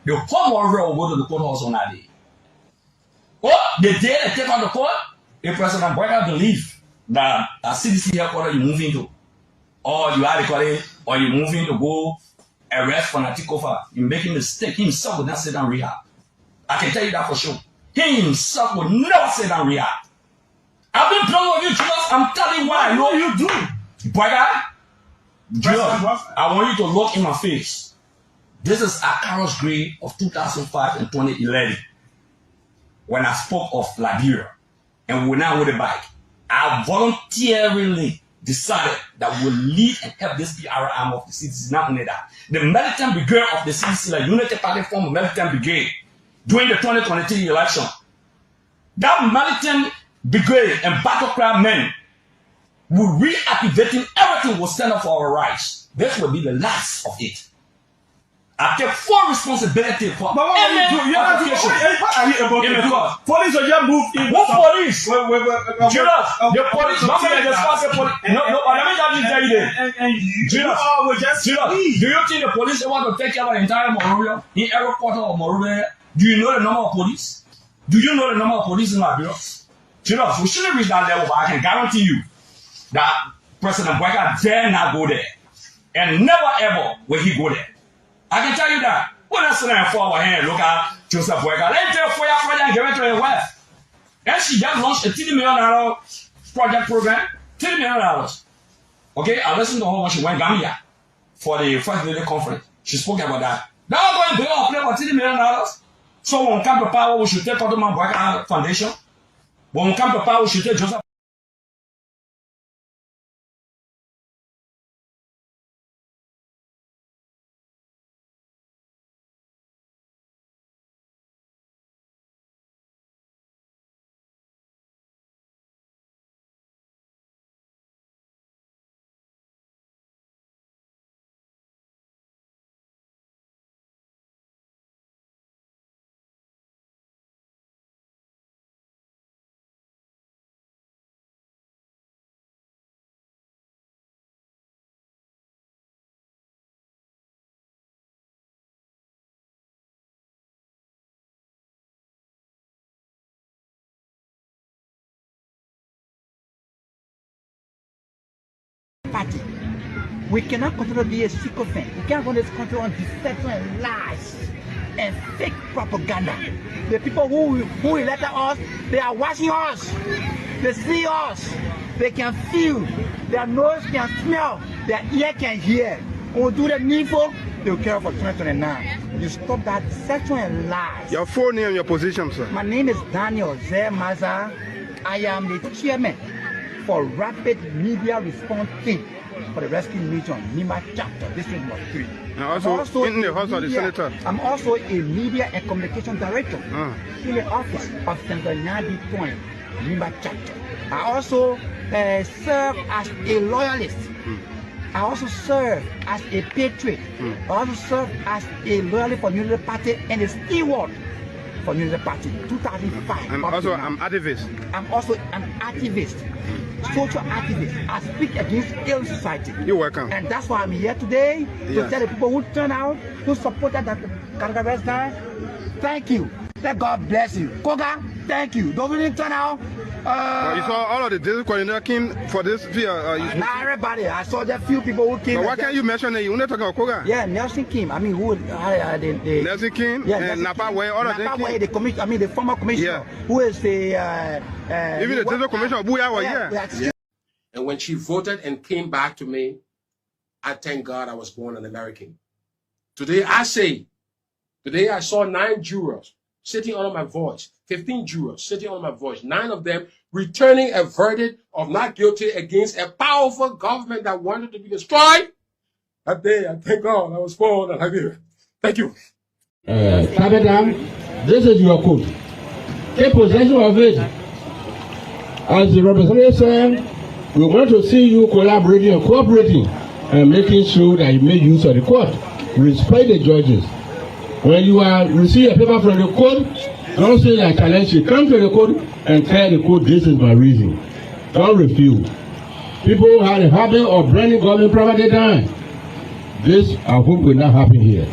The whole world will go to the courthouse on that day. Oh, the day they take on the court, if President Boyka believe that a CDC headquarters you move into, or you are calling, or you moving to go arrest Fanatikofa, you making a mistake. He himself will not sit down rehab. I can tell you that for sure. He himself will never sit down rehab. I've been playing with you, Julius. I'm telling you what I know you do. Boyka, Julius, I want you to look in my face. This is a Carol's grade of 2005 and 2011. When I spoke of Liberia and we now with the bike, I voluntarily decided that we will lead and help this PR arm of the CDC. Not only that, the militant brigade of the CDC, the Unity Party formed a militant brigade during the 2023 election. That militant brigade and battle cry men will reactivating everything, will stand up for our rights. This will be the last of it. I take full responsibility for any application in the court. Police are just moved in. What police? Julius, the police. Let me tell you this. Julius, do you think the police want to take care of the entire Monrovia? In every quarter of Monrovia, do you know the number of police? Do you know the number of police in Liberia? Julius, we shouldn't reach that level, but I can guarantee you that President Boyka dare not go there. And never ever will he go there. I can tell you that. When I sit there for our hand, look at Joseph Boyka. Let me tell you for your project and give it to your wife. And she just launched a $30 million project program. $30 million. Okay, I listened to her when she went Gambia for the First Lady Conference. She spoke about that. Now I'm going to play for $30 million. So when we come to power, we should take Ottoman Boyka Foundation. When we come to power, we should take Joseph. Party. We cannot continue to be a sycophant. We can't run this country on deception and lies and fake propaganda. The people who elected us, they are watching us. They see us. They can feel. Their nose can smell. Their ear can hear. When we do the needful, they will care for 2029. You stop that deception and lies. Your full name and your position, sir? My name is Daniel Zemaza. I am the chairman for Rapid Media Response Team for the Rescue Region, Nima Chapter, District Number 3. And also in the House of the Senator. I'm also a Media and Communication Director in the office of Senator Nagbe Point, Nima Chapter. I also serve as a loyalist. I also serve as a patriot. I also serve as a loyalist for Unity Party and a steward for Unity Party, 2005. And also I'm activist. I'm also an activist, social activist. I speak against ill society. You're welcome. And that's why I'm here today to tell the people who turn out, who supported that Garguah guy, thank you. Let God bless you. Koga, thank you. Those who didn't turn out. You saw all of the district coordinator came for this via. Not everybody. I saw that few people who came. But why can't you mention it? You want to talk about Koga? Yeah, Nelson Kim. I mean, who? Nelson Kim. Yeah, and Napa Way. All of them. Napa Way, the commission. I mean, the former commissioner. Who is the? Even the district commissioner, Buya was here. And when she voted and came back to me, I thank God I was born an American. Today I saw 9 jurors sitting under my voice, 15 jurors sitting under my voice, 9 of them returning a verdict of not guilty against a powerful government that wanted to be destroyed. That day, I thank God I was born in Liberia. Thank you. This is your code. Take possession of it. As the representative said, we want to see you collaborating and cooperating and making sure that you make use of the court. Respect the judges. When you receive a paper from the court, don't say that challenge it. Come to the court and tell the court this is my reason. Don't refuse. People have a habit of bringing government property down. This, I hope, will not happen here.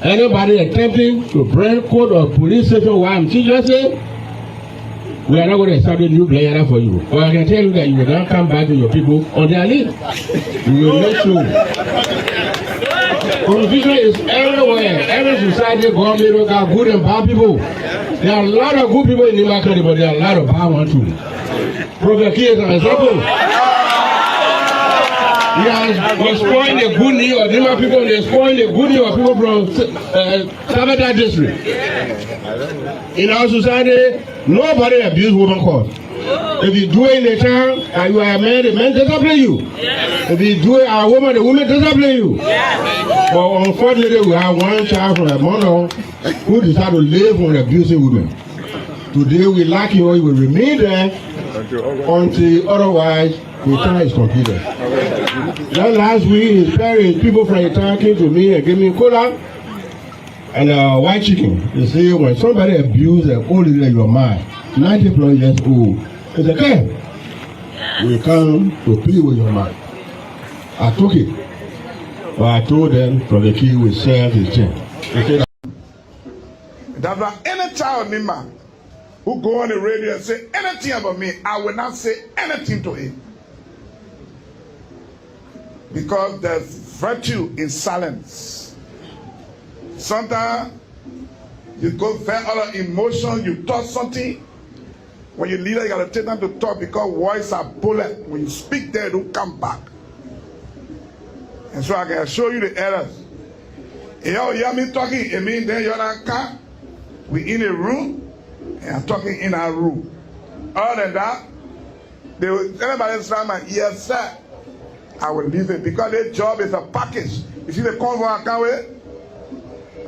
Anybody attempting to break code or police station while I'm teaching, we are not going to establish new player for you. But I can tell you that you will not come back to your people on their leave. We will make sure. Confusion is everywhere. Every society, government, got good and bad people. There are a lot of good people in the market, but there are a lot of bad ones too. Prophet Key is an example. He has spoiled the good name of Dima people, they spoiled the good name of people from Sabata district. In our society, nobody abuses women cause. If you do it in the town and you are a man, the men discipline you. If you do it as a woman, the women discipline you. But unfortunately, we have one child from a mother who decided to live with abusive women. Today, we lack you, we will remain there until otherwise the time is completed. Then last week, his parents, people from the town came to me and gave me cola and white chicken. They say when somebody abuses an old lady in your mind, 90+ years old, it's okay. We come to play with your mind. I took it, but I told them from the key will serve his thing. That's why any child member who go on the radio and say anything about me, I will not say anything to him. Because there's virtue in silence. Sometimes you go very out of emotion, you talk something. When you leader, you gotta take time to talk because words are bullet. When you speak there, don't come back. And so I can show you the errors. You hear me talking, it means then you're not car. We in a room, and I'm talking in our room. Other than that, they will, everybody slam my ears, sir. I will leave it because their job is a package. You see the convoy I can't wait?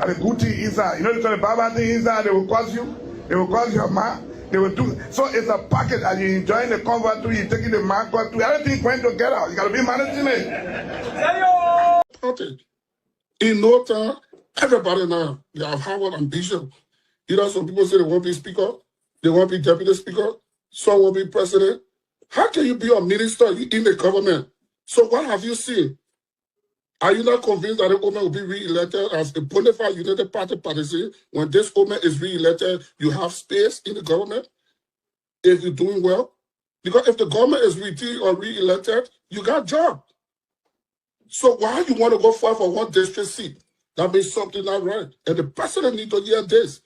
And the good thing inside. You know the bad thing inside, they will cause you. They will cause your man. They will do. So it's a package and you're enjoying the convoy too, you're taking the man too. Everything going together. You gotta be managing it. In no time, everybody now, they have Harvard ambition. You know, some people say they want to be speaker, they want to be deputy speaker, some want to be president. How can you be a minister in the government? So what have you seen? Are you not convinced that the woman will be re-elected as a bona fide United Party partisan? When this woman is re-elected, you have space in the government if you're doing well? Because if the government is re-elected, you got job. So why you want to go fight for one district seat? That means something not right. And the president needs to hear this.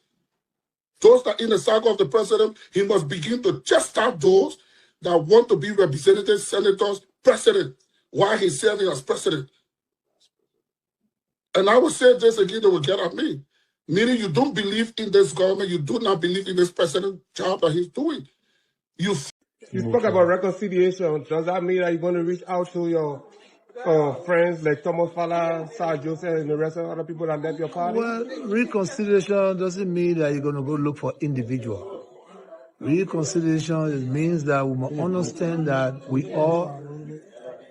Those that in the circle of the president, he must begin to just out those that want to be representatives, senators, president, while he's serving as president. And I will say this again, they will get at me. Meaning you don't believe in this government, you do not believe in this president job that he's doing. You spoke about reconciliation. Does that mean that you're going to reach out to your friends like Thomas Fala, Sir Joseph, and the rest of other people that left your party? Well, reconciliation doesn't mean that you're going to go look for individual. Reconciliation means that we must understand that we all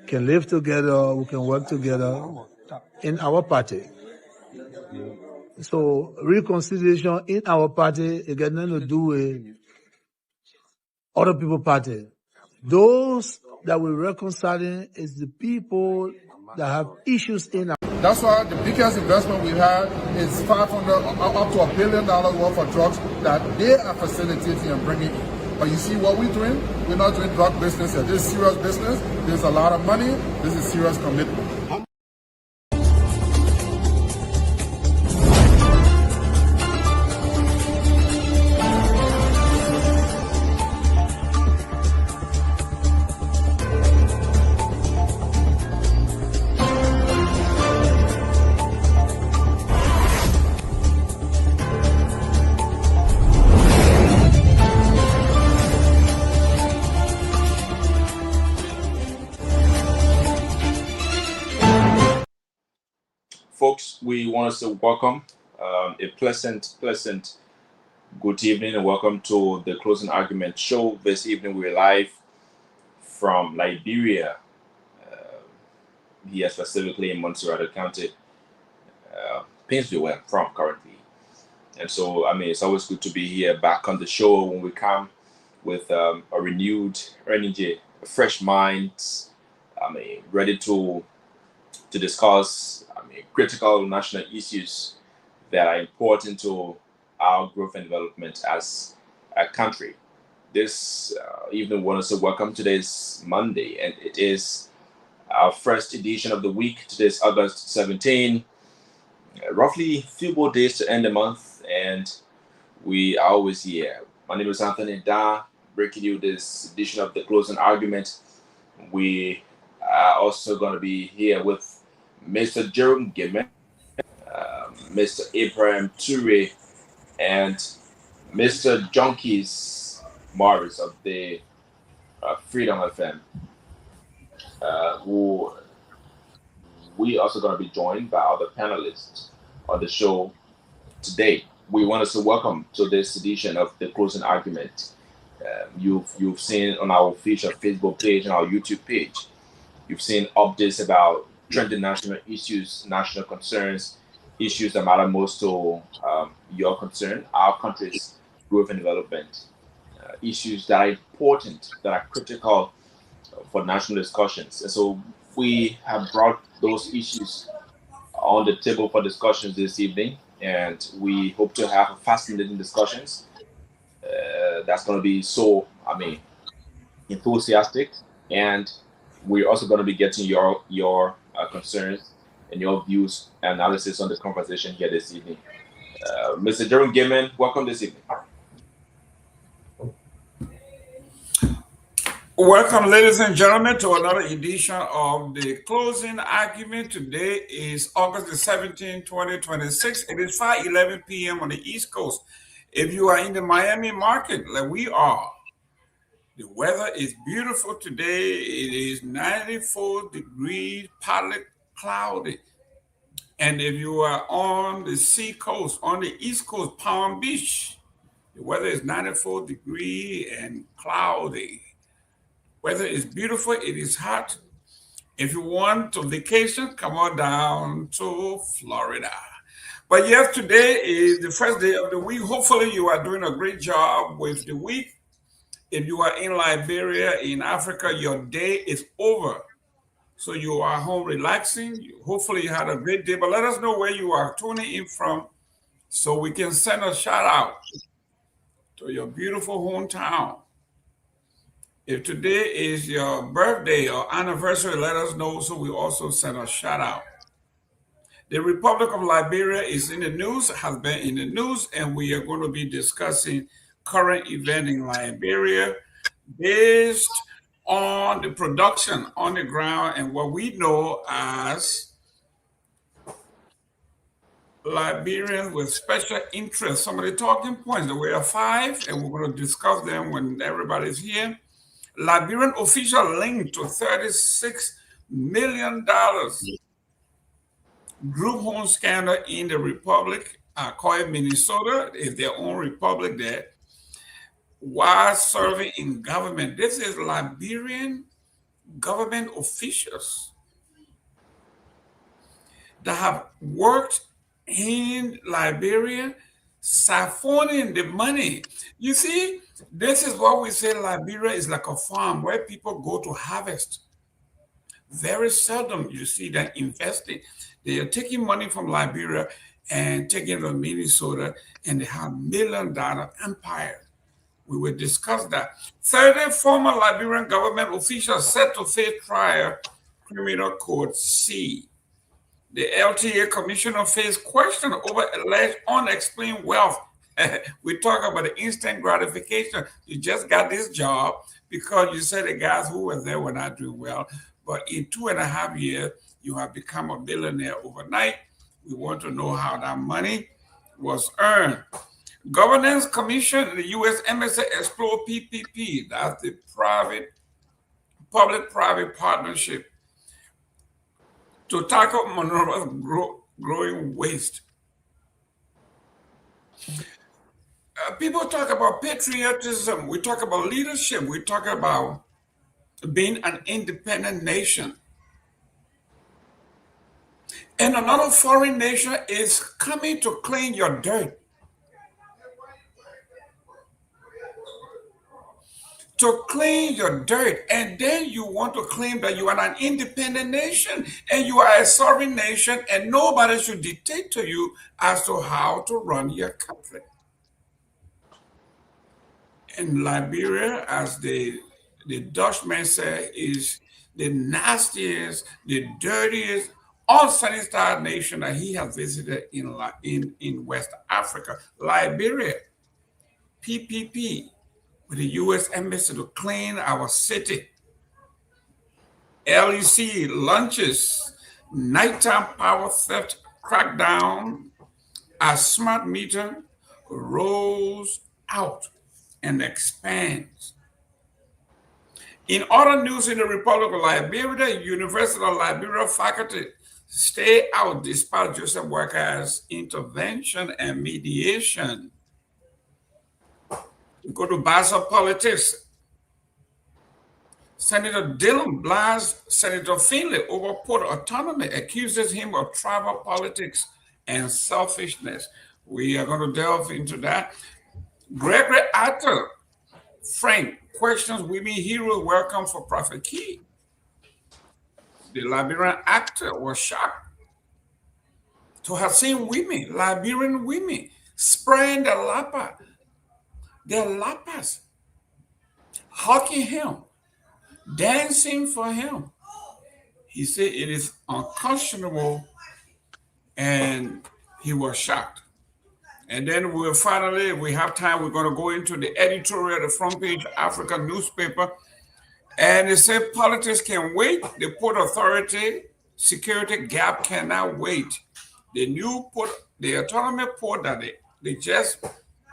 can live together, we can work together in our party. So reconciliation in our party, it got nothing to do with other people's party. Those that we're reconciling is the people that have issues in our. That's why the biggest investment we had is $500 up to $1 billion worth of drugs that they are facilitating and bringing in. But you see what we're doing? We're not doing drug business here. This is serious business. There's a lot of money. This is serious commitment. Folks, we want to welcome a pleasant good evening and welcome to the Closing Argument show. This evening we're live from Liberia, here specifically in Montserrat County, Painesville, where I'm from currently. And so, I mean, it's always good to be here back on the show when we come with a renewed energy, fresh minds, I mean, ready to discuss critical national issues that are important to our growth and development as a country. This evening, we want to say welcome. Today is Monday, and it is our first edition of the week. Today is August 17. Roughly a few more days to end the month, and we are always here. My name is Anthony Dahn, breaking you this edition of the closing argument. We are also going to be here with Mr. Jerome Gayman, Mr. Abraham Pewee, and Mr. Junkies Morris of the Freedom FM, who we also going to be joined by other panelists on the show today. We want to say welcome to this edition of the closing argument. You've seen on our official Facebook page and our YouTube page, you've seen updates about trending national issues, national concerns, issues that matter most to your concern, our country's growth and development, issues that are important, that are critical for national discussions. And so we have brought those issues on the table for discussions this evening, and we hope to have fascinating discussions. That's going to be enthusiastic, and we're also going to be getting your concerns and your views and analysis on the conversation here this evening. Mr. Jerome Gayman, welcome this evening. Welcome, ladies and gentlemen, to another edition of the closing argument. Today is August the 17th, 2026. It is 5:11 p.m. on the East Coast. If you are in the Miami market, like we are, the weather is beautiful today. It is 94 degrees, partly cloudy. And if you are on the sea coast, on the East Coast, Palm Beach, the weather is 94 degrees and cloudy. Weather is beautiful. It is hot. If you want to vacation, come on down to Florida. But yes, today is the first day of the week. Hopefully you are doing a great job with the week. If you are in Liberia, in Africa, your day is over. So you are home relaxing. Hopefully you had a great day, but let us know where you are tuning in from so we can send a shout out to your beautiful hometown. If today is your birthday or anniversary, let us know so we also send a shout out. The Republic of Liberia is in the news, has been in the news, and we are going to be discussing current event in Liberia based on the production on the ground and what we know as Liberians with special interest. Some of the talking points, there were 5, and we're going to discuss them when everybody's here. Liberian official linked to $36 million group home scandal in the Republic, called Minnesota, is their own republic there, while serving in government. This is Liberian government officials that have worked in Liberia, siphoning the money. You see, this is what we say Liberia is like a farm where people go to harvest. Very seldom you see them investing. They are taking money from Liberia and taking it to Minnesota, and they have $1 million empire. We will discuss that. 30 former Liberian government officials set to face trial, Criminal Court C. The LTA commissioner faced question over alleged unexplained wealth. We talk about the instant gratification. You just got this job because you said the guys who were there were not doing well. But in 2.5 years, you have become a billionaire overnight. We want to know how that money was earned. Governance Commission in the U.S. Embassy explore PPP. That's the public-private partnership to tackle Monroe's growing waste. People talk about patriotism. We talk about leadership. We talk about being an independent nation. And another foreign nation is coming to claim your dirt. to clean your dirt, and then you want to claim that you are an independent nation and you are a sovereign nation and nobody should dictate to you as to how to run your country. In Liberia, as the Dutchman say, is the nastiest, the dirtiest, unsanitary nation that he has visited in West Africa. Liberia, PPP, with the U.S. Embassy to clean our city. LEC lunches, nighttime power theft crackdown, as smart meter rolls out and expands. In other news in the Republic of Liberia, the University of Liberia faculty stay out despite Joseph Worker's intervention and mediation. We go to Basel politics. Senator Dillon blasts Senator Finley over port autonomy, accuses him of tribal politics and selfishness. We are going to delve into that. Gregory Arthur, Frank, questions women heroes welcome for Prophet Key. The Liberian actor was shocked to have seen women, Liberian women, spraying their lapas, hugging him, dancing for him. He said it is unconscionable, and he was shocked. And then we have time, we're going to go into the editorial, the front page African newspaper. And they say politics can wait. The Port Authority security gap cannot wait. The new port, the autonomous port that they just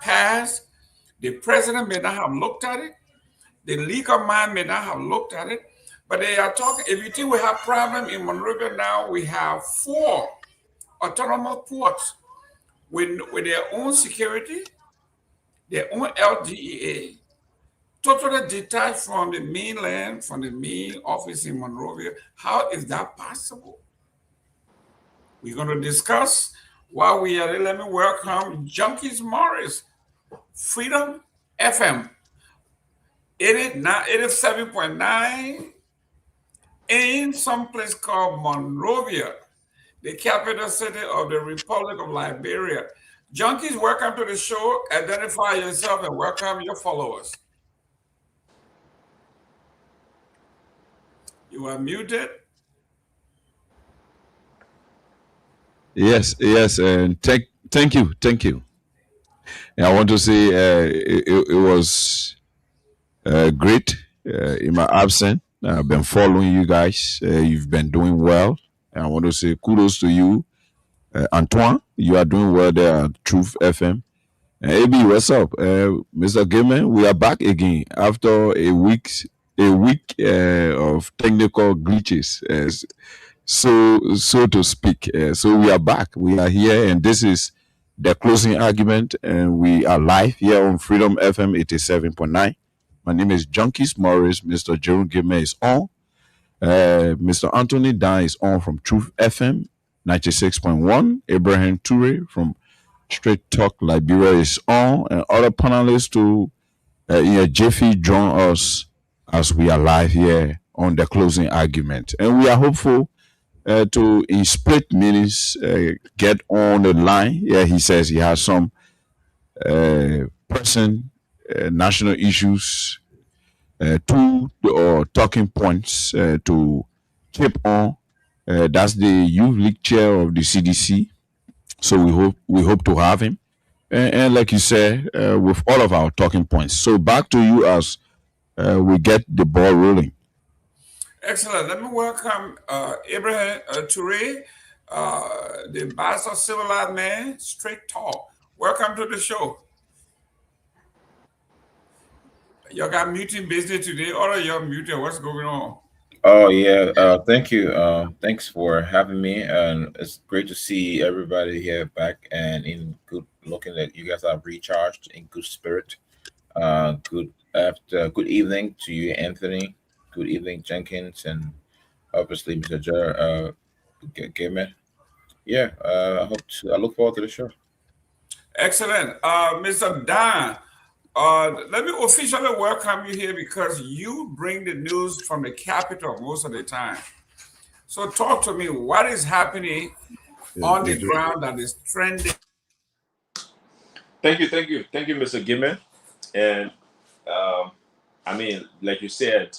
passed, the president may not have looked at it. The legal mind may not have looked at it. But they are talking, if you think we have problem in Monrovia now, we have 4 autonomous ports with their own security, their own LDEA, totally detached from the mainland, from the main office in Monrovia. How is that possible? We're going to discuss while we are there. Let me welcome Junkies Morris, Freedom FM, 87.9 in some place called Monrovia, the capital city of the Republic of Liberia. Junkies, welcome to the show. Identify yourself and welcome your followers. You are muted. Yes, and thank you. And I want to say it was great in my absence. I've been following you guys. You've been doing well. And I want to say kudos to you, Antoine. You are doing well there at Truth FM. AB, what's up, Mr. Gayman? We are back again after a week of technical glitches, so to speak. So we are back. We are here, and this is the closing argument, and we are live here on Freedom FM 87.9. My name is Junkies Morris. Mr. Jerome Gayman is on. Mr. Anthony Dahn is on from Truth FM 96.1. Abraham Toure from Straight Talk Liberia is on, and other panelists to Jeffy join us as we are live here on the closing argument. And we are hopeful to, in split minutes, get on the line. Yeah, he says he has some pressing national issues, or talking points to chip on. That's the youth league chair of the CDC. So we hope to have him, and like you said, with all of our talking points. So back to you as we get the ball rolling. Excellent. Let me welcome Abraham Toure, the Basel civilized man, straight talk. Welcome to the show. You got muting business today, or you're muted? What's going on? Oh yeah, thank you. Thanks for having me, and it's great to see everybody here back and in good looking that you guys are recharged in good spirit. Good evening to you, Anthony. Good evening, Jenkins, and obviously Mr. Gayman. Yeah, I look forward to the show. Excellent, Mr. Dahn. Let me officially welcome you here because you bring the news from the capital most of the time. So talk to me. What is happening on the ground that is trending? Thank you, Mr. Gayman. And I mean, like you said,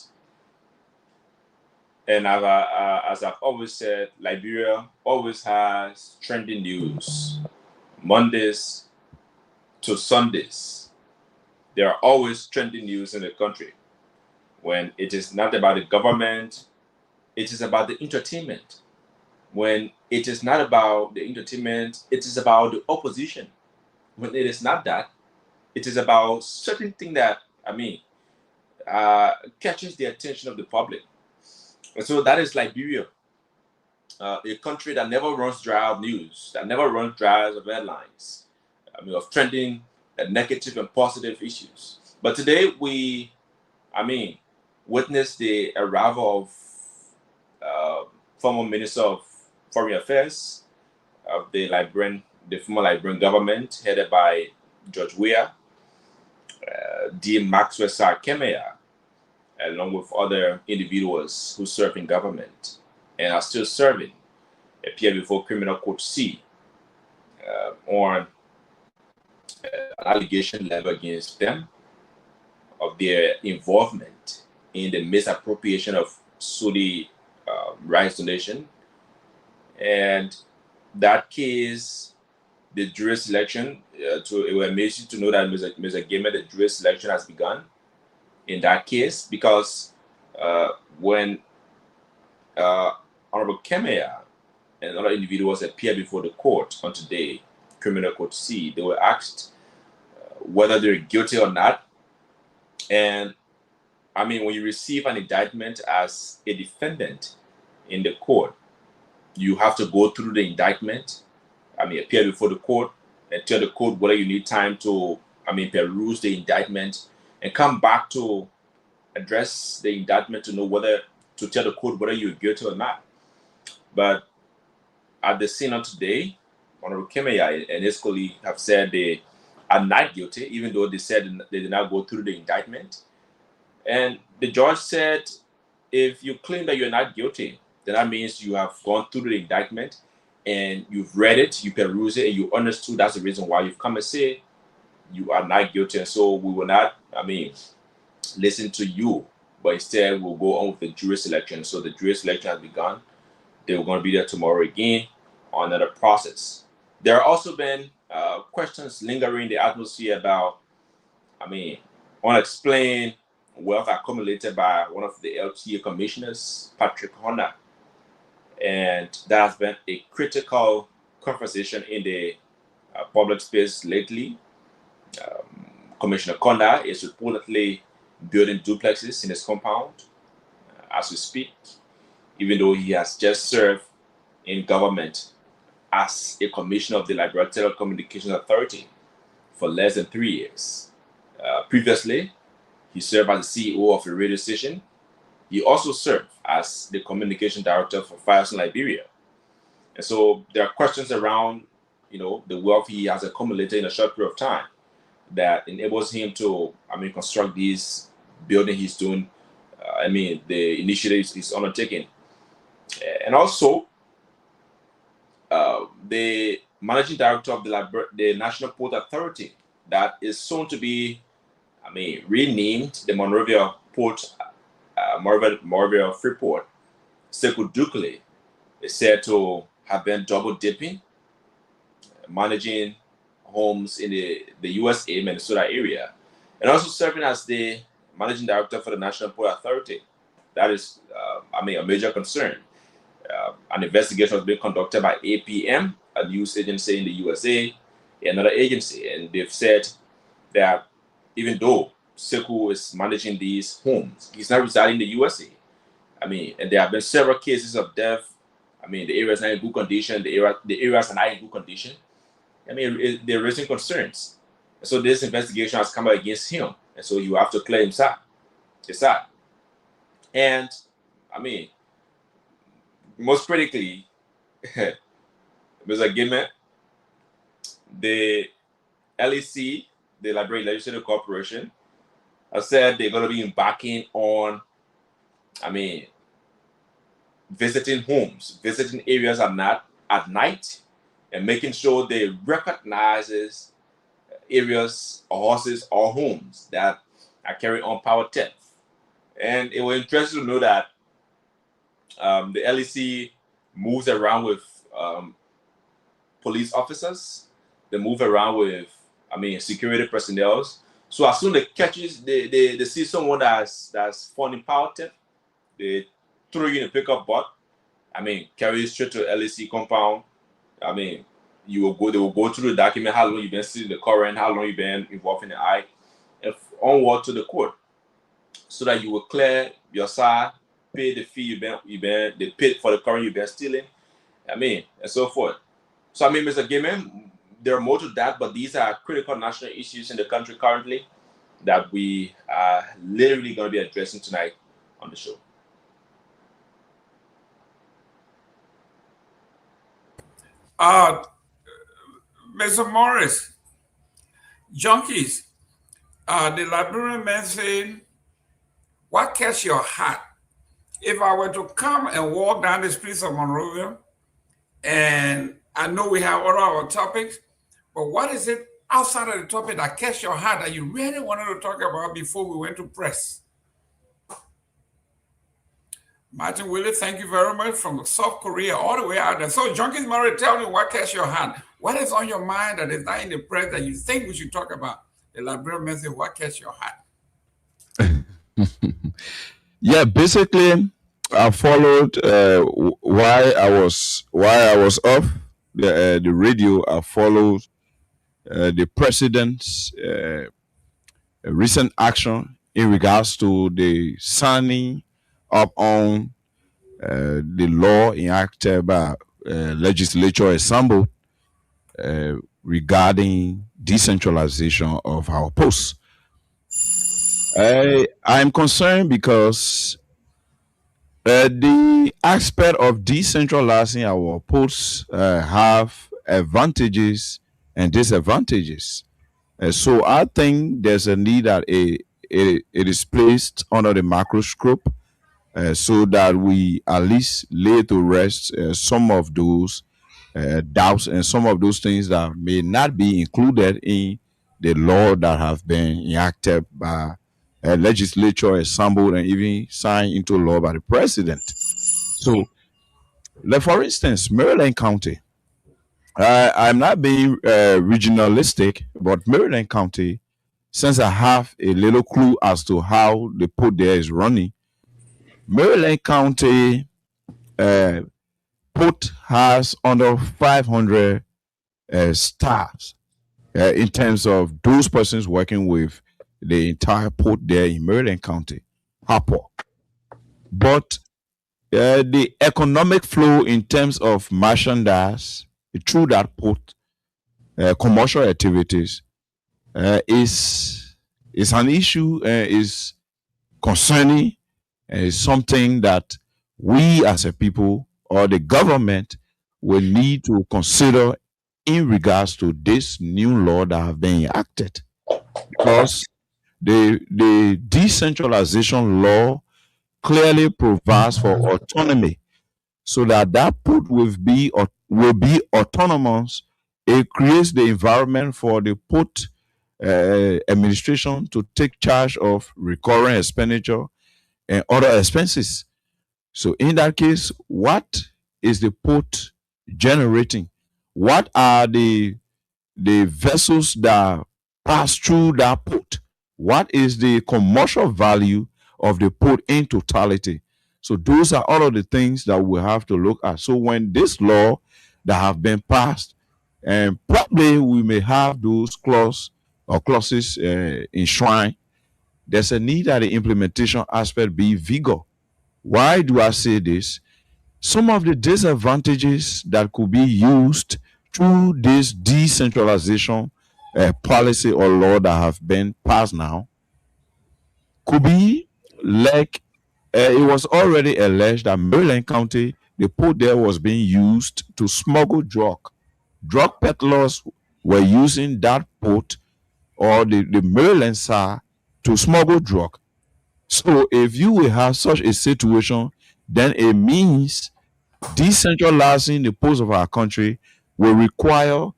and as I've always said, Liberia always has trending news. Mondays to Sundays, there are always trending news in the country. When it is not about the government, it is about the entertainment. When it is not about the entertainment, it is about the opposition. When it is not that, it is about certain thing that, catches the attention of the public. And so that is Liberia, a country that never runs dry of news, that never runs dry of headlines, of trending negative and positive issues. But today we, witnessed the arrival of former Minister of Foreign Affairs of the former Liberian government, headed by George Weah, D. Maxwell Sarkemeya, along with other individuals who serve in government and are still serving, appear before Criminal Court C on an allegation leveled against them of their involvement in the misappropriation of Saudi rice donation. And that case, the jury selection, it will amaze you to know that Mr. Gayman, the jury selection has begun in that case, because when Honorable Kemeya and other individuals appear before the court on today, Criminal Court C, they were asked whether they're guilty or not. And when you receive an indictment as a defendant in the court, you have to go through the indictment, appear before the court and tell the court whether you need time to, peruse the indictment and come back to address the indictment to know whether to tell the court whether you're guilty or not. But at the scene of today, Honorable Kemeya and his colleague have said they are not guilty, even though they said they did not go through the indictment. And the judge said, if you claim that you're not guilty, then that means you have gone through the indictment and you've read it, you peruse it, and you understood that's the reason why you've come and say you are not guilty. And so we will not, listen to you, but instead we'll go on with the jury selection. So the jury selection has begun. They're going to be there tomorrow again on another process. There have also been questions lingering in the atmosphere about, unexplained wealth accumulated by one of the LTA commissioners, Patrick Honda. And that has been a critical conversation in the public space lately. Commissioner Konda is reportedly building duplexes in his compound as we speak, even though he has just served in government as a commissioner of the Liberia Telecommunications Authority for less than 3 years. Previously, he served as the CEO of a radio station. He also served as the communication director for Fires in Liberia. And so there are questions around, the wealth he has accumulated in a short period of time that enables him to, construct these buildings he's doing, the initiatives he's undertaking. And also, the managing director of the National Port Authority that is soon to be, renamed the Monrovia Port, Monrovia Freeport, Sekou Dukle, is said to have been double dipping, managing homes in the USA, Minnesota area, and also serving as the managing director for the National Port Authority. That is, a major concern. An investigation has been conducted by APM, a news agency in the USA, another agency, and they've said that even though Sekou is managing these homes, he's not residing in the USA. And there have been several cases of death. The area is not in good condition. The areas are not in good condition. They're raising concerns. And so this investigation has come out against him. And so you have to clear his side. And, most critically, Mr. Gayman, the LEC, the Liberia Legislative Corporation, have said they're going to be embarking on, visiting homes, visiting areas at night, and making sure they recognizes areas or houses or homes that are carrying on power theft. And it was interesting to know that the LEC moves around with police officers. They move around with, security personnel. So as soon as they see someone that's funding power theft, they throw you in a pickup butt. Carry you straight to the LEC compound. They will go through the document, how long you've been sitting in the current, how long you've been involved in the eye, and onward to the court, so that you will clear your side, pay the fee they paid for the current you've been stealing, and so forth. So Mr. Gayman, there are more to that, but these are critical national issues in the country currently that we are literally going to be addressing tonight on the show. Mr. Morris, junkies, the Liberian man saying, what catch your heart? If I were to come and walk down the streets of Monrovia, and I know we have all our topics, but what is it outside of the topic that catch your heart that you really wanted to talk about before we went to press? Martin Willie, thank you very much, from South Korea all the way out there. So, Junkies Murray, tell me what catch your heart. What is on your mind that is not in the press that you think we should talk about? The Liberian message, what catch your heart? Yeah, basically, I followed while I was off the radio. I followed the president's recent action in regards to the signing up on the law enacted by legislature assembled regarding decentralization of our posts. I'm concerned because the aspect of decentralizing our posts have advantages and disadvantages. So I think there's a need that it is placed under the microscope so that we at least lay to rest some of those doubts and some of those things that may not be included in the law that have been enacted by legislature assembled and even signed into law by the president. So, like for instance, Maryland County, I'm not being regionalistic, but Maryland County, since I have a little clue as to how the port there is running, Maryland County port has under 500 staffs in terms of those persons working with the entire port there in Maryland County, Harper. But the economic flow in terms of merchandise through that port, commercial activities, is an issue, is concerning, is something that we as a people or the government will need to consider in regards to this new law that have been enacted, because the decentralization law clearly provides for autonomy, so that port will be autonomous. It creates the environment for the port administration to take charge of recurring expenditure and other expenses. So in that case, what is the port generating? What are the vessels that pass through that port? What is the commercial value of the port in totality? So those are all of the things that we have to look at. So when this law that have been passed, and probably we may have those clauses enshrined, there's a need that the implementation aspect be vigor. Why do I say this? Some of the disadvantages that could be used through this decentralization policy or law that have been passed now could be like it was already alleged that Maryland County, the port there was being used to smuggle drug. Drug peddlers were using that port or the Marylands are to smuggle drug. So if you will have such a situation, then it means decentralizing the posts of our country will require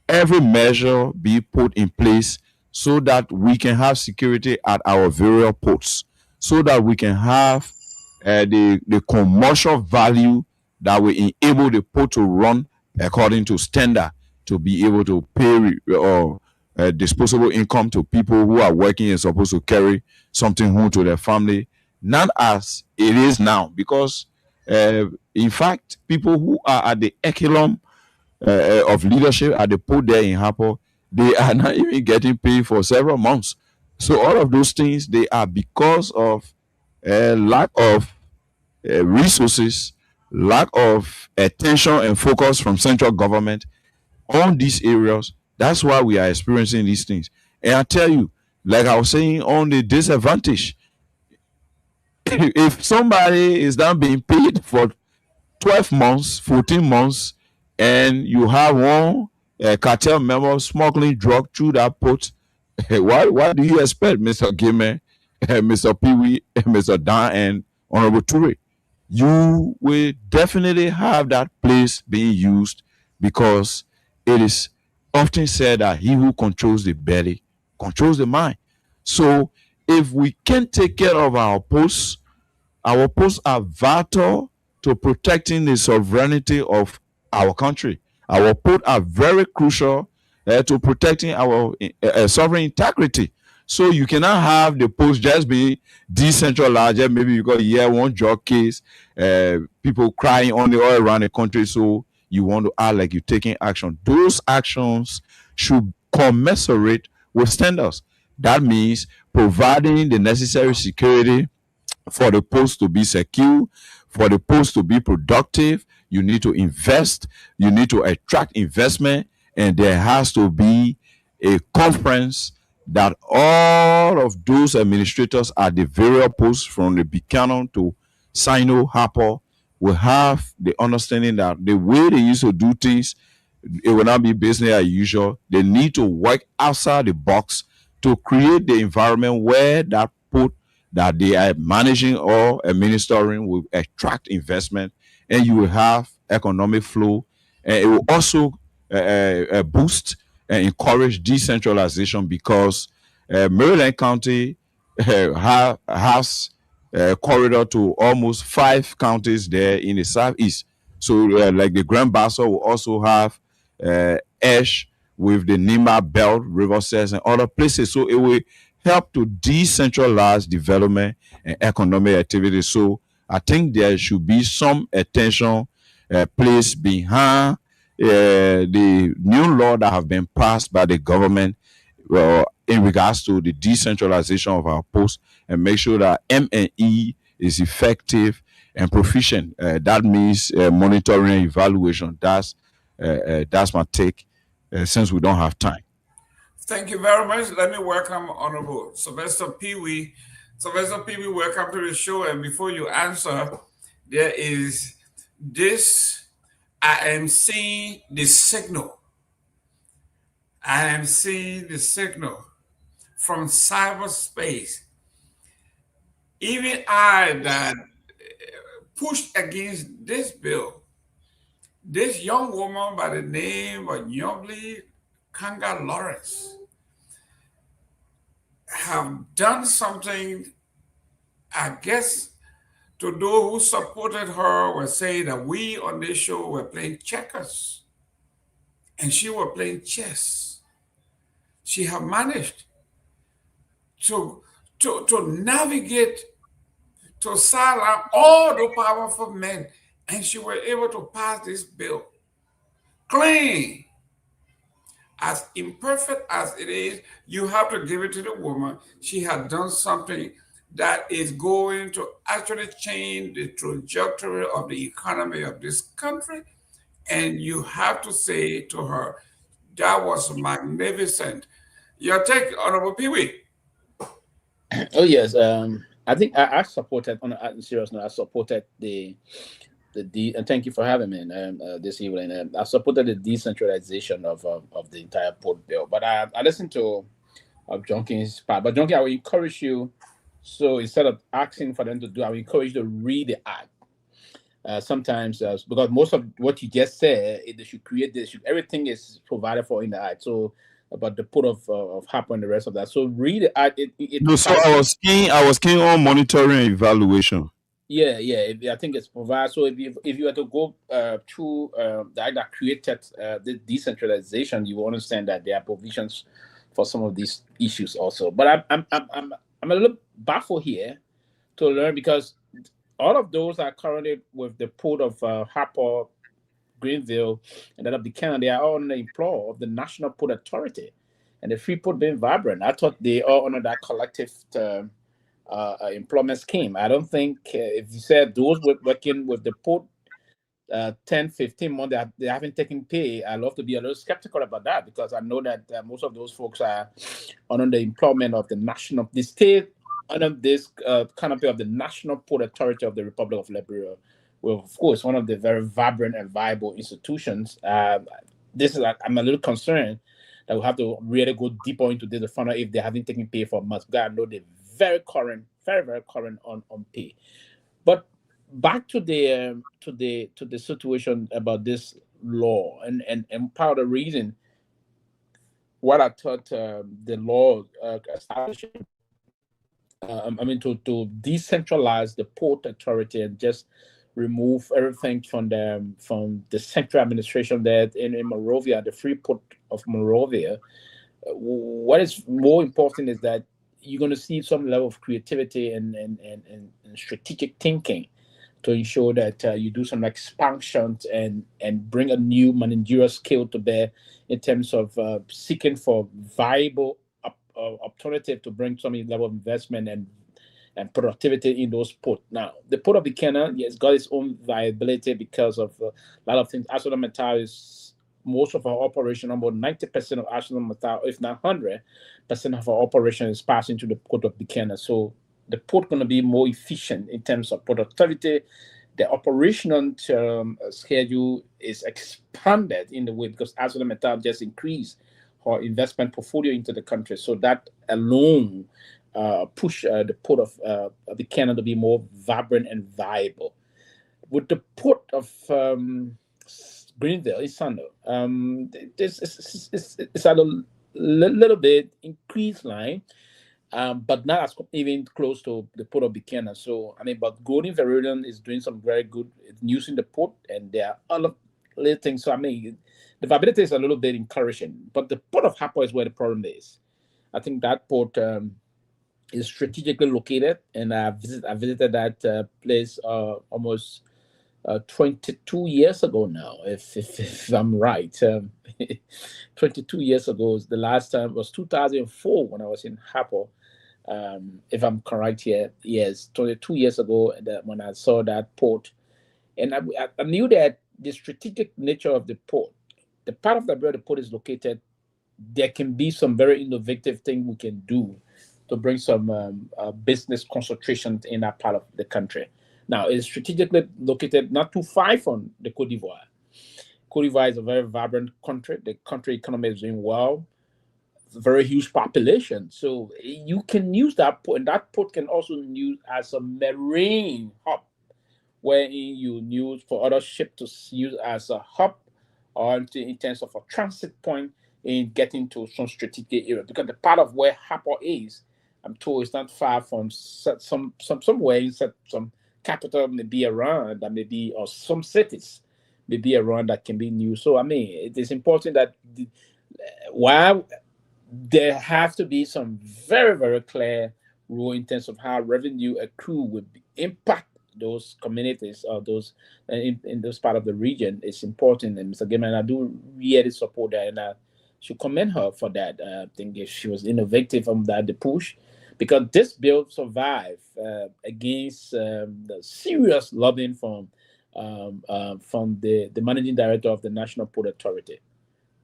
every measure be put in place so that we can have security at our various ports, so that we can have the commercial value that will enable the port to run according to standard, to be able to pay or disposable income to people who are working and supposed to carry something home to their family, not as it is now. Because in fact, people who are at the echelon of leadership at the port there in Hapo, they are not even getting paid for several months. So all of those things, they are because of lack of resources, lack of attention and focus from central government on these areas. That's why we are experiencing these things. And I tell you, like I was saying, on the disadvantage, if somebody is not being paid for 12 months, 14 months, and you have one cartel member smuggling drug through that port, what do you expect, Mr. Gayman, Mr. Pewee, Mr. Dahn, and Honorable Toure? You will definitely have that place being used, because it is often said that he who controls the belly controls the mind. So if we can take care of our posts are vital to protecting the sovereignty of our country. Our ports are very crucial to protecting our sovereign integrity. So you cannot have the post just be decentralized. Maybe you got one drug case, people crying on the all around the country. So you want to act like you're taking action. Those actions should commensurate with standards. That means providing the necessary security for the post to be secure, for the post to be productive. You need to invest, you need to attract investment, and there has to be a conference that all of those administrators at the various posts from the Buchanan to Sino Harper will have the understanding that the way they used to do things, it will not be business as usual. They need to work outside the box to create the environment where that port that they are managing or administering will attract investment, and you will have economic flow, and it will also boost and encourage decentralization, because Maryland County has a corridor to almost 5 counties there in the southeast. So like the Grand Bassa will also have Ash with the Nima Belt, River Cess, and other places. So it will help to decentralize development and economic activity. So I think there should be some attention placed behind the new law that have been passed by the government in regards to the decentralization of our posts, and make sure that M&E is effective and proficient. That means monitoring and evaluation. That's my take, since we don't have time. Thank you very much. Let me welcome Honorable Sylvester Pewee. Sylvester Pewee, welcome to the show. And before you answer, there is this. I am seeing the signal. I am seeing the signal from cyberspace. Even I that pushed against this bill, this young woman by the name of Nyobli Kanga Lawrence have done something, I guess, to those who supported her were saying that we on this show were playing checkers and she was playing chess. She have managed to navigate, to silence all the powerful men, and she was able to pass this bill clean. As imperfect as it is, you have to give it to the woman. She has done something that is going to actually change the trajectory of the economy of this country. And you have to say to her, that was magnificent. Your take, Honorable Pewee. Oh, yes. I think I supported, on a serious note, I supported the and thank you for having me this evening. I supported the decentralization of the entire port bill, but I listened to Junkins' part. But Junkie, I will encourage you. So instead of asking for them to do, I will encourage you to read the act. Sometimes because most of what you just said, they should create this. Everything is provided for in the act. So about the put of Harper and the rest of that. So read the act. No, so I was keen on monitoring and evaluation. Yeah. I think it's provided. So if you were to go through the act that created the decentralization, you will understand that there are provisions for some of these issues also. But I'm a little baffled here to learn because all of those are currently with the port of Harper, Greenville, and that of Buchanan. They are all under the employ of the National Port Authority, and the free port being vibrant. I thought they are under that collective employment scheme. I don't think if you said those working with the port 10, 15 months they haven't taken pay, I love to be a little skeptical about that because I know that most of those folks are under the employment of the state under this canopy of the National Port Authority of the Republic of Liberia. Well, of course, one of the very vibrant and viable institutions. I'm a little concerned that we'll have to really go deeper into this to find out if they haven't taken pay for months. Because I know they're very current on pay. But back to the situation about this law and part of the reason what I thought the law establishing to decentralize the port authority and just remove everything from the central administration there in Monrovia, the free port of Monrovia. What is more important is that you're going to see some level of creativity and strategic thinking to ensure that you do some expansions and bring a new managerial skill to bear in terms of seeking for viable alternative to bring some level of investment and productivity in those ports. Now, the port of Buchanan, yes, got its own viability because of a lot of things. ArcelorMittal is most of our operation, about 90% of ArcelorMittal, if not 100% of our operation is passing through the port of Buchanan. So the port going to be more efficient in terms of productivity. The operational schedule is expanded in the way because ArcelorMittal just increased our investment portfolio into the country. So that alone push the port of Buchanan to be more vibrant and viable. With the port of Greenville, Isando, it's at a little bit increased line, but not as even close to the port of Buchanan. So, but Golden Veridian is doing some very good news in the port, and there are other little things. So, the viability is a little bit encouraging, but the port of Harper is where the problem is. I think that port is strategically located, and I visited that place almost 22 years ago now, if I'm right. 22 years ago, the last time was 2004 when I was in Harper. If I'm correct here, yes, 22 years ago when I saw that port. And I knew that the strategic nature of the port, the part of where the port is located, there can be some very innovative thing we can do to bring some business concentration in that part of the country. Now, it's strategically located not too far from the Côte d'Ivoire. Côte d'Ivoire is a very vibrant country. The country economy is doing well. It's a very huge population. So you can use that port, and that port can also be used as a marine hub, where you use for other ships to use as a hub or in terms of a transit point in getting to some strategic area. Because the part of where Harper is, I'm told it's not far from somewhere in some capital maybe around that maybe, or some cities maybe around that can be new. So it is important that while there have to be some very, very clear rule in terms of how revenue accrue would impact those communities or those in those part of the region, it's important. And Mr. Gayman, I do really support that, and I should commend her for that. I think if she was innovative on that, the push, because this bill survived against the serious lobbying from the managing director of the National Port Authority.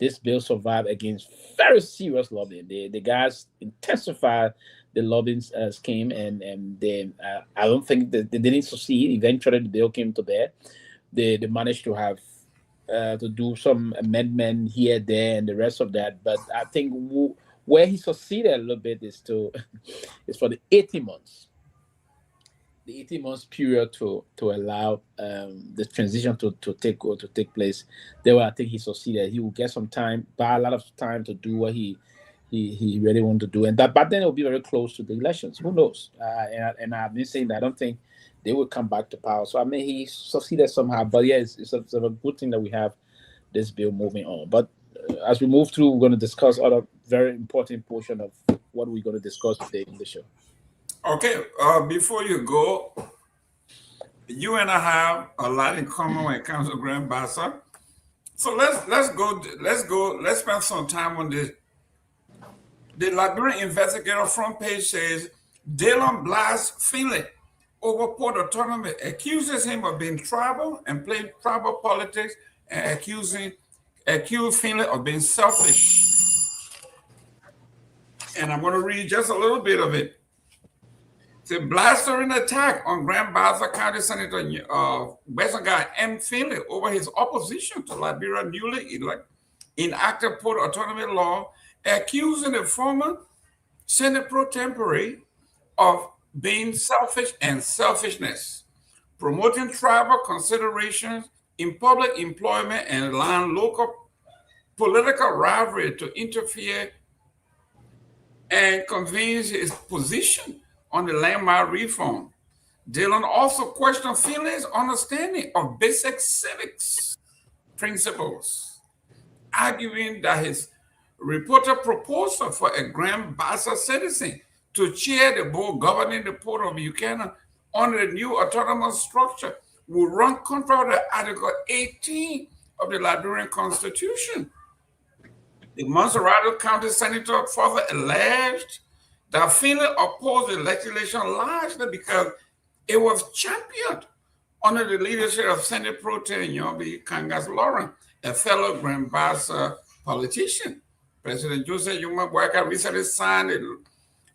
This bill survived against very serious lobbying. The guys intensified the lobbying scheme, and they, I don't think they didn't succeed. Eventually, the bill came to bear. They managed to have to do some amendment here, there, and the rest of that. But I think Where he succeeded a little bit is for the 18 months. The 18 months period to allow the transition to take place. There where I think he succeeded. He will get some time, buy a lot of time to do what he really wanted to do, and that. But then it will be very close to the elections. Who knows? And I've been saying that I don't think they will come back to power. So I mean, he succeeded somehow. But yeah, it's a good thing that we have this bill moving on. But as we move through, we're going to discuss other very important portion of what we're going to discuss today in the show. Okay, before you go, you and I have a lot in common when it comes to Grand Bassa. So let's spend some time on this. The Liberian Investigator front page says Dahn blasts Finlay over port autonomy, accuses him of being tribal and playing tribal politics, and accused Finlay of being selfish. And I'm going to read just a little bit of it. The blastering attack on Grand Bassa County Senator Besonga M. Finlay over his opposition to Liberia newly enacted port autonomy law, accusing the former Senate pro tempore of being selfish and selfishness, promoting tribal considerations in public employment, and allowing local political rivalry to interfere and convenes his position on the landmark reform. Dahn also questioned Finlay's understanding of basic civics principles, arguing that his reported proposal for a Grand Bassa citizen to chair the board governing the Port of Buchanan under the new autonomous structure would run contrary to Article 18 of the Liberian Constitution. The Montserrat County Senator further alleged that Finlay opposed the legislation largely because it was championed under the leadership of Senate Pro Tem Nyobi Kangas Lauren, a fellow Grand Bassa politician. President Joseph Yuma Boyka recently signed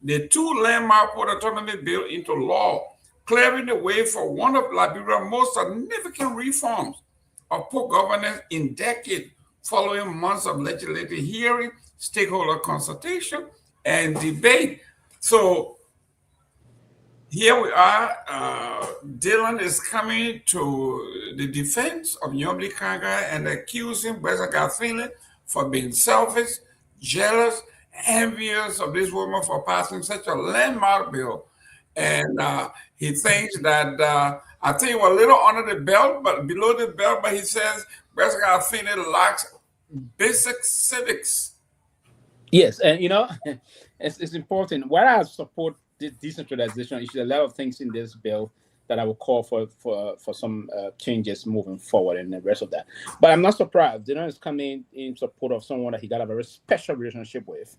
the two landmark port autonomy bill into law, clearing the way for one of Liberia's most significant reforms of port governance in decades, following months of legislative hearing, stakeholder consultation, and debate. So here we are. Dahn is coming to the defense of Nyobi Kanga and accusing Besonga Finlay for being selfish, jealous, envious of this woman for passing such a landmark bill. And he thinks that, I think we're a little under the belt, but below the belt, but he says Besonga Finlay lacks basic civics. Yes, and it's important. While I support this decentralization issue, a lot of things in this bill that I will call for some changes moving forward and the rest of that. But I'm not surprised. Dahn is coming in support of someone that he got a very special relationship with.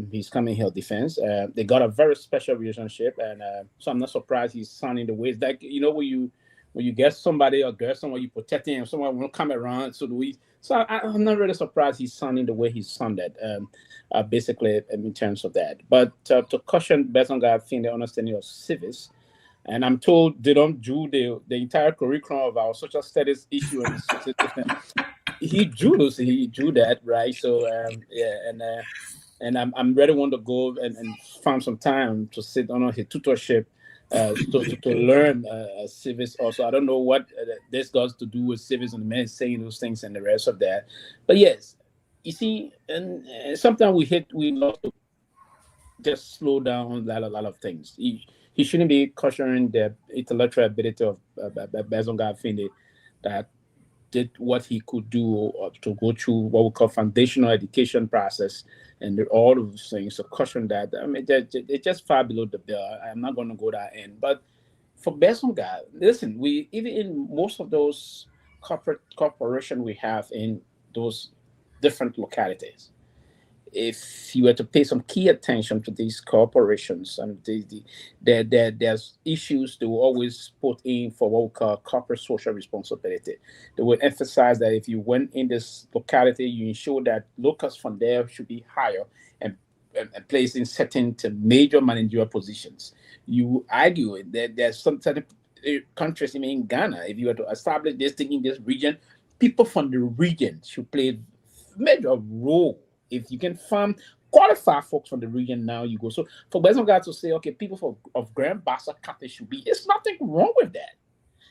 He's coming here defense. They got a very special relationship, and so I'm not surprised he's sounding the ways that when you get somebody or get someone, you protect him, someone will come around. So I'm not really surprised he's sounding the way he sounded, basically in terms of that. But to caution Besonga Finlay the understanding of civics, and I'm told they don't do the entire curriculum of our social studies issue. He drew that, right? So and I'm ready want to go and find some time to sit on his tutorship to learn civics also. I don't know what this got to do with civics and the man saying those things and the rest of that. But yes, you see, and sometimes we love to just slow down a lot of things. He shouldn't be cautioning the intellectual ability of Besonga Finlay that did what he could do to go through what we call foundational education process and all of those things. So caution that. I mean, they're just far below the bill. I'm not going to go that end. But for Besonga, listen, we even in most of those corporations we have in those different localities, if you were to pay some key attention to these corporations, and there's issues they will always put in for what we call corporate social responsibility. They will emphasize that if you went in this locality, you ensure that locals from there should be higher and placed in certain major managerial positions. You argue that there's some certain countries, even in Ghana, if you were to establish this thing in this region, people from the region should play a major role. If you can find qualify folks from the region. Now you go. So for Bezonga to say, okay, people of Grand Bassa County should be, it's nothing wrong with that.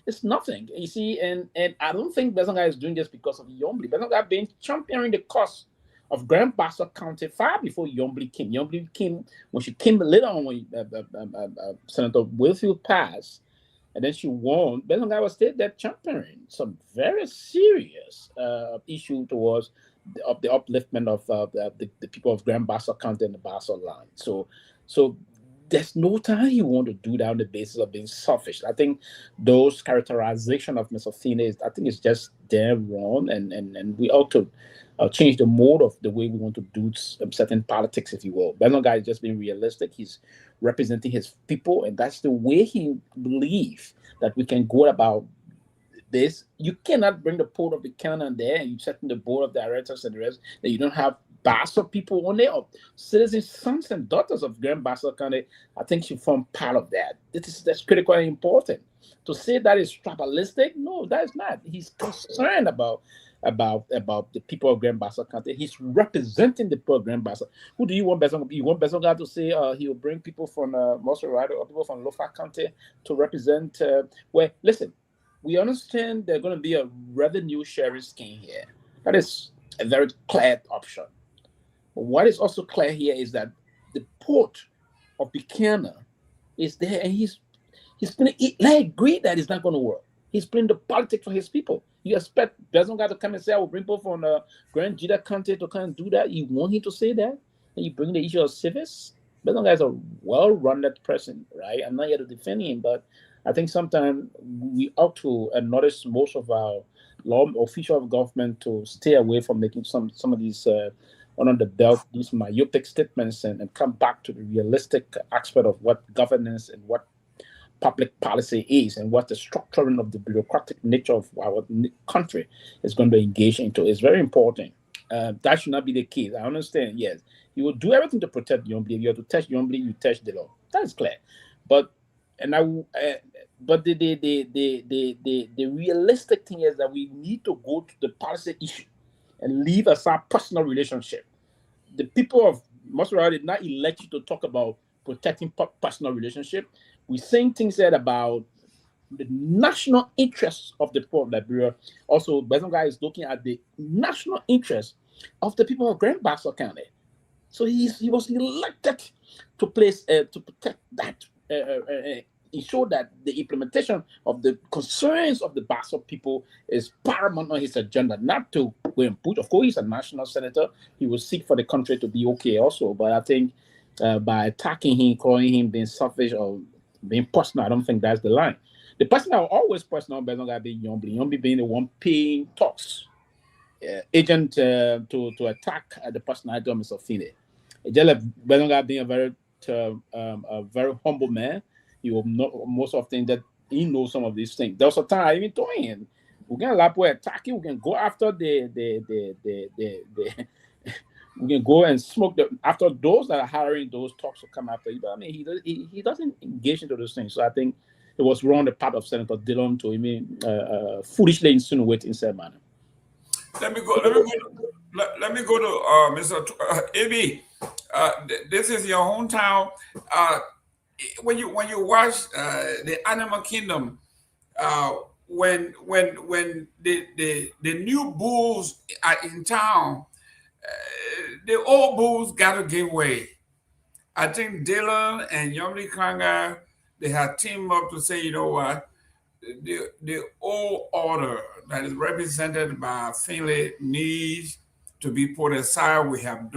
It's nothing. You see, and I don't think Bezonga is doing this because of Yombli. Bezonga been championing the cause of Grand Bassa County far before Yombli came. Yombli came when she came later on when Senator Wilfield passed. And then she won. Bezonga was still that championing some very serious issue towards the upliftment of the people of Grand Bassa County and the Bassa line. So there's no time you want to do that on the basis of being selfish. I think those characterization of Ms. Athena is just damn wrong, and we ought to change the mode of the way we want to do certain politics, if you will. Bezonga is just being realistic. He's representing his people, and that's the way he believes that we can go about this. You cannot bring the port of the cannon there and you set in the board of directors and the rest that you don't have Bassa people on there, or citizens, sons and daughters of Grand Bassa County. I think should form part of that. That's critically important. To say that is tribalistic, no, that is not. He's concerned about the people of Grand Bassa County. He's representing the people of Grand Bassa. Who do you want Bezonga? You want Bezonga to say he will bring people from Moserado or people from Lofa County to represent? Well, listen, we understand there's going to be a revenue sharing scheme here. That is a very clear option. But what is also clear here is that the port of Buchanan is there, and he's playing. I agree that it's not going to work. He's playing the politics for his people. You expect Bezonga to come and say, I will bring people from Grand Jida County to come and do that? You want him to say that? And you bring the issue of civics? Bezonga is a well-rounded person, right? I'm not here to defend him, but I think sometimes we ought to acknowledge most of our law official of government to stay away from making some of these under the belt, these myopic statements, and come back to the realistic aspect of what governance and what public policy is and what the structuring of the bureaucratic nature of our country is going to engage into. Is very important. That should not be the case. I understand, yes. You will do everything to protect Yombli. If you have to touch Yombli, you touch the law. That is clear. But the realistic thing is that we need to go to the policy issue and leave aside personal relationship. The people of Moserado did not elect you to talk about protecting personal relationship. We're saying things there about the national interests of the people of Liberia. Also, Bezonga is looking at the national interests of the people of Grand Bassa County. So he was elected to place to protect that, ensure that the implementation of the concerns of the Bassa people is paramount on his agenda, not to go and put. Of course, he's a national senator. He will seek for the country to be okay also. But I think by attacking him, calling him being selfish or being personal, I don't think that's the line. The person that will always personal Bezonga be Yombli. Yombli being the one paying talks agent to attack the personality of Mr. Fine. Bezonga being a very humble man. He will know most often that he knows some of these things. There was a time I even told him, we can attack it, we can go after we can go and smoke after those that are hiring those talks to come after you. But I mean, he doesn't engage into those things. So I think it was wrong the part of Senator Dillon to foolishly insinuate in that manner. Let me go to Mr. AB. This is your hometown. When you watch the Animal Kingdom, when the new bulls are in town, the old bulls got to give way. I think Dylan and Yombli Kanga, they have teamed up to say, you know what, the old order that is represented by Finley needs to be put aside. We have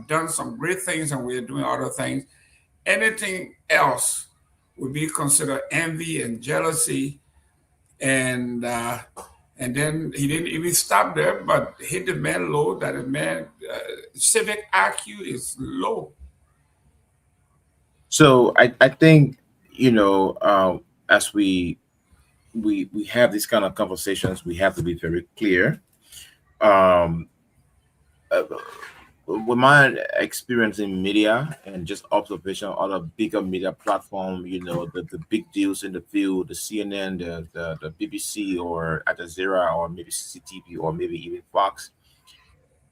done some great things and we are doing other things. Anything else would be considered envy and jealousy. And then he didn't even stop there, but hit the man low, that the man civic IQ is low. So I think, as we have these kind of conversations, we have to be very clear. With my experience in media and just observation on a bigger media platform, the big deals in the field, the CNN, the BBC or Al Jazeera or maybe CCTV or maybe even Fox,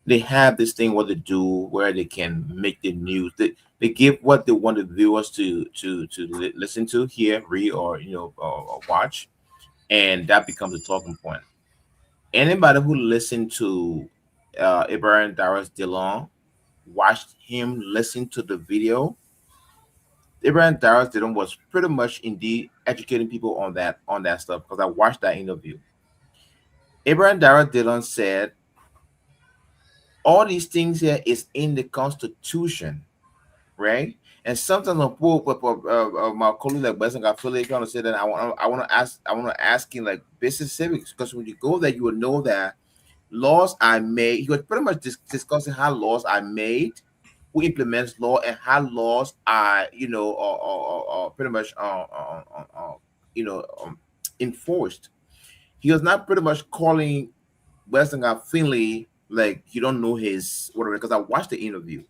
they have this thing what they do where they can make the news. They give what they want the viewers to listen to, hear, read, or or watch, and that becomes a talking point. Anybody who listened to Ibrahim Dara's Dillon, watched him listen to the video, Ibrahim Dara's Dillon was pretty much indeed educating people on that stuff, because I watched that interview. Ibrahim Dara Dillon said all these things here is in the Constitution, right? And sometimes my colleague like Besson got Philly trying to say that I want to ask him like basic civics, because when you go there, you will know that laws are made. He was pretty much discussing how laws are made, who implements law, and how laws are pretty much enforced. He was not pretty much calling Weston Finley like you don't know his whatever, because I watched the interview.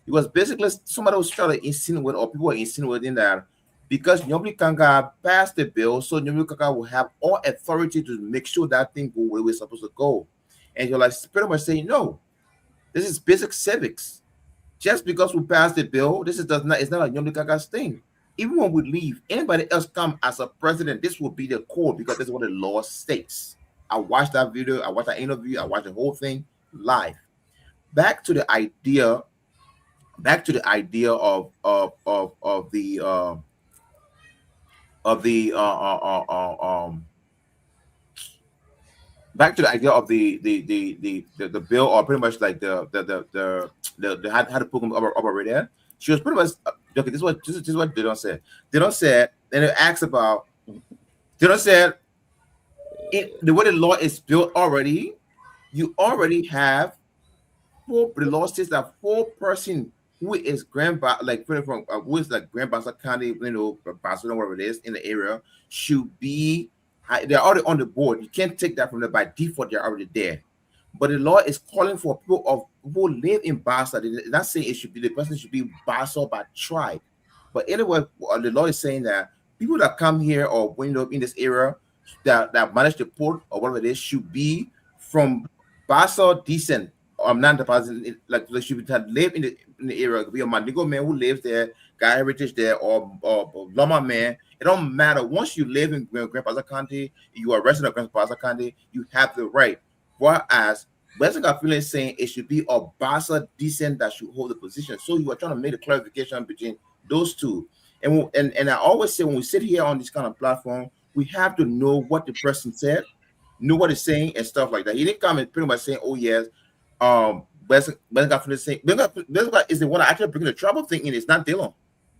It was basically somebody was trying to insinuate, or people were insinuating that because Nyobli Kanga passed the bill, so Nyobli Kanga will have all authority to make sure that thing go where we're supposed to go. And you're like pretty much saying, no, this is basic civics. Just because we passed the bill, it's not a Nyobli Kanga's thing. Even when we leave, anybody else come as a president, this will be the core, because this is what the law states. I watched that video, I watched that interview, I watched the whole thing live. Back to the idea of the back to the idea of the bill, or pretty much like the how to put them up over there. She was pretty much okay. This is what they don't say. They don't say, and it asks about. They don't say the way the law is built already. You already have the law says that 4-person who is who is like Grand Bassa County, Barcelona, whatever it is in the area, should be. They're already on the board. You can't take that from them by default. They're already there. But the law is calling for people who live in Bassa. They're not saying the person should be Bassa by tribe. But anyway, the law is saying that people that come here or wind up in this area that manage the port or whatever it is should be from Bassa descent. Non-deposit, like they should live in the area. It could be a Mandingo man who lives there, got heritage there, or Loma man. It don't matter. Once you live in Grand Bassa County, you are a resident of Grand Bassa County, you have the right. Whereas Western Gafila is saying it should be a Bassa descent that should hold the position. So you are trying to make a clarification between those two. And I always say when we sit here on this kind of platform, we have to know what the person said, know what he's saying, and stuff like that. He didn't come and pretty much saying, "Oh yes." Ben is the one that actually bringing the trouble thing in. It's not Dillon.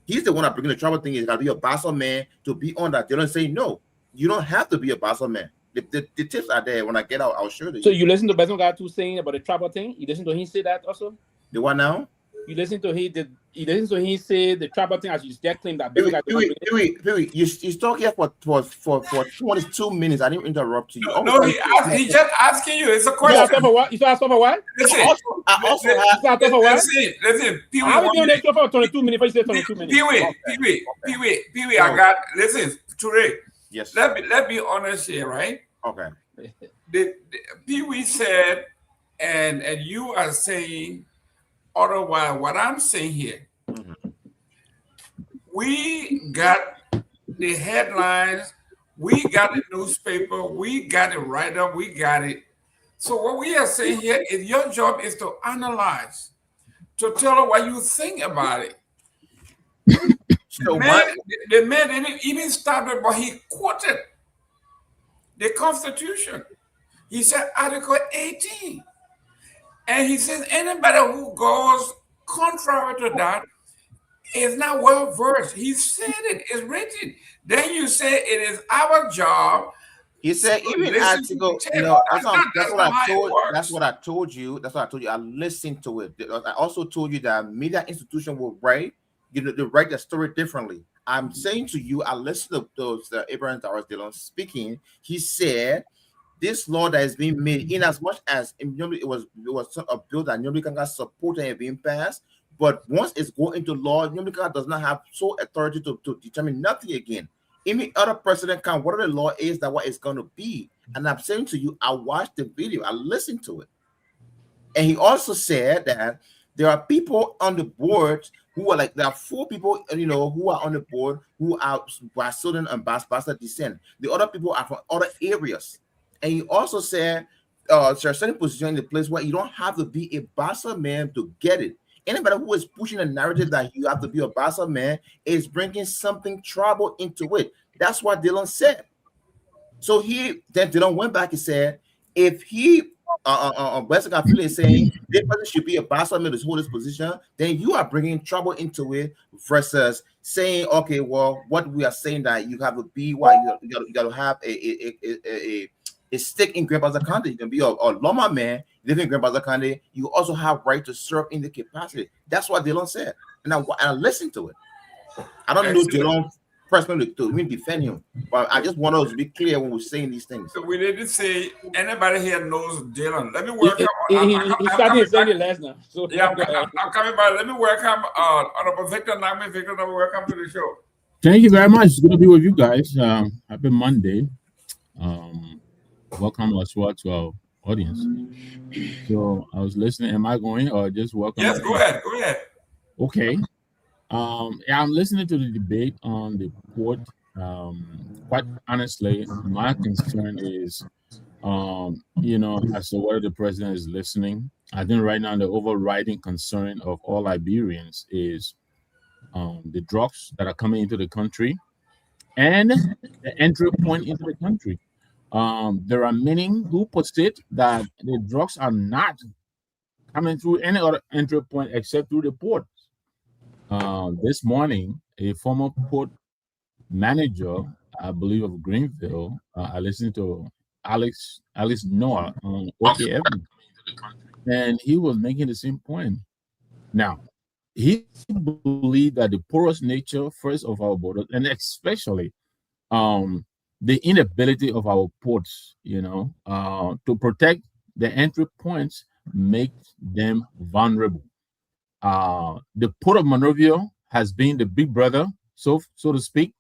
He's the one that bringing the trouble thing. It's got to be a Bassa man to be on that. Dillon say no, you don't have to be a Bassa man. The tips are there. When I get out, I'll show you. So you listen to Benson guy too saying about the trouble thing? You listen to him say that also? The one now? You listen to him say the trouble thing as you just claim that Benson Pewee, you talk here for 22 minutes. I didn't interrupt you. No, he just asking you. It's a question. You start for what? Listen, listen. Pewee, I've been on this show for 22 minutes. Before you say 22 minutes. Pewee. I got. Listen, Toure. Yes. Let be honest here, right? Okay. The Pewee said, and you are saying otherwise. What I'm saying here, we got the headlines, we got the newspaper, we got it right up, we got it. So what we are saying here is your job is to analyze, to tell her what you think about it. The man didn't even start it, but he quoted the Constitution. He said Article 18. And he says anybody who goes contrary to that is not well versed. He said it's written. Then you say it is our job. He said even as to go, that's what I told you. I listened to it. I also told you that media institution will write, they write the story differently. I'm saying to you, I listened to those Abraham Dawes Dillon speaking. He said this law that is being made, in as much as it was a bill that nobody can support and being passed, but once it's going into law, nobody does not have sole authority to determine nothing again. Any other president can, whatever the law is, that what it's going to be. And I'm saying to you, I watched the video, I listened to it. And he also said that there are people on the board who are like, there are 4 people, who are on the board who are Brazilian and Bassa descent. The other people are from other areas. And he also said, there are certain positions in the place where you don't have to be a Bassa man to get it. Anybody who is pushing a narrative that you have to be a Bassa man is bringing something trouble into it. That's what Dylan said. So then Dylan went back and said, if he Western affiliate is saying this person should be a Bassa man to hold this position, then you are bringing trouble into it versus saying, okay, well, what we are saying that you have to be what you got to have a stick in Grand Bassa County. You can be a Loma man living in Grand Bassa County. You also have right to serve in the capacity. That's what Dylan said, and I listened to it. I don't know Dylan personally to even defend him, but I just want us to be clear when we're saying these things. So we didn't say anybody here knows Dylan. Let me welcome. He started saying it last now. So yeah, I'm coming back. Let me welcome Honorable Victor Nagbe. Victor, welcome to the show. Thank you very much. It's good to be with you guys. Happy Monday. Welcome as well to our audience. So I was listening. Am I going or just welcome? Yes, go ahead. Go ahead. Okay. I'm listening to the debate on the port. Quite honestly, my concern is, as to whether the president is listening. I think right now the overriding concern of all Liberians is the drugs that are coming into the country and the entry point into the country. There are many who post-it that the drugs are not coming through any other entry point except through the port. This morning, a former port manager, I believe of Greenville, I listened to Alice Noah on OKF, and he was making the same point. Now, he believed that the porous nature, first, of our borders, and especially the inability of our ports, to protect the entry points, makes them vulnerable. The Port of Monrovia has been the big brother, so to speak,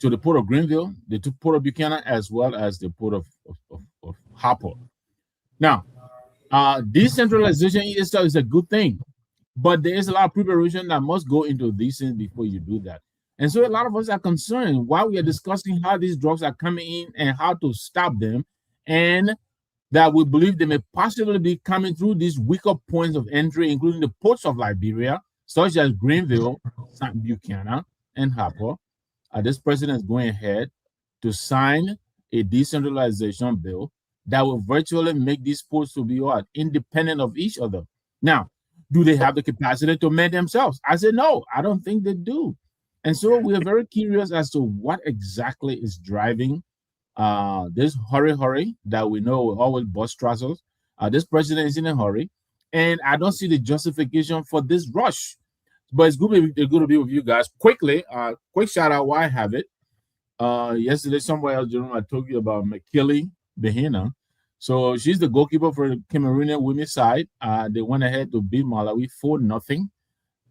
to the Port of Greenville, the Port of Buchanan, as well as the Port of Harper. Now, decentralization itself is a good thing, but there is a lot of preparation that must go into these things before you do that. And so a lot of us are concerned while we are discussing how these drugs are coming in and how to stop them, and that we believe they may possibly be coming through these weaker points of entry, including the ports of Liberia, such as Greenville, St. Buchanan, and Harper. This president is going ahead to sign a decentralization bill that will virtually make these ports to be independent of each other. Now, do they have the capacity to man themselves? I said, no, I don't think they do. And so we are very curious as to what exactly is driving this hurry that we know will always bust trousers. This president is in a hurry, and I don't see the justification for this rush. But it's good to be with you guys. Quickly, quick shout out while I have it. Yesterday, somewhere else, Jerome, I told you about McKilly Behina. So she's the goalkeeper for the Cameroonian women's side. They went ahead to beat Malawi 4-0,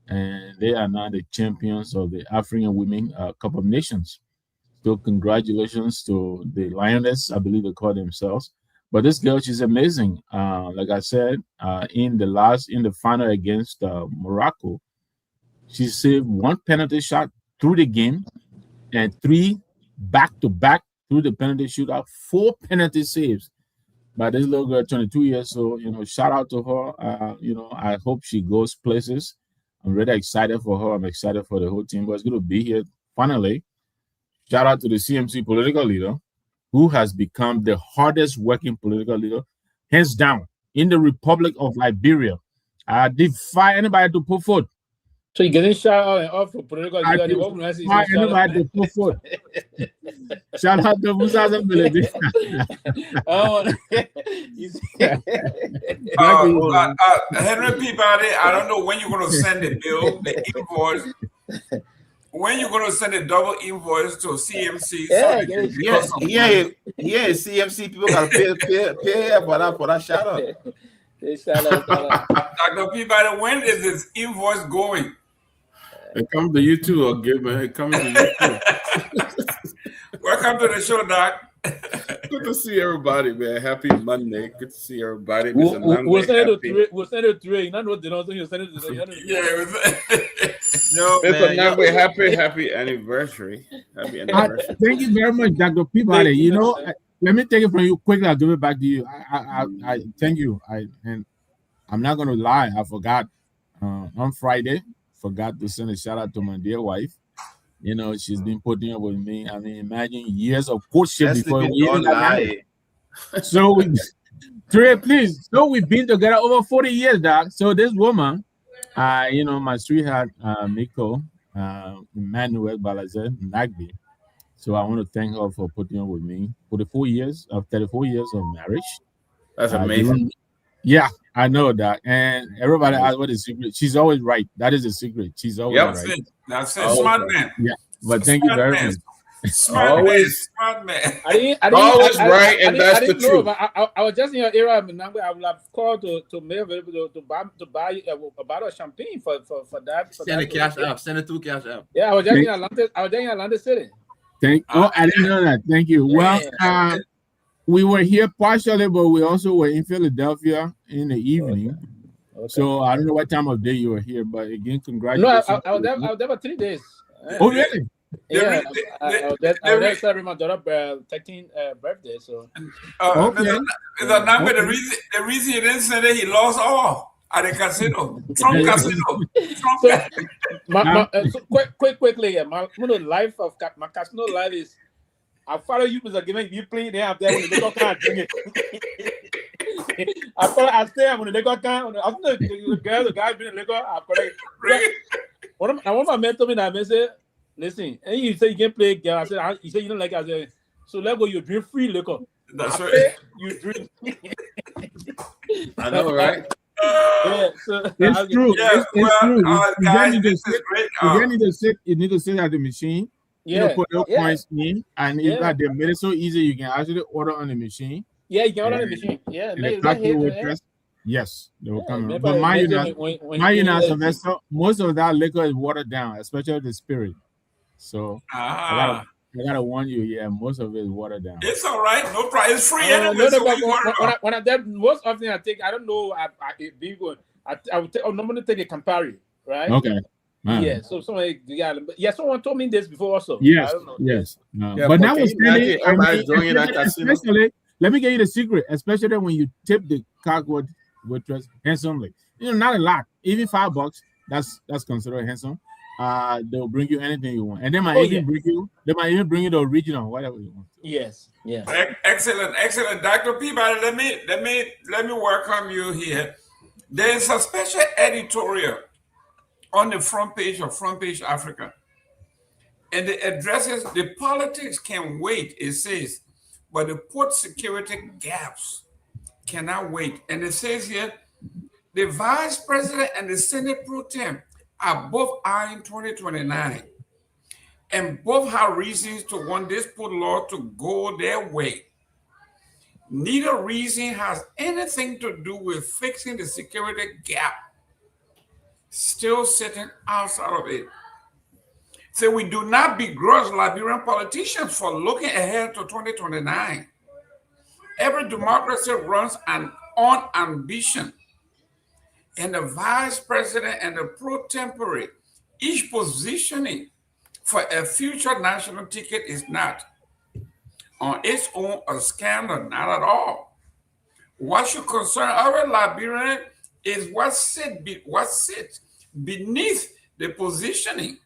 and they are now the champions of the African Women Cup of Nations. So congratulations to the Lioness, I believe they call themselves. But this girl, she's amazing. Like I said, in the final against Morocco, she saved 1 penalty shot through the game and 3 back-to-back through the penalty shootout, 4 penalty saves by this little girl, 22 years old. Shout out to her. I hope she goes places. I'm really excited for her. I'm excited for the whole team. But it's going to be here finally. Shout out to the CMC political leader, who has become the hardest working political leader, hands down, in the Republic of Liberia. I defy anybody to put foot. So you're getting shout out and off for political leader. Anybody to put foot. Shout out to Musa Zambele. Henry Peabody, I don't know when you're going to send the bill, the invoice. When you're going to send a double invoice to CMC? CMC people got to pay for that shout out. Dr. Peabody, when is this invoice going? It comes to you too, or Gayman. It comes to you too. Welcome to the show, Doc. good to see everybody, man. Happy Monday. Good to see everybody. We'll Mr. Nagbe, send it happy. to We'll send it to Trey. You know what they don't think you send it to them. No, Mr. man. Nagbe, happy anniversary. Happy anniversary. Thank you very much, Dr. Peabody. You know, let me take it from you quickly. I'll give it back to you. I thank you. And I'm not going to lie. I forgot on Friday, forgot to send a shout out to my dear wife. You know, she's been putting up with me. I mean, imagine years of courtship before we even got married. So, Trey, please. So we've been together over 40 years, Doc. So this woman, you know, my sweetheart, Miko, Emmanuel Balazer, Nagbe. So I want to thank her for putting up with me for the 4 years of 34 years of marriage. That's amazing. Yeah, I know that. And everybody asks what is the secret. She's always right. That is the secret. She's always right. That's it. Smart man. Yeah. But thank you very much. Smart man. I didn't always right, and that's the truth. I was just in your area. I would have called to make available to buy a bottle of champagne for that. Send it cash out. Send it through cash out. Yeah, I was just in Atlanta. I was just in Atlanta City. I didn't know that. Thank you. Well, we were here partially, but we also were in Philadelphia in the evening. Okay. So I don't know what time of day you were here, but again, congratulations. No, I was there for 3 days. Oh, really? Yeah, I was there celebrating my daughter's 13th birthday. So, okay. The reason he didn't say that, he lost all at the casino. From casino. So, quickly, my life of my casino life is I follow you, Mr. Gayman. You play there after when they got can't drink it. I stay when they got can't. I think the guy been in Lagos. One of my men told me that I said, listen, and you say you can play girl. I said, you say you don't like it. I said, so let go, you drink free liquor. That's right. You drink. I know, right? Yeah, so it's true. Yeah, it's true. Guys, this is great. You need to sit at the machine. Yeah, you know, put your coins in, and if they made it so easy, you can actually order on the machine. Yeah, you can order on the machine. Yeah, yes, they will come in. But my Sylvester, most of that liquor is watered down, especially the spirit. So I gotta warn you, most of it is watered down. It's all right, no problem. It's free anyway. When I most often I take, I don't know, I would take, normally take a Campari, right? Okay. Yeah, so someone told me this before also. Yes, yes. But now we're standing. Especially, let me get you the secret. Especially when you tip the Garguah waitress handsomely. You know, not a lot. Even $5. That's considered handsome. They'll bring you anything you want, and they might even bring you. They might even bring you the original, whatever you want. Yes. Excellent, Dr. Peabody. Let me welcome you here. There is a special editorial on the front page of Front Page Africa. And it addresses the politics can wait, it says, but the port security gaps cannot wait. And it says here, the vice president and the Senate pro tem are both eyeing 2029. And both have reasons to want this port law to go their way. Neither reason has anything to do with fixing the security gap still sitting outside of it. So we do not begrudge Liberian politicians for looking ahead to 2029. Every democracy runs on ambition. And the vice president and the pro tempore, each positioning for a future national ticket is not on its own a scandal, not at all. What should concern our Liberian is what sits beneath the positioning.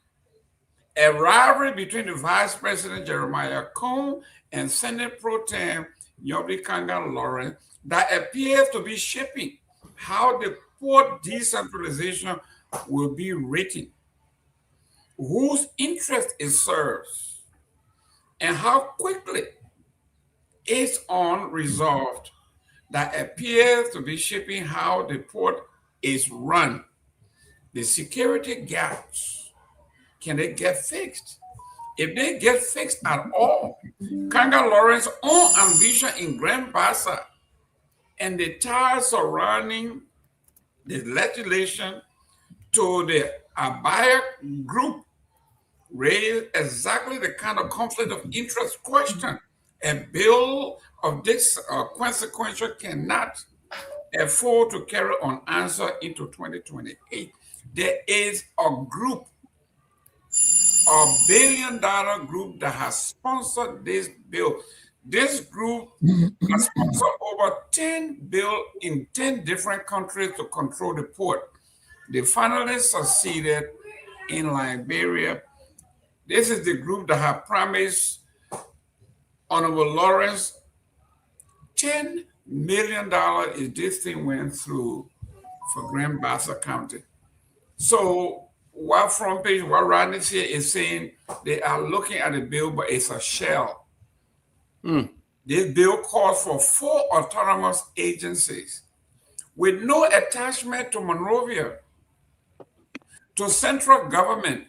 A rivalry between the Vice President Jeremiah Cone and Senate Pro Tem Yobli Kangan Lawrence that appears to be shaping how the port decentralization will be written, whose interest it serves, and how quickly it's unresolved that appears to be shaping how the port is run. The security gaps, can they get fixed? If they get fixed at all, Kangan Lawrence's own ambition in Grand Bassa and the ties surrounding the legislation to the Abaya group raise exactly the kind of conflict of interest question a bill of this consequential cannot afford to carry on answer into 2028. There is a group, a billion-dollar group that has sponsored this bill. This group has sponsored over 10 bills in 10 different countries to control the port. They finally succeeded in Liberia. This is the group that have promised Honorable Lawrence $10 million if this thing went through for Grand Bassa County. So what front page, what Rodney here is saying, they are looking at the bill, but it's a shell. This bill calls for 4 autonomous agencies with no attachment to Monrovia, to central government.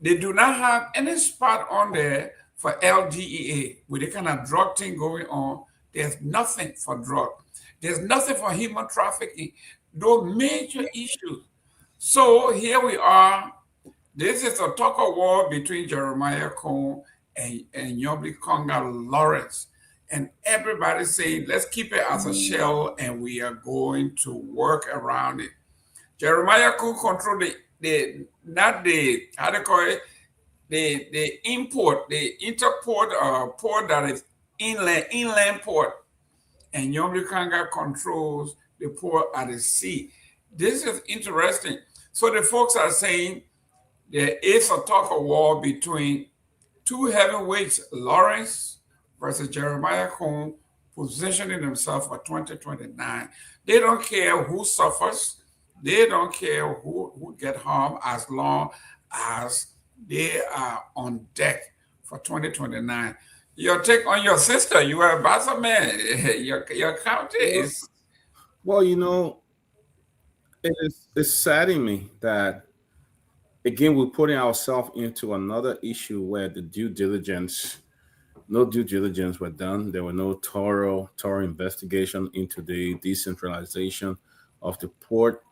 They do not have any spot on there for LDEA with the kind of drug thing going on. There's nothing for drug. There's nothing for human trafficking. Those major issues. So here we are. This is a tug of war between Jeremiah Cone and Nyenwolo Conga Lawrence. And everybody saying, let's keep it as a shell and we are going to work around it. Jeremiah Cone control the import, the interport port that is inland port. And Nyenwolo Conga controls the port at the sea. This is interesting. So the folks are saying there is a tug of war between two heavyweights, Lawrence versus Jeremiah Cone, positioning themselves for 2029. They don't care who suffers. They don't care who get harmed as long as they are on deck for 2029. Your take on your sister, you are a Bassa man. Your county is... Well, you know, it's saddening me that, again, we're putting ourselves into another issue where no due diligence were done. There were no thorough investigation into the decentralization of the port.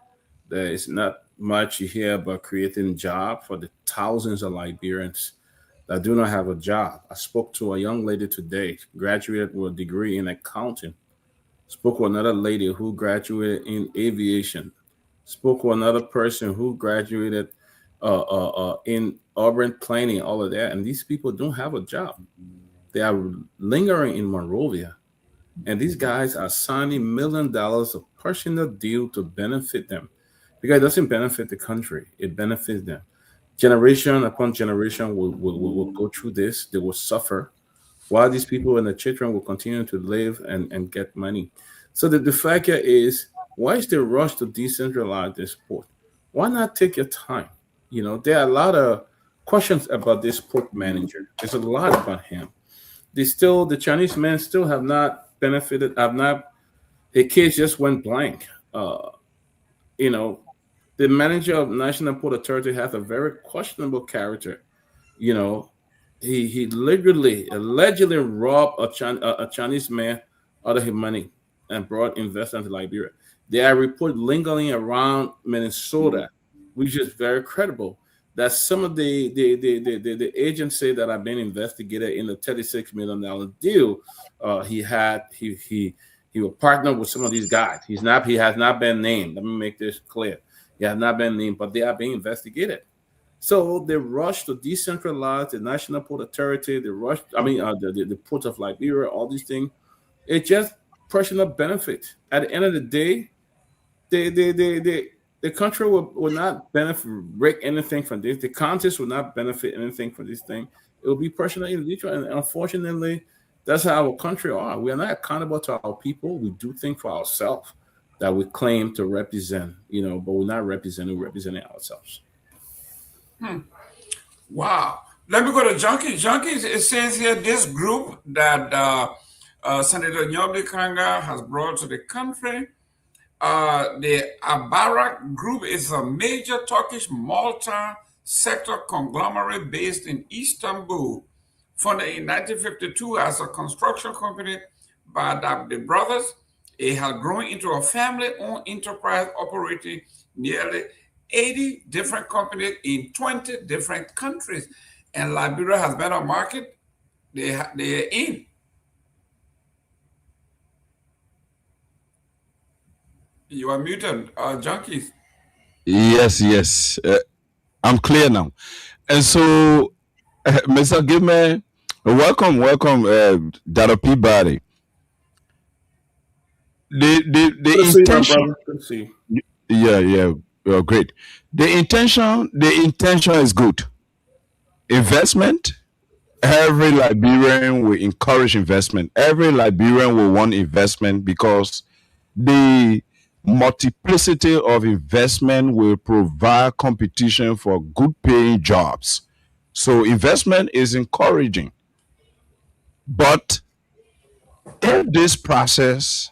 There is not much you hear about creating jobs for the thousands of Liberians that do not have a job. I spoke to a young lady today, graduated with a degree in accounting. Spoke with another lady who graduated in aviation. Spoke with another person who graduated in urban planning, all of that. And these people don't have a job. They are lingering in Monrovia. And these guys are signing $1 million of personal deal to benefit them. Because it doesn't benefit the country. It benefits them. Generation upon generation will go through this. They will suffer. While these people and the children will continue to live and get money. So the fact here is, why is the rush to decentralize this port? Why not take your time? You know, there are a lot of questions about this port manager. There's a lot about him. The Chinese men still have not benefited, the case just went blank. You know, the manager of National Port Authority has a very questionable character. You know, he allegedly robbed a Chinese man out of his money and brought investment to Liberia. There are reports lingering around Minnesota, which is very credible, that some of the agencies that have been investigated in the $36 million deal, he will partner with some of these guys. He has not been named. Let me make this clear. He has not been named, but they are being investigated. So the rush to decentralize the National Port Authority, the Port of Liberia, all these things, it's just personal benefit. At the end of the day, the country will not break anything from this. The counties will not benefit anything from this thing. It will be personal, individual, and unfortunately, that's how our country are. We are not accountable to our people. We do things for ourselves that we claim to represent, but we're not representing ourselves. Wow. Let me go to Junkies. Junkies, it says here this group that Senator Nyenwolo Conga has brought to the country. The Abarak Group is a major Turkish multi-sector conglomerate based in Istanbul, founded in 1952 as a construction company by the brothers. It has grown into a family-owned enterprise operating nearly 80 different companies in 20 different countries. And Liberia has been a market they are in. You are muted, junkies. Yes. I'm clear now. And so, Mr. Gayman, welcome, Dr. Peabody. The Good to see you, my intention. brother. Good to see you. Yeah, great. The intention is good. Investment. Every Liberian will encourage investment. Every Liberian will want investment because the multiplicity of investment will provide competition for good paying jobs. So investment is encouraging. But if this process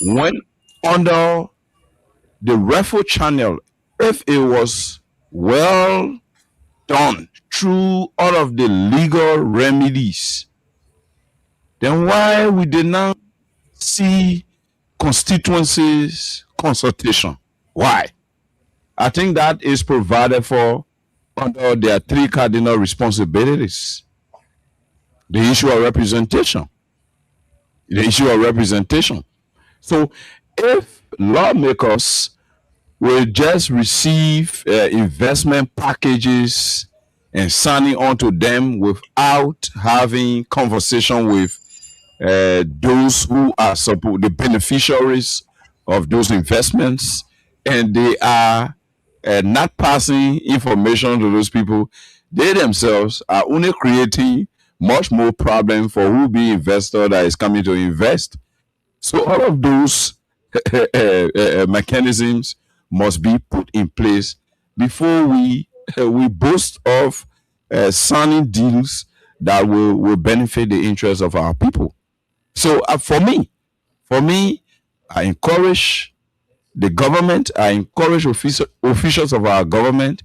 went under the referral channel, if it was well done through all of the legal remedies, then why we did not see constituencies consultation? Why? I think that is provided for under their three cardinal responsibilities. The issue of representation. So if lawmakers will just receive investment packages and signing onto them without having conversation with those who are the beneficiaries of those investments, and they are not passing information to those people, they themselves are only creating much more problem for who be investor that is coming to invest. So all of those mechanisms must be put in place before we boast of signing deals that will benefit the interests of our people. So for me, I encourage the government, I encourage officials of our government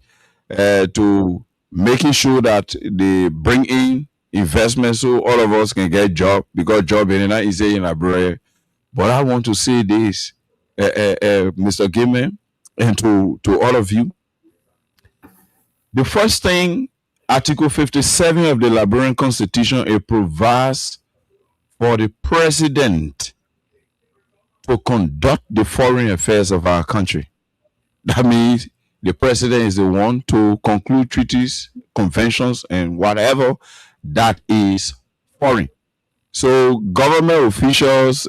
to making sure that they bring in investment so all of us can get job, because job is not easy in Liberia. But I want to say this, Mr. Gayman, and to all of you. The first thing, Article 57 of the Liberian Constitution, it provides for the president to conduct the foreign affairs of our country. That means the president is the one to conclude treaties, conventions, and whatever that is foreign. So government officials,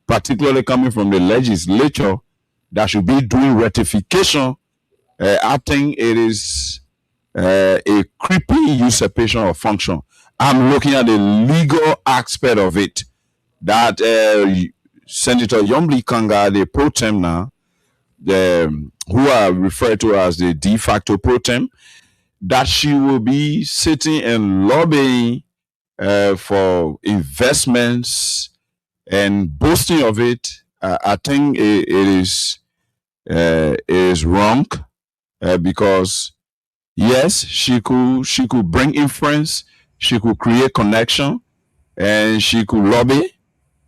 particularly coming from the legislature, that should be doing ratification, I think it is a creepy usurpation of function. I'm looking at the legal aspect of it, that Senator Yomli Kanga, the pro tem now, who are referred to as the de facto pro tem, that she will be sitting and lobbying for investments and boasting of it. I think it is wrong, because yes, she could bring influence, she could create connection, and she could lobby,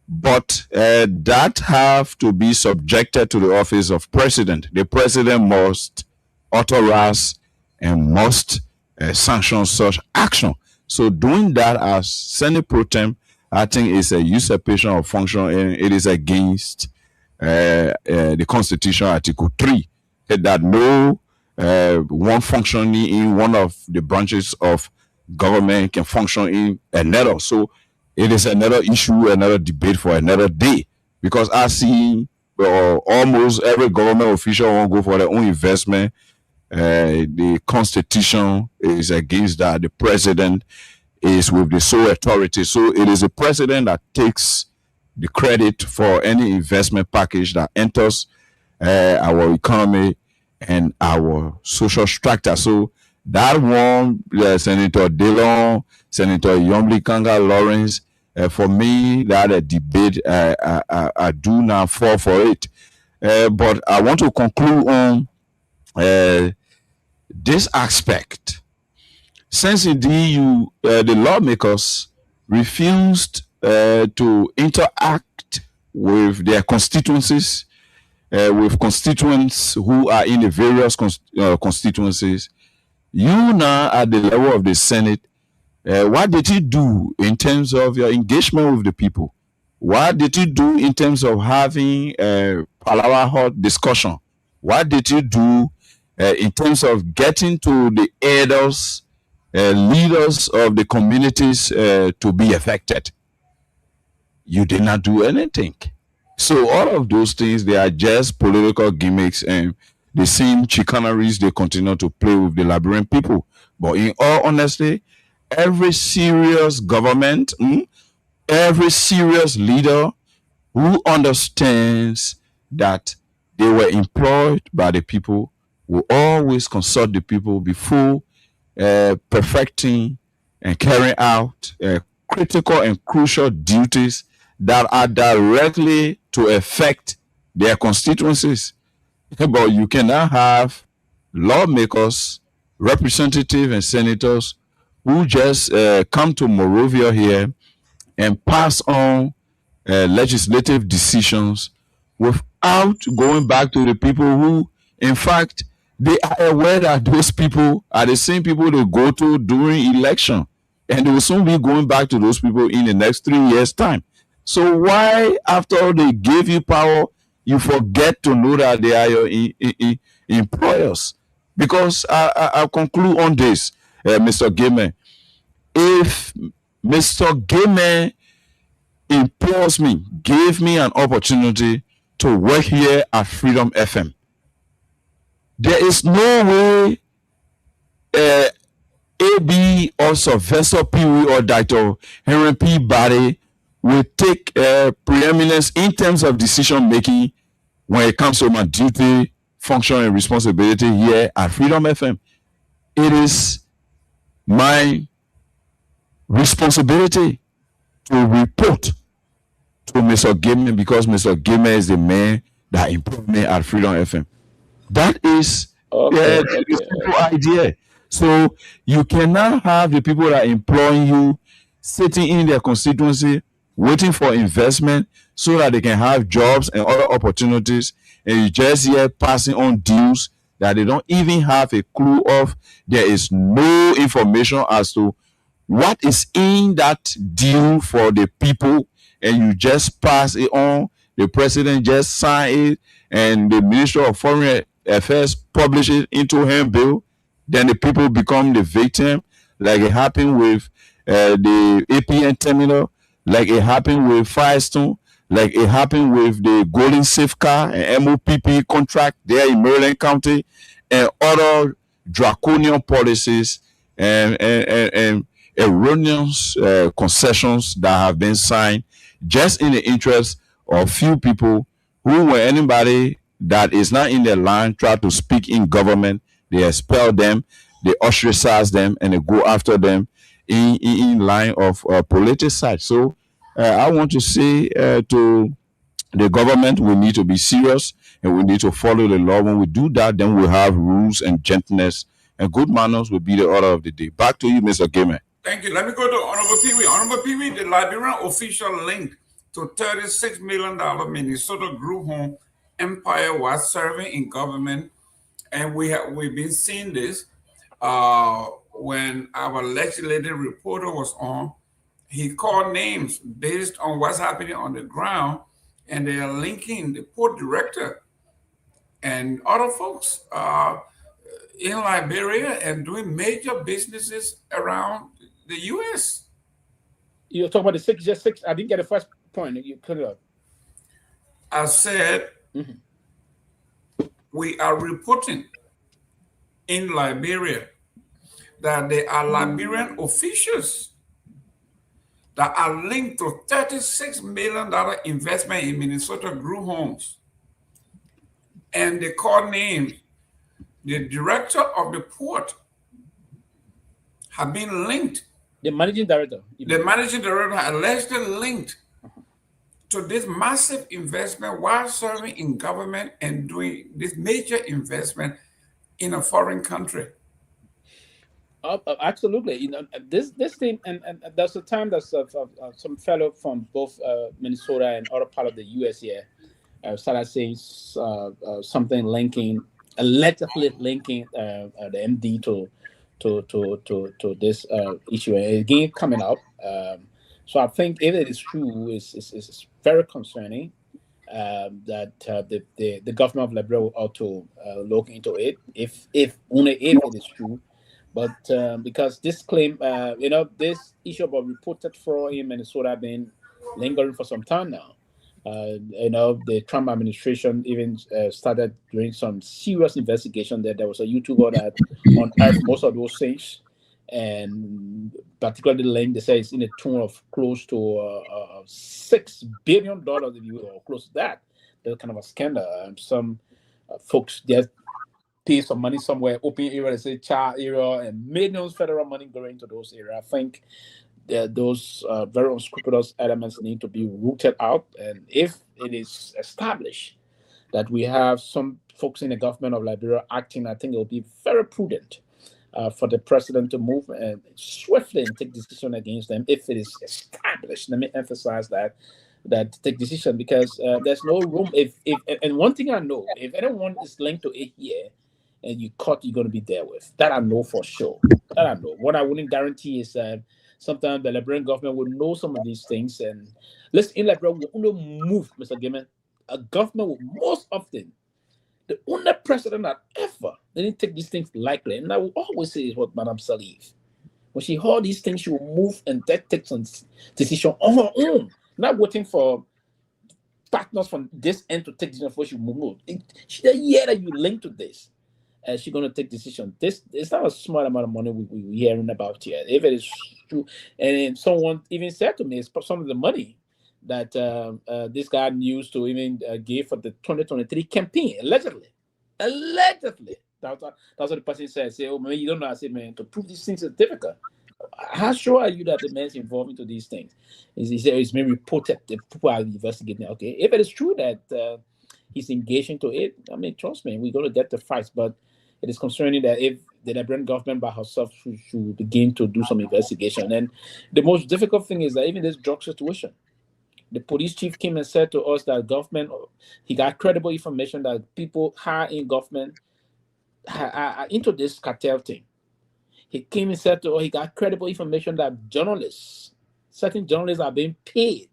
but that have to be subjected to the office of president. The president must authorize and must sanction such action. So doing that as Senate pro tem, I think is a usurpation of function, and it is against the Constitution, Article 3, that no one functioning in one of the branches of government can function in another. So it is another issue, another debate for another day, because I see almost every government official won't go for their own investment. The Constitution is against that. The president is with the sole authority. So it is the president that takes the credit for any investment package that enters our economy and our social structure. So that one, Senator Dillon, Senator Yomli Kanga Lawrence, for me, that a debate, I do not fall for it. But I want to conclude on this aspect. Since indeed the lawmakers refused to interact with their constituencies, with constituents who are in the various constituencies, you now at the level of the Senate, what did you do in terms of your engagement with the people? What did you do in terms of having a Palawa hot discussion? What did you do in terms of getting to the elders, leaders of the communities to be affected? You did not do anything. So all of those things, they are just political gimmicks and the same chicaneries they continue to play with the Liberian people. But in all honesty, every serious government, every serious leader who understands that they were employed by the people will always consult the people before perfecting and carrying out critical and crucial duties that are directly to affect their constituencies. But you cannot have lawmakers, representatives, and senators who just come to Morovia here and pass on legislative decisions without going back to the people who, in fact, they are aware that those people are the same people they go to during election, and they will soon be going back to those people in the next 3 years' time. So why, after they gave you power, you forget to know that they are your employers? Because I'll conclude on this, Mr. Gayman. If Mr. Gayman implores me, gave me an opportunity to work here at Freedom FM, there is no way AB or Sylvester Pewee or Dr. Henry Peabody will take preeminence in terms of decision making when it comes to my duty, function, and responsibility here at Freedom FM. It is my responsibility to report to Mr. Gayman, because Mr. Gayman is the man that employed me at Freedom FM. That is the simple idea. So you cannot have the people that employ you sitting in their constituency waiting for investment so that they can have jobs and other opportunities, and you just here passing on deals that they don't even have a clue of. There is no information as to what is in that deal for the people, and you just pass it on. The president just sign it, and the Minister of Foreign Affairs publish it into handbill. Then the people become the victim, like it happened with the APN terminal, like it happened with Firestone, like it happened with the Golden Safe Car and MOPP contract there in Maryland County, and other draconian policies and erroneous concessions that have been signed just in the interest of few people who, when anybody that is not in their line try to speak in government, they expel them, they ostracize them, and they go after them in line of politicized. So I want to say to the government, we need to be serious and we need to follow the law. When we do that, then we'll have rules and gentleness, and good manners will be the order of the day. Back to you, Mr. Gayman. Thank you. Let me go to Honorable Pewee. Honorable Pewee, the Liberian official linked to $36 million Minnesota group home empire was serving in government, and we've been seeing this when our legislative reporter was on. He called names based on what's happening on the ground, and they are linking the port director and other folks in Liberia and doing major businesses around the U.S. You're talking about the six. I didn't get the first point. You put it up. I said we are reporting in Liberia that there are Liberian officials that are linked to $36 million investment in Minnesota group homes. And they call names. The director of the port have been linked. The managing director. The managing director allegedly linked to this massive investment while serving in government and doing this major investment in a foreign country. Absolutely. You know, this thing, and there's a time that some fellow from both Minnesota and other part of the U.S. here started saying something linking, allegedly linking the MD to this issue. And again, coming up, So I think if it is true, it's very concerning that the government of Liberia will also look into it, if only if it is true. But because this claim, this issue about reported fraud in Minnesota have been lingering for some time now. The Trump administration even started doing some serious investigation. There was a YouTuber that unearthed most of those things, and particularly the link they say it's in a tune of close to $6 billion, if you will, or close to that. That's kind of a scandal. Some folks just pay some money somewhere, open area, they say child area, and millions federal money going into those areas. I think those very unscrupulous elements need to be rooted out. And if it is established that we have some folks in the government of Liberia acting, I think it will be very prudent for the president to move swiftly and take decision against them if it is established. Let me emphasize that take decision, because there's no room. If and one thing I know, if anyone is linked to it here and you caught, you're going to be there with. That I know for sure. That I know. What I wouldn't guarantee is sometimes the Liberian government will know some of these things, and let's in Liberia will only move, Mr. Gayman. A government will most often, the only president that ever didn't take these things lightly, and I will always say is what Madame Salif. When she heard these things, she will move and take some decision on her own, not waiting for partners from this end to take decision before she move. She the year that you link to this, she's going to take decision. This is not a small amount of money we're hearing about here. If it is true, and someone even said to me, it's some of the money that this guy used to even give for the 2023 campaign, allegedly. That's what the person said. Say, oh, man, you don't know. I said, man, to prove these things is difficult. How sure are you that the man's involved into these things? He said it's been reported. The people are investigating. Okay, if it is true that he's engaged into it, I mean, trust me, we're going to get the facts. But it is concerning that if the Liberian government by herself should begin to do some investigation. And the most difficult thing is that even this drug situation, the police chief came and said to us that government, he got credible information that people high in government are into this cartel thing. He came and said to us, he got credible information that certain journalists are being paid.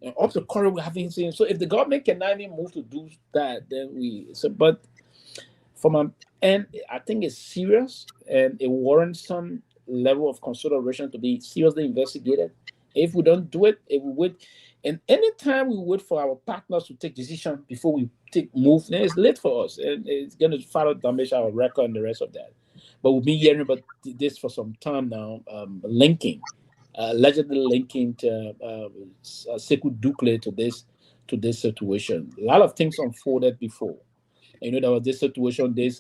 And up to current, we haven't seen. So if the government cannot even move to do that, then but from an end, I think it's serious and it warrants some level of consideration to be seriously investigated. If we don't do it, if we wait, and anytime we wait for our partners to take decision before we move, then it's late for us, and it's going to further damage our record and the rest of that. But we've been hearing about this for some time now, allegedly linking to Sekou Dukle to this situation. A lot of things unfolded before. There was this situation, this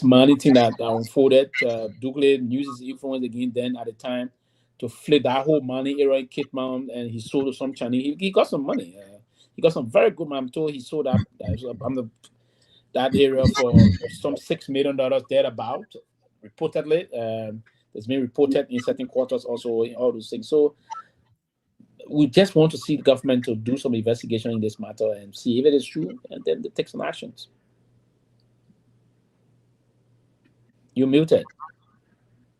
money thing that unfolded. Dukle uses influence again then at the time to flip that whole money era in Cape Mount, and he sold to some Chinese. He got some money. He got some very good money. I'm told he sold that area for some $6 million thereabout, reportedly. It's been reported in certain quarters also, in all those things. So we just want to see the government to do some investigation in this matter and see if it is true, and then they take some actions. You're muted.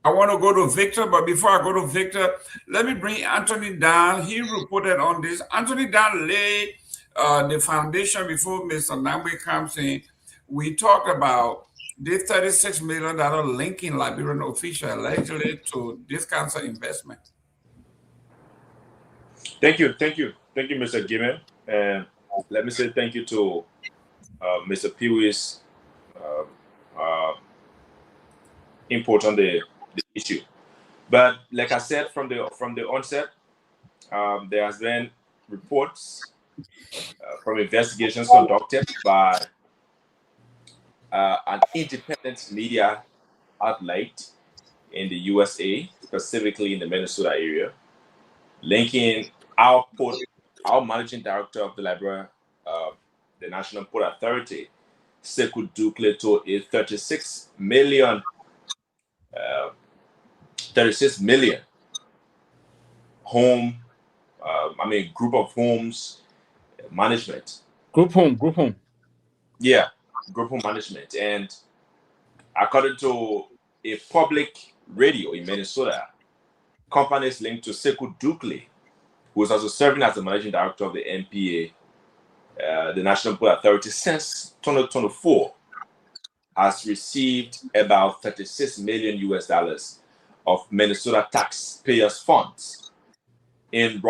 I want to go to Victor, but before I go to Victor, let me bring Anthony Dahn. He reported on this. Anthony Dahn laid the foundation before Mr. Nagbe comes in. We talked about this $36 million linking Liberian official allegedly to this cancer investment. Thank you, Mr. Gayman. And let me say thank you to Mr. Pewee's input on the issue. But like I said from the onset, there has been reports from investigations conducted by an independent media outlet in the USA, specifically in the Minnesota area, linking our managing director of the Liberia, the National Port Authority, Sekou Dukle, to a 36 million home, group of homes management. Group home. Yeah, group home management. And according to a public radio in Minnesota companies linked to Sekou Dukle, who is also serving as the managing director of the NPA, the National Port Authority, since 2024, has received about $36 million of Minnesota taxpayers' funds in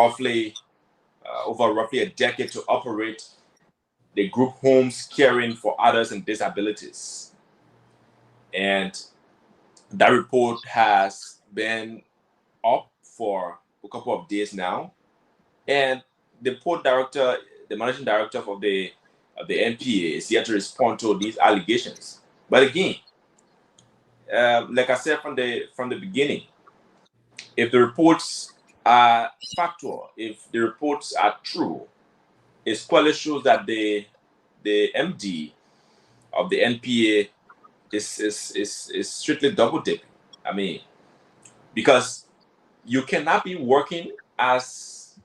over roughly a decade to operate the group homes caring for others and disabilities. And that report has been up for a couple of days now. And the port director, the managing director of the NPA, is yet to respond to these allegations. But again, like I said from the beginning, if the reports are factual, if the reports are true, it clearly shows that the MD of the NPA is strictly double dipping. I mean, because you cannot be working as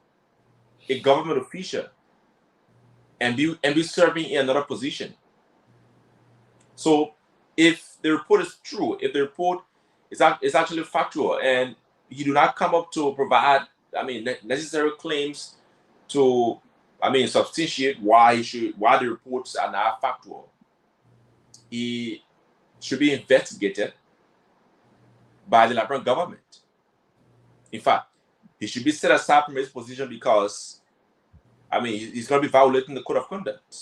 a government official and be serving in another position. So if the report is true, if the report is actually factual, and you do not come up to provide, necessary claims to, substantiate why the reports are not factual, he should be investigated by the Liberian government. In fact, he should be set aside from his position because, he's going to be violating the code of conduct.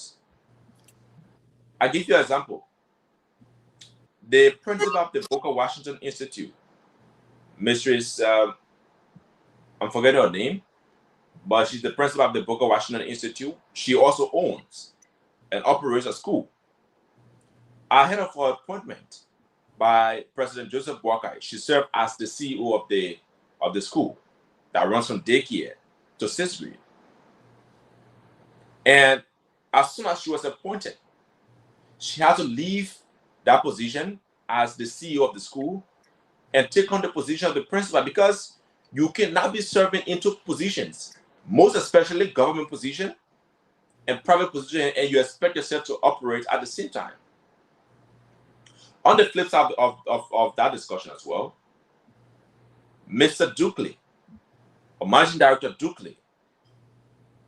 I'll give you an example. The principal of the Booker Washington Institute, Mistress, I'm forgetting her name, but she's the principal of the Booker Washington Institute. She also owns and operates a school. Ahead of her appointment by President Joseph Boakai, she served as the CEO of the school that runs from daycare to sixth grade. And as soon as she was appointed, she had to leave that position as the CEO of the school and take on the position of the principal, because you cannot be serving in two positions, most especially government position and private position, and you expect yourself to operate at the same time. On the flip side of that discussion as well, Mr. Dukle, or Managing Director Dukle,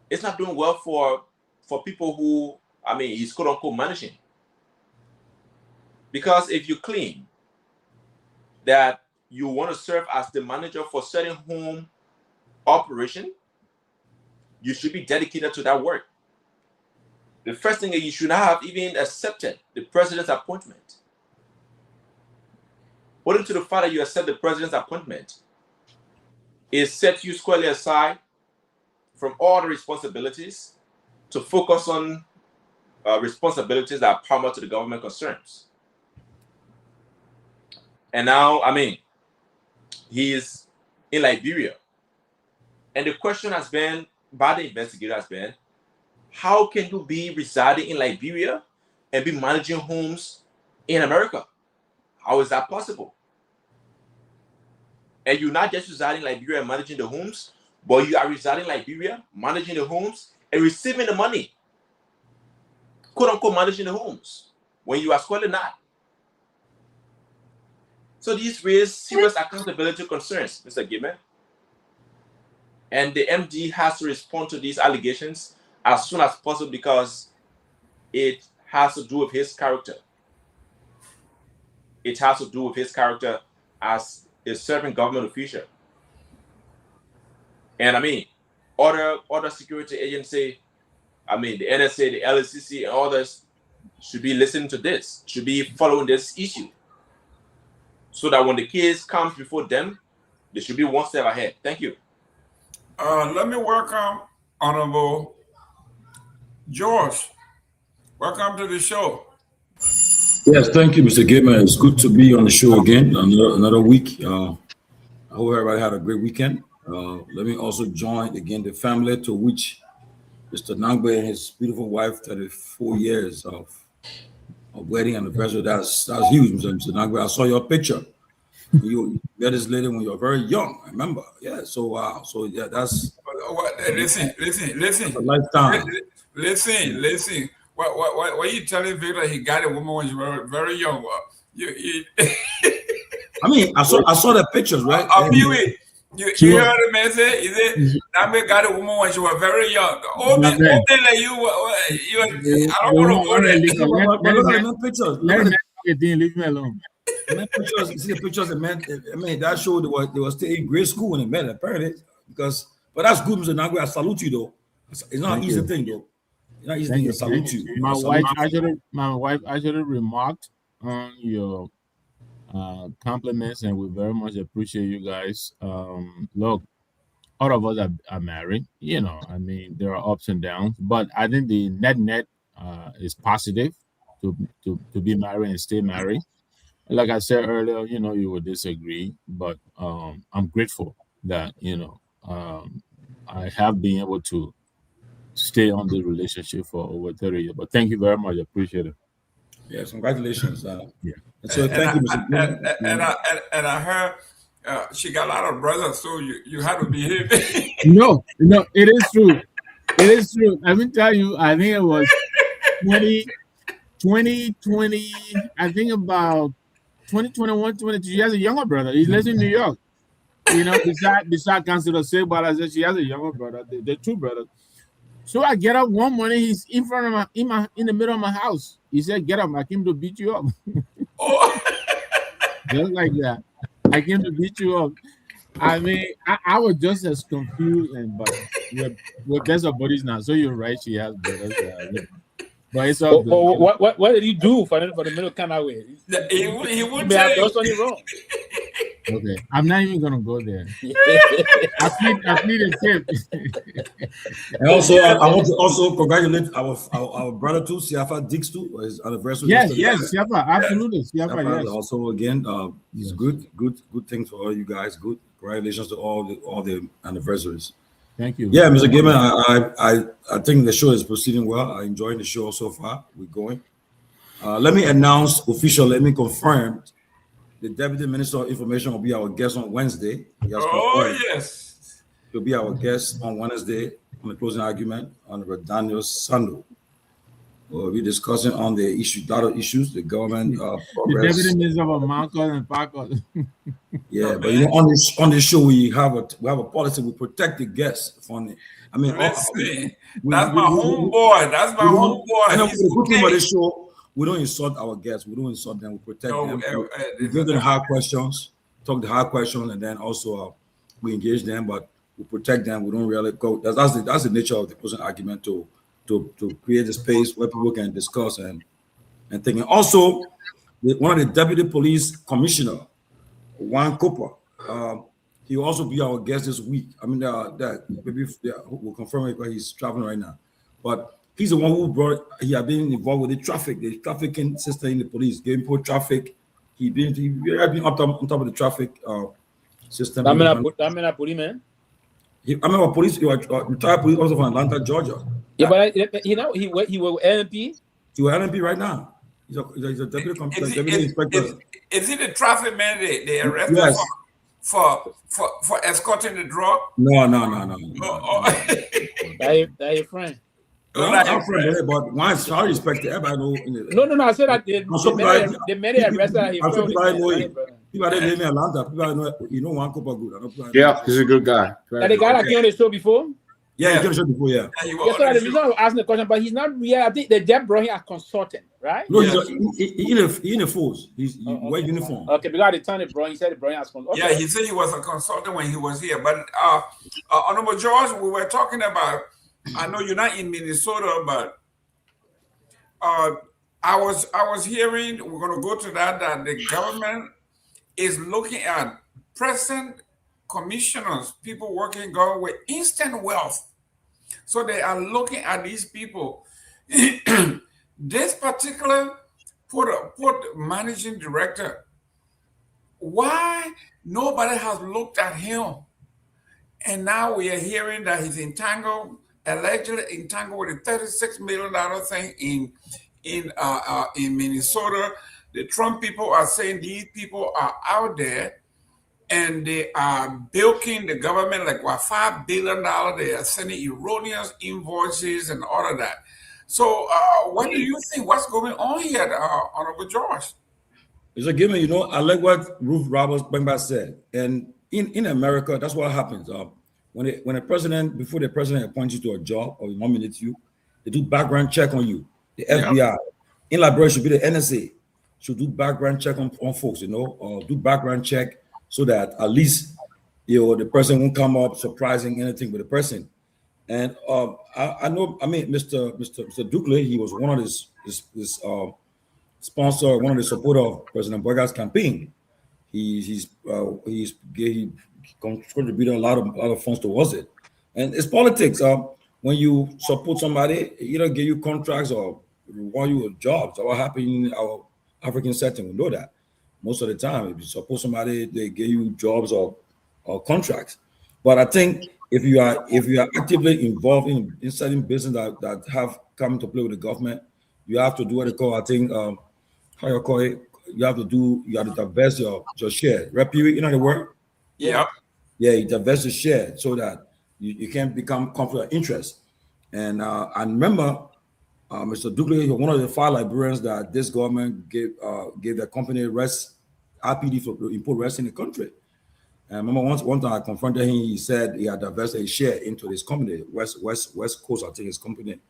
is not doing well for people who, he's quote unquote managing. Because if you claim that you want to serve as the manager for certain home operation, you should be dedicated to that work. The first thing is you should not have even accepted the president's appointment. According to the fact that you accept the president's appointment, it sets you squarely aside from all the responsibilities to focus on responsibilities that are paramount to the government concerns. And now, he is in Liberia. And the question has been, by the investigator, has been, how can you be residing in Liberia and be managing homes in America? How is that possible? And you're not just residing in Liberia and managing the homes, but you are residing in Liberia, managing the homes, and receiving the money. Quote unquote managing the homes, when you are squarely not. So these raise serious accountability concerns, Mr. Gayman. And the MD has to respond to these allegations as soon as possible, because it has to do with his character. It has to do with his character as a serving government official. And other security agency, the NSA, the LSCC, and others should be listening to this, should be following this issue, so that when the case comes before them, they should be one step ahead. Thank you. Let me welcome Honorable George. Welcome to the show. Yes, thank you, Mr. Gayman. It's good to be on the show again, another week. I hope everybody had a great weekend. Let me also join again the family to which Mr. Nagbe and his beautiful wife, 34 years of wedding anniversary. That's huge, Mr. Nagbe. I saw your picture. You met this lady when you were very young, I remember. Yeah, so wow. So yeah, that's listen. That's a lifetime. Listen. Why you telling Victor he got a woman when you were very young? I saw the pictures, right? You heard the man say, is it Nagbe got a woman when she was very young? Old man like you, I don't want to go there. Let him leave me alone. Man, pictures, you see the pictures of men. I mean, that showed they were still in grade school when they met, apparently. But that's good, Mr. Nagbe. I salute you, though. It's not an easy thing, though. It's not easy thing to salute you. My wife actually remarked on your compliments, and we very much appreciate you guys. Look, all of us are married. You know, I mean, there are ups and downs, but I think the net is positive to be married and stay married. Like I said earlier, you know, you would disagree, but I'm grateful that, you know, I have been able to stay on the relationship for over 30 years. But thank you very much. I appreciate it. Yes, congratulations. Yeah. So thank you, Mr. And I heard she got a lot of brothers, so you had to behave. No, it is true. It is true. Let me tell you, I think it was 2020, I think about 2021, 22. She has a younger brother. He lives in New York. You know, beside Councilor Sebal, I said she has a younger brother. They're two brothers. So I get up one morning. He's in front of in the middle of my house. He said, "Get up! I came to beat you up." Just like that. I came to beat you up. I mean, I was just as confused, but we're best of buddies now. So you're right. She has brothers. But it's all good. What did you do for the middle Canaway? He would tell you. Wrong. Okay, I'm not even gonna go there. I plead a tip. And also, I want to also congratulate our brother too, Siafa Dix too, his anniversary. Yes, Siafa, absolutely. Siafa, yes. Also, again, it's good things for all you guys. Good, congratulations to all the anniversaries. Thank you. Yeah, Mr. Gayman, I think the show is proceeding well. I'm enjoying the show so far. We're going. Let me announce officially. Let me confirm. The Deputy Minister of Information will be our guest on Wednesday. Yes. He'll be our guest on Wednesday on the closing argument on Daniel Sando. We'll be discussing on the data issues, the government progress. The Deputy Minister of Marcos and Pacos. Yeah, but you know, on this show we have a policy. We protect the guests from it. I mean, that's my homeboy. That's my homeboy. I know the good thing about this show. We don't insult our guests. We don't insult them. We protect them. We give them hard questions, talk the hard questions, and then also we engage them, but we protect them. We don't really go. That's the nature of the closing argument to create a space where people can discuss and think. And also, one of the Deputy Police Commissioner, Juan Cooper, he will also be our guest this week. I mean, we'll confirm it because he's traveling right now, but. He's the one who he had been involved with the trafficking system in the police, game for traffic. He had been on top of the traffic system. I'm a police, retired police officer from Atlanta, Georgia. Yeah, but he was LMP. He was LMP right now. He's a deputy inspector. Is he the traffic man they arrested for escorting the drug? No. That your friend. I'm friend, but once I respect it, everybody know. No. I said that they made it arrested. People that live in Atlanta, people know Juan Cooper good. Yeah, he's a good guy. That the guy that came on the show before. Yeah, he came on the show before. Yeah. Yes, so the reason I was asking the question, but he's not real. I think the Jeb brought him as consultant, right? No, he's in a force. He's wearing uniform. Okay, because the time he said he brought him as consultant. Yeah, he said he was a consultant when he was here. But Honorable George, we were talking about. I know you're not in Minnesota, but I was hearing, we're going to go to that the government is looking at present commissioners, people working with instant wealth. So they are looking at these people. This particular port managing director, why nobody has looked at him? And now we are hearing that he's allegedly entangled with a $36 million thing in Minnesota. The Trump people are saying these people are out there and they are bilking the government like $5 billion. They are sending erroneous invoices and all of that. So what do you think? What's going on here, Honorable George? It's a given, I like what Ruth Roberts Bengba said. And in America, that's what happens. When a president, before the president appoints you to a job or nominates you, they do background check on you. The FBI. In Liberia, should be the NSA. Should do background check on folks, or do background check so that at least the person won't come up surprising anything with the person. And I know, Mr. Dukley, he was one of his sponsor, one of the supporter of President Boyga's campaign. He contributed a lot of funds towards it, and it's politics. When you support somebody, either give you contracts or reward you with jobs. So what happened in our African setting, we know that most of the time, if you support somebody, they give you jobs or contracts. But I think if you are actively involved in certain business that have come to play with the government, you have to do what they call, I think, how you call it. You have to divest your share. Pewee, you know the word? Yeah. Yeah, you divest the share so that you can't become conflict of interest. And I remember Mr. Dukley, one of the 5 Liberians that this government gave the company rest, RPD, for import rest in the country. And I remember one time I confronted him, he said he had divested his share into this company, West Coast, I think his company.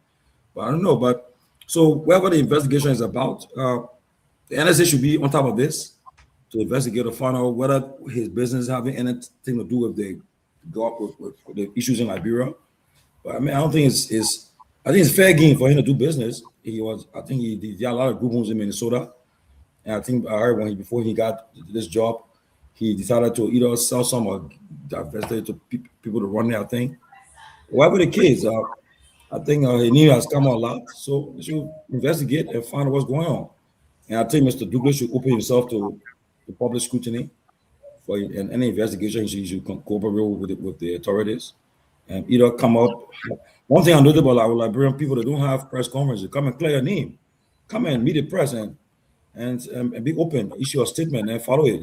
But I don't know. But so whatever the investigation is about, the NSA should be on top of this to investigate to find out whether his business having anything to do with the issues in Liberia. But I don't think I think it's fair game for him to do business. I think he did a lot of group homes in Minnesota. And I think I heard before he got this job, he decided to either sell some or divest it to people to run their thing. Whatever the case, I think he knew has come out a lot. So he should investigate and find out what's going on. And I think Mr. Douglas should open himself to public scrutiny for any investigation. He should cooperate with the authorities and either come up. One thing I noticed about our Liberian people, they don't have press conferences. Come and clear your name. Come and meet the press and be open, issue a statement and follow it,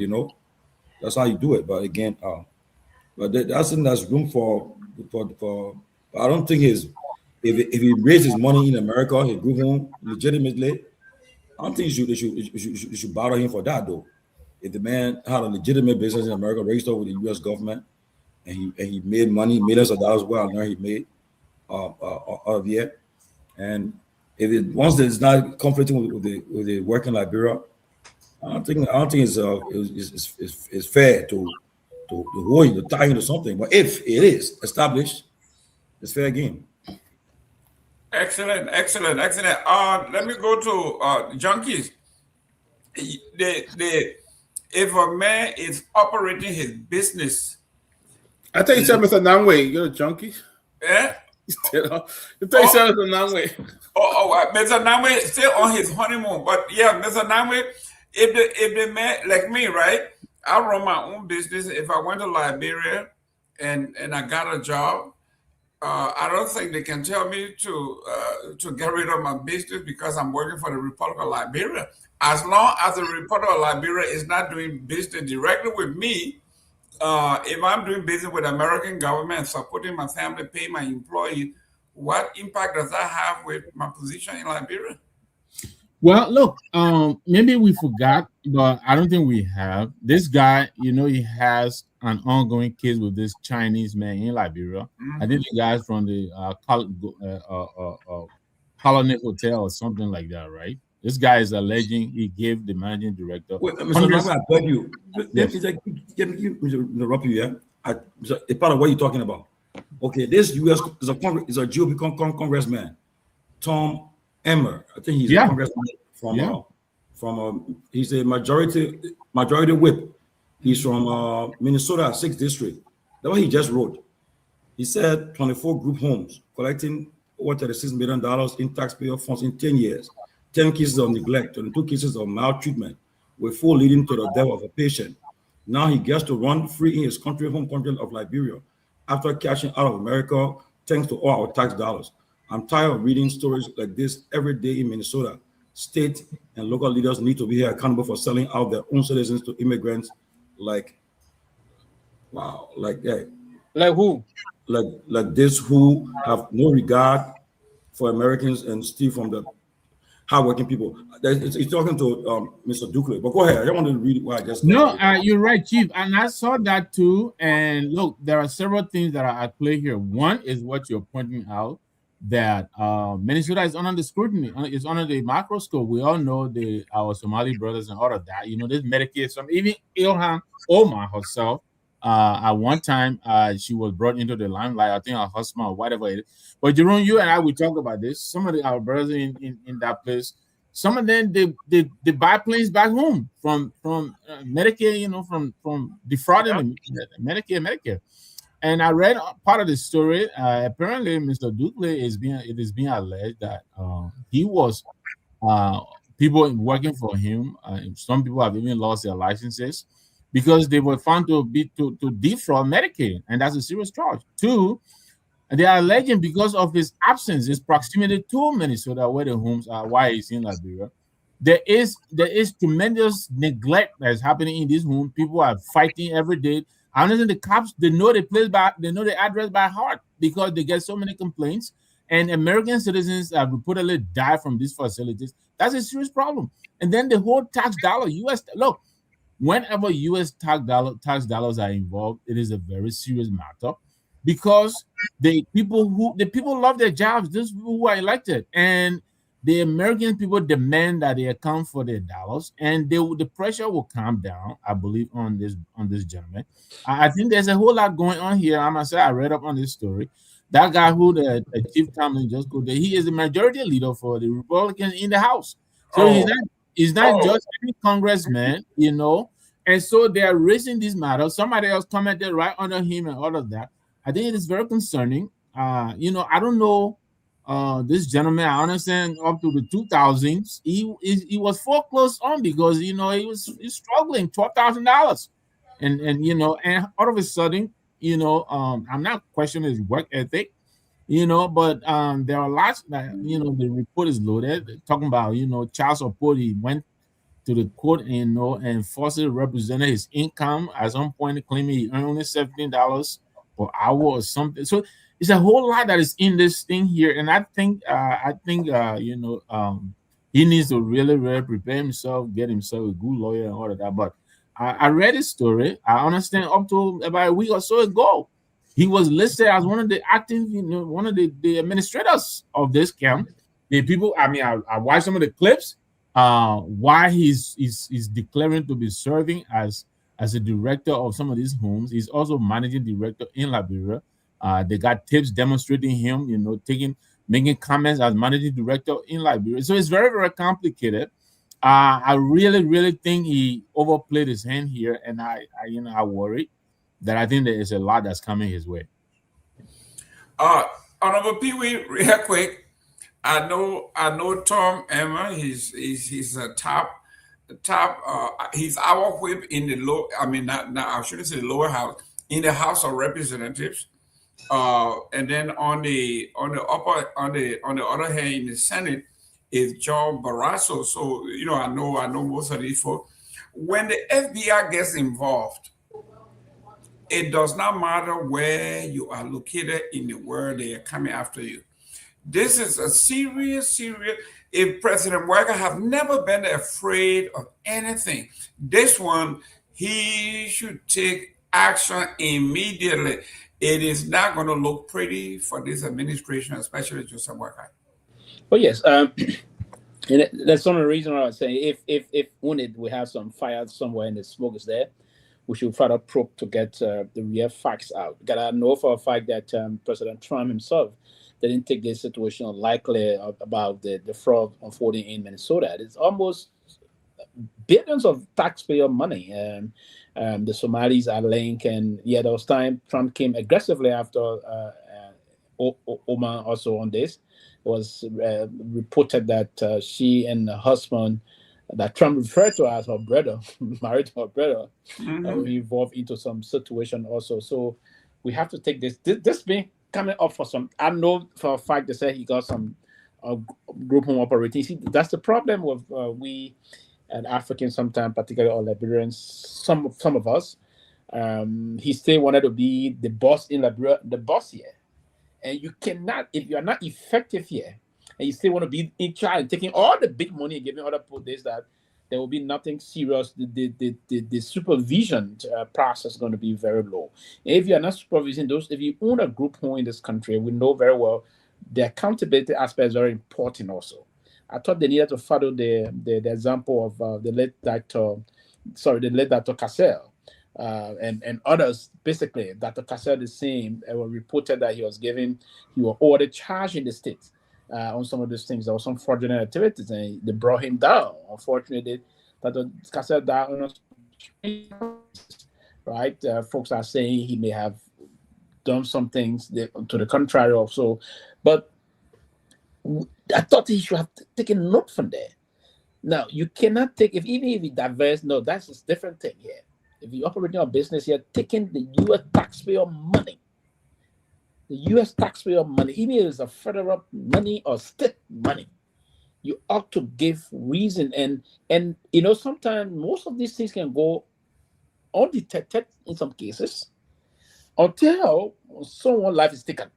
That's how you do it. But again, that's room for I don't think if he raises money in America, he go home legitimately. I don't think you should bother him for that, though. If the man had a legitimate business in America, registered with the U.S. government, and he made money, millions of dollars, well, I know he made out of here. And once it's not conflicting with the work in Liberia, I don't think it's fair to hold him, to tie him to something. But if it is established, it's fair game. Excellent. Let me go to junkies. If a man is operating his business, I think you said Mr. Nagbe, you're a junkie. Yeah. You think you said Mr. Nagbe. Mr. Nagbe is still on his honeymoon, but yeah, Mr. Nagbe, if the man like me, right? I run my own business. If I went to Liberia and I got a job, I don't think they can tell me to get rid of my business because I'm working for the Republic of Liberia. As long as the Republic of Liberia is not doing business directly with me, if I'm doing business with the American government, supporting my family, paying my employees, what impact does that have with my position in Liberia? Well, look, maybe we forgot, but I don't think we have. This guy, he has an ongoing case with this Chinese man in Liberia. Mm-hmm. I think the guy's from the Colony Hotel or something like that, right? This guy is alleging he gave the managing director. Wait, Mr. Nagbe, I beg you. Yes. Let me interrupt you, yeah? A part of what you're talking about. Okay, this U.S. is a GOP congressman, Tom Emmer. I think he's a congressman from he's a majority whip. He's from Minnesota 6th district. That's what he just wrote. He said 24 group homes collecting over $36 million in taxpayer funds in 10 years. 10 cases of neglect, 22 cases of maltreatment, with 4 leading to the death of a patient. Now he gets to run free in his home country of Liberia after cashing out of America thanks to all our tax dollars. I'm tired of reading stories like this every day in Minnesota. State and local leaders need to be here accountable for selling out their own citizens to immigrants like that. Like who? Like this, who have no regard for Americans and steal from the hardworking people. He's talking to Mr. Dukley. But go ahead. I don't want to read what I just No, you're right, Chief. And I saw that too. And look, there are several things that are at play here. One is what you're pointing out, that Minnesota is under the scrutiny, is under the microscope. We all know our Somali brothers and all of that. This Medicaid, even Ilhan Omar herself, at one time, she was brought into the limelight. I think her husband or whatever it is. But Jerome, you and I, we talk about this. Some of our brothers in that place, some of them they buy planes back home from Medicare, from defrauding the Medicare. And I read part of the story. Apparently, Mr. Dukley it is being alleged that he was people working for him. Some people have even lost their licenses because they were found to defraud Medicaid, and that's a serious charge. Two, they are alleging because of his absence, his proximity to Minnesota, where the homes are, why he's in Liberia. There is tremendous neglect that is happening in these homes. People are fighting every day. I understand the cops, they know the address by heart because they get so many complaints. And American citizens have reportedly died from these facilities. That's a serious problem. And then the whole tax dollar, look, whenever U.S. tax dollars are involved, it is a very serious matter because the people love their jobs. Those people who are elected, and the American people demand that they account for their dollars, and the pressure will calm down, I believe, on this gentleman. I think there's a whole lot going on here. I must say, I read up on this story. That guy who the Chief Tomalin just go there, he is the majority leader for the Republicans in the House. So he's not just any congressman, And so they are raising this matter. Somebody else commented right under him and all of that. I think it is very concerning. I don't know this gentleman. I understand up to the 2000s, he was foreclosed on because he's struggling, $12,000, and all of a sudden, I'm not questioning his work ethic, but there are lots that the report is loaded talking about child support. He went to the court and falsely represented his income at some point, claiming he earned only $17 per hour or something. So it's a whole lot that is in this thing here, and I think he needs to really, really prepare himself, get himself a good lawyer and all of that. But I read his story. I understand up to about a week or so ago, he was listed as one of the acting, one of the administrators of this camp. The people, I watched some of the clips. Why he's declaring to be serving as a director of some of these homes. He's also managing director in Liberia. They got tapes demonstrating him, making comments as managing director in Liberia. So it's very, very complicated. I really, really think he overplayed his hand here, and I worry that I think there is a lot that's coming his way. Honorable Pewee, real quick. I know Tom Emma. He's a top. He's our whip in the low. I shouldn't say the lower house, in the House of Representatives. And then on the other hand, in the Senate is John Barrasso. So I know most of these folks. When the FBI gets involved, it does not matter where you are located in the world; they are coming after you. This is a serious. If President Walker have never been afraid of anything, this one, he should take action immediately. It is not going to look pretty for this administration, especially Joseph Walker. Well, yes. And that's one of the reasons I was saying if we have some fire somewhere and the smoke is there, we should further probe to get the real facts out. Because I know for a fact that President Trump himself didn't take this situation lightly about the fraud unfolding in Minnesota. It's almost billions of taxpayer money. The Somalis are linked, and there was time Trump came aggressively after Omar also on this. It was reported that she and her husband, that Trump referred to as her brother, married to her brother, involved into some situation also. So we have to take this being coming up for some. I know for a fact they said he got some group home operating. See, that's the problem with we and Africans sometimes, particularly or Liberians, some of us. He still wanted to be the boss in Liberia, the boss here. And you cannot, if you are not effective here, and you still want to be in charge and taking all the big money and giving other people this, that, there will be nothing serious. The supervision process is going to be very low. If you are not supervising those, if you own a group home in this country, we know very well the accountability aspect is very important also. I thought they needed to follow the example of the late Dr. Cassell and others. Basically, Dr. Cassell the same. It was reported that he was ordered charged in the state on some of those things. There was some fraudulent activities, and they brought him down. Unfortunately, Dr. Cassell down, right? Folks are saying he may have done some things to the contrary also, but I thought he should have taken note from there. Now, you cannot take, even if you diverse, no, that's a different thing here. If you're operating a business, you're taking the U.S. taxpayer money. The U.S. taxpayer money, even if it's a federal money or state money, you ought to give reason. And sometimes most of these things can go undetected in some cases until someone's life is taken.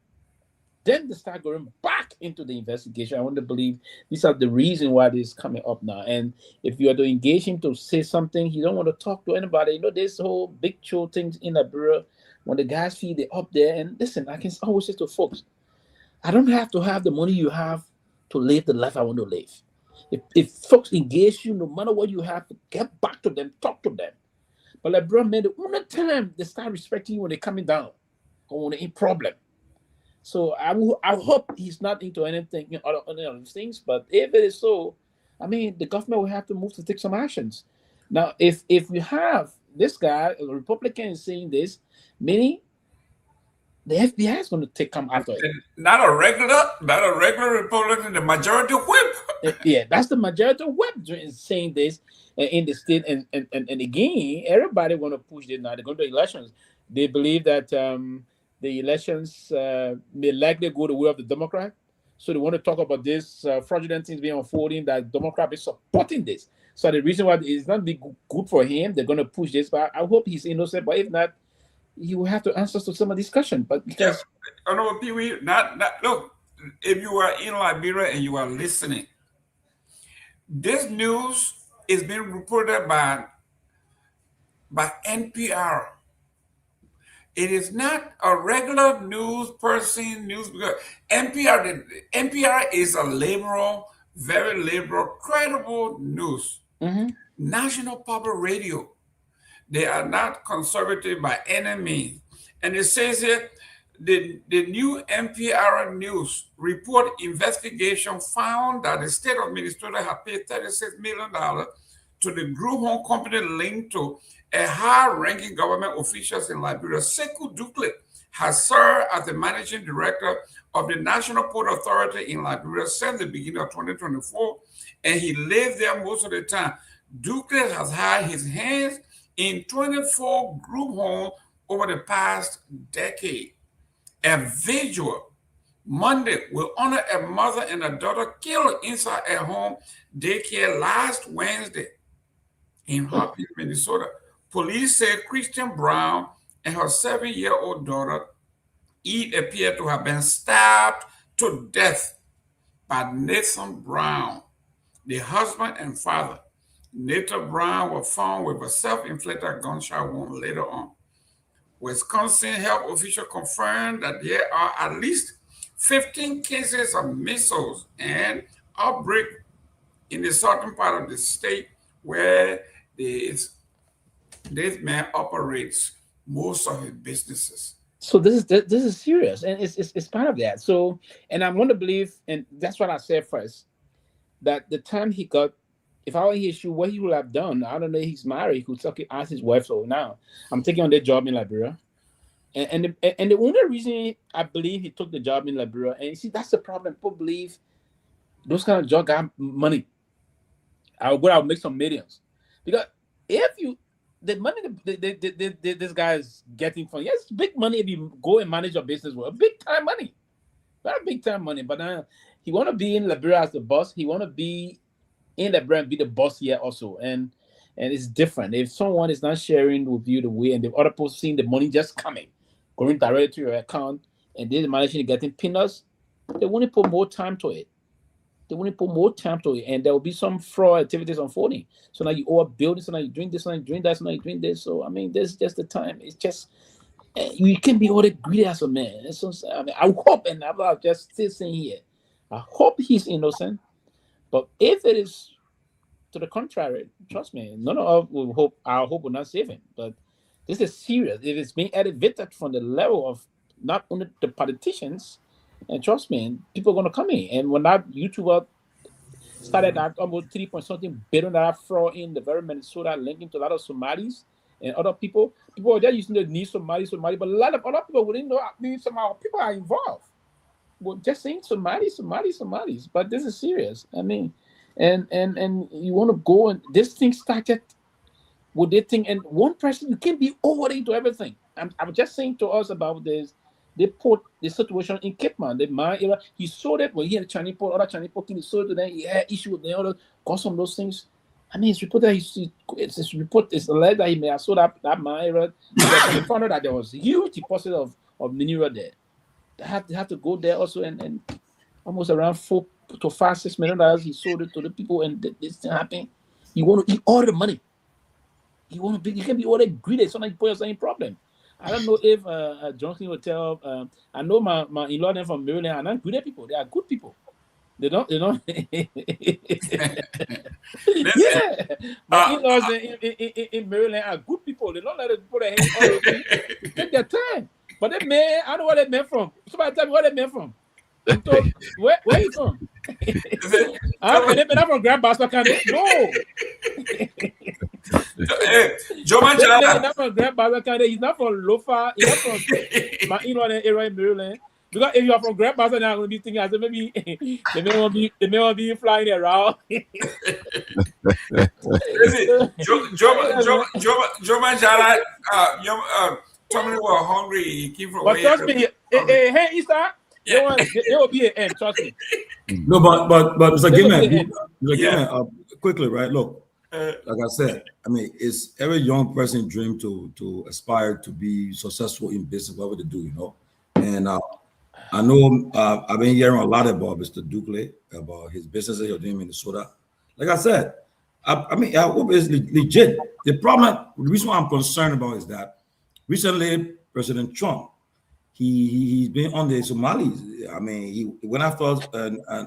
Then they start going back into the investigation. I want to believe these are the reason why this is coming up now. And if you are to engage him to say something, you don't want to talk to anybody. This whole big show things in Liberia, when the guys feel they're up there. And listen, I can always say to folks, I don't have to have the money you have to live the life I want to live. If folks engage you, no matter what you have, get back to them, talk to them. But Liberia made the only time they start respecting you when they're coming down or when they're in problem. So I hope he's not into anything, other things. But if it is so, the government will have to move to take some actions. Now, if we have this guy, a Republican, is saying this, meaning the FBI is going to come after it. Not a regular Republican, the majority whip. Yeah, that's the majority whip saying this in the state. And again, everybody want to push this now. They're going to elections. They believe that the elections may likely go the way of the Democrat. So they want to talk about this fraudulent things being unfolding, that Democrat be supporting this. So the reason why it's not be good for him, they're going to push this. But I hope he's innocent. But if not, he will have to answer to some of the discussion. But because Pewee, look, if you are in Liberia and you are listening, this news is being reported by NPR. It is not a regular news person because NPR is a liberal, very liberal, credible news. Mm-hmm. National Public Radio. They are not conservative by any means. And it says here, the new NPR news report investigation found that the state of Minnesota had paid $36 million to the group home company linked to a high-ranking government officials in Liberia. Sekou Dukley has served as the managing director of the National Port Authority in Liberia since the beginning of 2024, and he lived there most of the time. Dukley has had his hands in 24 group homes over the past decade. A vigil Monday will honor a mother and a daughter killed inside a home daycare last Wednesday in Hopkins, Minnesota. Police say Christian Brown and her 7-year-old daughter appear to have been stabbed to death by Nathan Brown, the husband and father. Nathan Brown was found with a self-inflicted gunshot wound later on. Wisconsin health officials confirmed that there are at least 15 cases of measles and outbreak in the southern part of the state where this man operates most of his businesses. So this is serious, and it's part of that. So, and I'm going to believe, and that's what I said first, that the time he got, if I were his shoe, what he would have done, I don't know, he's married, he could ask his wife, so now I'm taking on that job in Liberia. And the only reason I believe he took the job in Liberia, and you see, that's the problem. People believe those kind of jobs got money. I'll make some millions. Because if you, the money this guy is getting from, yes, big money if you go and manage your business well, big time money. Very big time money. But he want to be in Liberia as the boss. He want to be in Liberia and be the boss here also. And it's different. If someone is not sharing with you the way, and the other person seeing the money just coming, going directly to your account, and they're managing to getting peanuts, they want to put more time to it. They want to put more time to it, and there will be some fraud activities unfolding. So now you overbuilding, so now you're doing this, so now you're doing that, so now you're doing this. So I mean, this is just the time. It's just you can be all the greedy as a man. So, I mean, I hope, and I'm just still saying here, I hope he's innocent. But if it is to the contrary, trust me, none of us will hope. Our hope will not save him. But this is serious. If it's being elevated from the level of not only the politicians, and trust me, people are going to come in. And when that YouTuber started at almost 3-point-something billion fraud in the very Minnesota, linking to a lot of Somalis and other people. People are just using the need Somali, but a lot of other people wouldn't know. I mean, somehow people are involved. Well, just saying Somalis. But this is serious. I mean, and you want to go, and this thing started with this thing, and one person, you can't be over into everything. I'm just saying to us about this. They put the situation in Cape Man. The man era, he sold it when he had Chinese port, other Chinese port, he sold it, then he had issue with the other, got some of those things. I mean, it's reported it's alleged that he may have sold that man era. They found out that there was a huge deposit of mineral there. They had to go there also, and almost around $4 to $6 million he sold it to the people, and this thing happened. You want to eat all the money. You can be all the greedy. It's not like you put yourself in problem. I don't know if Johnson will tell. I know my in-law them from Maryland are not good people. They are good people. They don't. Yeah, my in-laws in Maryland are good people. They don't let it put their hands on it. Take their time. But that man, I don't know where they men from. Somebody tell me where they men from. So, where you from? I'm from Grand Bassa County. No. Not from Grand Bassa County. He's not from Lofa. He's not from my in-law area in Maryland. Because if you are from Grand Bassa, now I'm going to be thinking, I said maybe they may want to be flying around. Joe Manjara, Tomalin was hungry. He came from. But trust me, hey, Easter. Yeah. There will be an end, trust me. No, but Mr. Gayman, quickly, right? Look, like I said, I mean, it's every young person's dream to aspire to be successful in business, whatever they do, you know. And I know I've been hearing a lot about Mr. Dukley, about his business that he's doing in Minnesota. Like I said, I mean, I hope it's legit. The reason why I'm concerned about is that recently President Trump, he's been on the Somalis. I mean, he went after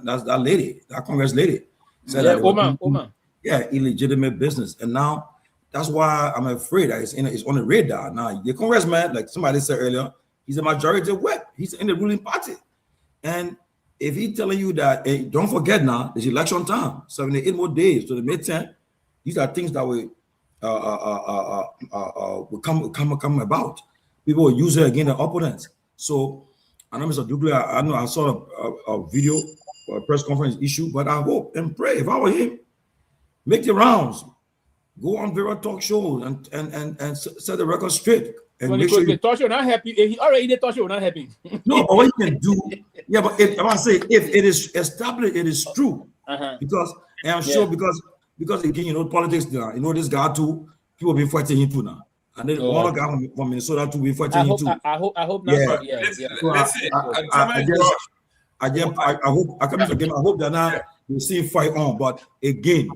that's that lady, that Congress lady. Said Oma. Yeah, illegitimate business. And now that's why I'm afraid that it's on the radar. Now, the congressman, like somebody said earlier, he's a majority whip. He's in the ruling party. And if he's telling you that, hey, don't forget now, there's election time, 78 more days to the midterm, these are things that will come about. People will use it against their opponents. So, I know Mr. Dukley, I know I saw a video, a press conference issue, but I hope and pray, if I were him, make the rounds, go on various talk shows and set the record straight. And when make sure the talk show not happy, he already did talk show not happy. No, but what you can do, yeah, but if I say if it is established, it is true. Because and I'm sure because again, you know, politics now, you know, this guy too, people been fighting him too now. And then one guy from Minnesota too, been fighting him too. I hope not. I hope that now you see fight on, but again,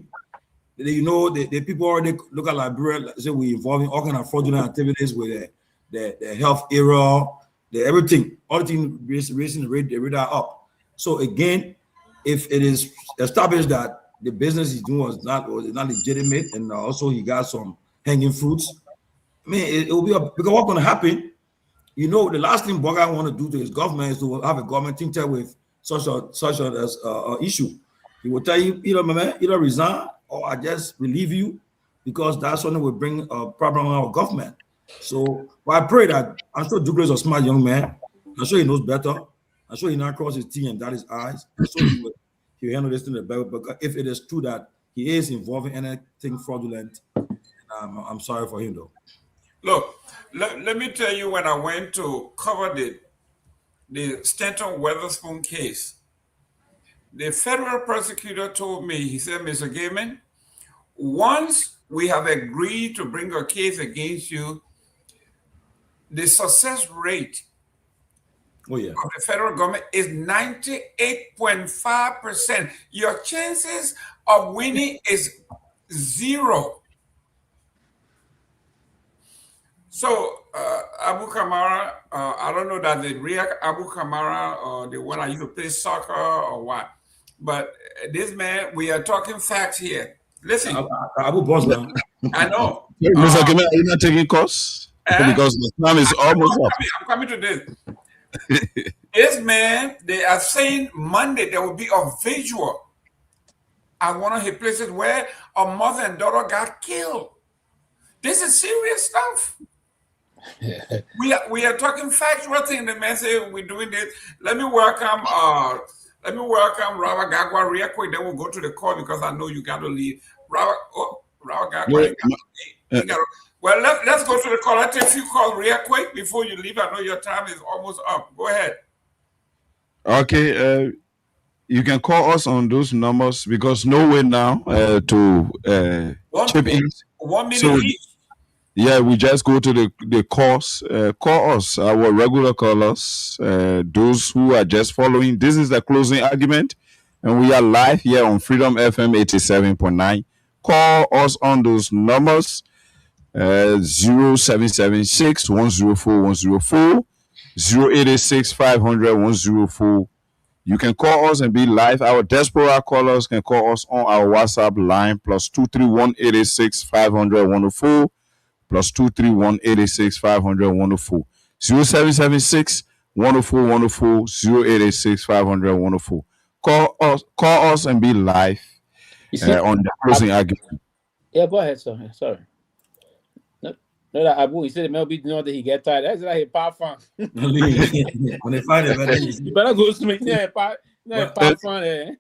you know, the people already look at Liberia, say we involved in all kind of fraudulent activities with the health era, the everything, all the things raising the radar up. So again, if it is established that the business he's doing was not legitimate, and also he got some hanging fruits, I mean, it will be because what's going to happen? You know, the last thing Boga want to do to his government is to have a government think tank with such an issue. He will tell you, either resign or I just relieve you, because that's something will bring a problem on our government. So, but I pray that, I'm sure Douglas is a smart young man. I'm sure he knows better. I'm sure he not cross his T and dot his I's. I'm sure he'll handle this thing better. But if it is true that he is involved in anything fraudulent, I'm sorry for him though. Look, let me tell you, when I went to cover the Stanton Weatherspoon case, the federal prosecutor told me, he said, Mr. Gayman, once we have agreed to bring a case against you, the success rate of the federal government is 98.5%. Your chances of winning is 0. So, Abu Kamara, I don't know that the real Abu Kamara or the one I used to play soccer or what, but this man, we are talking facts here. Listen. Abu boss now. I know. Mr. Gayman, are you not taking course? Because the time is almost up. I'm coming to this. This man, they are saying Monday there will be a visual at one of the places where a mother and daughter got killed. This is serious stuff. We are talking factual thing. The man said we're doing this. Let me welcome Robert Garguah real quick. Then we'll go to the call because I know you got to leave. Robert Garguah. Well, let's go to the call. I'll take a few calls real quick before you leave. I know your time is almost up. Go ahead. Okay, you can call us on those numbers because no way now to chip in. 1 minute each. Yeah, we just go to the calls. Call us, our regular callers, those who are just following. This is the closing argument, and we are live here on Freedom FM 87.9. Call us on those numbers, 0776 104 104, 0886 500 104. You can call us and be live. Our diaspora callers can call us on our WhatsApp line, +231 886 500 104. +231 886 500 104, 0776 104 104, 0886 500 104. Call us and be live on the closing argument. Yeah, go ahead, sir. Sorry. No, that Abu, he said the man be doing that he get tired. That's like a power fan. When they find it, you better go swing. Yeah, power fan. Go ahead.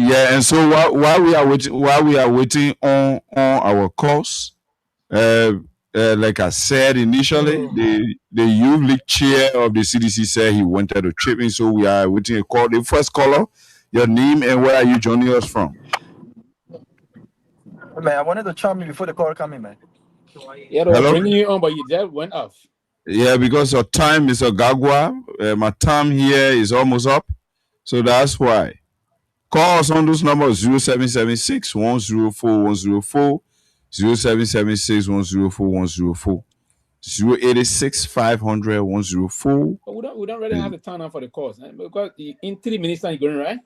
Yeah, and so while we are waiting on our calls, like I said initially, the youth league chair of the CDC said he wanted to chip in, so we are waiting a call. The first caller, your name and where are you joining us from? Man, I wanted to chime in before the call come in, man. Yeah, they were bringing you on, but you just went off. Yeah, because your time, Mr. Garguah, my time here is almost up, so that's why. Call us on those numbers, 0776 104 104, 0776 104 104, 0886 500 104. But we don't really have the time now for the calls, because in 3 minutes time you're going, right?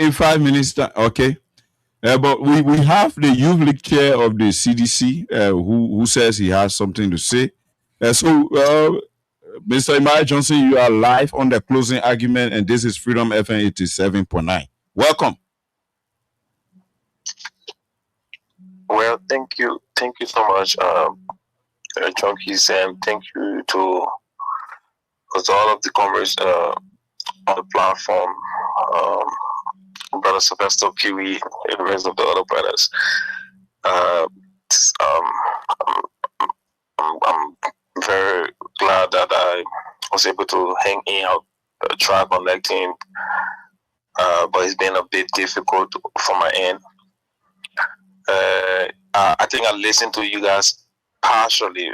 In 5 minutes time, okay. But we have the youth league chair of the CDC who says he has something to say. Mr. Imai Johnson, you are live on the closing argument, and this is Freedom FM 87.9. Welcome. Well, thank you so much, Junkies, and thank you to all of the comrades on the platform, Brother Sylvester Pewee and the rest of the other brothers. I'm very glad that I was able to hang in out, try connecting, but it's been a bit difficult from my end. I think I listened to you guys partially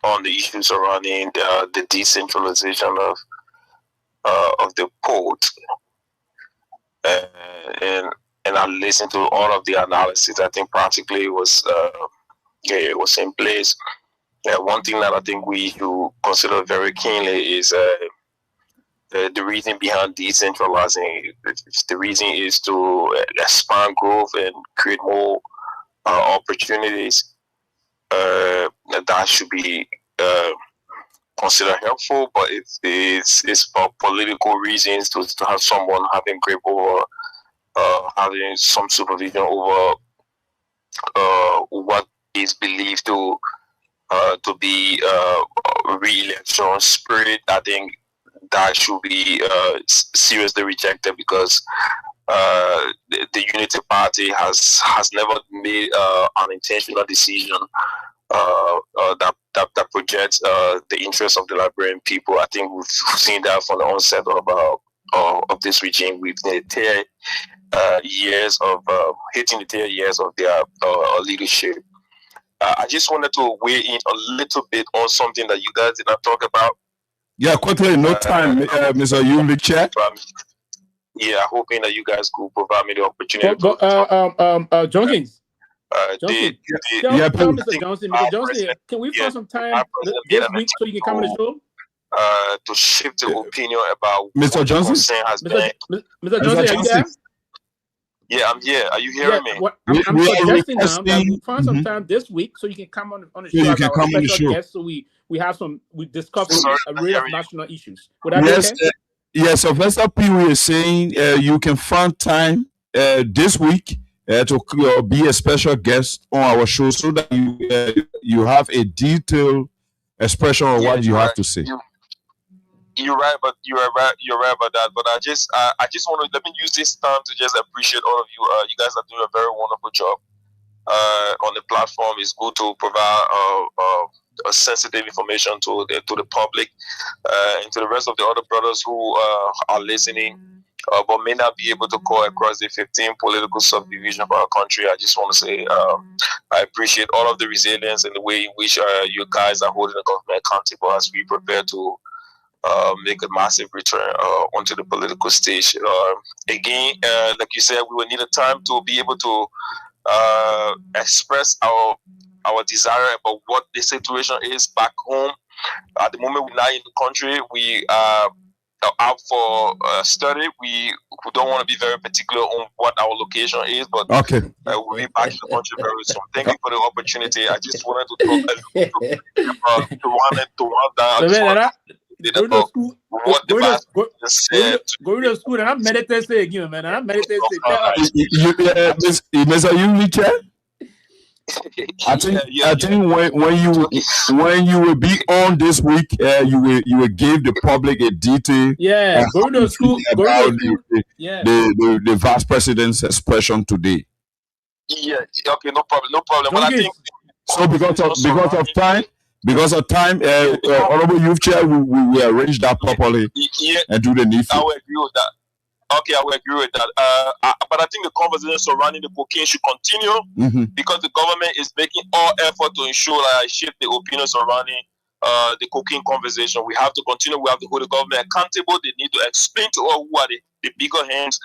on the issues surrounding the decentralization of the port, and I listened to all of the analysis. I think practically it was in place. One thing that I think we should consider very keenly is the reason behind decentralizing. The reason is to expand growth and create more opportunities. That should be considered helpful, but it's for political reasons to have someone having grip over, having some supervision over what is believed to be re-election spirit. I think that should be seriously rejected, because the Unity Party has never made an intentional decision that projects the interests of the Liberian people. I think we've seen that from the onset of this regime. We've hitting the 10 years of their leadership. I just wanted to weigh in a little bit on something that you guys did not talk about. Yeah, quickly, no time, Mr. Yulik Chair. Yeah, hoping that you guys could provide me the opportunity to Jenkins. Mr. Johnson. Mr. Johnson, can we find some time this week so you can come on the show? To shift the opinion about Mr. Johnson. Mr. Johnson, are you there? Yeah, I'm here. Are you hearing me? I'm suggesting now that we find some time this week so you can come on the show as our special guest. So we discuss a array of national issues. Would that be okay? Yes, Sylvester Pewee is saying you can find time this week to be a special guest on our show so that you have a detailed expression of what you have to say. You're right about that. But I just want to let me use this time to just appreciate all of you. You guys are doing a very wonderful job on the platform. It's good to provide a sensitive information to the public and to the rest of the other brothers who are listening, but may not be able to call across the 15 political subdivision of our country. I just want to say I appreciate all of the resilience and the way in which you guys are holding the government accountable as we prepare to make a massive return onto the political stage. Again, like you said, we will need a time to be able to express our desire about what the situation is back home. At the moment, we're not in the country. We are out for study. We don't want to be very particular on what our location is, but we'll be back in the country very soon. Thank you for the opportunity. I just wanted to talk a little bit about Going to school and I'm meditating again, man. I'm meditating. Mr. Yulich, I think when you will be on this week, you will give the public a detail. Yeah, going to school. The vice president's expression today. Yeah. Okay. No problem. But I think so. Because of time, Honorable Youth Chair, we will arrange that properly and do the needful. I will agree with that. Okay, I will agree with that. But I think the conversation surrounding the cocaine should continue because the government is making all effort to ensure that I shift the opinion surrounding the cocaine conversation. We have to continue. We have to hold the government accountable. They need to explain to us who are the bigger hands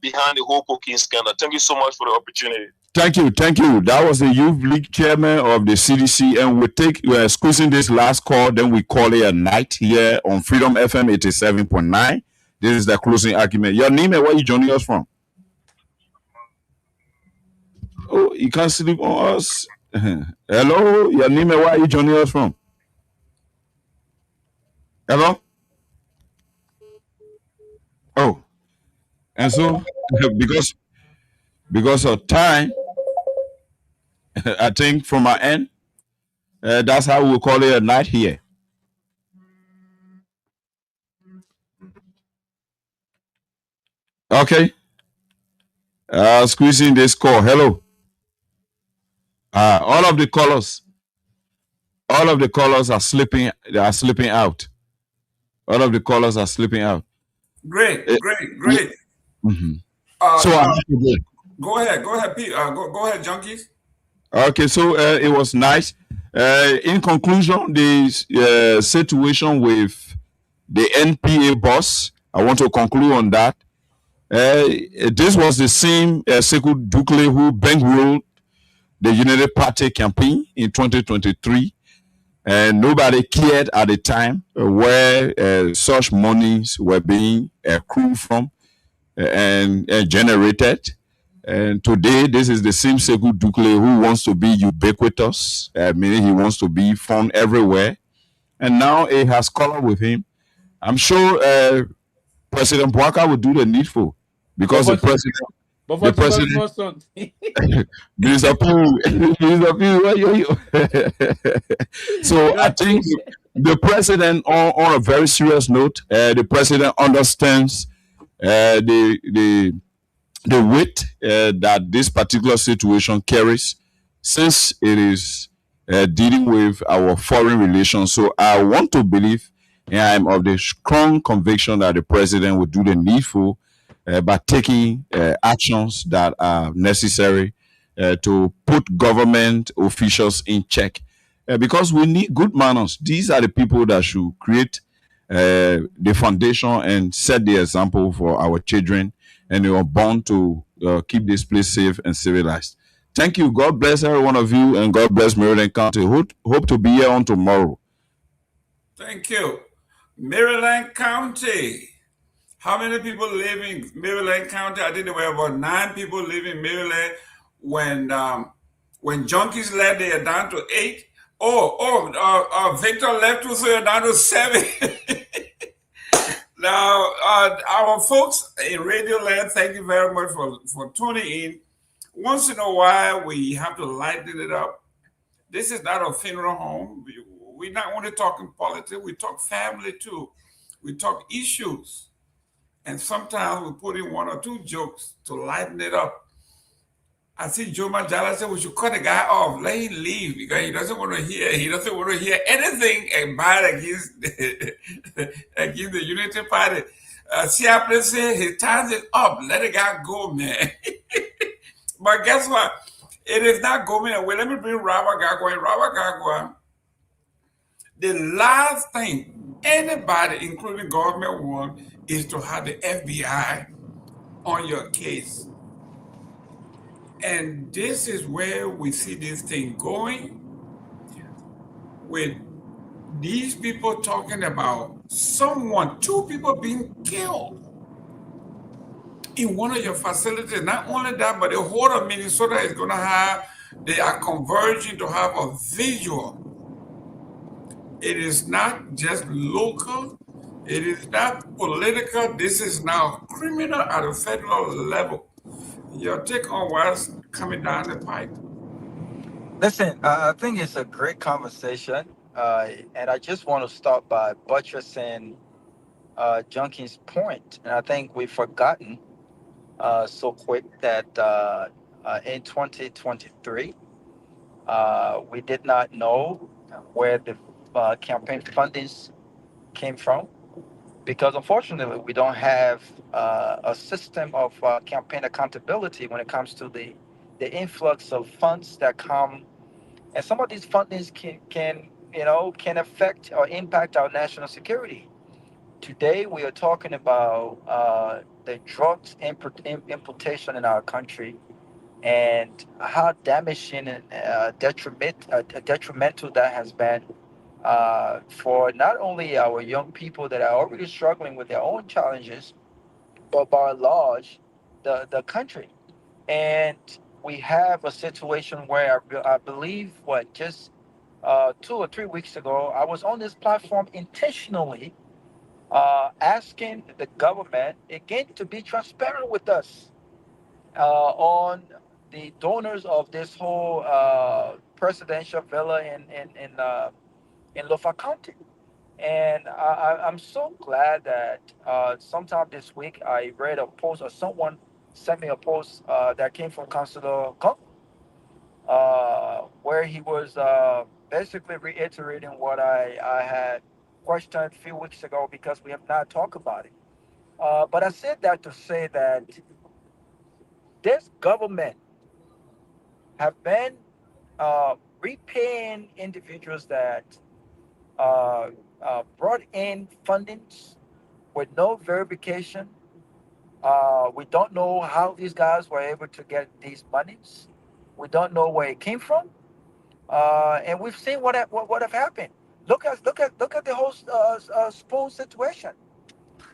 behind the whole cocaine scandal. Thank you so much for the opportunity. Thank you. That was the Youth League chairman of the CDC, and we're squeezing this last call. Then we call it a night here on Freedom FM 87.9. This is the closing argument. Your name and where you joining us from? Oh, you can't sleep on us. Hello, your name and where you joining us from? Hello? Oh, and so because of time, I think from my end, that's how we'll call it a night here. Okay. Squeezing this call. Hello. All of the callers are slipping. They are slipping out. All of the callers are slipping out. Great. Mm-hmm. So go ahead, Pete. Go ahead, Junkies. Okay, so it was nice. In conclusion, the situation with the NPA boss, I want to conclude on that. This was the same Sekou Dukle who bankrolled the United Party campaign in 2023, and nobody cared at the time where such monies were being accrued from and generated. And today, this is the same Sekou Dukle who wants to be ubiquitous, meaning he wants to be found everywhere. And now it has color with him. I'm sure President Bouaka will do the needful because the president. Minister Pewee, So I think the president, on a very serious note, the president understands the weight that this particular situation carries, since it is dealing with our foreign relations. So I want to believe, and I am of the strong conviction that the president will do the needful by taking actions that are necessary to put government officials in check, because we need good manners. These are the people that should create the foundation and set the example for our children, and they are born to keep this place safe and civilized. Thank you. God bless every one of you, and God bless Maryland County. Hope to be here on tomorrow. Thank you. Maryland County. How many people live in Maryland County? I think there were about 9 people living in Maryland when junkies left. They are down to 8. Victor left too, so they're down to 7. Now, our folks in Radio Land, thank you very much for tuning in. Once in a while, we have to lighten it up. This is not a funeral home. We're not only talking politics, we talk family too. We talk issues. And sometimes we put in 1 or 2 jokes to lighten it up. I see Joe Manjala said we should cut the guy off, let him leave, because he doesn't want to hear anything bad against the Unity Party. Siaple said his time is up. Let the guy go, man. But guess what? It is not going away. Let me bring Robert Garguah. Robert Garguah, the last thing anybody, including government, wants is to have the FBI on your case. And this is where we see this thing going, with these people talking about 2 people being killed in one of your facilities. Not only that, but the whole of Minnesota is going to have, they are converging to have a visual. It is not just local. It is not political. This is now criminal at a federal level. Your take on what's coming down the pipe? Listen, I think it's a great conversation, and I just want to start by buttressing Junkie's point. And I think we've forgotten so quick that in 2023, we did not know where the campaign fundings came from, because unfortunately we don't have a system of campaign accountability when it comes to the influx of funds that come, and some of these fundings can affect or impact our national security. Today we are talking about the drugs importation in our country, and how damaging and detrimental that has been for not only our young people that are already struggling with their own challenges, but by and large, the country. And we have a situation where I believe, just 2 or 3 weeks ago, I was on this platform intentionally asking the government, again, to be transparent with us on the donors of this whole presidential villa in Lofa County. And I'm so glad that sometime this week I read a post, or someone sent me a post that came from Councilor Gong, where he was basically reiterating what I had questioned a few weeks ago, because we have not talked about it. But I said that to say that this government have been repaying individuals that brought in fundings with no verification. We don't know how these guys were able to get these monies. We don't know where it came from, and we've seen what have happened. Look at the whole Spoon situation.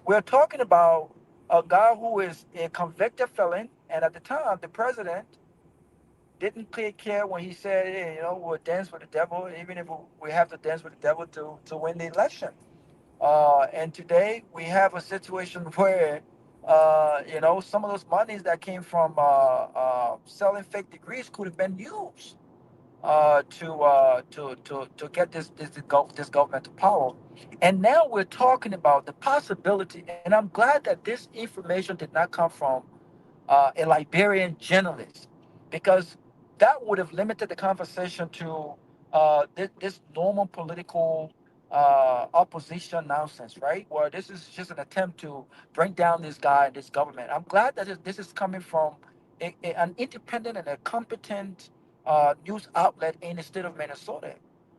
We're talking about a guy who is a convicted felon, and at the time, the president didn't care when he said, hey, we'll dance with the devil, even if we have to dance with the devil to win the election. And today we have a situation where, some of those monies that came from selling fake degrees could have been used to get this government to power. And now we're talking about the possibility, and I'm glad that this information did not come from a Liberian journalist, because that would have limited the conversation to this normal political opposition nonsense, right? Where this is just an attempt to bring down this guy and this government. I'm glad that this is coming from an independent and a competent news outlet in the state of Minnesota.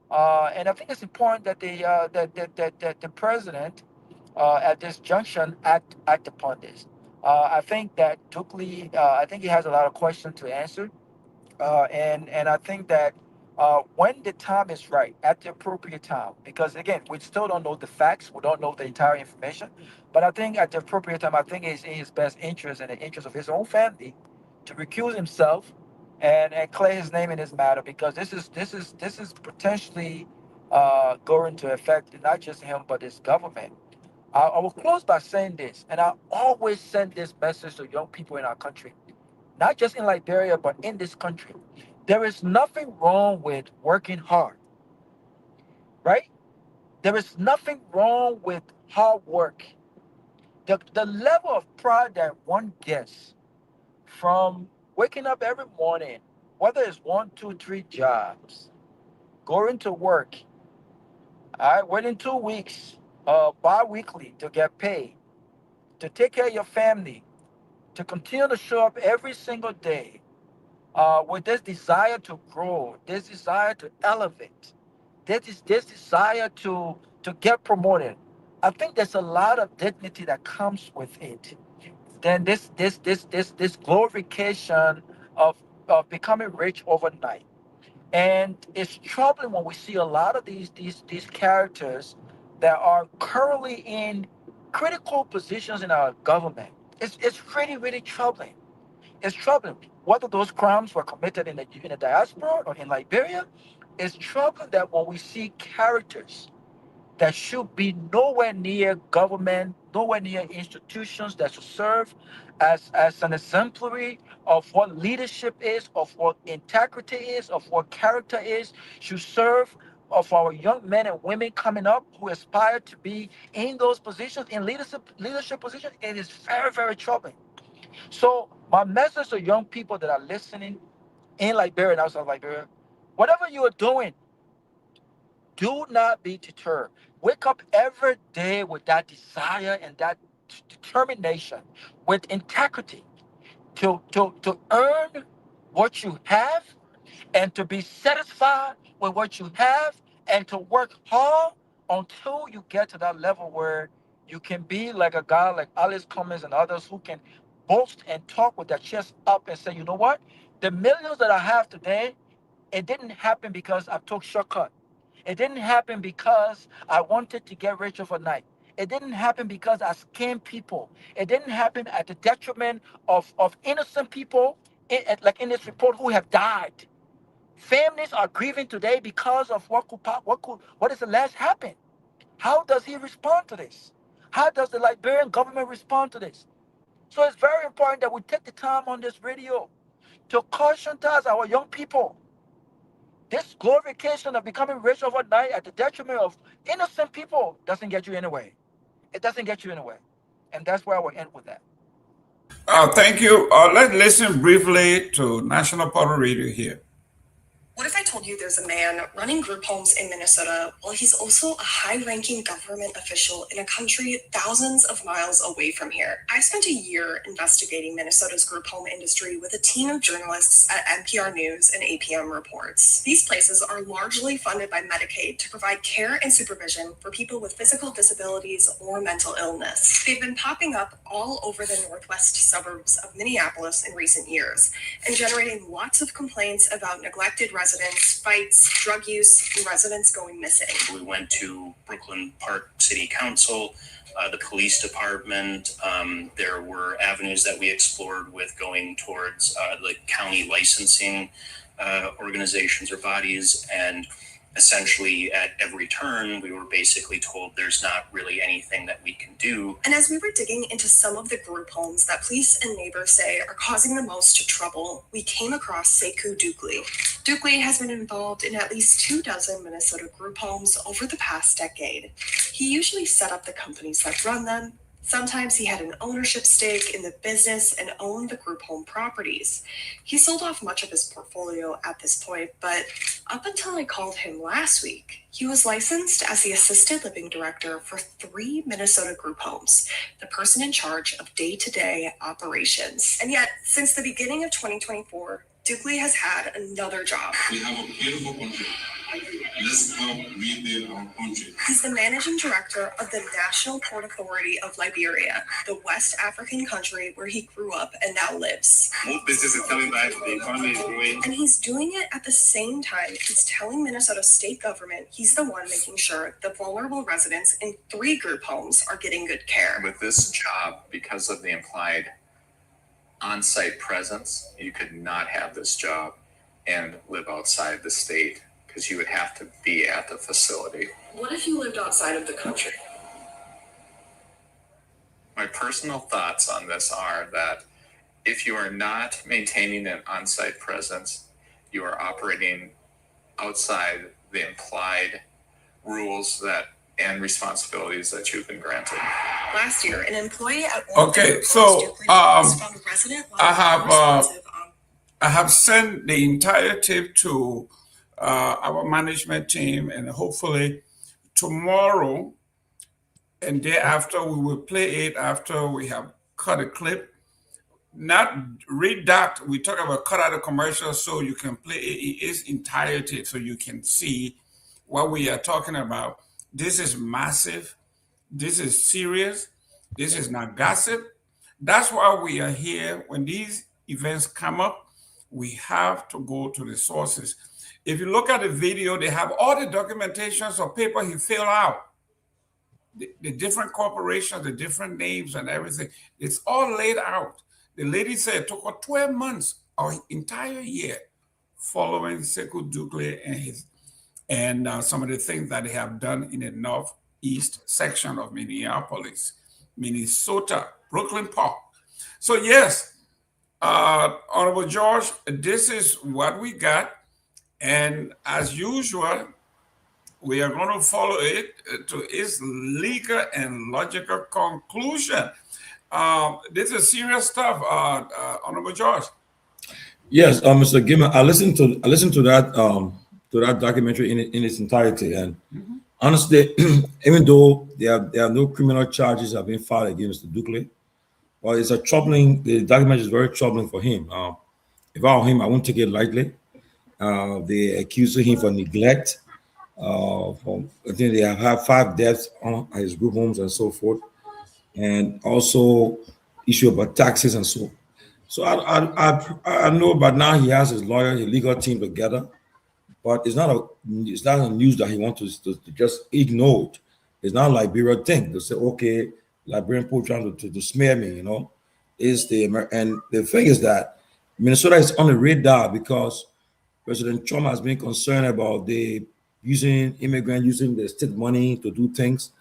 And I think it's important that the president at this junction act upon this. I think that Dukley, I think he has a lot of questions to answer, and I think that when the time is right, at the appropriate time, because again, we still don't know the facts, we don't know the entire information, but I think at the appropriate time, I think it's in his best interest and the interest of his own family to recuse himself and clear his name in this matter, because this is potentially going to affect not just him but his government. I will close by saying this, and I always send this message to young people in our country, not just in Liberia, but in this country. There is nothing wrong with working hard, right? There is nothing wrong with hard work. The level of pride that one gets from waking up every morning, whether it's 1, 2, 3 jobs, going to work, all right, waiting 2 weeks, bi-weekly to get paid, to take care of your family, to continue to show up every single day, with this desire to grow, this desire to elevate, this desire to get promoted. I think there's a lot of dignity that comes with it. Then this glorification of becoming rich overnight. And it's troubling when we see a lot of these characters that are currently in critical positions in our government. It's really, really troubling. It's troubling. Whether those crimes were committed in the diaspora or in Liberia, it's troubling that when we see characters that should be nowhere near government, nowhere near institutions that should serve as an exemplary of what leadership is, of what integrity is, of what character is, should serve of our young men and women coming up who aspire to be in those positions, in leadership positions. It is very, very troubling. So my message to young people that are listening in Liberia and outside Liberia, whatever you are doing, do not be deterred. Wake up every day with that desire and that determination, with integrity to earn what you have and to be satisfied with what you have and to work hard until you get to that level where you can be like a guy like Alice Cummins and others who can boast and talk with their chest up and say, you know what? The millions that I have today, it didn't happen because I took shortcut. It didn't happen because I wanted to get rich overnight. It didn't happen because I scammed people. It didn't happen at the detriment of innocent people, like in this report, who have died. Families are grieving today because of what is the last happened. How does he respond to this? How does the Liberian government respond to this? So it's very important that we take the time on this radio to conscientize our young people. This glorification of becoming rich overnight at the detriment of innocent people doesn't get you anywhere. It doesn't get you anywhere. And that's where I will end with that. Thank you. Let's listen briefly to National Public Radio here. What if I told you there's a man running group homes in Minnesota while he's also a high-ranking government official in a country thousands of miles away from here? I spent a year investigating Minnesota's group home industry with a team of journalists at NPR News and APM Reports. These places are largely funded by Medicaid to provide care and supervision for people with physical disabilities or mental illness. They've been popping up all over the northwest suburbs of Minneapolis in recent years and generating lots of complaints about neglected residents, fights, drug use, and residents going missing. We went to Brooklyn Park City Council, the police department. There were avenues that we explored with going towards the county licensing organizations or bodies, and essentially at every turn we were basically told there's not really anything that we can do. And as we were digging into some of the group homes that police and neighbors say are causing the most trouble, we came across Sekou Dukley. Dukley has been involved in at least 24 Minnesota group homes over the past decade. He usually set up the companies that run them, Sometimes he had an ownership stake in the business and owned the group home properties. He sold off much of his portfolio at this point, but up until I called him last week, he was licensed as the assisted living director for 3 Minnesota group homes, the person in charge of day-to-day operations. And yet, since the beginning of 2024, Dugley has had another job. We have a beautiful country. Let's help rebuild our country. He's the managing director of the National Port Authority of Liberia, the West African country where he grew up and now lives. More business is coming back. The economy is growing. And he's doing it at the same time he's telling Minnesota state government he's the one making sure the vulnerable residents in 3 group homes are getting good care. With this job, because of the implied on-site presence, you could not have this job and live outside the state, because you would have to be at the facility. What if you lived outside of the country? My personal thoughts on this are that if you are not maintaining an on-site presence, you are operating outside the implied rules and responsibilities that you've been granted. Last year, an employee at one Okay, so I have sent the entire tape to our management team, and hopefully tomorrow and day after we will play it after we have cut a clip. Not redact, we talk about cut out a commercial so you can play it in its entirety so you can see what we are talking about. This is massive. This is serious. This is not gossip. That's why we are here. When these events come up, we have to go to the sources. If you look at the video, they have all the documentations or paper he filled out. The different corporations, the different names and everything. It's all laid out. The lady said it took her 12 months or entire year following Sekou Dugley and some of the things that they have done in the northeast section of Minneapolis, Minnesota, Brooklyn Park. So yes, Honorable George, this is what we got. And as usual, we are going to follow it to its legal and logical conclusion. This is serious stuff, Honorable George. Yes, Mr. Gayman, I listened to that documentary in its entirety, and honestly, even though there are no criminal charges have been filed against Mr. Dugley, but the documentary is very troubling for him. If I were him, I wouldn't take it lightly. They accuse him for neglect. I think they have had 5 deaths on his group homes and so forth, and also issue about taxes and so. So I know, but now he has his lawyer, his legal team together. But it's not a news that he wants to just ignore it. It's not like Liberia thing to say, okay, Liberian people trying to smear me, you know. And the thing is that Minnesota is on the radar because President Trump has been concerned about immigrants using the state money to do things,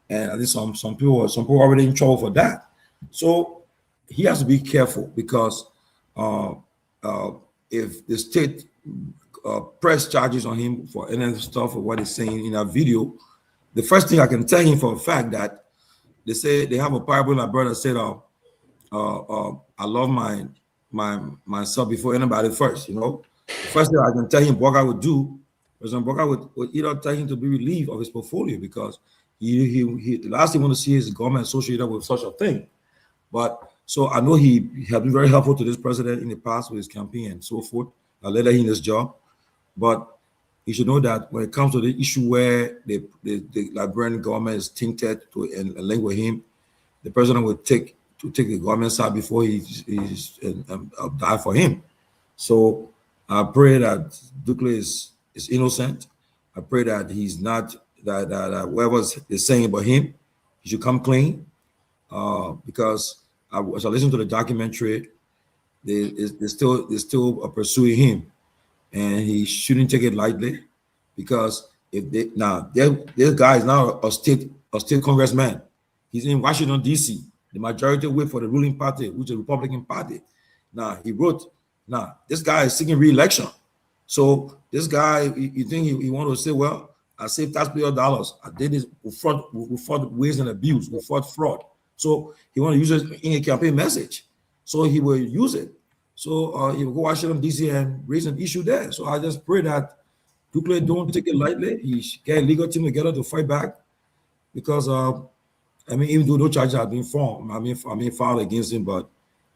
and I think some people are already in trouble for that. So he has to be careful because if the state press charges on him for any stuff or what he's saying in that video, the first thing I can tell him for a fact that they say they have a parable in my brother said, I love myself before anybody first, you know. The first thing I can tell him Boga would do, President Boga would either tell him to be relieved of his portfolio because he the last thing he want to see is the government associated with such a thing. But so I know he has been very helpful to this president in the past with his campaign and so forth. I later in his job, but he should know that when it comes to the issue where the Liberian government is tainted to and link with him, the president will take the government side before he's die for him. So I pray that Dugley is innocent. I pray that he's not that whoever is saying about him, he should come clean. Because as I listen to the documentary, they're still pursuing him, and he shouldn't take it lightly. Because this guy is now a state congressman. He's in Washington D.C., the majority whip for the ruling party, which is the Republican Party. Now he wrote. Now this guy is seeking re-election. So this guy, you think he want to say, well, I saved taxpayer dollars. I did this. We fought waste and abuse. We fought fraud. So he want to use it in a campaign message. So he will use it. So he will go Washington, D.C. and raise an issue there. So I just pray that Ducle don't take it lightly. He get a legal team together to fight back because, I mean, even though no charges have been formed, I mean, filed against him, but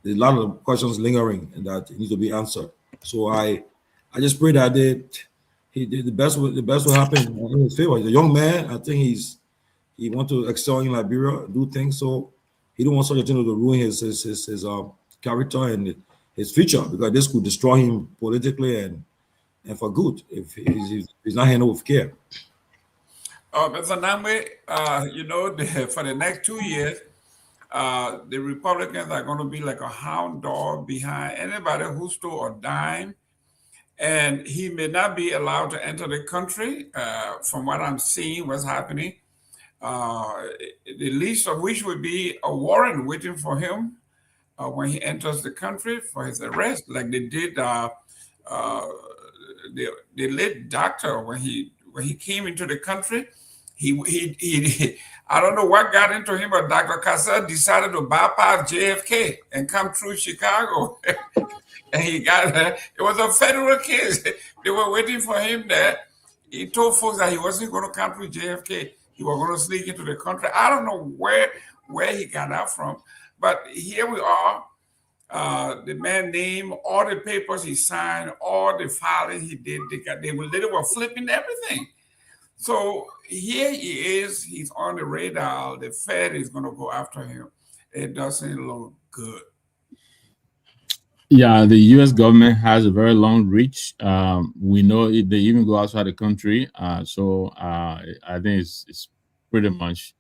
there's a lot of questions lingering and that need to be answered. So I just pray that the best will happen in his favor. He's a young man. I think he want to excel in Liberia, do things. So he don't want such a thing to ruin his character and his future, because this could destroy him politically and for good if he's not handled with care. Mr. Nagbe, you know, for the next 2 years, the Republicans are going to be like a hound dog behind anybody who stole a dime. And he may not be allowed to enter the country. From what I'm seeing, what's happening, the least of which would be a warrant waiting for him when he enters the country for his arrest, like they did the late doctor when he came into the country. He I don't know what got into him, but Dr. Cassell decided to bypass JFK and come through Chicago. And he got there. It was a federal case. They were waiting for him there. He told folks that he wasn't going to come through JFK. He was going to sneak into the country. I don't know where he got that from. But here we are. The man named all the papers he signed, all the filing he did. They were flipping everything. So here he is. He's on the radar. The Fed is going to go after him. It doesn't look good. Yeah, the U.S. government has a very long reach. We know they even go outside the country. So I think it's pretty much.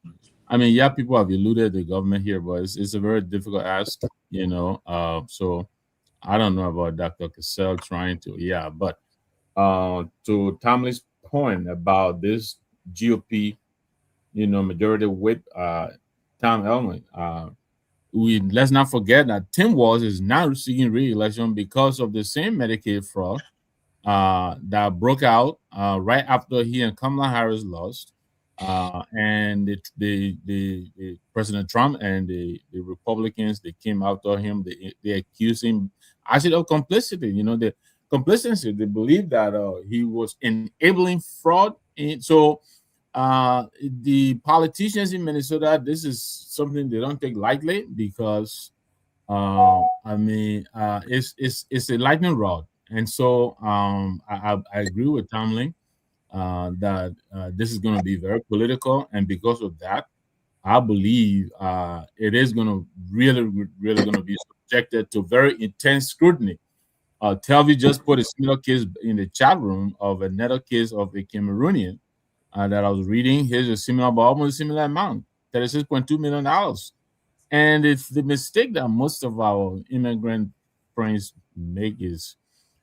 I mean, yeah, people have eluded the government here, but it's a very difficult ask, you know. So I don't know about Dr. Cassell trying to, yeah, but to Tomalin's point about this GOP, you know, majority whip, Tom Elman, let's not forget that Tim Walz is now seeking re-election because of the same Medicaid fraud that broke out right after he and Kamala Harris lost. And the President Trump and the Republicans, they came after him. They accused him actually of complicity. You know, the complicity. They believe that he was enabling fraud. So the politicians in Minnesota, this is something they don't take lightly because I mean it's a lightning rod. And so I agree with Tomalin that this is going to be very political, and because of that, I believe it is going to really going to be subjected to very intense scrutiny. Telvi just put a similar case in the chat room of another case of a Cameroonian that I was reading. Here's a similar, but almost a similar amount, $36.2 million. And it's the mistake that most of our immigrant friends make is,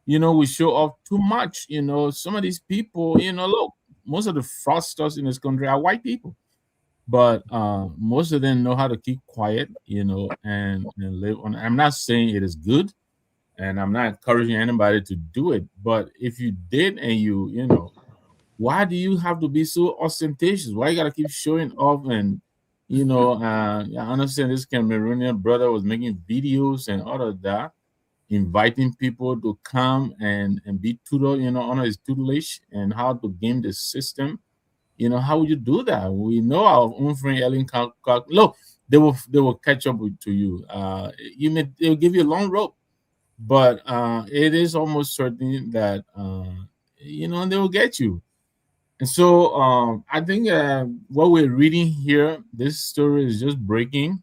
you know, we show off too much. You know, some of these people, you know, look, most of the fraudsters in this country are white people, but most of them know how to keep quiet, you know, and live on. I'm not saying it is good, and I'm not encouraging anybody to do it, but if you did and you know, why do you have to be so ostentatious? Why you gotta keep showing off? And you know, I understand this Cameroonian brother was making videos and all of that, inviting people to come and be tutored, you know, under his tutelage and how to game the system. You know, how would you do that? We know our own friend Ellen look, they will catch up to you. They'll give you a long rope, but it is almost certain that you know, they will get you. And so I think what we're reading here, this story is just breaking.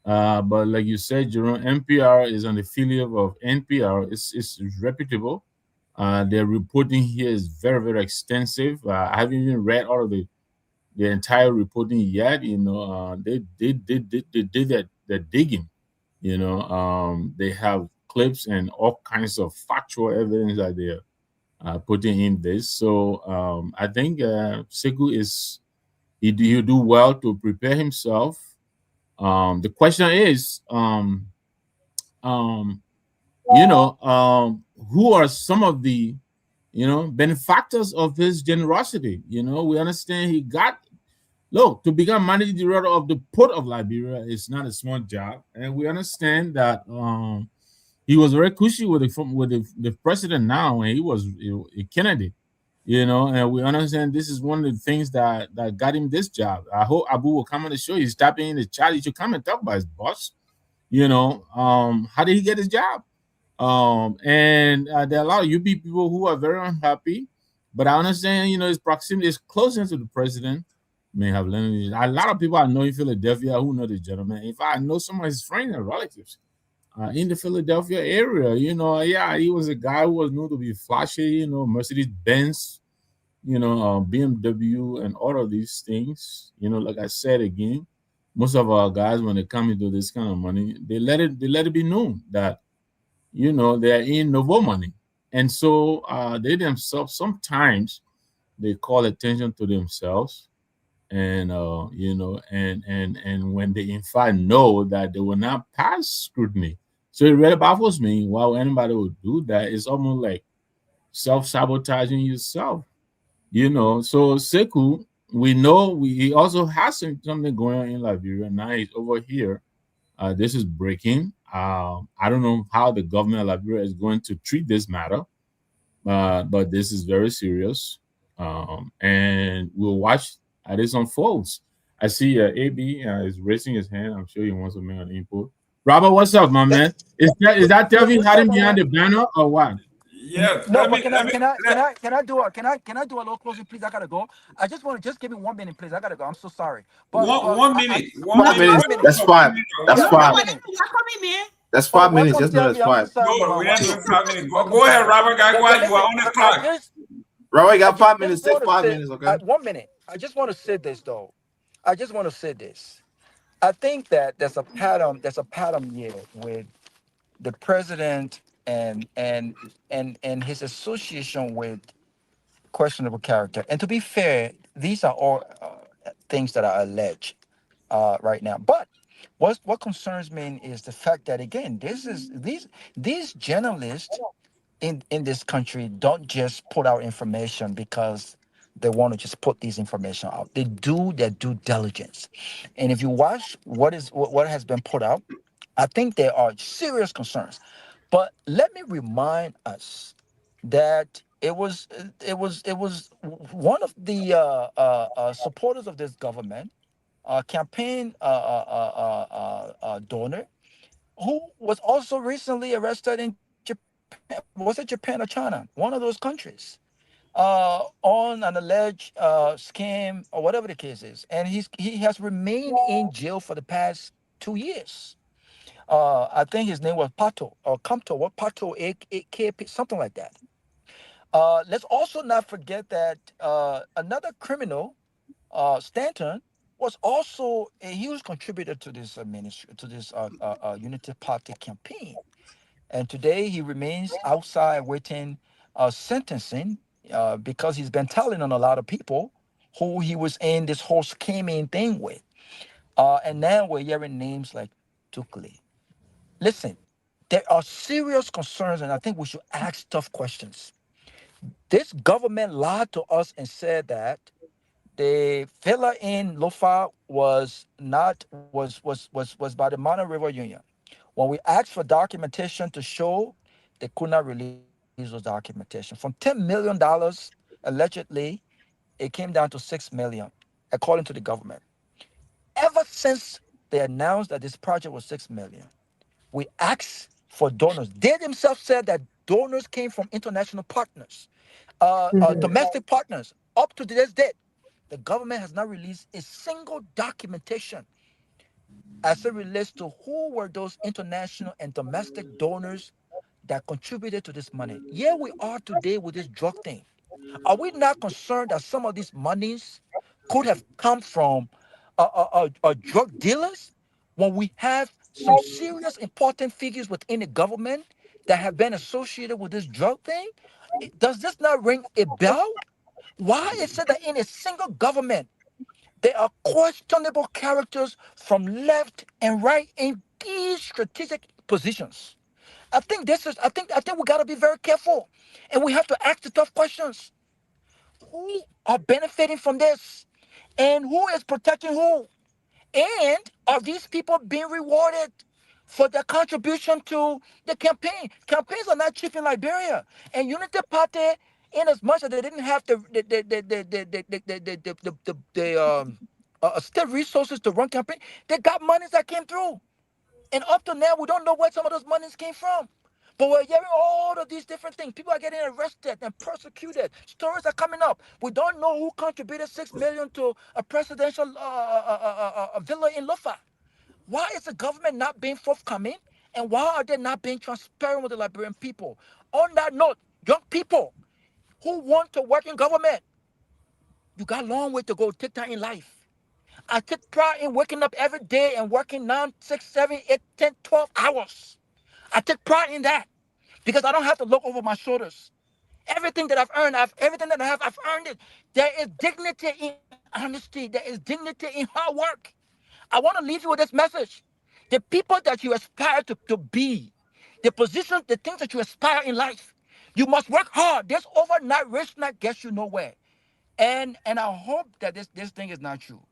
But like you said, Jerome, NPR is an affiliate of NPR. It's reputable. Their reporting here is very, very extensive. I haven't even read all of the entire reporting yet. You know, they did their digging. You know, they have clips and all kinds of factual evidence that they're putting in this. So I think Sekou he'll do well to prepare himself. The question is, you know, who are some of the, you know, benefactors of his generosity? You know, we understand he got look, to become managing director of the Port of Liberia is not a small job, and we understand that he was very cushy with the president now, and he was a candidate, and we understand this is one of the things that got him this job. I hope Abu will come on the show. He's tapping in the chat. He should come and talk about his boss. How did he get his job? And there are a lot of UP people who are very unhappy, but I understand, his proximity, his closeness to the president may have limited. A lot of people I know in Philadelphia who know the gentleman. If I know some of his friends and relatives in the Philadelphia area, yeah, he was a guy who was known to be flashy, Mercedes Benz, BMW, and all of these things. Like I said again, most of our guys, when they come into this kind of money, they let it be known that they're in Novo money. And so they themselves, sometimes they call attention to themselves. And, and when they in fact know that they will not pass scrutiny. So it really baffles me why anybody would do that. It's almost like self-sabotaging yourself, So Sekou, we know he also has something going on in Liberia. Now he's over here. This is breaking. I don't know how the government of Liberia is going to treat this matter, but this is very serious. And we'll watch as this unfolds. I see AB is raising his hand. I'm sure he wants to make an input. Robert, what's up, my man? Is that Telvin hiding behind the banner or what? Yeah. No, but can I do a little closing, please? I gotta go. I just want to give me 1 minute, please. I gotta go. I'm so sorry. But one minute. One minute. That's 5. That's 5. That's 5 minutes. Just know that's 5. No, we are doing 5 minutes. Go ahead, Robert Garguah. You are on the clock. Robert, got 5 minutes. Take 5 minutes, okay? 1 minute. I just want to say this, though. I think that there's a pattern. Here with the president and his association with questionable character. And to be fair, these are all things that are alleged right now. But what concerns me is the fact that, again, these journalists in this country don't just put out information because they want to just put these information out. They do their due diligence. And if you watch what has been put out, I think there are serious concerns. But let me remind us that it was one of the supporters of this government, campaign donor, who was also recently arrested in Japan. Was it Japan or China? One of those countries. On an alleged scam or whatever the case is, and he has remained in jail for the past 2 years. I think his name was Pato or Kamto, what Pato AKP, something like that. Let's also not forget that another criminal, Stanton, was also a huge contributor to this ministry, to this Unity Party campaign. And today he remains outside waiting sentencing because he's been telling on a lot of people who he was in this whole scheming thing with. And now we're hearing names like Tukli. Listen, there are serious concerns, and I think we should ask tough questions. This government lied to us and said that the villa in Lofa was by the Mana River Union. When we asked for documentation to show, they could not release those documentation. From $10 million, allegedly, it came down to $6 million, according to the government. Ever since they announced that this project was $6 million, we asked for donors. They themselves said that donors came from international partners, domestic partners. Up to today's date, the government has not released a single documentation as it relates to who were those international and domestic donors that contributed to this money. Here we are today with this drug thing. Are we not concerned that some of these monies could have come from drug dealers when we have some serious important figures within the government that have been associated with this drug thing? Does this not ring a bell? Why is it that in a single government there are questionable characters from left and right in key strategic positions? I think we got to be very careful, and we have to ask the tough questions. Who are benefiting from this? And who is protecting who? And are these people being rewarded for their contribution to the campaign? Campaigns are not cheap in Liberia. And Unity Party, in as much as they didn't have the state resources to run campaign, they got monies that came through. And up to now, we don't know where some of those monies came from. But we're hearing all of these different things. People are getting arrested and persecuted. Stories are coming up. We don't know who contributed $6 million to a presidential villa in Lofa. Why is the government not being forthcoming? And why are they not being transparent with the Liberian people? On that note, young people who want to work in government, you got a long way to go. Take time in life. I take pride in waking up every day and working 9, 6, 7, 8, 10, 12 hours. I take pride in that because I don't have to look over my shoulders. Everything that I've earned, everything that I have, I've earned it. There is dignity in honesty. There is dignity in hard work. I want to leave you with this message. The people that you aspire to be, the position, the things that you aspire in life, you must work hard. This overnight rich not gets you nowhere. And I hope that this thing is not true.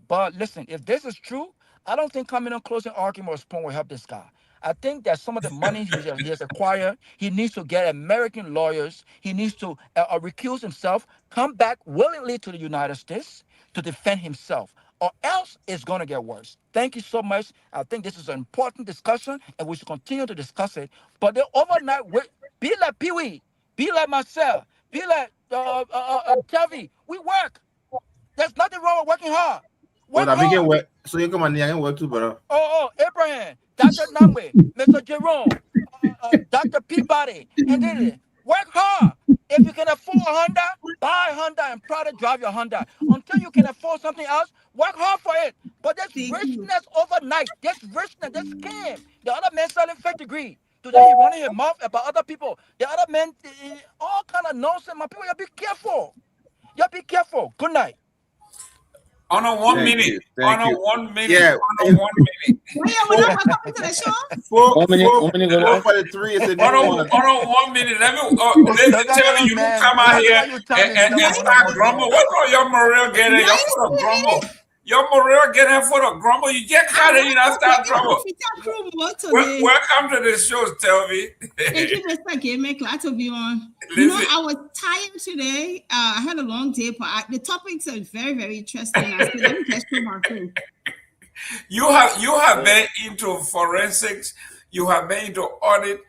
But listen, if this is true, I don't think coming on closing argument or spoon will help this guy. I think that some of the money he has acquired, he needs to get American lawyers. He needs to recuse himself, come back willingly to the United States to defend himself, or else it's going to get worse. Thank you so much. I think this is an important discussion, and we should continue to discuss it. But the overnight, be like Pewee, be like myself, be like Tavi. We work. There's nothing wrong with working hard. Well, I can work. So you come on, I can work too, brother. Abraham, Dr. Nagbe, Mr. Jerome, Dr. Peabody, and then work hard. If you can afford a Honda, buy a Honda and proud to drive your Honda. Until you can afford something else, work hard for it. But this richness overnight, this richness, this scam. The other man selling fake degree. Today he running his mouth about other people. The other man, all kind of nonsense. My people, you be careful. You be careful. Good night. On a 1 minute. On a 1 minute. Yeah. On a 1 minute. We're not coming to the show. 4 for the 3 is a new one. On a 1 minute. Let me tell you, come out here and start grumble. What's all your morale getting? Your foot of grumble. Your morale getting for the grumble. You get caught and you not start trouble. Welcome to the show, Sylvie. Thank you, Mr. Gayman. Glad to be on. You know, I was tired today. I had a long day, but the topics are very, very interesting. I said, let me just show my phone. You have been into forensics. You have been into audit.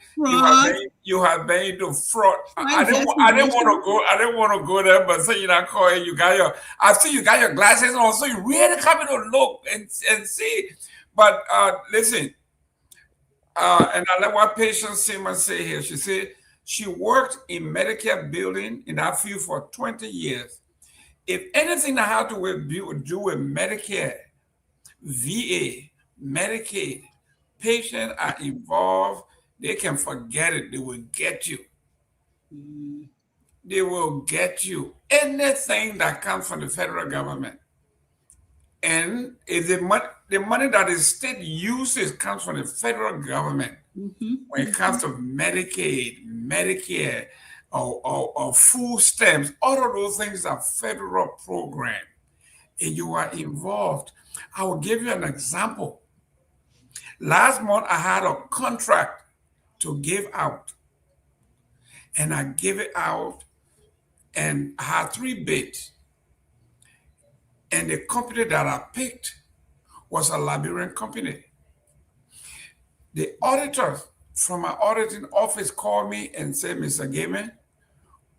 You have been into fraud. I didn't want to go there, but so you're not calling. I see you got your glasses on, so you really coming to look and see. But listen, and I like what Patience Simmons say here. She said she worked in Medicare building in that field for 20 years. If anything that had to do with Medicare, VA, Medicaid, patients are involved, they can forget it. They will get you. They will get you. Anything that comes from the federal government. And if the money that the state uses comes from the federal government, when it comes to Medicaid, Medicare, or food stamps, all of those things are federal programs, and you are involved. I will give you an example. Last month, I had a contract to give out, and I gave it out, and I had 3 bids. And the company that I picked was a Liberian company. The auditor from my auditing office called me and said, Mr. Gayman,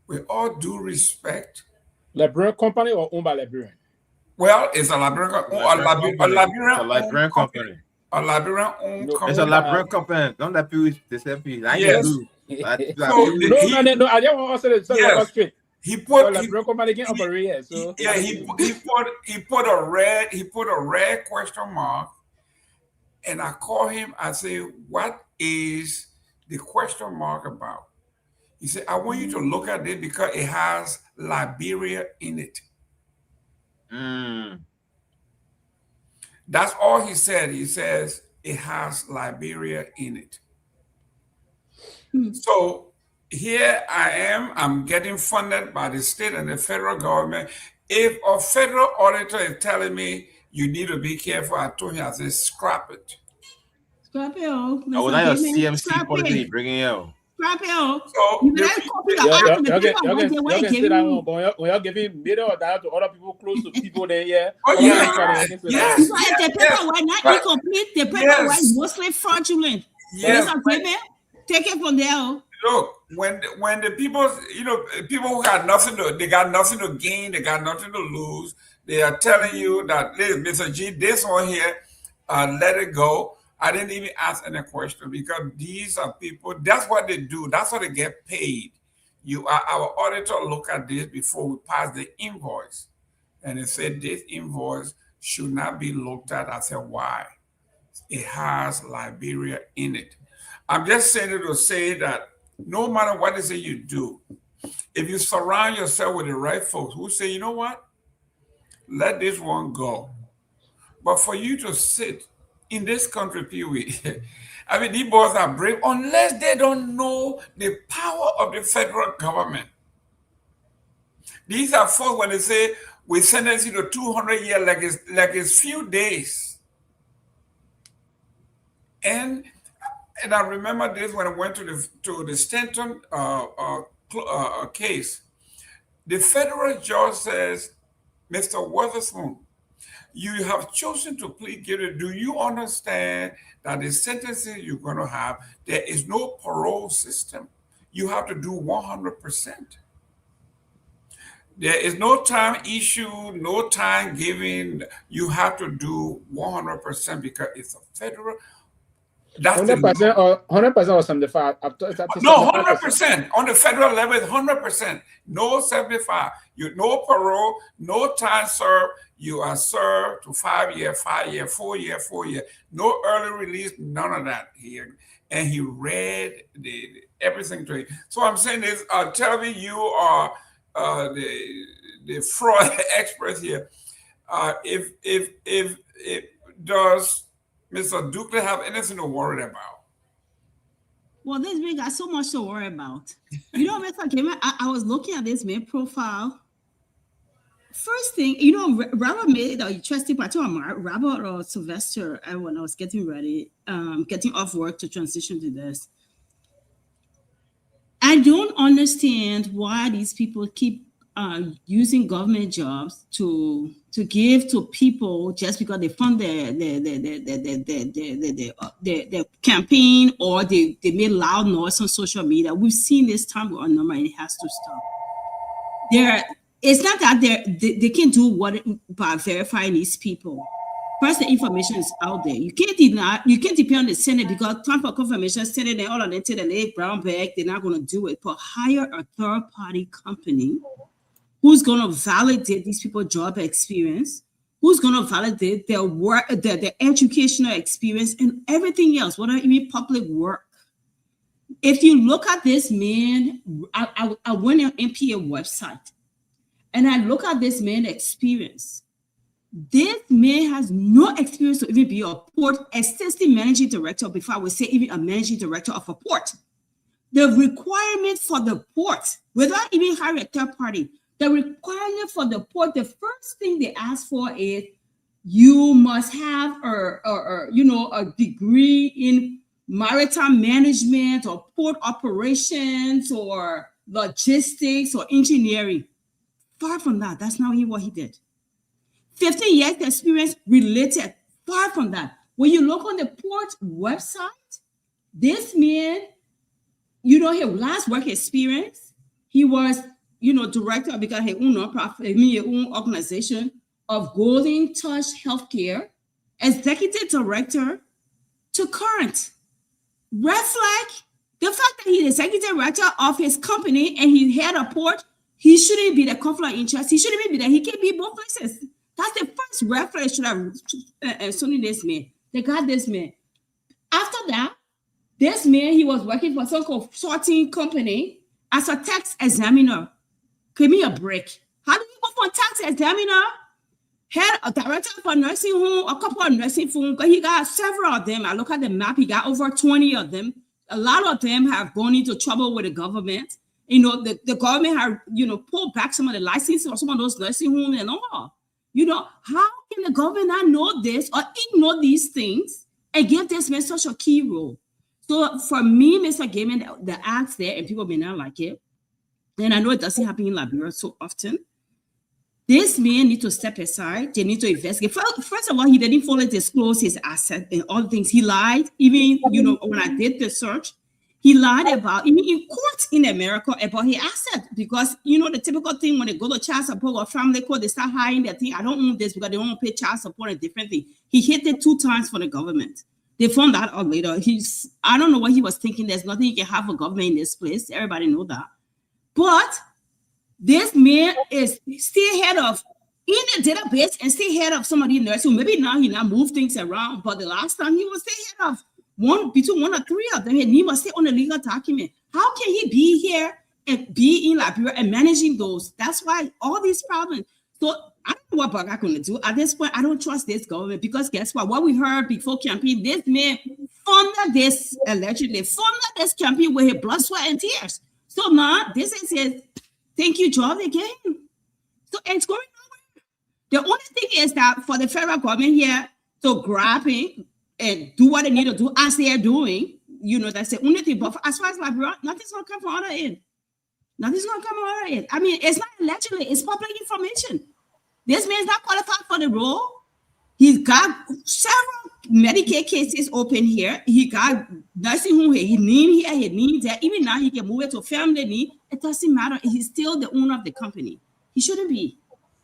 with all due respect. Liberian company or owned by Liberian? Well, it's a Liberian company. A Liberian company. A Liberian-owned company. It's a Liberian company. Don't let people say yes. No, I didn't want to say that straight. He put he put a red question mark, and I call him. I say, "What is the question mark about?" He said, "I want you to look at it because it has Liberia in it." That's all he said. He says it has Liberia in it. So here I am. I'm getting funded by the state and the federal government. If a federal auditor is telling me you need to be careful, I told him, I said, scrap it. Scrap it, oh. Oh, that your CMC policy he bringing out. Scrap it, oh. So You better copy the act and the people what they want to give you. When you're giving middle or that to other people close to people there, yeah. Oh, yeah. Yes. So if the paper were not incomplete, the paper was mostly fraudulent. Yes. Take it from there, oh. Look, when the people, people who got nothing to gain, they got nothing to lose. They are telling you that, Mr. G, this one here, let it go. I didn't even ask any question because these are people. That's what they do. That's what they get paid. Our auditor look at this before we pass the invoice, and they said this invoice should not be looked at. I said why? It has Liberia in it. I'm just saying it to say that no matter what they say you do, if you surround yourself with the right folks who say, you know what, let this one go. But for you to sit in this country, Pewee, I mean, these boys are brave unless they don't know the power of the federal government. These are folks when they say we sentence you to 200 years like it's few days. And I remember this when I went to the Stanton case. The federal judge says, Mr. Witherspoon, you have chosen to plead guilty. Do you understand that the sentences you're going to have, there is no parole system? You have to do 100%. There is no time issue, no time given. You have to do 100% because it's a federal. 100% or 100% or 75? No, 100%. On the federal level, it's 100%. No 75. No parole, no time served. You are served to 5 year, 4 year, 4 year. No early release, none of that here. And he read everything to him. So I'm saying this, tell me you are the fraud expert here. If does Mr. Dukley have anything to worry about? Well, this man got so much to worry about. You know, Mr. Gayman, I was looking at this man profile. First thing, Robert made an interesting part. Robert or Sylvester, when I was getting ready, getting off work to transition to this. I don't understand why these people keep using government jobs to give to people just because they fund their campaign or they made loud noise on social media. We've seen this time with our number, and it has to stop. It's not that they can do what by verifying these people. First, the information is out there. You can't depend on the Senate because time for confirmation, Senate and all of them tell the brown bag, they're not going to do it. But hire a third-party company who's going to validate these people's job experience, who's going to validate their work, their educational experience, and everything else, whether it be public work. If you look at this man, I went on NPA website, and I look at this man's experience. This man has no experience to even be a port assistant managing director, before I would say even a managing director of a port. The requirement for the port, without even hiring a third party, the requirement for the port, the first thing they ask for is you must have a degree in maritime management or port operations or logistics or engineering. Far from that. That's not what he did. 15 years experience related. Far from that. When you look on the port website, this man, his last work experience, he was, director because his own nonprofit, his own organization of Golden Touch Healthcare, executive director to current. Red flag, the fact that he's executive director of his company and he had a port, he shouldn't be the conflict of interest. He shouldn't be there. He can be both places. That's the first reference should have Sonny this man. They got this man. After that, this man, he was working for some consulting company as a tax examiner. Give me a break. How do you go for a tax examiner? Had a director of a nursing home, a couple of nursing homes, because he got several of them. I look at the map, he got over 20 of them. A lot of them have gone into trouble with the government. You know, the government have, you know, pulled back some of the licenses or some of those nursing homes and all. You know, how can the government not know this or ignore these things and give this man such a key role? So for me, Mr. Gayman, the acts there, and people may not like it, and I know it doesn't happen in Liberia so often, this man need to step aside. They need to investigate. First of all, he didn't fully disclose his asset and all things. He lied. Even, you know, when I did the search, he lied about, even in court in America, about his asset. Because, you know, the typical thing when they go to child support or family court, they start hiding their thing. I don't own this because they want to pay child support and different thing. He hit it 2 times for the government. They found that out later. I don't know what he was thinking. There's nothing you can have for government in this place. Everybody know that. But this man is still head of in the database and still head of some of these nurses. Maybe now he now move things around, but the last time he was still head of between 1 or 3 of them, and he was still on the legal document. How can he be here and be in Liberia and managing those? That's why all these problems. So I don't know what Garguah going to do. At this point, I don't trust this government because guess what we heard before campaign, this man funded this, allegedly funded this campaign with his blood, sweat, and tears. So now this is his thank you job again. So it's going nowhere. The only thing is that for the federal government here to grab him and do what they need to do as they are doing, you know, that's the only thing. But as far as Liberia, nothing's going to come from other end. Nothing's going to come from other end. I mean, it's not allegedly, it's public information. This man's not qualified for the role. He's got several Medicaid cases open here. He got nursing home here. He need here, he needs there. Even now, he can move it to family need. It doesn't matter. He's still the owner of the company. He shouldn't be.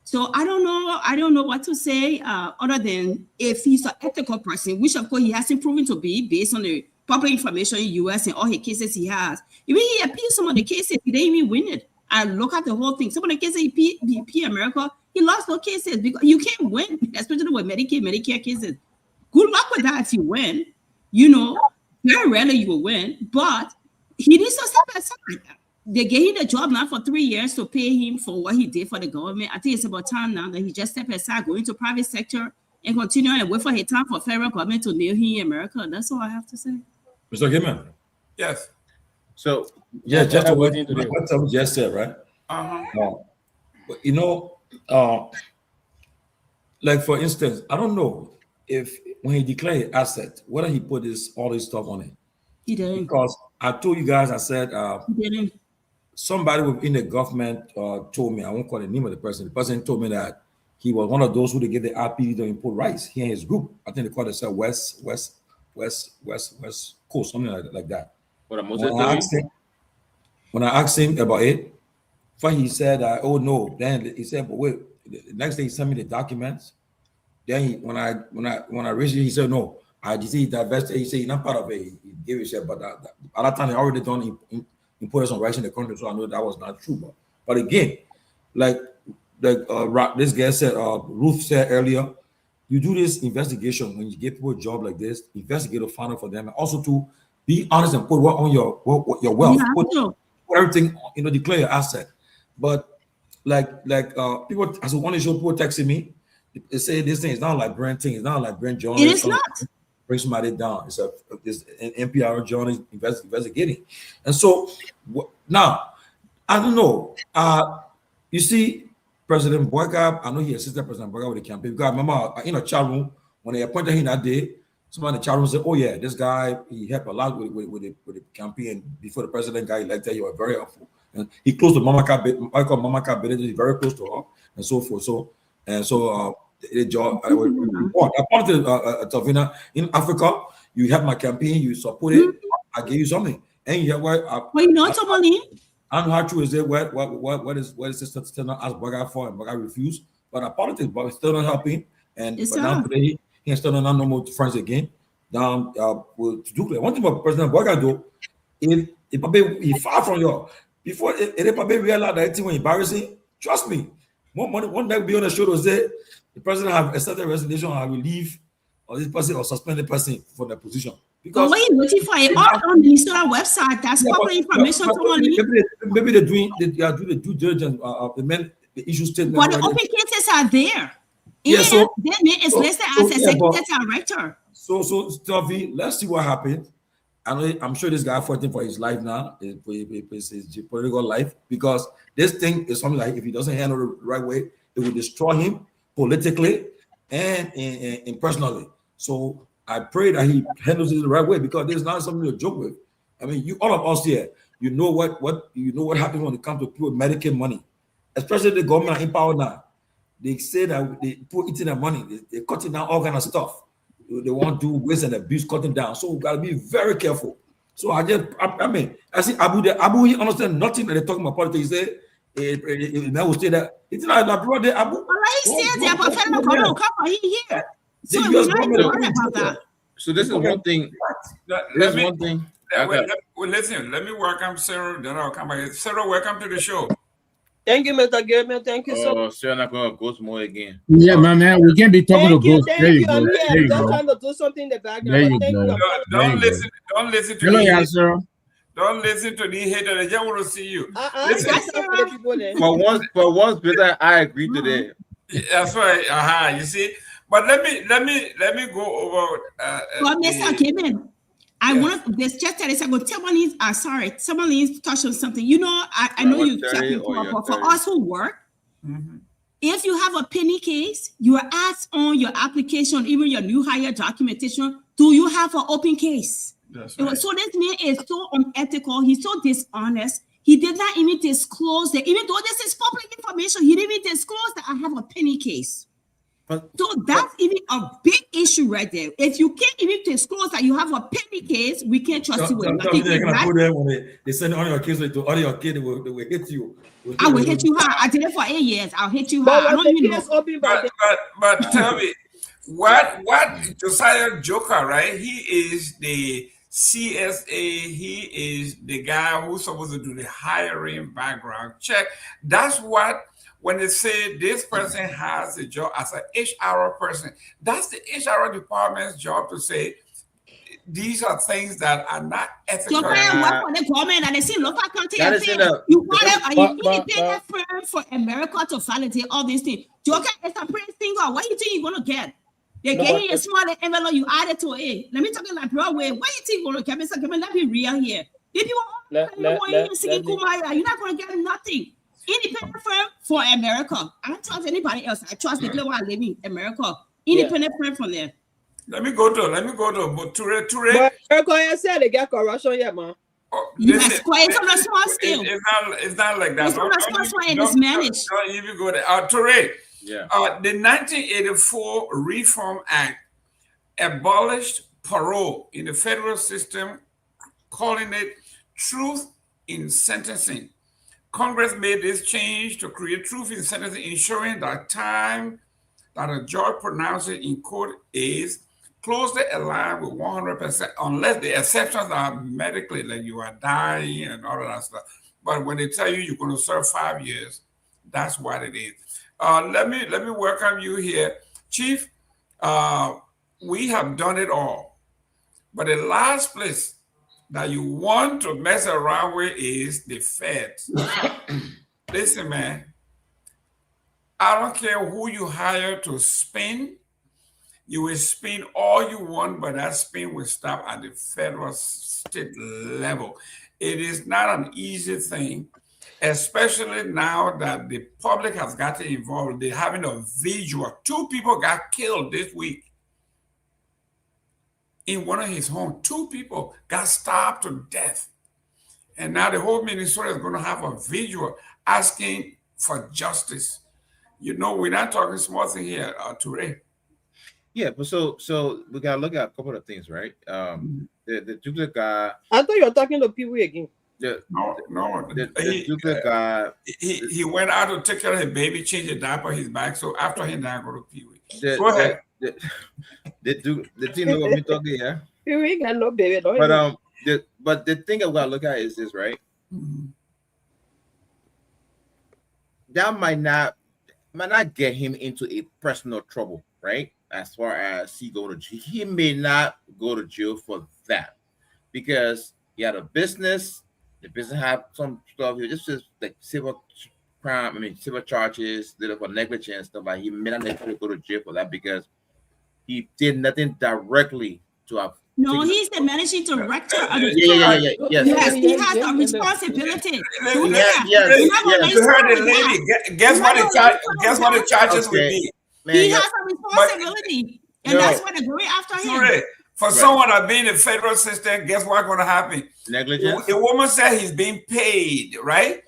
So I don't know. I don't know what to say other than if he's an ethical person, which of course he hasn't proven to be based on the public information in the U.S. and all his cases he has. Even he appealed some of the cases, he didn't even win it. I look at the whole thing. Some of the cases he appealed America, he lost those cases because you can't win, especially with Medicaid, Medicare cases. Good luck with that if you win. You know, very rarely you will win, but he needs to step aside. They gave him the job now for 3 years to pay him for what he did for the government. I think it's about time now that he just step aside, go into private sector, and continue and wait for his time for federal government to nail him in America. That's all I have to say. Mr. Gayman. Yes. So yeah, just what I just said, right? But you know, like for instance, I don't know if when he declared asset, whether he put all this stuff on it. He didn't. Because I told you guys, I said he didn't. Somebody within the government told me, I won't call the name of the person. The person told me that he was one of those who they get the RPD to import rice. He and his group. I think they call themselves West Coast, something like that. When I asked him about it, first he said, "Oh no." Then he said, "But wait." The next day he sent me the documents. Then when I raised it, he said, "No, I just he divested." He said he's not part of it. He gave it shit, but at that time they already done imported some rice in the country, so I know that was not true. But again, like this guy said, Ruth said earlier, you do this investigation when you give people a job like this, investigate a find out for them, and also to be honest and put what on your wealth, put everything, you know, declare your asset. But like people, as one show, people texting me, they say this thing is not like Brent thing, it's not like Brent Jones. It is not. Bring somebody down. It's an NPR journalist investigating, and so now I don't know. You see, President Garguah, I know he assisted President Garguah with the campaign. Because I remember in a chat room when they appointed him that day, somebody in the chat room said, "Oh yeah, this guy he helped a lot with the campaign before the president got elected. He was very helpful." And he close to Mama Kabede, he's very close to her, and so forth. So the job I wanted Tavina in Africa. You help my campaign, you support it. I gave you something, and you have what you know, Tomalin. I don't know how true is it. What is this still not asked Garguah for, and Garguah refused. But our politics, but it's still not helping. And but now today he still not no more friends again. Now to do that. One thing about President Garguah though, if probably he far from you. Before it probably realized that it was embarrassing. Trust me. One day be on the show to say the president have accepted resignation, I will leave or this person or suspend the person from their position. Because what are you waiting for? It all on the Minnesota website. That's public information. Maybe they're doing the due diligence of the men, the issue statement. But the open cases are there. Yeah, so then it's listed as executive director. So Stevie, let's see what happens. I'm sure this guy fighting for his life now, his political life, because this thing is something like if he doesn't handle it the right way, it will destroy him politically and personally. So I pray that he handles it the right way, because this is not something to joke with. I mean, all of us here, you know what happens when it comes to people with Medicaid money, especially the government in power now. They say that they put eating their money, they're cutting down all kind of stuff. They want to do waste and abuse, cutting down. So we gotta be very careful. So I see Abu there. Abu, he understand nothing that they're talking about politics. He say, man will say that it's not my brother Abu. Well, he said that, but federal government come he here. So we're not even worried about that. So this is one thing. Let me welcome Sarah. Then I'll come back. Sarah, welcome to the show. Thank you, Mr. Gayman. Thank you so much. Sarah not going to ghost more again. Yeah, man, we can't be talking to ghosts. There you go. I'm There you just go. trying to do something in the background. There you Thank go. you. Don't listen to Hello, the yeah, sir. Don't listen to the haters. They just want to see you. For once, Peter, I agree to that. That's right. You see, but let me go over. Well, Mr. Gayman, I want this just that is I go Tomalin touched on something. You know, I know you checking but for us who work, if you have a penny case, you are asked on your application, even your new hire documentation, do you have an open case? That's right. So this man is so unethical, he's so dishonest. He did not even disclose that, even though this is public information, he didn't even disclose that I have a penny case. So that's even a big issue right there. If you can't even disclose that you have a penny case, we can't trust you with nothing. They're gonna put them when they send all your kids to all your kids, they will hit you. I will hit you hard. I did it for 8 years. I'll hit you hard. I don't even know. But tell me, what Josiah Joker, right? He is the CSA. He is the guy who's supposed to do the hiring background check. That's what. When they say this person has a job as an HR person, that's the HR department's job to say these are things that are not ethical. So work for the government and they see local county and say you want an independent firm for America to validate all these things. Joker is a pretty single. What do you think you're gonna get? They gave you a small envelope, you added to it. Let me talk like Broadway. What do you think you're gonna get? Mr. Gayman, let me be real here. If you want Seleke Kromah, you're not gonna get nothing. Independent firm for America. I don't trust anybody else. I trust the global living America. Independent firm for them. Let me go to Toure. But America said they get corruption, yeah, man. Yes, it's on a small scale. It's not like that. It's on a small scale and it's managed. Don't even go there. Toure. Yeah. The 1984 Reform Act abolished parole in the federal system, calling it truth in sentencing. Congress made this change to create truth in sentencing, ensuring that time that a judge pronounces in court is closely aligned with 100%, unless the exceptions are medically, like you are dying and all of that stuff. But when they tell you you're going to serve 5 years, that's what it is. Let me welcome you here, Chief. We have done it all, but the last place that you want to mess around with is the feds. Listen, man, I don't care who you hire to spin. You will spin all you want, but that spin will stop at the federal state level. It is not an easy thing, especially now that the public has gotten involved. They're having a visual. 2 people got killed this week. In one of his homes, 2 people got stabbed to death. And now the whole Minnesota is going to have a visual asking for justice. You know, we're not talking small thing here, Toure. Yeah, but so we got to look at a couple of things, right? The duplicate guy. I thought you were talking to Pewee again. No. The duplicate guy. He went out to take care of his baby, change the diaper, his back. So after him, now go to Pewee. Go ahead. The team know what we're talking, yeah. Pewee got no baby, don't but the thing I gotta look at is this, right? That might not get him into a personal trouble, right? As far as he go to jail, he may not go to jail for that because he had a business. The business had some stuff. This is like civil crime. Civil charges, little for negligence stuff. Like he may not necessarily go to jail for that because he did nothing directly to No, he's the managing director of the Yes. Yes, he has a responsibility. You heard the lady. Guess what the charges will be? He has a responsibility, and that's why they're going after him. For someone that being in the federal system, guess what's going to happen? Negligence. The woman said he's being paid, right?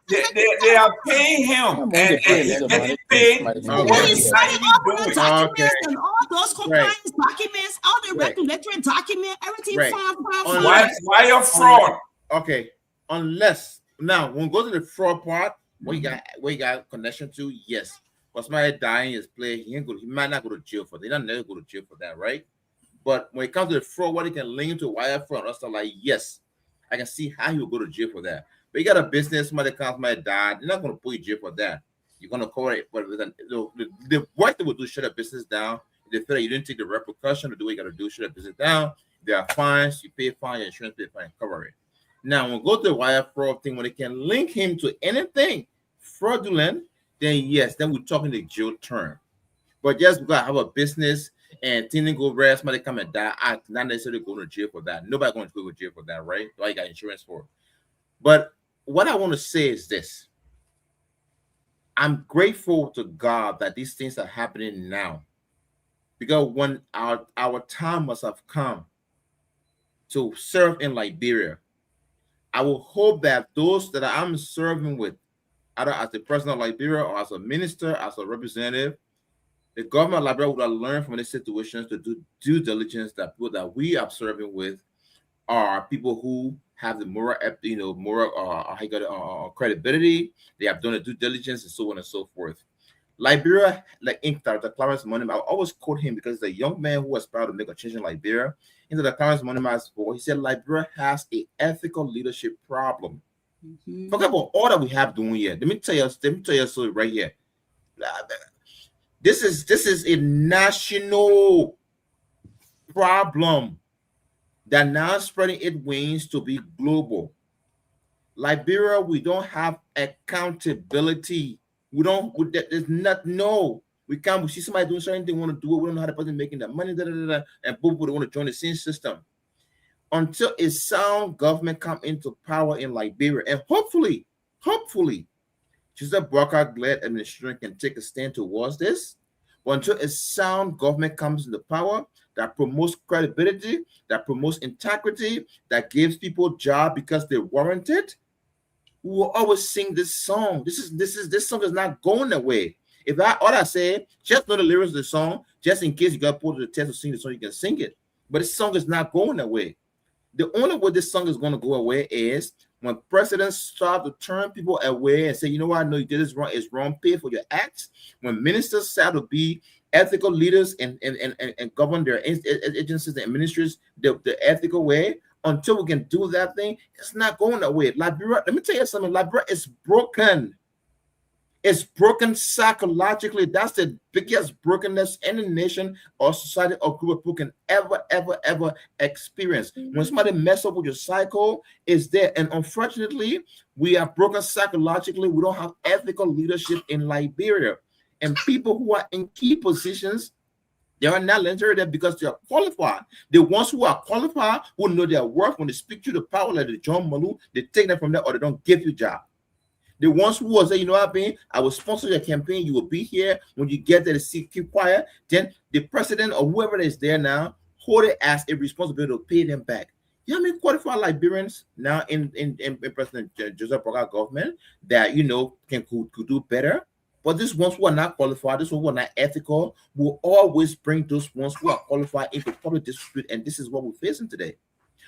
They are paying him, and he's getting paid. And he's signing all the documents and all those compliance documents, all the regulatory documents, everything. Why your fraud? Okay, unless now when we go to the fraud part, what you got connection to? Yes, but somebody dying his play, he might not go to jail for that. They don't never go to jail for that, right? But when it comes to the fraud, what he can link into wire fraud, that's like yes, I can see how he will go to jail for that. But you got a business, somebody comes, somebody died, they're not going to put you in jail for that. You're going to cover it. But the work they will do, shut a business down. If they feel like you didn't take the repercussion to do what you got to do, shut a business down. There are fines, you pay fine, your insurance pay fine, cover it. Now, when we go to the wire fraud thing, when they can link him to anything fraudulent, then yes, then we're talking the jail term. But just because I have a business and things go rest, somebody come and die, I'm not necessarily going to jail for that. Nobody going to go to jail for that, right? All you got insurance for. But what I want to say is this. I'm grateful to God that these things are happening now. Because when our time must have come to serve in Liberia, I will hope that those that I'm serving with, either as the president of Liberia or as a minister, as a representative, the government of Liberia would have learned from these situations to do due diligence that people that we are serving with are people who have the moral credibility. They have done the due diligence and so on and so forth. Liberia, like Dr. Clarence Monument, I always quote him because the young man who aspired to make a change in Liberia, into the Clarence Monument's voice, he said Liberia has an ethical leadership problem. Forget about all that we have doing here. Let me tell you a story right here. This is a national problem that now spreading its wings to be global. Liberia, we don't have accountability. We can't. We see somebody doing something, they want to do it. We don't know how the person making that money, and boom, they want to join the same system. Until a sound government come into power in Liberia, and hopefully, Joseph Boakai-led administration can take a stand towards this. But until a sound government comes into power that promotes credibility, that promotes integrity, that gives people jobs because they warrant it, we will always sing this song. This song is not going away. All I say, just know the lyrics of the song, just in case you got put to the test to sing the song, you can sing it. But this song is not going away. The only way this song is going to go away is when presidents start to turn people away and say, you know what, no, you did this wrong, it's wrong, pay for your acts. When ministers start to be ethical leaders and govern their agencies and ministries the ethical way, until we can do that thing, it's not going away. Liberia, let me tell you something, Liberia is broken. It's broken psychologically. That's the biggest brokenness any nation or society or group of people can ever experience. When somebody mess up with your cycle, it's there. And unfortunately, we are broken psychologically. We don't have ethical leadership in Liberia. And people who are in key positions, they are not necessarily there because they are qualified. The ones who are qualified, who know their worth, when they speak to the power like the John Malu, they take them from there or they don't give you a job. The ones who will say, you know what, Ben, I will sponsor your campaign. You will be here. When you get there, keep quiet. Then the president or whoever is there now, hold it as a responsibility to pay them back. You know how many qualified Liberians now in President Joseph Boakai government that, could do better? But these ones who are not qualified, these ones who are not ethical, will always bring those ones who are qualified into public disrepute. And this is what we're facing today.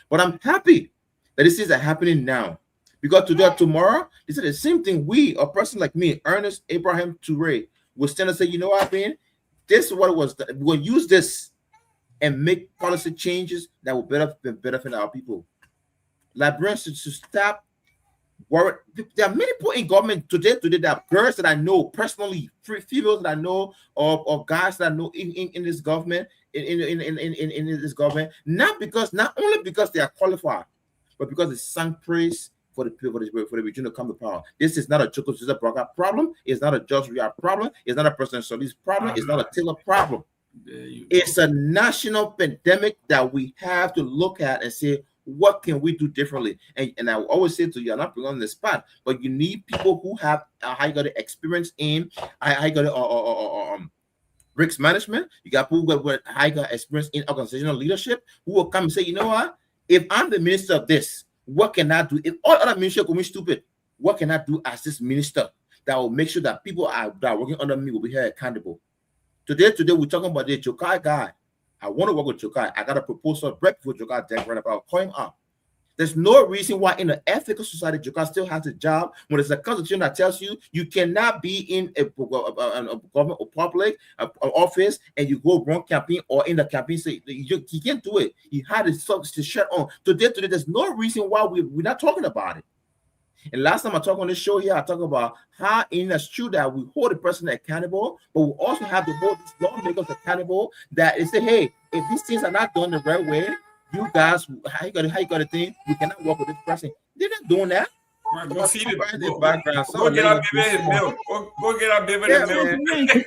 But I'm happy that these things are happening now. Because tomorrow, this is the same thing. A person like me, Ernest Abraham Toure, will stand and say, you know what, Ben? This is what it was. We'll use this and make policy changes that will benefit our people. Liberians should stop worrying. There are many people in government today that are girls that I know personally, females that I know, or guys that I know in this government, in this government, not only because they are qualified, but because they sang praise for the regime to come to power. This is not a Joseph Boakai problem. It's not a George Weah problem. It's not a President Solis problem. It's not a Taylor problem. It's a national pandemic that we have to look at and say, what can we do differently? And I always say to you, I'm not putting on the spot, but you need people who have high experience in risk management. You got people with high experience in organizational leadership who will come and say, you know what? If I'm the minister of this, what can I do? If all other ministers go stupid, what can I do as this minister that will make sure that people that are working under me will be held accountable? Today we're talking about the Jokai guy. I want to work with Jokai. I got a proposal right before Jokai deck right about calling up. There's no reason why in an ethical society Jokai still has a job when there's a constitution that tells you you cannot be in a government or public office and you go wrong campaign or in the campaign say you can't do it. He had his socks to shut on. Today there's no reason why we're not talking about it. And last time I talked on this show here, I talked about how it's true that we hold the person accountable, but we also have to hold these lawmakers accountable that they say, hey, if these things are not done the right way, you guys, how you got to think you cannot work with this person. They're not doing that. Go feed it. Go get our baby the milk. Go get our baby the milk.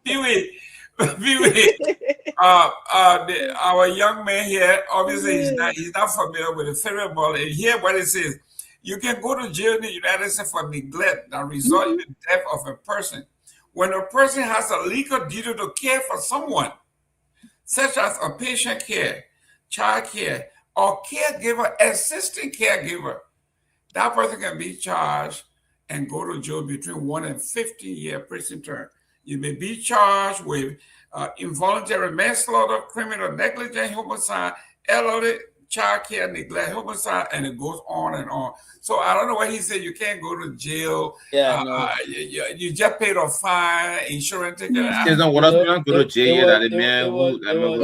Pewee. Our young man here, obviously, he's not familiar with the federal law. And here, what it says, you can go to jail in the United States for neglect that result in the death of a person when a person has a legal duty to care for someone, such as a patient care, child care, or caregiver, assistant caregiver. That person can be charged and go to jail between 1 and 15-year prison term. You may be charged with involuntary manslaughter, criminal negligence, homicide, elderly child care, neglect, homicide, and it goes on and on. So I don't know why he said you can't go to jail. Yeah, no. You just paid a fine, insurance ticket. What else we don't go to jail? That the man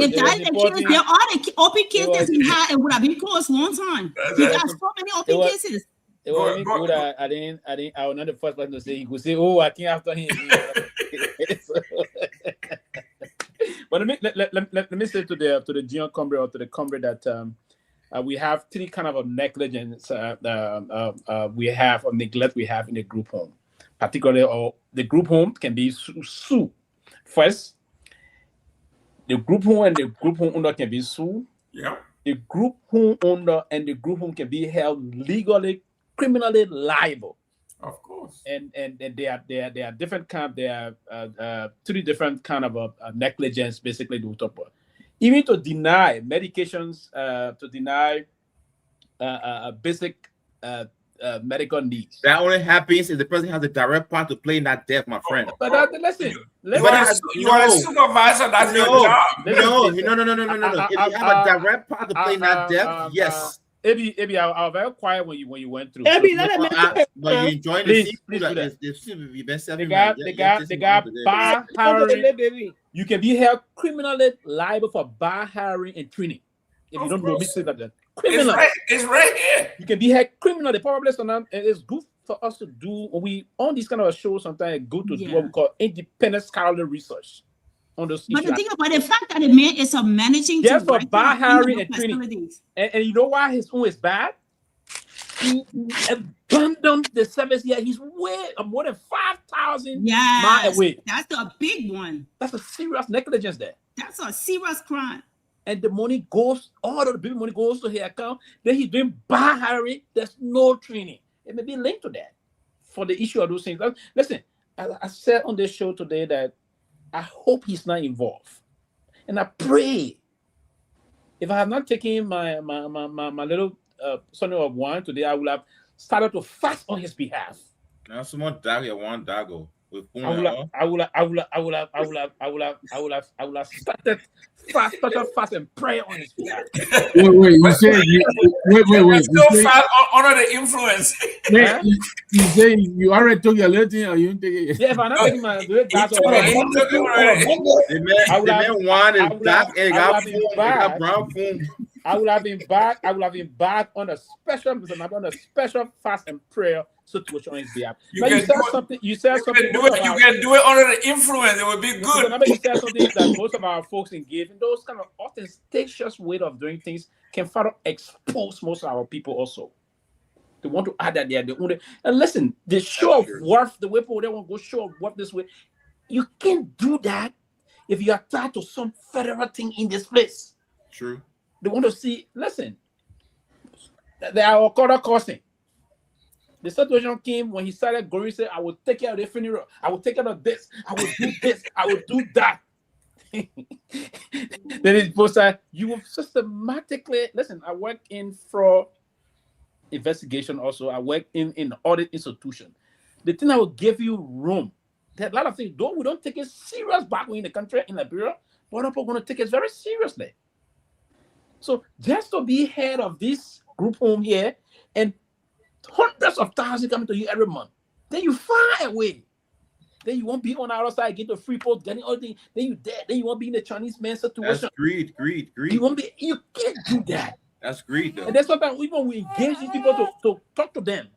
If that's the case, there are the open cases he had, it would have been closed long time. He got so many open cases. It was good. I was not the first person to say. He could say, "Oh, I came after him." But let me say to the junior comrade or to the comrade that we have three kind of negligence we have or neglect we have in the group home, particularly or the group home can be sued. First, the group home and the group home owner can be sued. Yeah. The group home owner and the group home can be held legally, criminally liable. Of course. And they are different kind. There are three different kind of negligence basically to talk about. Even to deny medications, to deny basic medical needs. That only happens if the person has a direct part to play in that death, my friend. But listen, you are a supervisor. That's your job. No. If you have a direct part to play in that death, yes. Abby, I was very quiet when you went through. Abby, but you enjoying the guy bar hiring. You can be held criminally liable for bar hiring and training. If you don't know, that criminal. It's right here. You can be held criminal. The problem is, it's good for us to do when we on this kind of a show. Sometimes it's good to do what we call independent scholarly research. On those but the thing about the fact that the man is a managing director for bar hiring and training, and you know why his own is bad? He abandoned the service here. He's way more than 5,000 miles away. That's a big one. That's a serious negligence there. That's a serious crime. And the money goes, all of the big money goes to his account. Then he's doing bar hiring. There's no training. It may be linked to that for the issue of those things. Listen, I said on this show today that I hope he's not involved. And I pray, if I have not taken my little Sunday of wine today, I will have started to fast on his behalf. Now someone dago one dago. I will have started fast and pray on his behalf. Wait, you say wait. Still fast under the influence. You say you already took your little thing or you didn't take it? Yeah, if I'm not taking my glass of wine, the man wine and dark and got brown foam. I would have been back on a special fast and prayer situation on his behalf. You said something. You can do it under the influence. It would be good. Remember, you said something that most of our folks engage in those kind of ostentatious way of doing things can further expose most of our people also. They want to add that they are the only. And listen, the show of worth, the way people they want to go show of worth this way, You can't do that if you are tied to some federal thing in this place. True. They want to see, listen, they are quarter costing. The situation came when he started going, said, I will take care of the funeral. I will take care of this. I will do this. I will do that. Then it's both sides. You will systematically, listen, I work in fraud investigation also. I work in audit institution. The thing I will give you room. There are a lot of things, though we don't take it serious back in the country, in Liberia, but people are going to take it very seriously. So just to be head of this group home here and hundreds of thousands coming to you every month, then you fly away. Then you won't be on the other side, get the free post, getting all the, then you dead. Then you won't be in the Chinese man situation. That's greed. You won't be. You can't do that. That's greed, though. And that's sometimes even we engage these people to talk to them.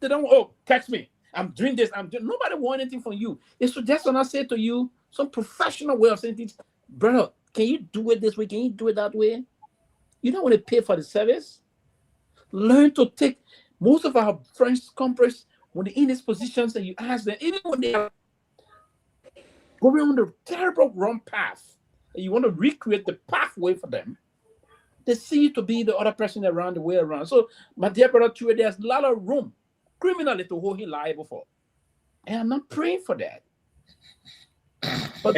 They don't. Oh, text me. I'm doing this. Nobody want anything from you. It's just when I say to you some professional way of saying things, brother. Can you do it this way? Can you do it that way? You don't want to pay for the service. Learn to take. Most of our friends, comrades, when they're in these positions, and you ask them, even when they are going on the terrible wrong path, and you want to recreate the pathway for them, they see you to be the other person around the way around. So, my dear brother, too, there's a lot of room criminally to hold him liable for, and I'm not praying for that. But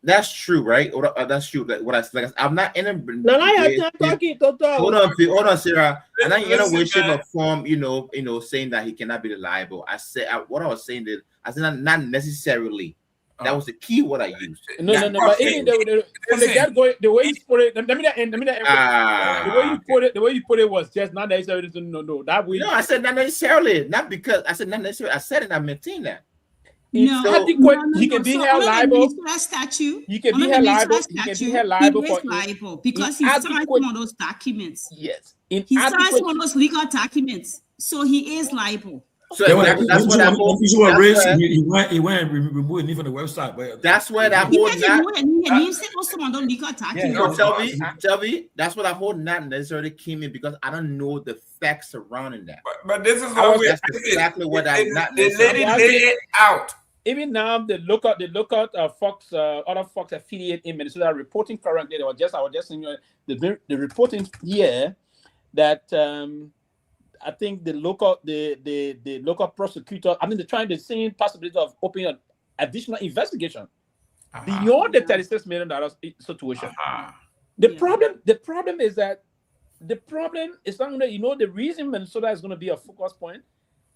that's true, right? That's true. What I like, I'm not in a. No, I talking total. Hold on, Sarah. I'm not in a way, shape, or form. You know, saying that he cannot be liable. I said what I was saying that I said not necessarily. That was the key word I used. No. But even from the get go, the way you put it, the way you put it was just not necessarily. No, that way. No, I said not necessarily. Not because I said not necessarily. I said it. I maintain that. No, he can be held liable. Statute. He can be held liable. He can be held liable for liable because he signed some of those documents. Yes, he signed some of those legal documents, so he is liable. So that's what I hold. He went and removed it from the website. But that's what I hold. He said also on those legal documents. Tell me, that's what I hold. Not necessarily came in because I don't know the facts surrounding that. But this is what that's exactly what I not. They let it out. Even now, the local Fox, other Fox affiliate in Minnesota are reporting currently. I was just saying the reporting here that I think the local prosecutor. I mean, they're trying the same possibility of opening an additional investigation beyond the $36 million situation. The problem is that not the reason Minnesota is going to be a focus point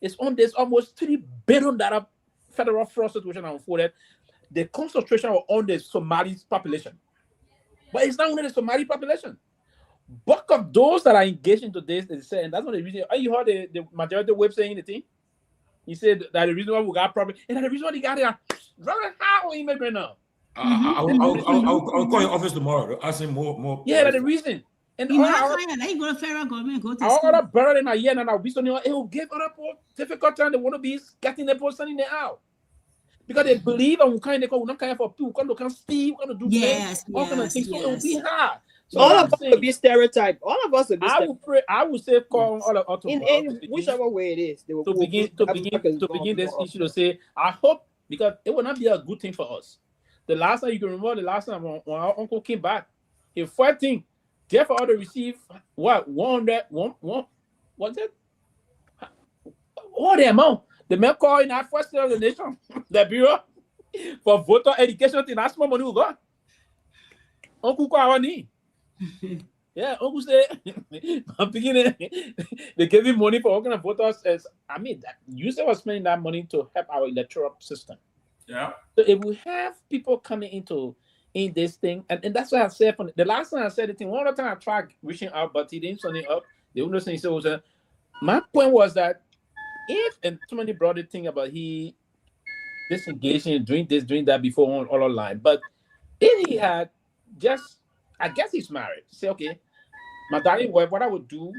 is on this almost $3 billion federal fraud situation unfolded. The concentration on the Somali population, but it's not only the Somali population. Bulk of those that are engaged into this, they say, and that's one of the reason. You heard the majority of the web saying anything. He said that the reason why we got problem, and the reason why they got it very high on immigrant now. I'll call your office tomorrow. Ask him more. Yeah, that's the reason. And you go to federal government, go to our other brother in a year now, it will give other people difficult time. They want to be getting their person in there out. Because they believe and we're not kind for people, we can steal, we're going to do all kind of things. So it will be hard. So all of us will be stereotyped. All of us will be I would say call all of us in whichever way it is. They will begin this issue to say, I hope, because it will not be a good thing for us. The last time you can remember, when our uncle came back, he fighting, therefore all to receive what 100 what's it? What the amount? The man called in our first state of the nation, the Bureau for voter education thing. That's more money we got. Uncle called our knee. Yeah, Uncle said, I'm beginning. They gave him money for all kind of voters. I mean, user was spending that money to help our electoral system. Yeah. So if we have people coming in this thing, and that's what I said from the last time I said the thing, one other time I tried reaching out, but he didn't send it up. The only thing he said was my point was that and somebody brought the thing about he disengaging, doing this, doing that before on all online. But if he had just, I guess he's married. Say, okay, my darling wife, what I would do,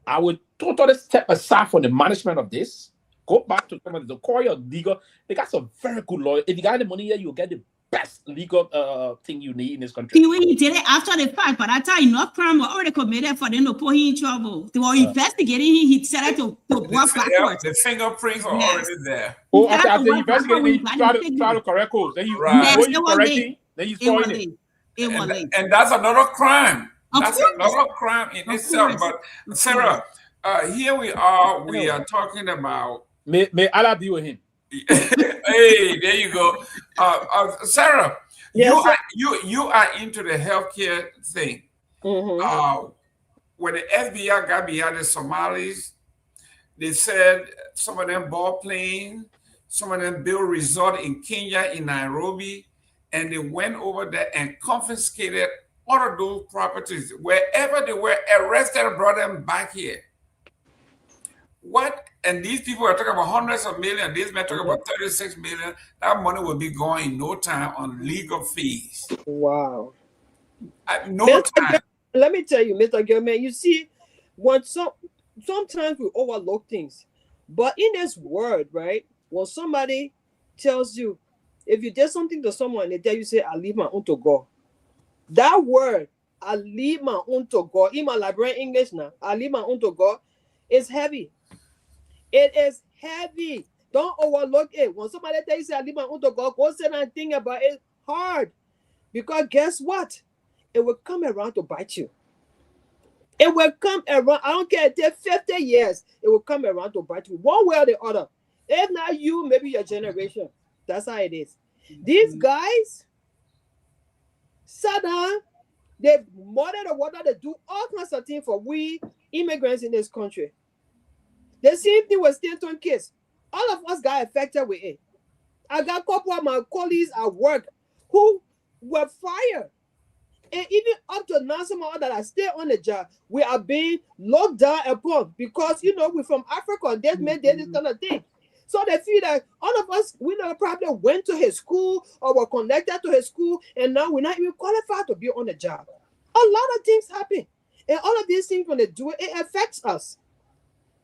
I would totally step aside from the management of this, go back to somebody to call your legal. They got some very good lawyers. If you got the money here, you'll get the best legal thing you need in this country. He did it after the fact, but I tell you, enough crime were already committed for them to put him in trouble. They were investigating him. He decided to work backwards. The fingerprints are already there. Oh, after they investigating, you try to correct codes. Then you correcting, then you throwing it. And that's another crime. That's another crime in itself. But Sarah, here we are talking about. May Allah be with him. Hey, there you go. Sarah, yes, you are into the healthcare thing. When the FBI got behind the Somalis, they said some of them ball playing, some of them built resort in Kenya, in Nairobi, and they went over there and confiscated all of those properties. Wherever they were arrested and brought them back here. What? And these people are talking about hundreds of millions. These men talking about 36 million. That money will be going in no time on legal fees. Wow. No time. Let me tell you, Mr. Gayman, you see, sometimes we overlook things. But in this world, right, when somebody tells you, if you did something to someone, they tell you, say, I leave my own to God. That word, I leave my own to God, in my Liberian English now, I leave my own to God, is heavy. It is heavy. Don't overlook it. When somebody tells you, say, I leave my own to God, go sit and think about it hard. Because guess what? It will come around to bite you. It will come around. I don't care. It takes 50 years. It will come around to bite you. One way or the other. If not you, maybe your generation. That's how it is. These guys sat down. They murder the water. They do all kinds of things for we immigrants in this country. The same thing with Stanton case. All of us got affected with it. I got a couple of my colleagues at work who were fired. And even up to now, some of us that are still on the job, we are being locked down upon because, you know, we're from Africa. They made this kind of thing. So they feel that all of us, we never probably went to his school or were connected to his school, and now we're not even qualified to be on the job. A lot of things happen. And all of these things, when they do it, it affects us.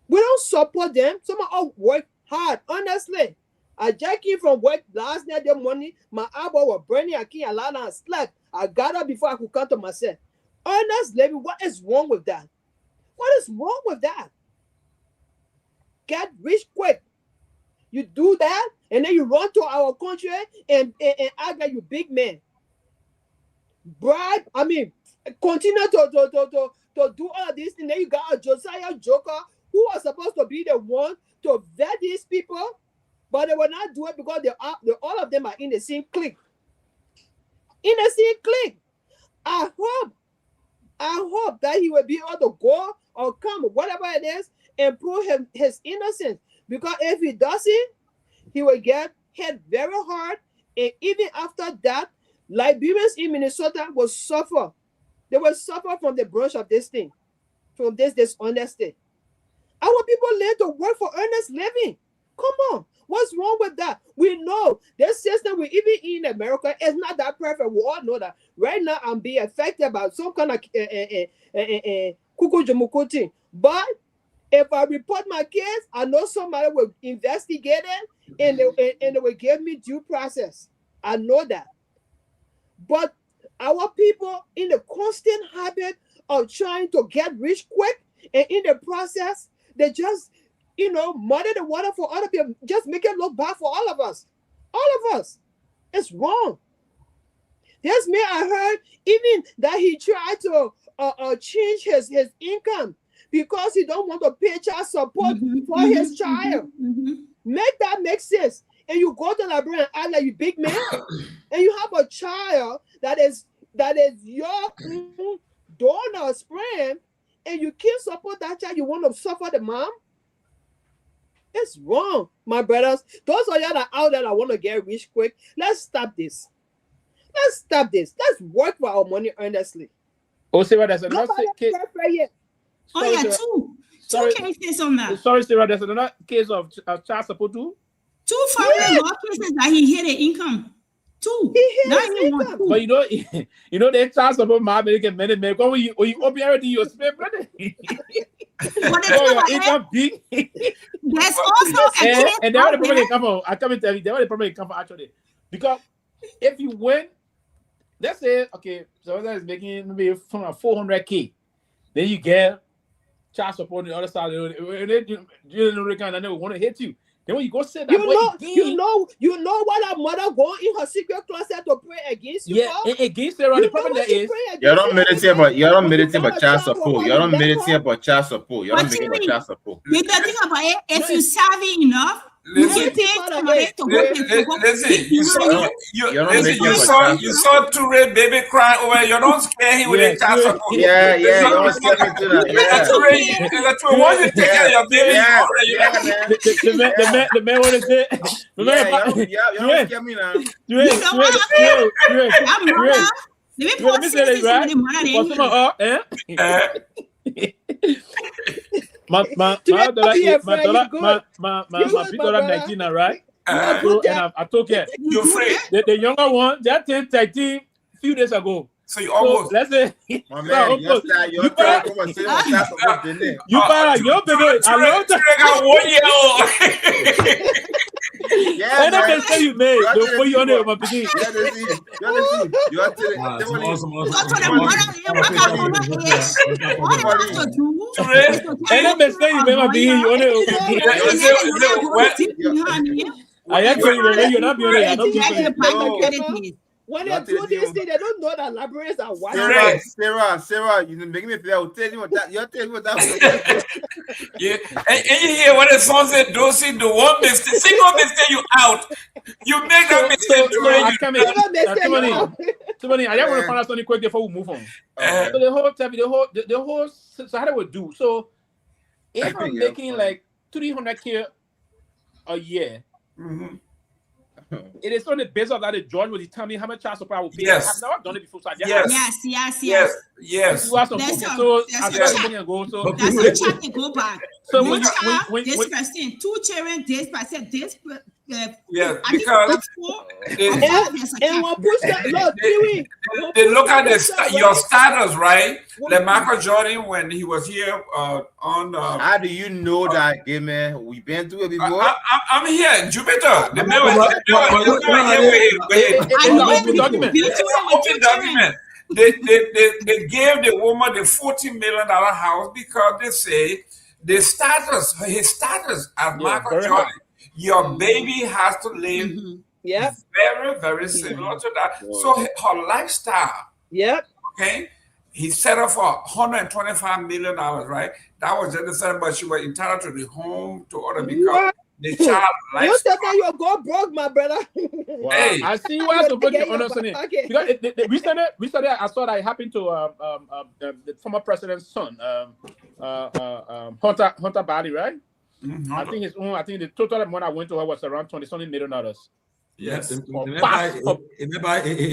We don't support them. Some of us work hard, honestly. I just came from work last night, the morning. My elbow was burning. I can't allow and slept. I got up before I could come to myself. Honestly, what is wrong with that? What is wrong with that? Get rich quick. You do that, and then you run to our country and act like you big man. Bribe, continue to do all of these things. Then you got a Josiah Joker who was supposed to be the one to vet these people, but they will not do it because all of them are in the same clique. In the same clique. I hope that he will be able to go or come, whatever it is, and prove his innocence. Because if he doesn't, he will get hit very hard. And even after that, Liberians in Minnesota will suffer. They will suffer from the brunt of this thing, from this dishonesty. Our people learn to work for earnest living. Come on. What's wrong with that? We know this system we even in America is not that perfect. We all know that. Right now, I'm being affected by some kind of kukujemuku. But if I report my case, I know somebody will investigate it and they will give me due process. I know that. But our people in the constant habit of trying to get rich quick, and in the process, they just, muddy the water for other people, just make it look bad for all of us. All of us. It's wrong. This man, I heard even that he tried to change his income because he don't want to pay child support for his child. Make that make sense. And you go to Liberia and act like you big man, and you have a child that is your donor sperm, and you can't support that child. You want to suffer the mom? It's wrong, my brothers. Those of y'all that out there that want to get rich quick, let's stop this. Let's stop this. Let's work for our money earnestly. Oh, Sarah, there's another case. Two cases on that. Sorry, Sarah, there's another case of child support too. 2 family law cases that he hid the income. 2. He hid his income. But you know the child support mom can manage when you open everything you spend money. Income big. There's also a case. And there the problem come from. I come and tell you, there the problem come from actually because if you win, let's say, okay, so that is making maybe from 400K, then you get child support on the other side. You want to hit you. Then when you go sit that you know what our mother go in her secret closet to pray against you for? Against Sarah. The problem there is you don't meditate about child support. You don't meditate about child support. You don't meditate about child support. You can think about it. If you savvy enough, you can pay somebody to go. Listen, you saw Toure baby crying over. You don't scare him with a child support. Yeah. You don't scare me too. Toure, once you take care of your baby, the man want to say, you don't scare me now. Let me say this, right? My big daughter 19, right? And I took her. You're afraid. The younger one, that 13 few days ago. So you almost. Let's say. My man, you better, your baby. I love that. 1 year old. Yeah, and I can say you made. They'll put you on there with my baby. And I can say you made my baby. You on there. I actually you're not be on there. I don't when they do this thing, they don't know that librarians are watching. Sarah, you making me feel. Tell you what that. You're telling me what that. Yeah, and you hear what the song said. Don't see the one mistake, single mistake you out. You make that mistake. Too many. I just want to find out something quick before we move on. So the whole. So how do we do? So if I'm making like 300K a year. Mm-hmm. It is on the basis of that the judge will determine how much child support I will pay. Yes. I've never done it before. So Yes. So that's the check to go back. So one child, this person, 2 children, this person, this. Yeah, because they look at your status, right? Like Michael Jordan when he was here on. How do you know that, Gayman? We've been through it before. I'm here in Jupiter. Open document. They gave the woman the $14 million house because they say his status as Michael Jordan. Your baby has to live very, very similar to that. So her lifestyle. Okay. He set up for $125 million, right? That was just the same, but she was entitled to the home to order because the child lifestyle. You go broke, my brother. Wow. Hey, I see you have to put your understanding. Because recently, I saw that it happened to the former president's son, Hunter Biden, right? Mm-hmm. I think the total amount I went to her was around $20 million. Yes. Remember, a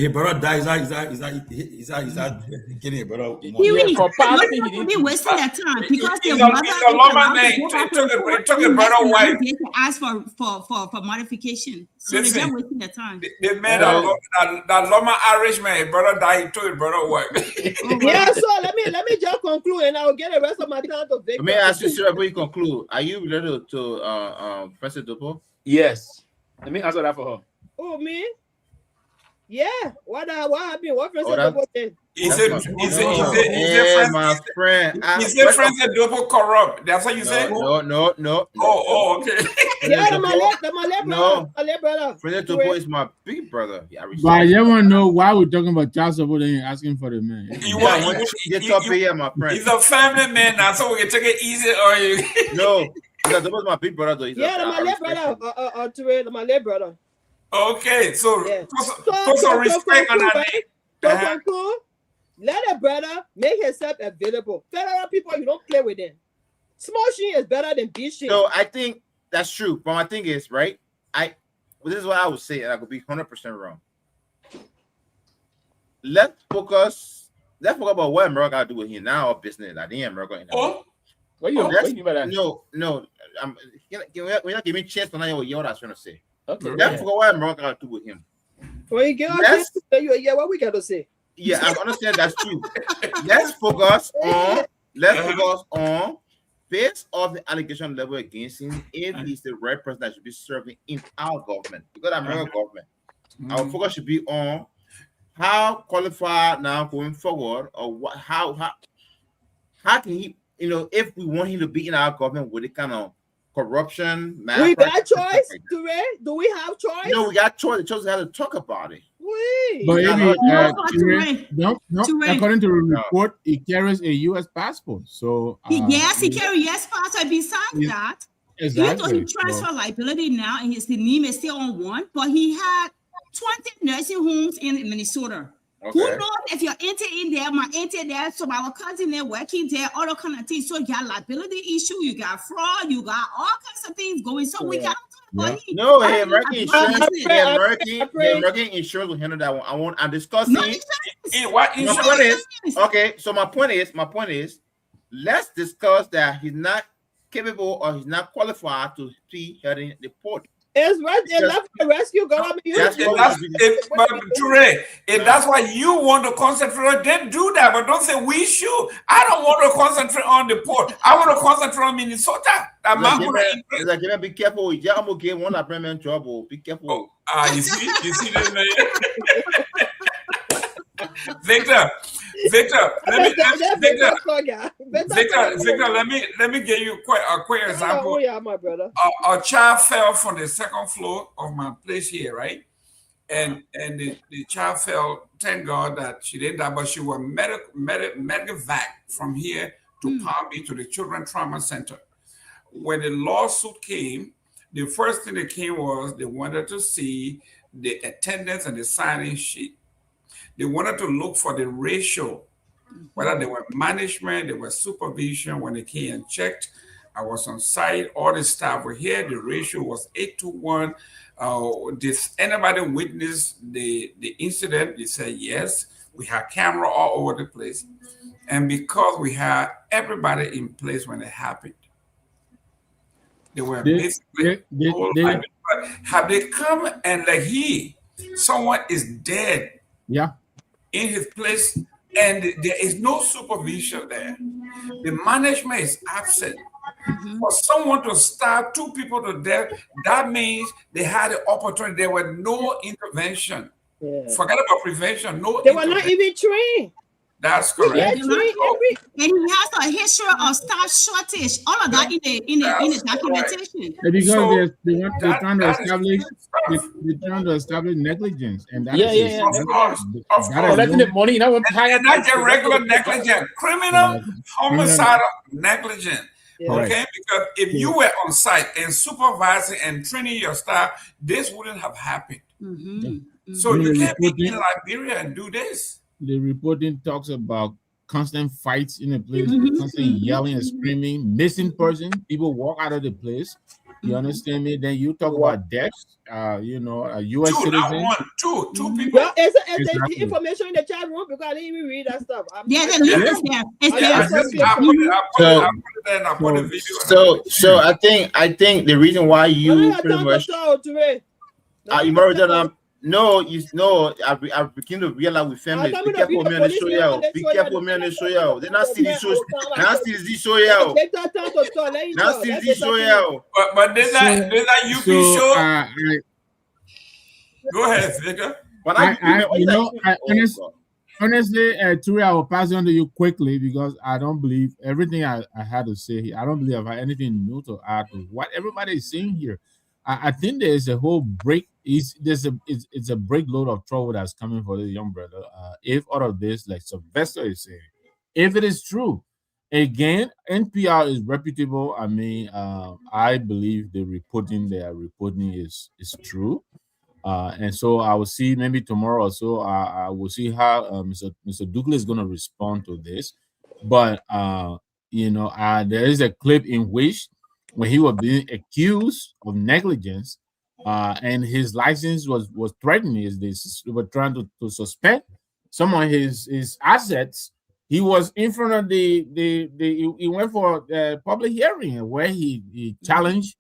brother dies. Is that getting a brother? He be wasting that time because he's a lawman man. He took a brother wife. They ask for modification, so they're just wasting their time. They made that lawman Irish man. Brother died. He took a brother wife. Yeah. So let me just conclude, and I'll get the rest of my time to. Let me ask you, sir, before you conclude. Are you related to President Dopoh? Yes. Let me answer that for her. Oh, me? Yeah. What happened? What President Dopoh did? He said, my friend. He said, President Dopoh corrupt. That's what you said? No. Oh, okay. Yeah, the Malay brother. President Dopoh is my big brother. But I just want to know why we're talking about child support and you're asking for the man. My friend. He's a family man now, so we can take it easy on you. No, President Dopoh is my big brother, though. Yeah, the Malay brother. The Malay brother. Okay, so put some respect on that name. To conclude, let a brother make himself available. Federal people, you don't play with them. Small shit is better than big shit. So I think that's true. But my thing is, right? This is what I would say, and I could be 100% wrong. Let's focus about what America got to do with him now or business. I think America. What you better? No. We're not giving a chance to know what you're trying to say. Okay. Let's focus what America got to do with him. When you get on this, what we got to say? Yeah, I understand that's true. Let's focus on based off the allegation level against him, if he's the right person that should be serving in our government, because I'm our government. Our focus should be on how qualified now going forward, or what, how can he, if we want him to be in our government with the kind of corruption, we got choice, do we have choice? We got choice. The choice got to talk about it. But according to the report, he carries a U.S. passport. So yes, he carries U.S. passport. Besides that, even though he transfer liability now and his name is still on one, but he had 20 nursing homes in Minnesota. Okay. Who knows if your auntie in there, my auntie there, so my cousin there working there, all the kind of things. So you got liability issue, you got fraud, you got all kinds of things going. So we got American insurance. American insurance will handle that one. I'm discussing. What insurance? Okay, so my point is, let's discuss that he's not capable or he's not qualified to be heading the port. It's right there, left for rescue government. If that's why you want to concentrate, then do that. But don't say we should. I don't want to concentrate on the port. I want to concentrate on Minnesota. Be careful. I'm okay. One appointment trouble. Be careful. You see this man. Victor, let me give you a quick example. My brother. A child fell from the second floor of my place here, right? And the child fell. Thank God that she didn't die, but she was medical vac from here to Palm Beach to the Children's Trauma Center. When the lawsuit came, the first thing that came was they wanted to see the attendance and the signing sheet. They wanted to look for the ratio, whether they were management, they were supervision. When they came and checked, I was on site, all the staff were here. The ratio was 8-1. Did anybody witness the incident? They said yes. We had camera all over the place. And because we had everybody in place when it happened, they were basically have they come and someone is dead. Yeah. In his place, and there is no supervision there. The management is absent. For someone to stab 2 people to death, that means they had the opportunity. There was no intervention. Forget about prevention. They were not even trained. That's correct. And he has a history of staff shortage. All of that in the documentation. Because they're trying to establish negligence, and that collecting the money. Not just regular negligence, criminal homicidal negligence. Okay, because if you were on site and supervising and training your staff, this wouldn't have happened. So you can't be in Liberia and do this. The reporting talks about constant fights in the place, constant yelling and screaming, missing person. People walk out of the place. You understand me? Then you talk about deaths. A U.S. citizen. Two people. Yeah, it's the information in the chat room because I didn't even read that stuff. So I think the reason why you pretty much I begin to realize with families. Be careful with me on the show, yo. Be careful with me on the show, yo. They not see the show. Not see the show, yo. Not see the show, yo. But there's that UP show. Go ahead, Victor. Honestly, Turi, I will pass it on to you quickly because I don't believe everything I had to say. I don't believe I have anything new to add to what everybody is saying here. I think there is a whole break. It's a breakload of trouble that's coming for this young brother. If all of this, like Sylvester is saying, if it is true, again, NPR is reputable. I mean, I believe the reporting they are reporting is true. And so I will see maybe tomorrow or so. I will see how Mr. Douglas is going to respond to this. But there is a clip in which when he was being accused of negligence, and his license was threatened. They were trying to suspend some of his assets. He was in front of he went for a public hearing where he challenged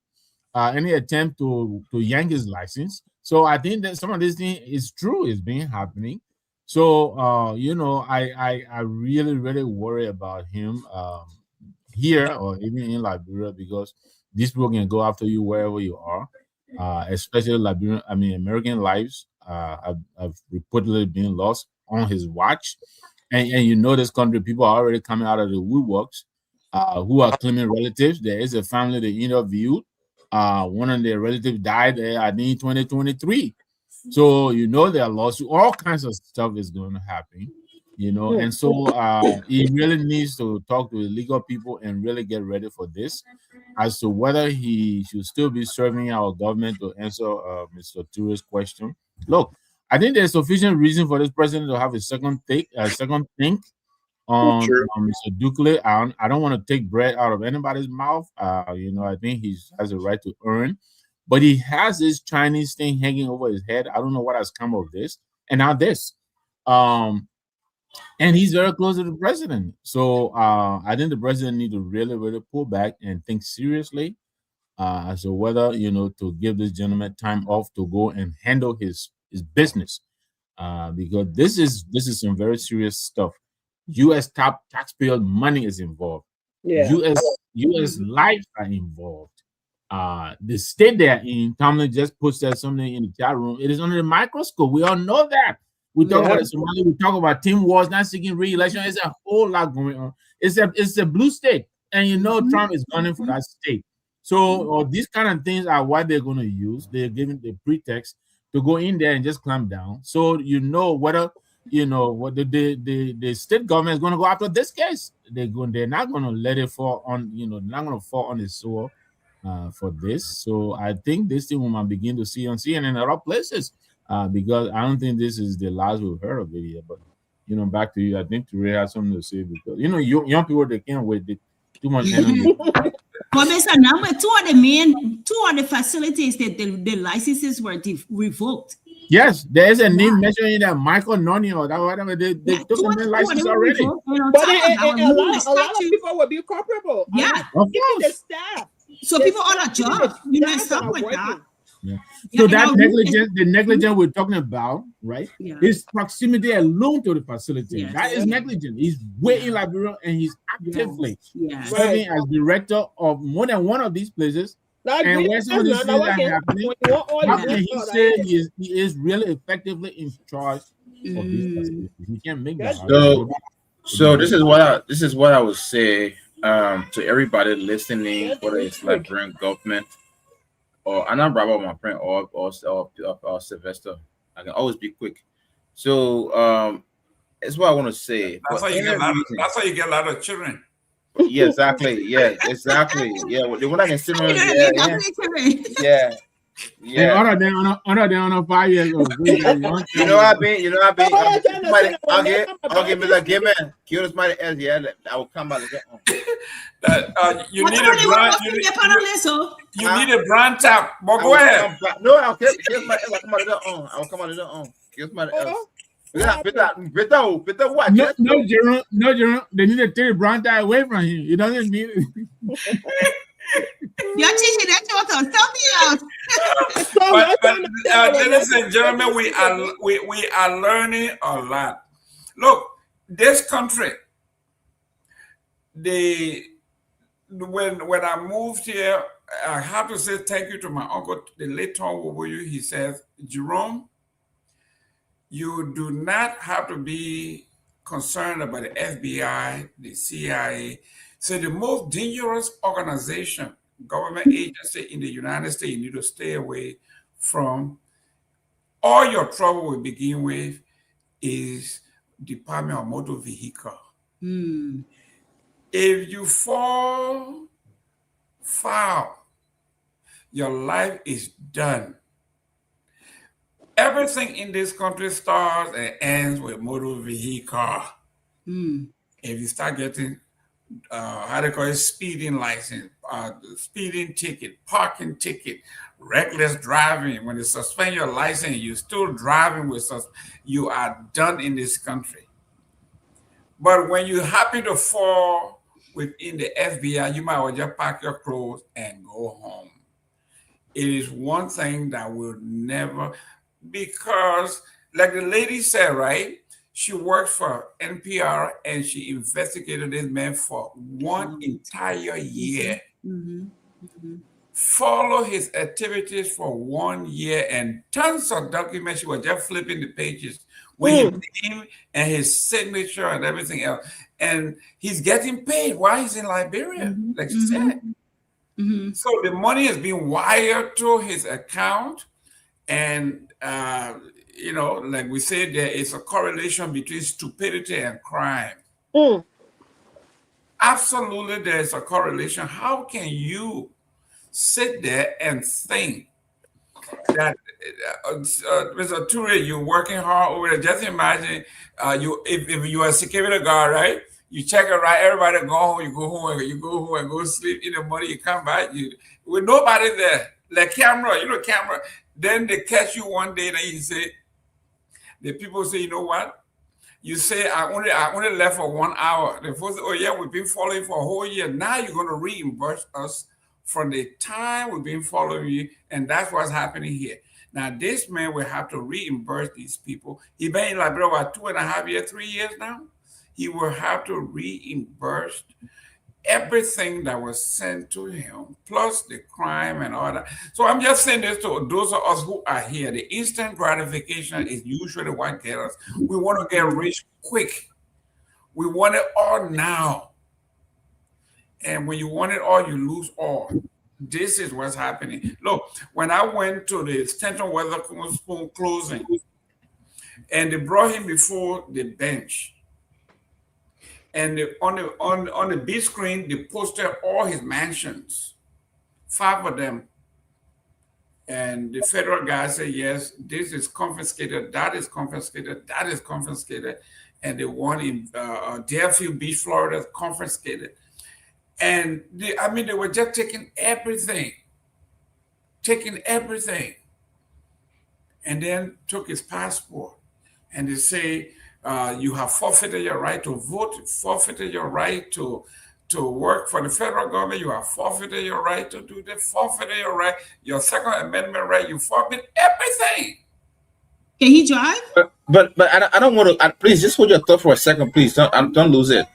any attempt to yank his license. So I think that some of this thing is true, is being happening. So I really, really worry about him here or even in Liberia, because these people can go after you wherever you are, especially American lives. have reportedly been lost on his watch. And you know, this country, people are already coming out of the woodworks who are claiming relatives. There is a family they interviewed. One of their relatives died, I think, in 2023. So, you know, there are lawsuits, all kinds of stuff is going to happen, you know. And so he really needs to talk to the legal people and really get ready for this as to whether he should still be serving our government. To answer Mr. Toure's question, look, I think there's sufficient reason for this president to have a second think on Mr. Ducle. I don't want to take bread out of anybody's mouth. You know, I think he has a right to earn, but he has this Chinese thing hanging over his head. I don't know what has come of this, and now this. And he's very close to the president. So I think the president need to really, really pull back and think seriously as to whether, you know, to give this gentleman time off to go and handle his business. Because this is some very serious stuff. U.S. taxpayer money is involved. Yeah. U.S. lives are involved. The state they're in, Tomalin just posted something in the chat room. It is under the microscope. We all know that. We talk about Somalia, we talk about team wars, not seeking re-election. It's a whole lot going on. It's a blue state, and you know Trump is running for that state. So these kind of things are what they're going to use. They're giving the pretext to go in there and just clamp down. So you know whether you know what the state government is going to go after this case. They're not going to let it fall on, you know, not going to fall on the soil for this. So I think this thing we might begin to see on CNN and other places. Because I don't think this is the last we've heard of it yet. But, you know, back to you. I think Ture has something to say because, you know, young people, they can't wait too much energy. But Mr. Number two of the facilities that the licenses were revoked. Yes, there is a name mentioning that Michael Noni or that whatever they took the license already. But a lot of people will be culpable. Yeah, even the staff. So people on a job, you know, stuff like that. Yeah. So that negligence we're talking about, right? Yeah. His proximity alone to the facility. Yes. That is negligent. He's way in Liberia and he's actively serving as director of more than one of these places. And when some of these things are happening, how can he say he is really effectively in charge of these facilities? He can't make that. So this is what I would say to everybody listening, whether it's Liberian government. Or I'm not bravo my friend or Sylvester. I can always be quick. So it's what I want to say. That's why you get a lot of children. Yeah, exactly. Yeah, exactly. Yeah, the one I can see. Yeah. Yeah. Other than 5 years old. You know what I mean? I'll give Mr. Gayman. Kill somebody else. Yeah, I will come back. You need a brand. You need a brand tap. But go ahead. No, I'll kill somebody else. I'll come out of the on. Kill somebody else. Better watch. No, Jerome. They need to take the brand tap away from him. He doesn't need it. You're teaching that to us. Help me out. Ladies and gentlemen, we are learning a lot. Look, this country, when I moved here, I have to say thank you to my uncle, the late Tom Woboyu. He says, Jerome, you do not have to be concerned about the FBI, the CIA. So the most dangerous organization, government agency in the United States, you need to stay away from. All your trouble will begin with is Department of Motor Vehicle. If you fall foul, your life is done. Everything in this country starts and ends with motor vehicle. If you start getting how they call it, speeding license, speeding ticket, parking ticket, reckless driving. When they suspend your license, you're still driving with us, you are done in this country. But when you happen to fall within the FBI, you might well just pack your clothes and go home. It is one thing that will never, because like the lady said, right? She worked for NPR and she investigated this man for one entire year. follow his activities for 1 year and tons of documents. She was just flipping the pages with his name and his signature and everything else. And he's getting paid while he's in Liberia, like she said. So the money is being wired to his account. And, you know, like we said, there is a correlation between stupidity and crime. Absolutely, there's a correlation. How can you sit there and think that, Mr. Ture, you're working hard over there? Just imagine if you are a security guard, right? You check it right, everybody go home, you go home and go sleep. In the morning, you come back, with nobody there. Like camera, you know, camera. Then they catch you one day, and you say, the people say, you know what? You say, I only left for 1 hour. The folks say, oh yeah, we've been following for a whole year. Now you're going to reimburse us from the time we've been following you, and that's what's happening here. Now, this man will have to reimburse these people. He's been in Liberia about 2.5 years, 3 years now. He will have to reimburse everything that was sent to him, plus the crime and all that. So I'm just saying this to those of us who are here. The instant gratification is usually what gets us. We want to get rich quick. We want it all now. And when you want it all, you lose all. This is what's happening. Look, when I went to the Stanton Weatherspoon closing, and they brought him before the bench, and on the big screen, they posted all his mansions, 5 of them. And the federal guy said, yes, this is confiscated, that is confiscated, that is confiscated. And the one in Deerfield Beach, Florida, is confiscated. And they were just taking everything. And then took his passport. And they say, you have forfeited your right to vote, forfeited your right to work for the federal government, you have forfeited your right to do this, forfeited your right, your Second Amendment right, you forfeit everything. Can he drive? But I don't want to. Please just hold your thought for a second, please. Don't lose it.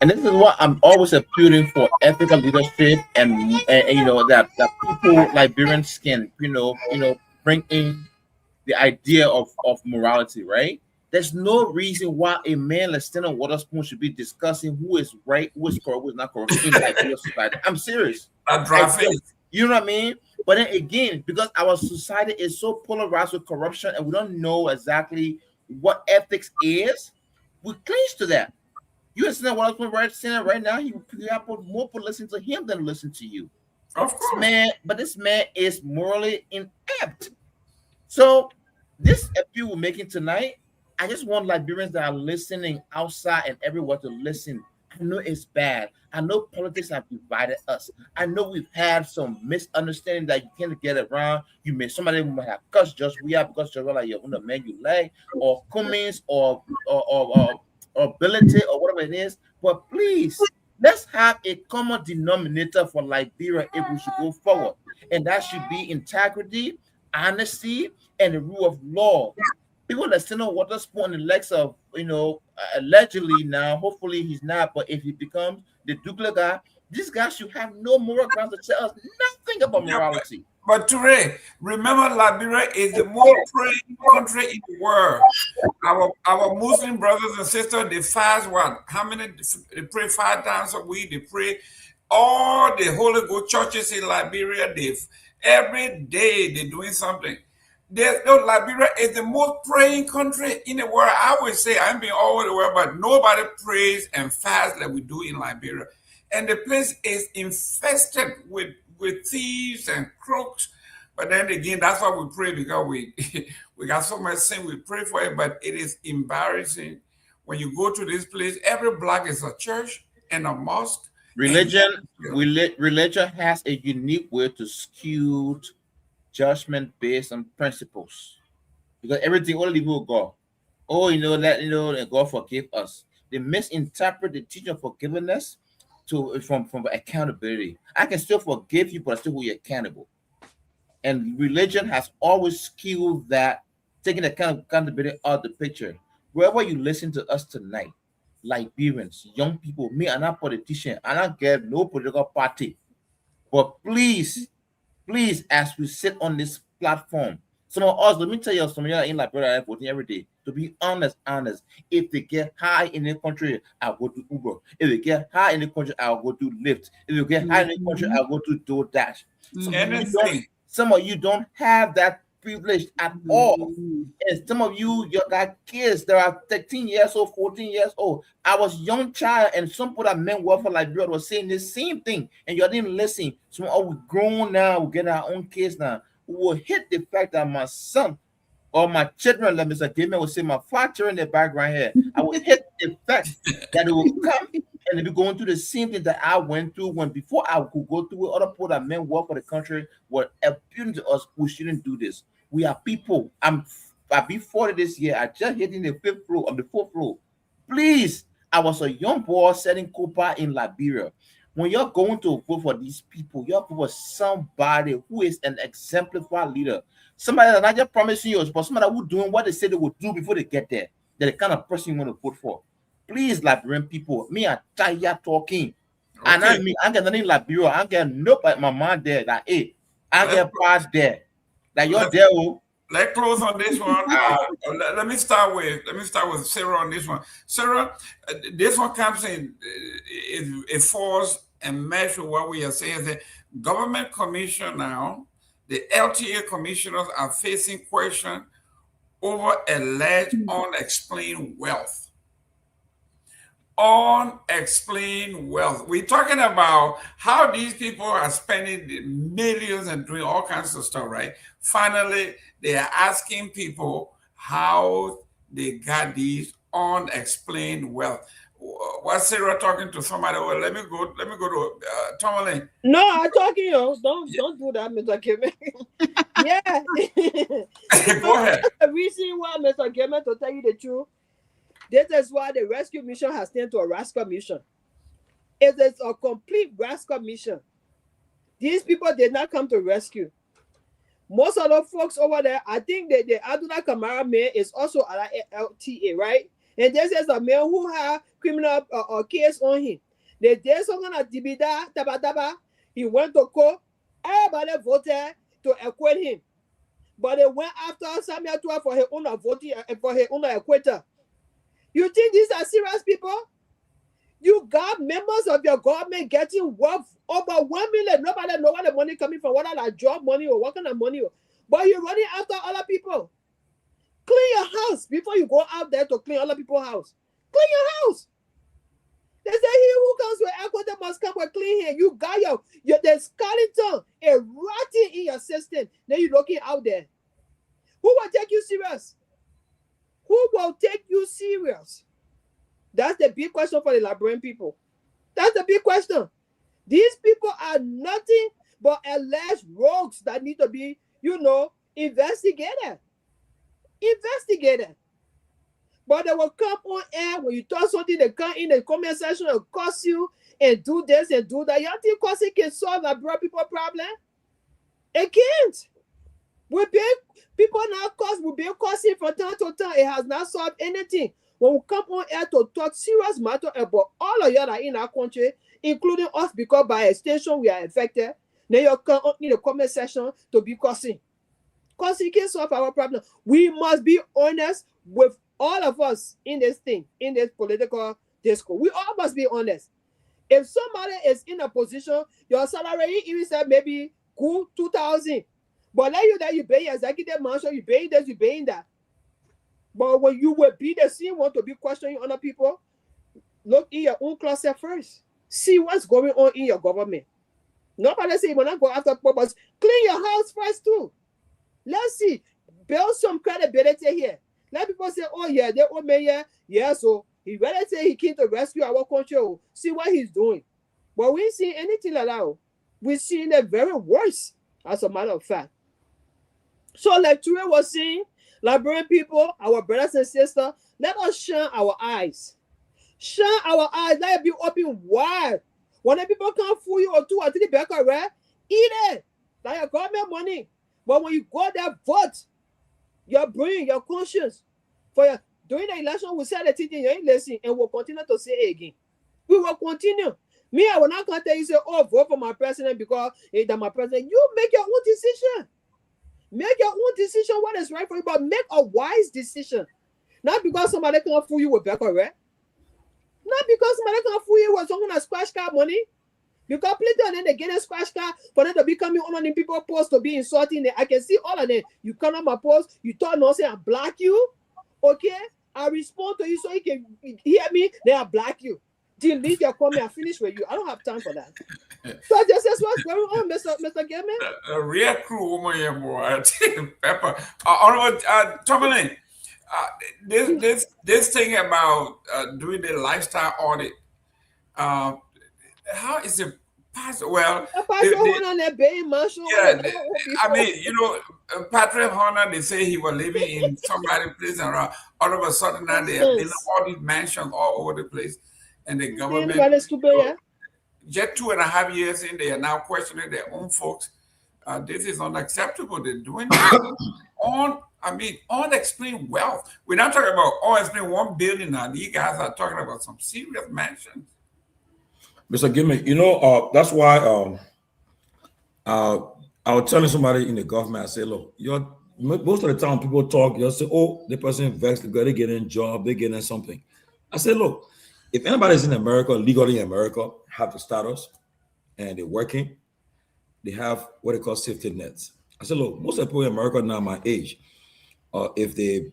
And this is what I'm always appealing for: ethical leadership, and you know that people, Liberians, can bring in the idea of morality, right? There's no reason why a man like Stanton Weatherspoon should be discussing who is right, who is corrupt, who is not corrupt in Liberian society. I'm serious. You know what I mean? But then again, because our society is so polarized with corruption and we don't know exactly what ethics is, we cling to that. You understand what I'm saying right now? You have more people listen to him than listen to you. Of course. This man is morally inept. So this appeal we're making tonight, I just want Liberians that are listening outside and everywhere to listen. I know it's bad. I know politics have divided us. I know we've had some misunderstanding that you can't get around. Somebody might have cussed just we are because you're like you're the man you like, or Cummins, or ability, or whatever it is. But please, let's have a common denominator for Liberia if we should go forward, and that should be integrity, honesty, and the rule of law. People that still know what the sport in the legs of, allegedly now, hopefully he's not, but if he becomes the Douglas guy, this guy should have no moral grounds to tell us nothing about morality. But Ture, remember, Liberia is the most praying country in the world. Our Muslim brothers and sisters, they fast what? How many? They pray 5 times a week. They pray. All the Holy Ghost churches in Liberia, every day they're doing something. Liberia is the most praying country in the world. I would say, I'm being all over the world, but nobody prays and fasts like we do in Liberia. And the place is infested with thieves and crooks. But then again, that's why we pray, because we got so much sin, we pray for it. But it is embarrassing when you go to this place. Every block is a church and a mosque. Religion has a unique way to skew judgment based on principles, because everything only people go, let God forgive us. They misinterpret the teaching of forgiveness from accountability. I can still forgive you, but I still hold you accountable. And religion has always skewed that, taking accountability out of the picture. Wherever you listen to us tonight, Liberians, young people, me, I'm not politician, I don't get no political party, but please, Please, as we sit on this platform, some of us, let me tell you, some of you are in Liberia voting every day. To be honest, if they get high in the country, I'll go to Uber. If they get high in the country, I'll go to Lyft. If they get high in the country, I'll go to DoorDash. Some of you don't have that privilege at all. And some of you got kids that are 13 years old, 14 years old. I was a young child, and some people that men work for Liberia was saying the same thing, and you didn't listen. So we're grown now, we get our own kids now. We will hit the fact that my son or my children, like Mr. Gayman will say, my 5 children in the background here, I will hit the fact that it will come and they'll be going through the same thing that I went through when before I could go through other people that men work for the country were appealing to us. We shouldn't do this. We are people. I'll be 40 this year. I just hit in the 5th floor on the 4th floor. Please, I was a young boy selling copper in Liberia. When you're going to vote for these people, you're voting for somebody who is an exemplified leader. Somebody that not just promising you, but somebody who's doing what they say they will do before they get there. They're the kind of person you want to vote for. Please, Liberian people, me and tired talking. Okay. And I mean, I get nothing Liberia. I get nope like my mom there. Like, hey, I get part there. Like you're there. Let's close on this one. Let me start with Sarah on this one. Sarah, this one comes in. It falls and matches what we are saying. The government commission now, the LTA commissioners are facing questions over alleged unexplained wealth. Unexplained wealth. We're talking about how these people are spending millions and doing all kinds of stuff, right? Finally, they are asking people how they got these unexplained wealth. Was Sarah talking to somebody? Well, let me go to Tomalin. No, I'm talking you. Don't do that, Mr. Gayman. Yeah. Go ahead. The reason why, Mr. Gayman, to tell you the truth, this is why the rescue mission has turned to a rascal mission. It is a complete rascal mission. These people did not come to rescue. Most of the folks over there, I think that the Aduna Kamara man is also at LTA, right? And this is a man who had criminal case on him. They did something at Dibida, Tabadaba. He went to court. Everybody voted to acquit him. But they went after Samuel Tua for his own voting, for his own acquitter. You think these are serious people? You got members of your government getting worth over 1 million. Nobody know where the money coming from, whether like job money or what kind of money. But you're running after other people. Clean your house before you go out there to clean other people's house. Clean your house. They say he who comes with equity must come with clean hand. You got the skeleton and rotting in your system. Then you're looking out there. Who will take you serious? Who will take you serious? That's the big question for the Liberian people. That's the big question. These people are nothing but alleged rogues that need to be, investigated. Investigated. But they will come on air when you talk something, they come in the comment section and curse you and do this and do that. You think cursing can solve Liberian people problem? It can't. People now we've been cursing from time to time. It has not solved anything. When we come on air to talk serious matter about all of you that are in our country, including us, because by extension we are affected, then you come in the comment section to be cursing. Cursing can solve our problem. We must be honest with all of us in this thing, in this political discourse. We all must be honest. If somebody is in a position, your salary even said maybe good 2,000. But like you that you pay executive mansion, you paying this, you paying that. But when you will be the same one to be questioning other people, look in your own closet first. See what's going on in your government. Nobody say when I go after people, but clean your house first too. Let's see. Build some credibility here. Let people say, oh yeah, they owe me here. Yeah, so he better say he came to rescue our country. See what he's doing. But we ain't seeing anything like that. We're seeing the very worst, as a matter of fact. So like Ture was saying, Liberian people, our brothers and sisters, let us shine our eyes. Shine our eyes. Let it be open wide. When the people can't fool you or 2 or 3 back, right? Eat it. Like your government money. But when you go there, vote. Your brain, your conscience. During the election, we said the thing, you ain't listening, and we'll continue to say it again. We will continue. Me, I will not come tell you, say, oh, vote for my president because that my president. You make your own decision. Make your own decision what is right for you, but make a wise decision. Not because somebody can fool you with better, right? Not because somebody can fool you with someone that scratch card money. Because plenty of them, they get a scratch card for them to be coming on the people post to be insulting them. I can see all of them. You come on my post, you talk nonsense, I block you. Okay? I respond to you so you can hear me, then I block you. Delete your comment, I finish with you. I don't have time for that. So this is what's going on, Mr. Gayman. A real crew woman here, boy. Pepper. Tomalin, this thing about doing the lifestyle audit, how is it possible? Well, yeah, I mean, you know, Patrick Horner, they say he was living in somebody's place, and all of a sudden now they are building all these mansions all over the place, and the government, just 2.5 years in, they are now questioning their own folks. This is unacceptable. They're doing unexplained wealth. We're not talking about unexplained $1 billion now. These guys are talking about some serious mansions. Mr. Gayman, you know, that's why I was telling somebody in the government, I said, look, most of the time people talk, you'll say, oh, the person vexed, they're getting a job, they're getting something. I said, look, if anybody's in America, legally in America, have the status and they're working, they have what they call safety nets. I said, look, most of the people in America now my age, if they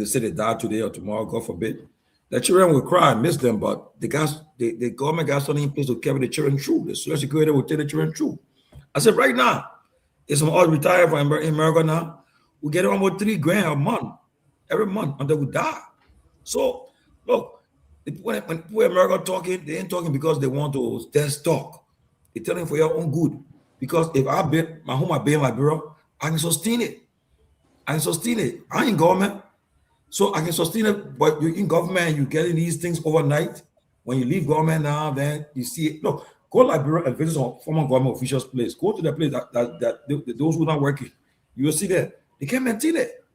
say they die today or tomorrow, God forbid, the children will cry and miss them, but the government got something in place to carry the children through. The Social Security will take the children through. I said, right now, if some all retire from America now, we get almost $3,000 a month, every month until we die. So, look, when people in America talking, they ain't talking because they want to just talk. They're telling for your own good. Because if I build my home, I build my bureau, I can sustain it. I ain't government. So I can sustain it, but you're in government, you're getting these things overnight. When you leave government now, then you see it. Look, go Liberia and visit some former government officials' place. Go to the place that those who are not working. You will see that they can't maintain it.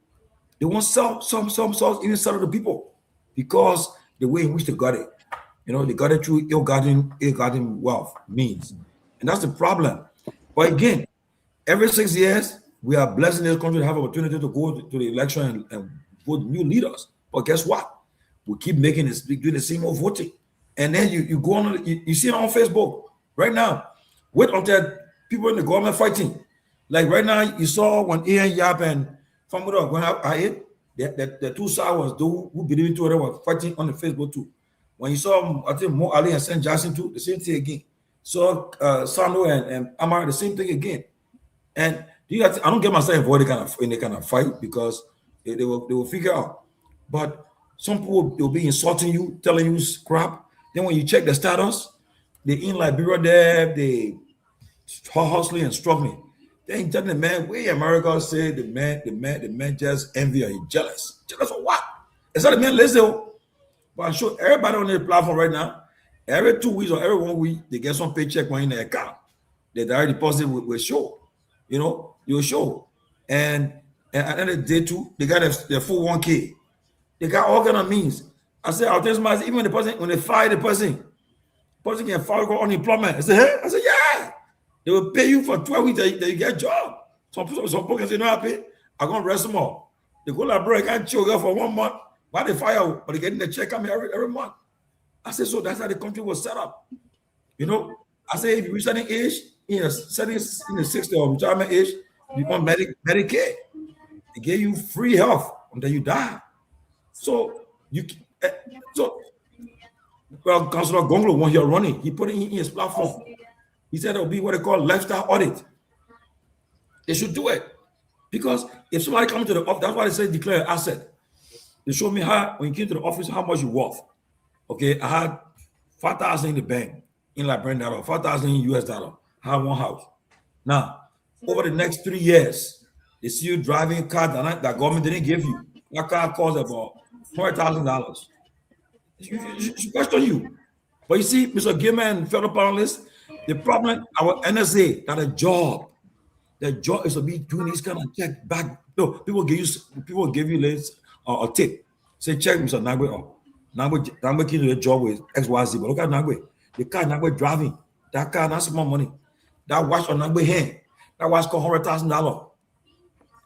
They won't sell some even sell to the people because the way in which they got it. You know, they got it through ill-gotten wealth means. And that's the problem. But again, every 6 years, we are blessed in this country to have opportunity to go to the election and vote new leaders. But guess what? We keep doing the same old voting. And then you go on, you see it on Facebook right now. Wait until people in the government fighting. Like right now, you saw when Ian Yap and Famura going out ahead, the two sides who believe in each other were fighting on the Facebook too. When you saw, I think, Mo Ali and St. Jackson too, the same thing again. So Sano and Kamara, the same thing again. And I don't get myself involved in any kind of fight because they will figure out. But some people, they'll be insulting you, telling you crap. Then when you check the status, they in Liberia there, they hustling and struggling. Then telling the man, where America say the man just envy or he jealous. Jealous of what? Is that the man listen? But I'm sure everybody on the platform right now, every 2 weeks or every 1 week, they get some paycheck money in their account. They direct deposit will show. You know, you'll show. And at the end of the day too, they got their full 1K. They got all kind of means. I said, I'll tell you, even the person, when they fire the person can file for unemployment. I said, hey? I said, yeah. They will pay you for 12 weeks that you get a job. Some people can say, no, I'm going to rest them all. They go like, bro, I can't chill for 1 month. Why they fire? But they getting the check coming every month. I said, so that's how the country was set up. You know, I say, if you reach certain age, in the 60s or retirement age, you want Medicaid. They give you free health until you die. So Councilor Gongloe, when you're running, he put it in his platform. He said it'll be what they call lifestyle audit. They should do it. Because if somebody comes to the office, that's why they say declare an asset. They show me how, when you came to the office, how much you worth. Okay, I had 5,000 in the bank, in Liberian dollar, 5,000 in US dollar. I have one house. Now, over the next 3 years, they see you driving a car that government didn't give you. That car costs about $20,000. She question you. But you see, Mr. Gayman and fellow panelists, the problem, our NSA, that the job is to be doing this kind of check back. No, people give you links or a tip. Say, check Mr. Nagbe. Nagbe came to the job with XYZ, but look at Nagbe. The car Nagbe driving, that car that's more money. That watch on Nagbe hand, that watch cost $100,000.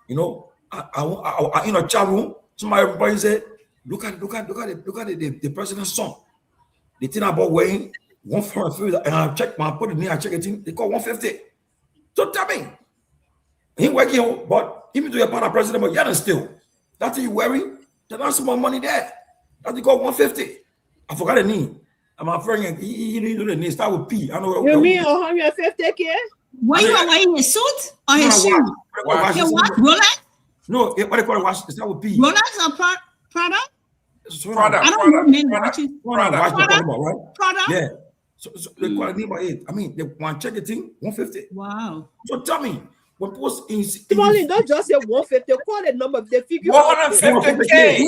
You know, I in a chat room, everybody said, look at the president's son. The thing about weighing 150, and I check my put it in, I check it in, they call 150. So tell me, he working, but even though you're part of president, but you're still. That's what you wearing, that's some more money there. That's they call 150. I forgot the name. I'm afraid he didn't know the name. Start with P. I know. You mean 150K? Why you are wearing his suit or his shoe? What? Rolex? No, what do you call it? Watch. Start with P. Rolex or Prada? Prada. I don't know men watches. Prada. Yeah. So they call it name by it. I mean, they want to check the thing 150. Wow. So tell me, when post in Tomalin, don't just say 150. Call the number. They figure 150K.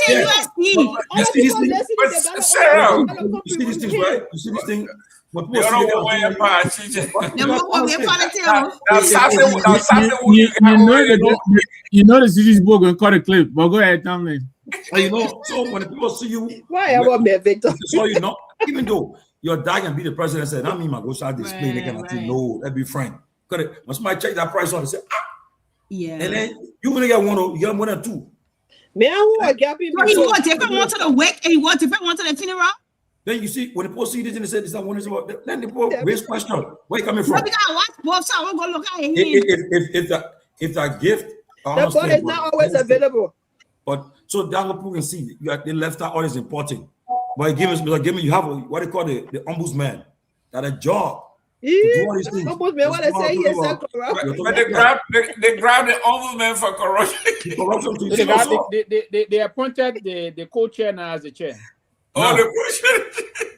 USD. You see these things? You see these things, right? You see these things? You know the city's book going to cut a clip, but go ahead, tell me. You know, so when people see you, why I want me Victor? So you know, even though your dad can be the president, said, "I mean, my go start display." They cannot think, no, let's be frank. Got it. When somebody check that price on, they say, yeah, and then you're gonna get one or two. Man, who are gapping? So he want different one to the wake, and he want different one to the funeral. Then you see when the post see this and they say this is one is about. Then the post raise question. Where you coming from? We gotta watch both sides. We're gonna look at it. If that gift, the ball is not always available. But so that's what people can see. You they left out all is important. But give me, you have what they call the ombudsman. That a job. Ombudsman, what they say here, but they grab the ombudsman for corruption. They appointed the co-chair now as the chair.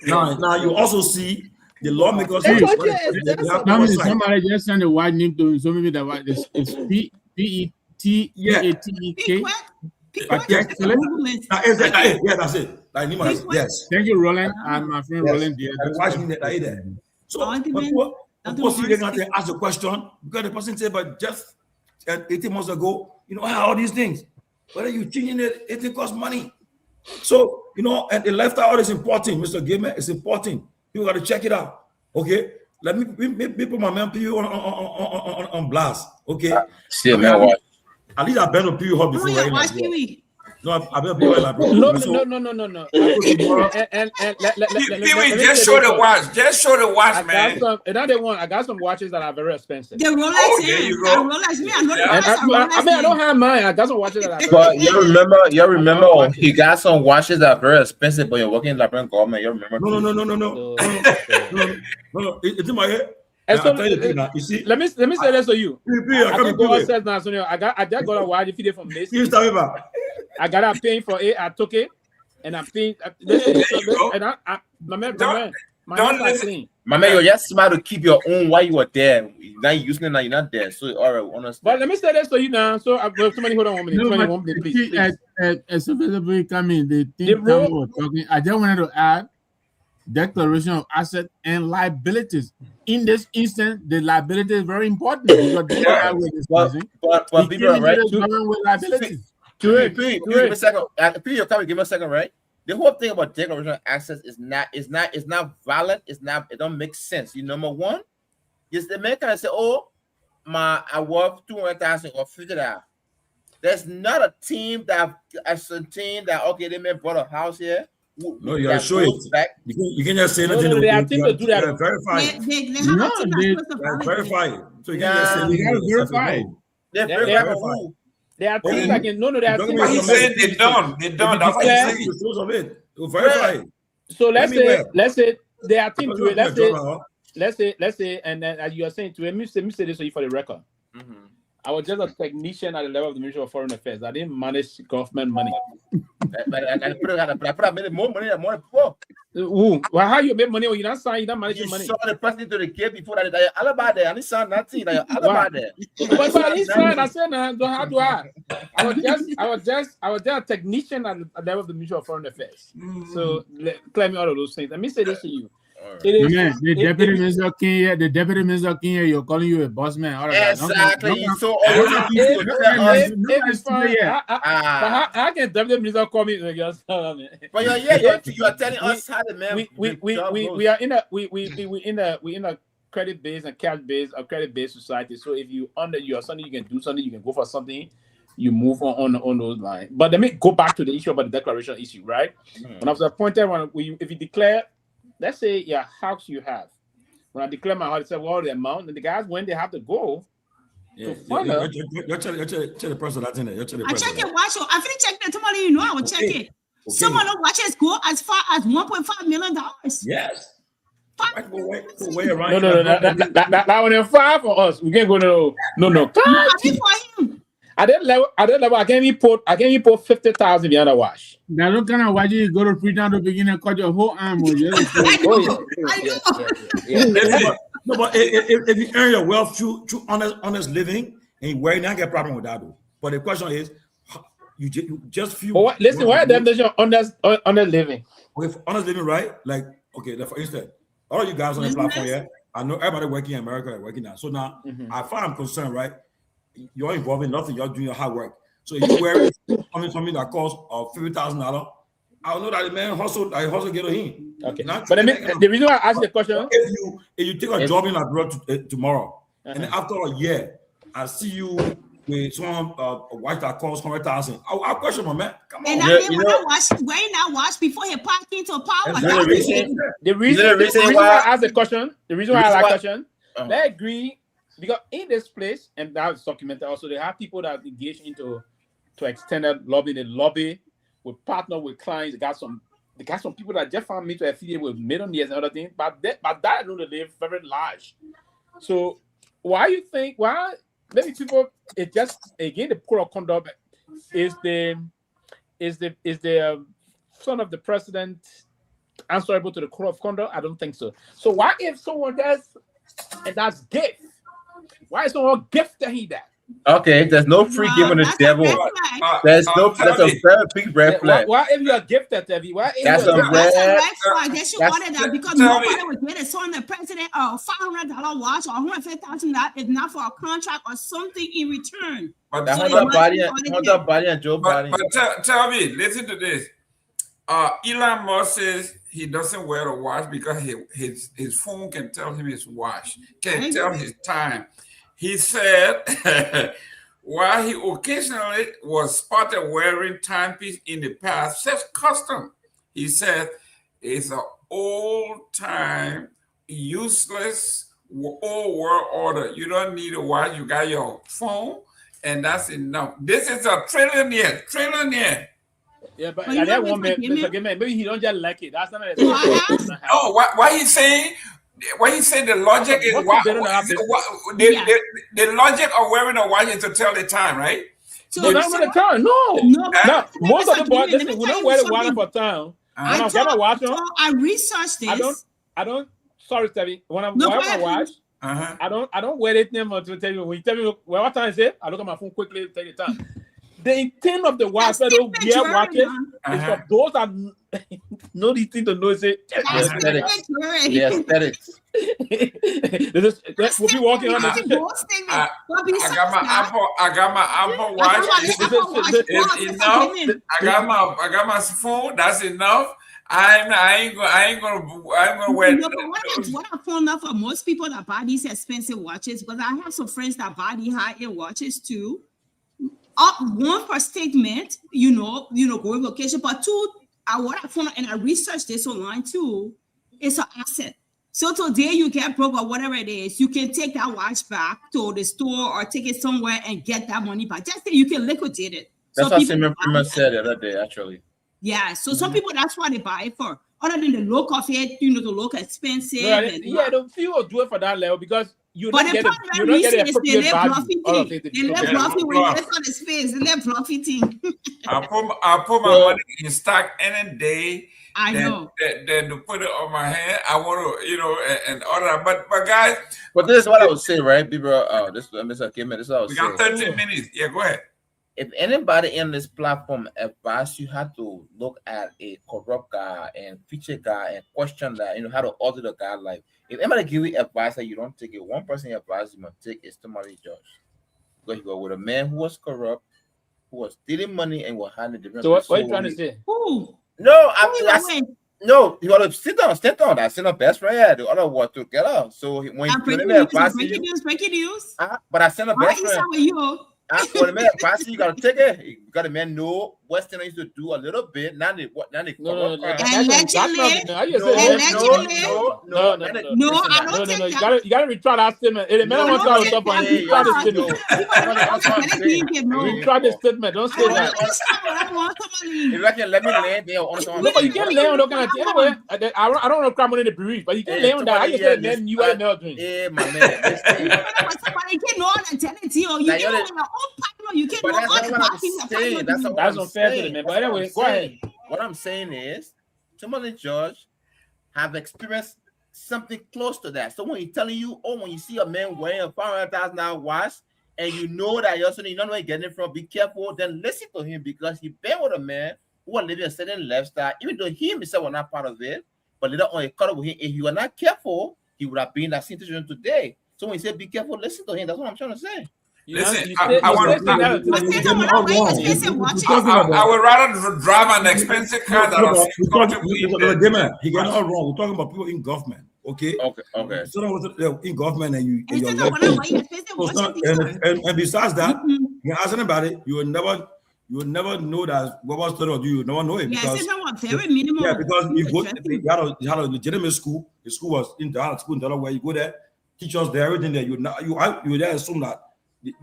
Now you also see the lawmakers. Somebody just sent a white name to so maybe that white is PETEK. That's it. Yes. Thank you, Roland, and my friend Roland. So people see they're going to ask the question because the person said, but just 18 months ago, you know how all these things. Whether you changing it costs money. So you know, and the left out is important, Mr. Gayman. It's important. You got to check it out. Okay. Let me put my man Pewee on blast. Okay. See, man, what? At least I've been to Pewee before. Watch Pewee. No, I've been Pewee like No. Pewee, just show the watch. Just show the watch, man. I got some watches that are very expensive. The Rolex, there you go. Rolex, me, I know the Rolex. I mean, I don't have mine. I got some watches that are. But you remember, he got some watches that are very expensive. But you're working in the government. You remember? No. It's in my head. You see, let me say this to you. I just got a watch if you from this. I got a paying for it. I took it, and I'm paying. My man, you're just smart to keep your own while you were there. Now you're using it, now you're not there. So, all right, honestly. But let me say this to you now. So, somebody hold on 1 minute. 1 minute, please. As Sylvester coming, the thing we're talking, I just wanted to add declaration of asset and liabilities. In this instance, the liability is very important because they are with this person. But people are right. With liabilities. Give me a second. Give me a second, right? The whole thing about declaration of assets is not valid. It don't make sense. You number one, is the man can say, "Oh, I worth 200,000 or 50,000." There's not a team that okay, they may bought a house here. No, you gotta show it. You can just say nothing. No, they have team to do that. Verify it. Verify it. So you can just say you gotta verify it. They are things like no, they are things. He said they done. That's what he said. Verify it. So let's say they are team to it. Let's say, and then as you are saying to it, let me say this for you for the record. Mm-hmm. I was just a technician at the level of the Ministry of Foreign Affairs. I didn't manage government money. But I made more money than more before. Well, how you make money when you don't sign, you don't manage your money? You saw the president to the gate before that. All about there. I didn't sign nothing. All about there. But I didn't sign. I said, how do I? I was just a technician at the level of the Ministry of Foreign Affairs. So clear me all of those things. Let me say this to you. Man, the deputy minister Kenya, you're calling you a boss man. All right, exactly. So how can deputy minister call me? But you're telling us how the man. We are in a credit based and cash based or credit based society. So if you under you are something you can do something, you can go for something. You move on those lines. But let me go back to the issue about the declaration issue, right? When I was appointed, if you declare, let's say your house you have. When I declare my house, I said, well, the amount, and the guys, when they have to go to find out. You're tell the person that's in there. I check it, watch it. I finish checking it tomorrow, you know I will check it. Some of the watches go as far as $1.5 million. Yes. No, that one is far for us. We can't go no. I mean for him. At that level, I can't import 50,000 behind a wash. Now look kind of why you go to Freetown to begin and cut your whole arm. No, but if you earn your wealth through honest living, and where you not get a problem with that though. But the question is, you just feel. Listen, why definition honest living? With honest living, right? Like, okay, for instance, all of you guys on the platform here, I know everybody working in America working now. So now, as far as I'm concerned, right? You're involved in nothing. You're doing your hard work. So if you wear something that costs $50,000, I know that the man hustle get a him. Okay. But the reason why I asked the question, if you take a job in abroad tomorrow, and after a year, I see you with some watch that costs $100,000. I'll question my man. Come on. And I mean, when I watch before he park into power. The reason why I asked the question, I agree. Because in this place, and that's documented also, they have people that engage into extended lobbying. They lobby, we partner with clients. They got some people that just found me to affiliate with millionaires and other things. But that I know that they're very large. So why many people, it just again the code of conduct is the son of the president answerable to the code of conduct? I don't think so. So why if someone does and that's gift? Why is someone gifting that? Okay, there's no free gift on the devil. That's a very big red flag. Why if you are gifted, Tevi? That's a red flag. They should order that because nobody would get it. So the president $500 watch or $150,000 is not for a contract or something in return. But Hunter Biden and Joe Biden. But tell me, listen to this. Elon Musk says he doesn't wear a watch because his phone can tell him his watch, can tell his time. He said while he occasionally was spotted wearing timepiece in the past, such custom, he said, it's an old-time, useless, old world order. You don't need a watch. You got your phone, and that's enough. This is a trillionaire. Yeah, but at that one man, maybe he don't just like it. That's not. Why he saying? Why he saying the logic is the logic of wearing a watch is to tell the time, right? So not for the time. No. Most of the boys, listen, we don't wear the watch for time. I researched this. I don't. Sorry, Stevie. When I'm wearing my watch, I don't wear it anymore to tell you. When you tell me what time is it, I look at my phone quickly to tell you the time. The intent of the watch, watches is for those that know the thing to know. Say aesthetics. We'll be walking on I got my Apple watch. It's enough. I got my phone. That's enough. I ain't gonna wear. No, but what I found out for most people that buy these expensive watches, because I have some friends that buy the high-end watches too. One for statement, going vacation, but two, what I found out, and I researched this online too, it's an asset. So today you get broke or whatever it is, you can take that watch back to the store or take it somewhere and get that money back. Just that you can liquidate it. That's what Simon said the other day, actually. Yeah, so some people, that's why they buy it for. Other than the look of it, the look expensive. The few will do it for that level because you don't get the appropriate value. They live bluffy when they on his face. They live bluffy thing. I put my money in stock any day. I know. Then to put it on my hand, I want to, and all that. But guys. But this is what I would say, right, people? This Mr. Gayman, this is what I would say. We got 13 minutes. Yeah, go ahead. if anybody in this platform advise you how to look at a corrupt guy and feature guy and question that, how to alter the guy's life, if anybody give you advice that you don't take it, one person advice you must take is Tomalin Judge. Because you go with a man who was corrupt, who was stealing money and was hiding different. So what are you trying to say? Who? No, no, you gotta sit down. That's in the best friend. Yeah, the other one together. So when you advise breaking news. But I sent a best friend. With you? When the man advise you gotta take it. You gotta man know what thing used to do a little bit. Now they No, I don't take that. You gotta retry that statement. The man wants to stop on you. Retry the statement. Retry the statement. Don't say that. If you can let me land there on no, but you can't lay on that kind of thing. Anyway, I don't want to cram on in the brief, but you can't lay on that. I just said man, you are not doing. Yeah, my man. Somebody can know and tell it to you. You can't know your own partner. You can't know all the parties. That's unfair to the man. But anyway, go ahead. What I'm saying is, Tomalin Judge have experienced something close to that. So when he's telling you, when you see a man wearing a $500,000 watch, and you know that you don't know where you're getting it from, be careful. Then listen to him, because he been with a man who was living a certain lifestyle, even though he himself was not part of it. But later on, he caught up with him. If you were not careful, he would have been in that situation today. So when he said be careful, listen to him. That's what I'm trying to say. Listen, I would rather drive an expensive car than a Gayman. He got it all wrong. We're talking about people in government. Okay. So in government and you and besides that, you can ask anybody, you will never know that what was told or you will never know it. Because you go, you had a legitimate school. The school was in the school in the where you go there, teachers there, everything there. You there assume that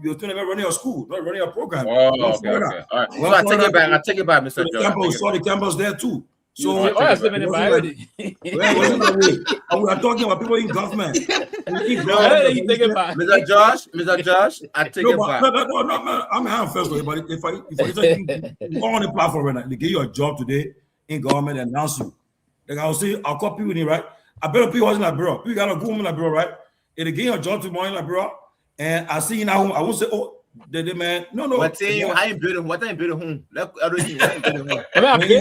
you're still never running your school, not running your program. Okay. All right. Well, I take it back, Mr. Jones. Saw the campus there too. So we are talking about people in government. Mr. Josh, I take it back. No, I'm having first, but if you go on the platform right now, they give you a job today in government and announce you. Like I will say, I'll call people in, right? I better people wasn't like bro. People got a good woman like bro, right? If they give you a job tomorrow like bro, and I see you now, I won't say, the man, no. But say you ain't building. What I'm building home? Like everything. I paid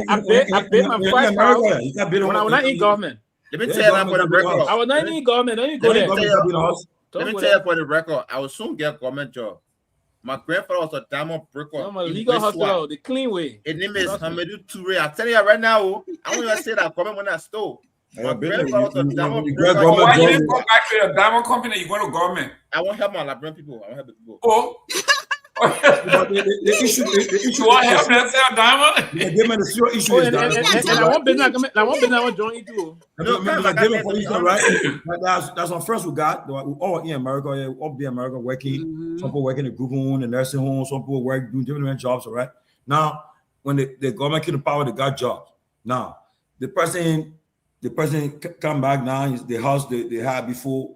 my $5,000 when I was not in government. Let me tell you for the record. I was not in government. Don't you go there. Let me tell you for the record. I will soon get a government job. My grandfather was a diamond breaker. I'm a legal hospital, the clean way. His name is Hamidou Touré. I tell you right now, I won't even say that government when I stole. My grandfather was a diamond breaker. Why you didn't go back to your diamond company? You go to government. I won't help my Liberian people. I won't help the people. Oh. the issue I help them say a diamond? The serious issue is that. And I want business to join you too. That's some friends we got. We all in America, all be America working. Some people working in the group home, the nursing home. Some people work doing different jobs. All right. Now, when the government came to power, they got jobs. Now, the person come back now. The house they had before.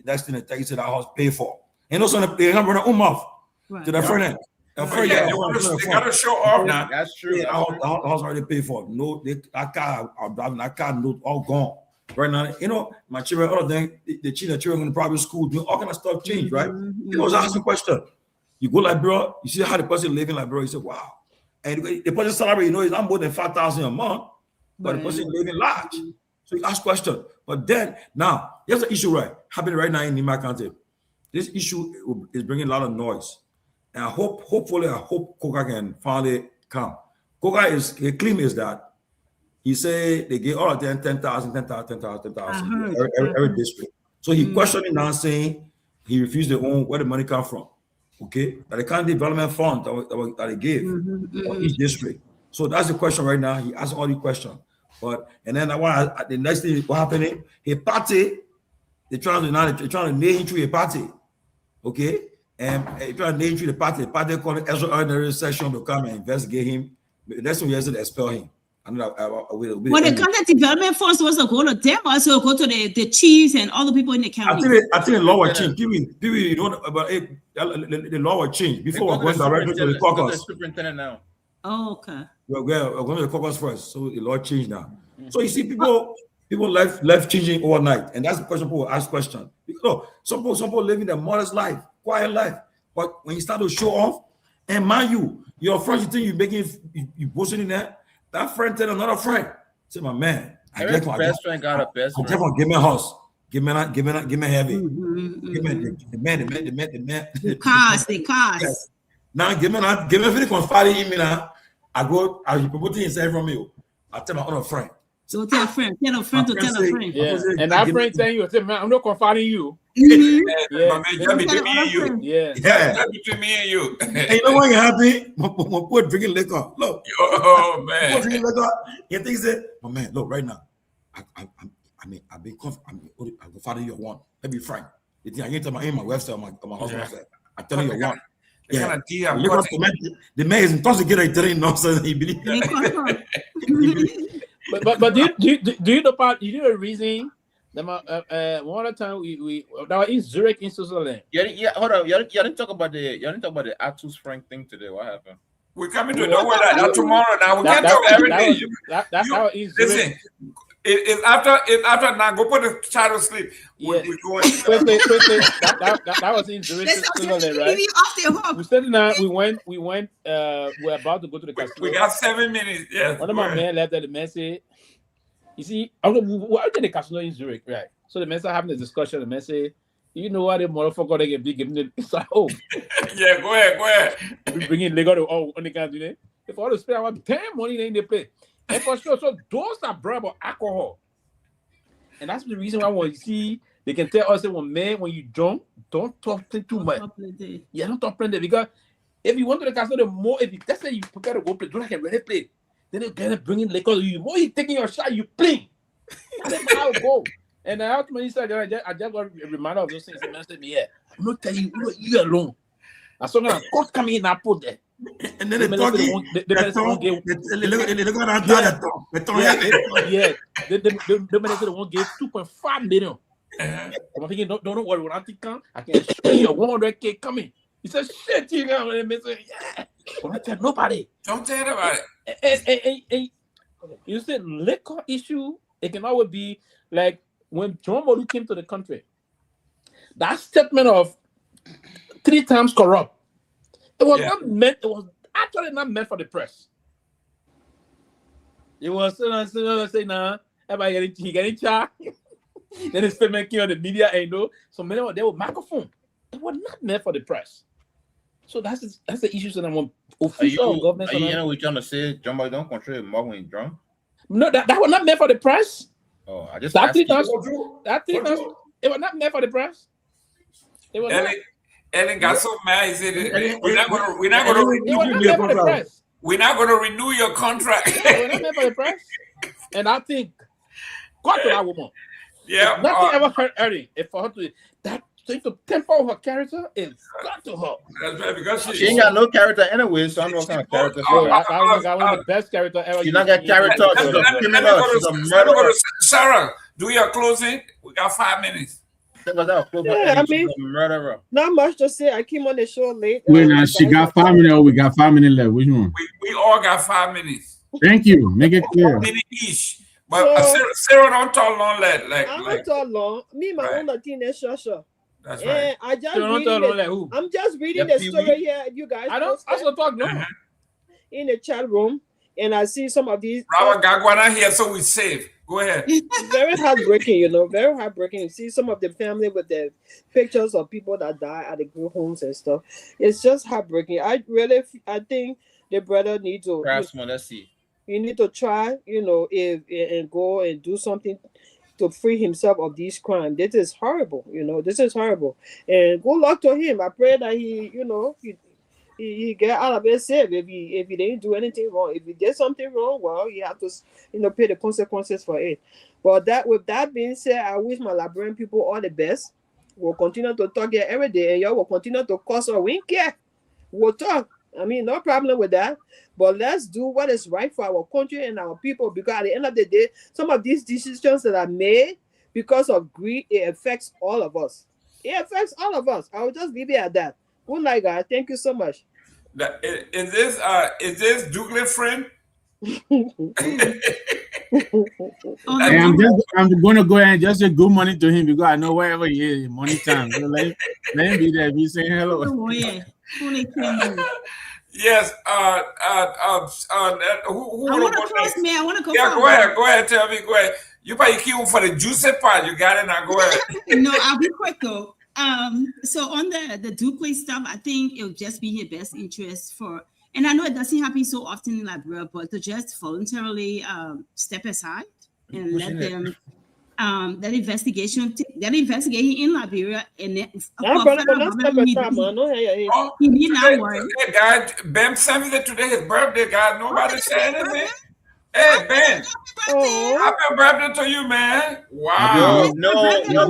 Next thing they take it to that house pay for. And also they have their own mouth. Right. To the front end. They got to show off now. That's true. The house already paid for. No, that car I'm driving, that car no, all gone. Right now, my children, other than the children in the private school, doing all kind of stuff change, right? You was asking a question. You go like, bro, you see how the person living like, bro, you say, wow. And the person salary, is not more than 5,000 a month, but the person living large. So you ask question. But then, now, here's the issue, right? Happening right now in Nima County. This issue is bringing a lot of noise. And I hope Koga can finally come. Koga his claim is that he say they gave all of them 10,000 every district. So he questioning now, saying he refused to own where the money come from. Okay, that the county development fund that they gave for each district. So that's the question right now. He asked all the questions. And then the next thing what happening? A party they're trying to nail him through a party. Okay. And trying to name through the party called an extraordinary session to come and investigate him. That's when you have to expel him. When the content development force was to go to them, also go to the chiefs and all the people in the county. I think the law will change. People, you know about the law will change before we're going directly to the caucus. Superintendent now. Oh, okay. We're going to the caucus first, so the law changed now. So you see, people left changing overnight, and that's the question people ask question. Some people living their modest life, quiet life, but when you start to show off And mind you, your friend, you think you're making, you posting in there. That friend tell another friend, say, my man, Every best friend got a best I friend. just want to give me a house. Give me heavy. Give me the man. The cars. Yes. Now give me the conspiring me now. I promote inside from you. I tell my other friend. So tell a friend to tell a friend. Yeah. And that friend telling you, say, man, I'm not confiding you. Yeah. My man, just between me and you. Yeah. Just between me and you. And you know what you happy? My boy drinking liquor. Look. Oh man. Drinking liquor. He thinks that, my man, look, right now. I've been confident. I'm the father you want. Let me frank. You think I ain't tell my website, my husband said, I'm telling you what. Yeah. The man is intoxicated. He telling nonsense. He believes that. But do you know part? You know the reason? One other time we that was in Zurich in Switzerland. Yeah. Hold on. You didn't talk about the Atus Frank thing today. What happened? We're coming to know where that tomorrow. Now we can't talk everything. That was in Zurich. Listen. It's after now. Go put the child to sleep. Yeah. We're going. Quickly. That was in Zurich, Switzerland, right? We said now we went. We're about to go to the casino. We got 7 minutes. Yes. One of my men left at the message. You see, we're at the casino in Zurich, right? So the man started having a discussion. The man said, "You know what, the motherfucker they can be giving it." It's like, oh, yeah, go ahead. We bring in Lego to on the casino. If all the spend about 10 money in the play. And for sure, so those are brought about alcohol. And that's the reason why when you see, they can tell us that when you drunk, don't talk too much. Yeah, don't talk plenty. Because if you want to the casino, the more, if you, let's say you prepare to go play, don't like a ready play. Then they're going to bring in liquor. The more you taking your shot, you play. That's how it go. And I ultimately said, I just got a reminder of those things. The man said, yeah, I'm not telling you alone. As soon as God come in, I put that. And then they talk. The minister won't give 2.5 million. I'm thinking, don't worry. When I think I can show you 100K coming. He said, shit, you know. And they say, yeah. But I tell nobody. Don't tell about it. And you said liquor issue. It can always be like when Jerome came to the country. That statement of 3 times corrupt. It was not meant. It was actually not meant for the press. It was saying, "Nah, everybody getting charged." Then the statement came on the media, and so many of them were microphone. It was not meant for the press. So that's the issue that I want official government. Are you trying to say John Boy don't control more when he's drunk? No, that was not meant for the press. Oh, I just that 3 times. It was not meant for the press. It was not. Ellen got so mad. He said, "We're not going to renew your contract. We're not going to renew your contract." We're not meant for the press. And I think, God to that woman. Yeah, nothing ever hurt Eddie. If for her to that to temper her character is got to her. That's right, because she ain't got no character anyway. So I don't know what kind of character. I got one of the best character ever. She not got character. She's a criminal. She's a murderer. Sarah, do your closing. We got 5 minutes. Yeah, I mean, not much to say. I came on the show late. Wait, now she got 5 minutes. We got 5 minutes left. Which one? We all got 5 minutes. Thank you. Make it clear. 1 minute each. But Sarah don't talk long. I don't talk long. Me, my own Latina, sure. That's right. I just I'm just reading the story here. You guys. I don't also talk long. In the chat room, and I see some of these. Robert Garguah not here, so we safe. Go ahead. It's very heartbreaking, very heartbreaking. You see some of the family with the pictures of people that die at the group homes and stuff. It's just heartbreaking. I think the brother needs to. Let's see. He need to try, and go and do something to free himself of these crimes. This is horrible, This is horrible. And good luck to him. I pray that he get out of it safe. If he didn't do anything wrong, if he did something wrong, well, you have to, pay the consequences for it. But with that being said, I wish my Liberian people all the best. We'll continue to talk here every day, and y'all will continue to cause or wink here. We'll talk. I mean, no problem with that. But let's do what is right for our country and our people, because at the end of the day, some of these decisions that are made because of greed, it affects all of us. It affects all of us. I will just leave it at that. Good night, guys. Thank you so much. Is this Douglas friend? I'm going to go ahead and just say good morning to him, because I know wherever he is, morning time. So let him be there. Be saying hello. Yes. Who I want to close, man. I want to go. Yeah, go ahead. Go ahead. Tell me. Go ahead. You probably keep for the juicy part. You got it now. Go ahead. No, I'll be quick though. So on the Duke stuff, I think it'll just be in your best interest for, and I know it doesn't happen so often in Liberia, but to just voluntarily step aside and let them that investigation in Liberia, and then he need not worry. Hey, guys, Ben Sanvee today his birthday, guys. Nobody said anything. Hey, Ben. Happy birthday to you, man. Wow. No, Will.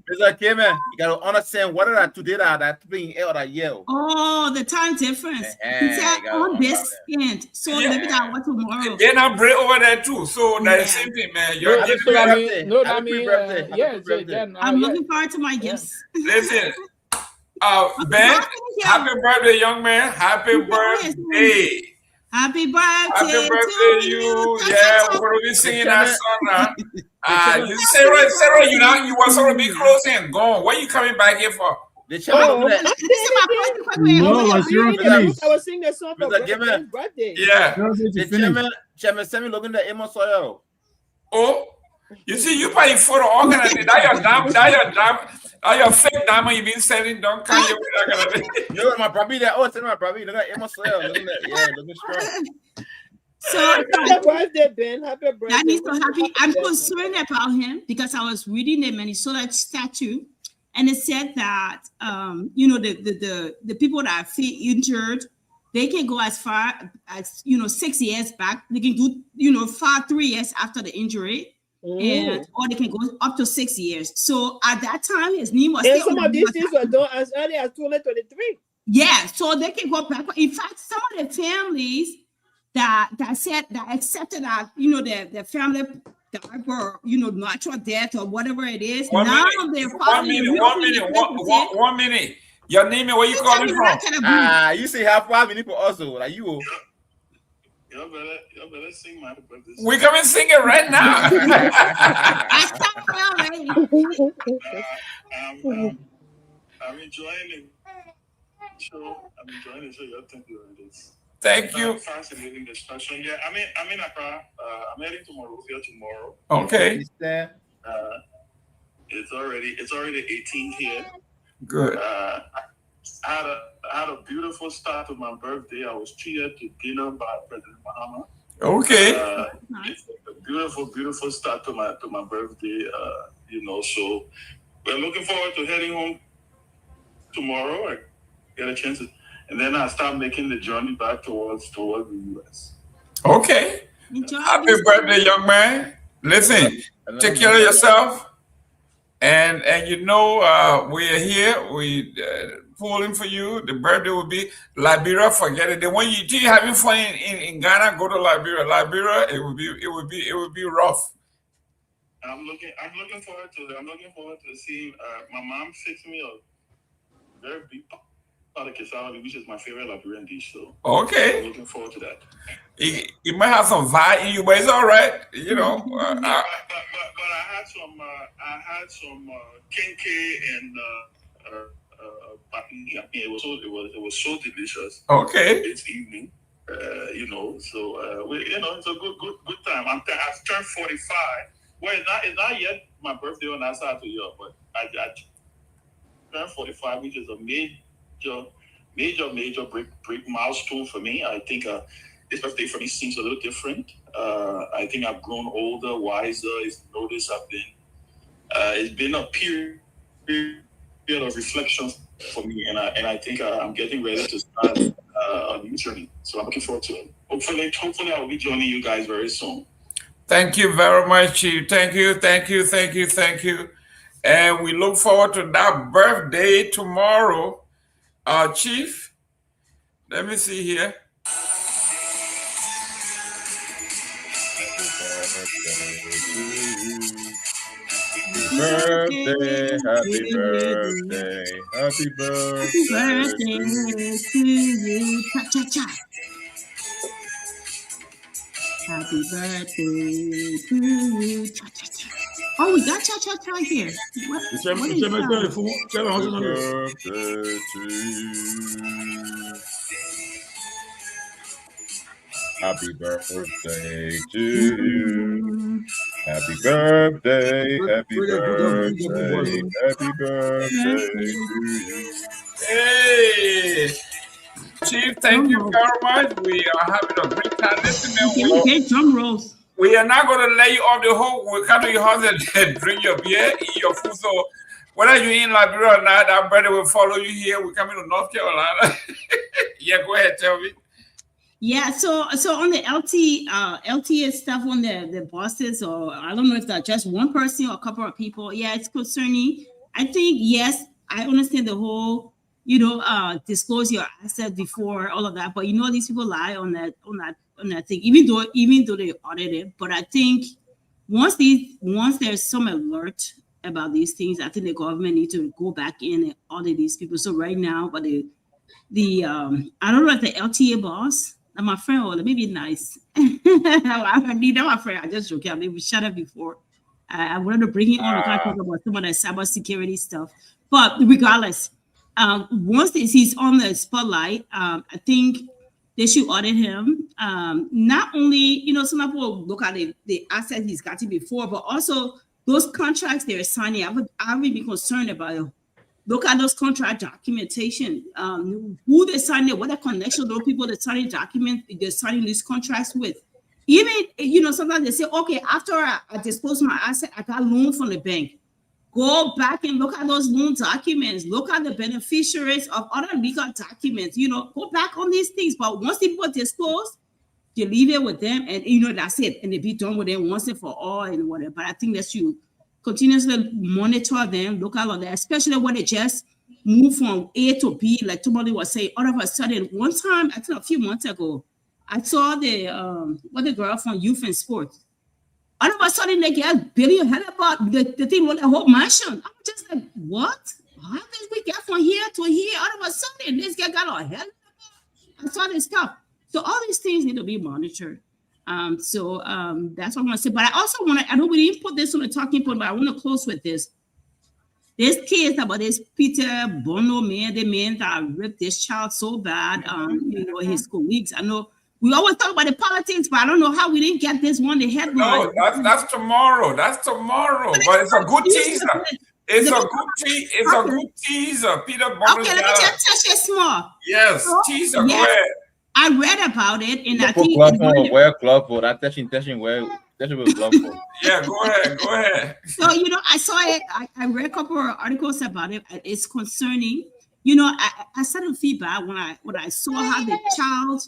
Mr. Gayman, you got to understand what are today that being out of yell. Oh, the time difference. It's on this end. So maybe that was tomorrow. Then I'm break over there too. So that's the same thing, man. You're I'm looking forward to my gifts. Listen. Ben, happy birthday, young man. Happy birthday. Happy birthday. Happy birthday to you. Yeah, we're going to be singing that song now. You Sarah, you were sort of be closing. Gone. What are you coming back here for? I was singing that song for Ben's birthday. Yeah. The chairman sent me looking at Amos Soil. Oh, you see, you probably photo organize it. That your fake diamond you been selling. Don't come here with that kind of thing. You know my property there. Oh, it's in my property. Look at Amos Soil. Looking at, yeah, looking strong. So happy birthday, Ben. Happy birthday. That is so happy. I'm concerned about him because I was reading the Minnesota statute, and it said that the people that are injured, they can go as far as 6 years back. They can do 3 years after the injury, and or they can go up to 6 years. So at that time, his knee was. And some of these things were done as early as 2023. Yeah, so they can go back. In fact, some of the families that accepted that their family died for natural death or whatever it is. One minute. Your name and where you calling from? You say half 5 minutes for us, like you. Y'all better sing my birthday. We come and sing it right now. I'm enjoying it. I'm enjoying the show. Y'all think you're in this. Thank you. Fascinating discussion. Yeah, I'm in Accra. I'm heading to Monrovia tomorrow. Okay. It's already 18th here. Good. I had a beautiful start to my birthday. I was treated to dinner by President Mahama. Okay. It's a beautiful start to my birthday. So we're looking forward to heading home tomorrow. I get a chance to. And then I start making the journey back towards the U.S. Okay. Happy birthday, young man. Listen, take care of yourself. And we're here. We pulling for you. The birthday will be Liberia. Forget it. The one you having fun in Ghana, go to Liberia. Liberia, it would be rough. I'm looking forward to it. I'm looking forward to seeing my mom fixed me a very big which is my favorite Liberian dish. So okay, I'm looking forward to that. You might have some vibe in you, but it's all right. But I had some kenke and it was so delicious. Okay. This evening, so it's a good time. I've turned 45. Well, it's not yet my birthday on that side of the year, but I turned 45, which is a major break milestone for me. I think this birthday for me seems a little different. I think I've grown older, wiser. It's been a period of reflection for me, and I think I'm getting ready to start a new journey. So I'm looking forward to it. Hopefully I will be joining you guys very soon. Thank you very much, Chief. Thank you. And we look forward to that birthday tomorrow. Chief, let me see here. Happy birthday to you. Cha-cha-cha. Happy birthday to you. Cha-cha-cha. Oh, we got cha-cha-cha here. What is that? Happy birthday to you. Happy birthday, happy birthday, happy birthday to you. Hey, Chief, thank you very much. We are having a great time listening. Okay, drum rolls. We are not going to let you off the hook. We'll come to your house and drink your beer, eat your food. So whether you're in Liberia or not, our brother will follow you here. We're coming to North Carolina. Yeah, go ahead, tell me. Yeah, so on the LTA stuff on the bosses, or I don't know if that's just one person or a couple of people. Yeah, it's concerning. I think, yes, I understand the whole, disclose your asset before all of that, but these people lie on that thing, even though they audited. But I think once there's some alert about these things, I think the government needs to go back in and audit these people. So right now, but I don't know if the LTA boss, my friend, let me be nice. I need my friend. I just joking. We shut up before. I wanted to bring him on to talk about some of the cybersecurity stuff. But regardless, once he's on the spotlight, I think they should audit him. Not only, some people look at the assets he's gotten before, but also those contracts they're signing. I would be concerned about it. Look at those contract documentation. Who they signed it, what the connection those people that signing they're signing these contracts with. Even, sometimes they say, okay, after I disclose my asset, I got a loan from the bank. Go back and look at those loan documents. Look at the beneficiaries of other legal documents. Go back on these things. But once people disclose, you leave it with them, and that's it. And they be done with it once and for all and whatever. But I think that you continuously monitor them, look at all that, especially when they just move from A to B, like Tomalin was saying. All of a sudden, one time, I think a few months ago, I saw the girl from Youth and Sports. All of a sudden, they get $1 billion about the thing with the whole mansion. I'm just like, what? How did we get from here to here? All of a sudden, this guy got a hell of a I saw this stuff. So all these things need to be monitored. That's what I'm going to say. But I also I know we didn't put this on the talking point, but I want to close with this. This case about this Peter Bono man, the man that ripped this child so bad, his colleagues. I know we always talk about the politics, but I don't know how we didn't get this one, the headline. No, that's tomorrow. That's tomorrow. But it's a good teaser. It's a good teaser. Peter Bono. Okay, let me just touch it small. Yes, teaser. Go ahead. I read about it, and I think wear glove for that touching wear with glove for. Yeah, go ahead. So I saw it. I read a couple of articles about it. It's concerning. I started feedback when I saw how the child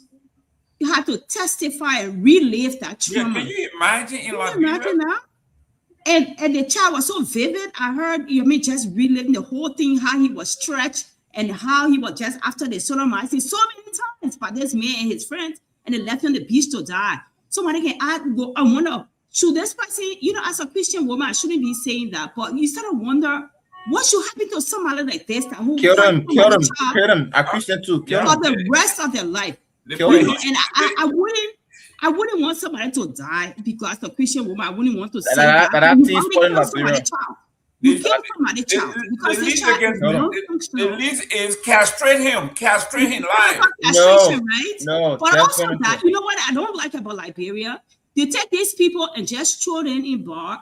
had to testify and relive that trauma. Yeah, can you imagine in Liberia? That? And the child was so vivid. I heard just reliving the whole thing, how he was stretched and how he was just after the sodomizing so many times by this man and his friends, and they left him on the beach to die. Somebody can I wonder, should this person, as a Christian woman, I shouldn't be saying that, but you start to wonder what should happen to somebody like this that who kill them. A Christian too, kill for them. the rest of their life. And I wouldn't want somebody to die because a Christian woman. I wouldn't want to say that. You can't come at the child because the least is castrate him live. No. But also that, you know what I don't like about Liberia? They take these people and just throw them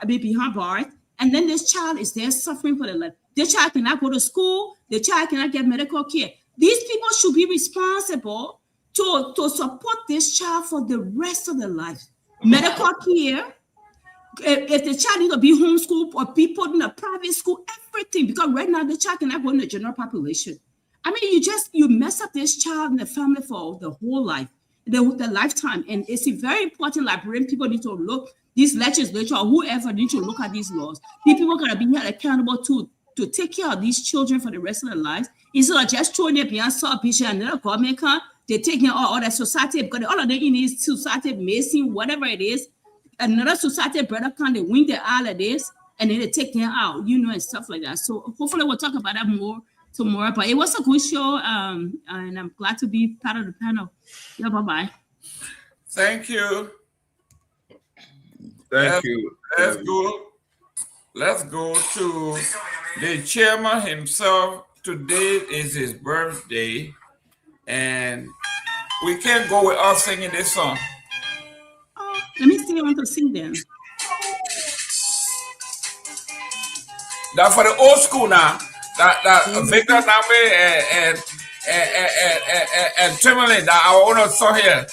behind bars, and then this child is there suffering for their life. This child cannot go to school. The child cannot get medical care. These people should be responsible to support this child for the rest of their life. Medical care. If the child needs to be homeschooled or be put in a private school, everything, because right now the child cannot go in the general population. I mean, you mess up this child and the family for the whole life, the lifetime. And it's very important. Liberian people need to look, these legislators or whoever need to look at these laws. These people are going to be held accountable to take care of these children for the rest of their lives. Instead of just throwing it beyond saw picture and then the government can, they're taking all that society, because all of them in this society, Mason, whatever it is. Another society brother can they win the all of this and then they take them out, and stuff like that. So hopefully we'll talk about that more tomorrow. But it was a good show, and I'm glad to be part of the panel. Yeah, bye-bye. Thank you. Thank you. Let's go to the chairman himself. Today is his birthday, and we can't go without singing this song. Let me see. I want to sing them. Now for the old school now, that Victor Nagbe and Tomalin that I want to song here.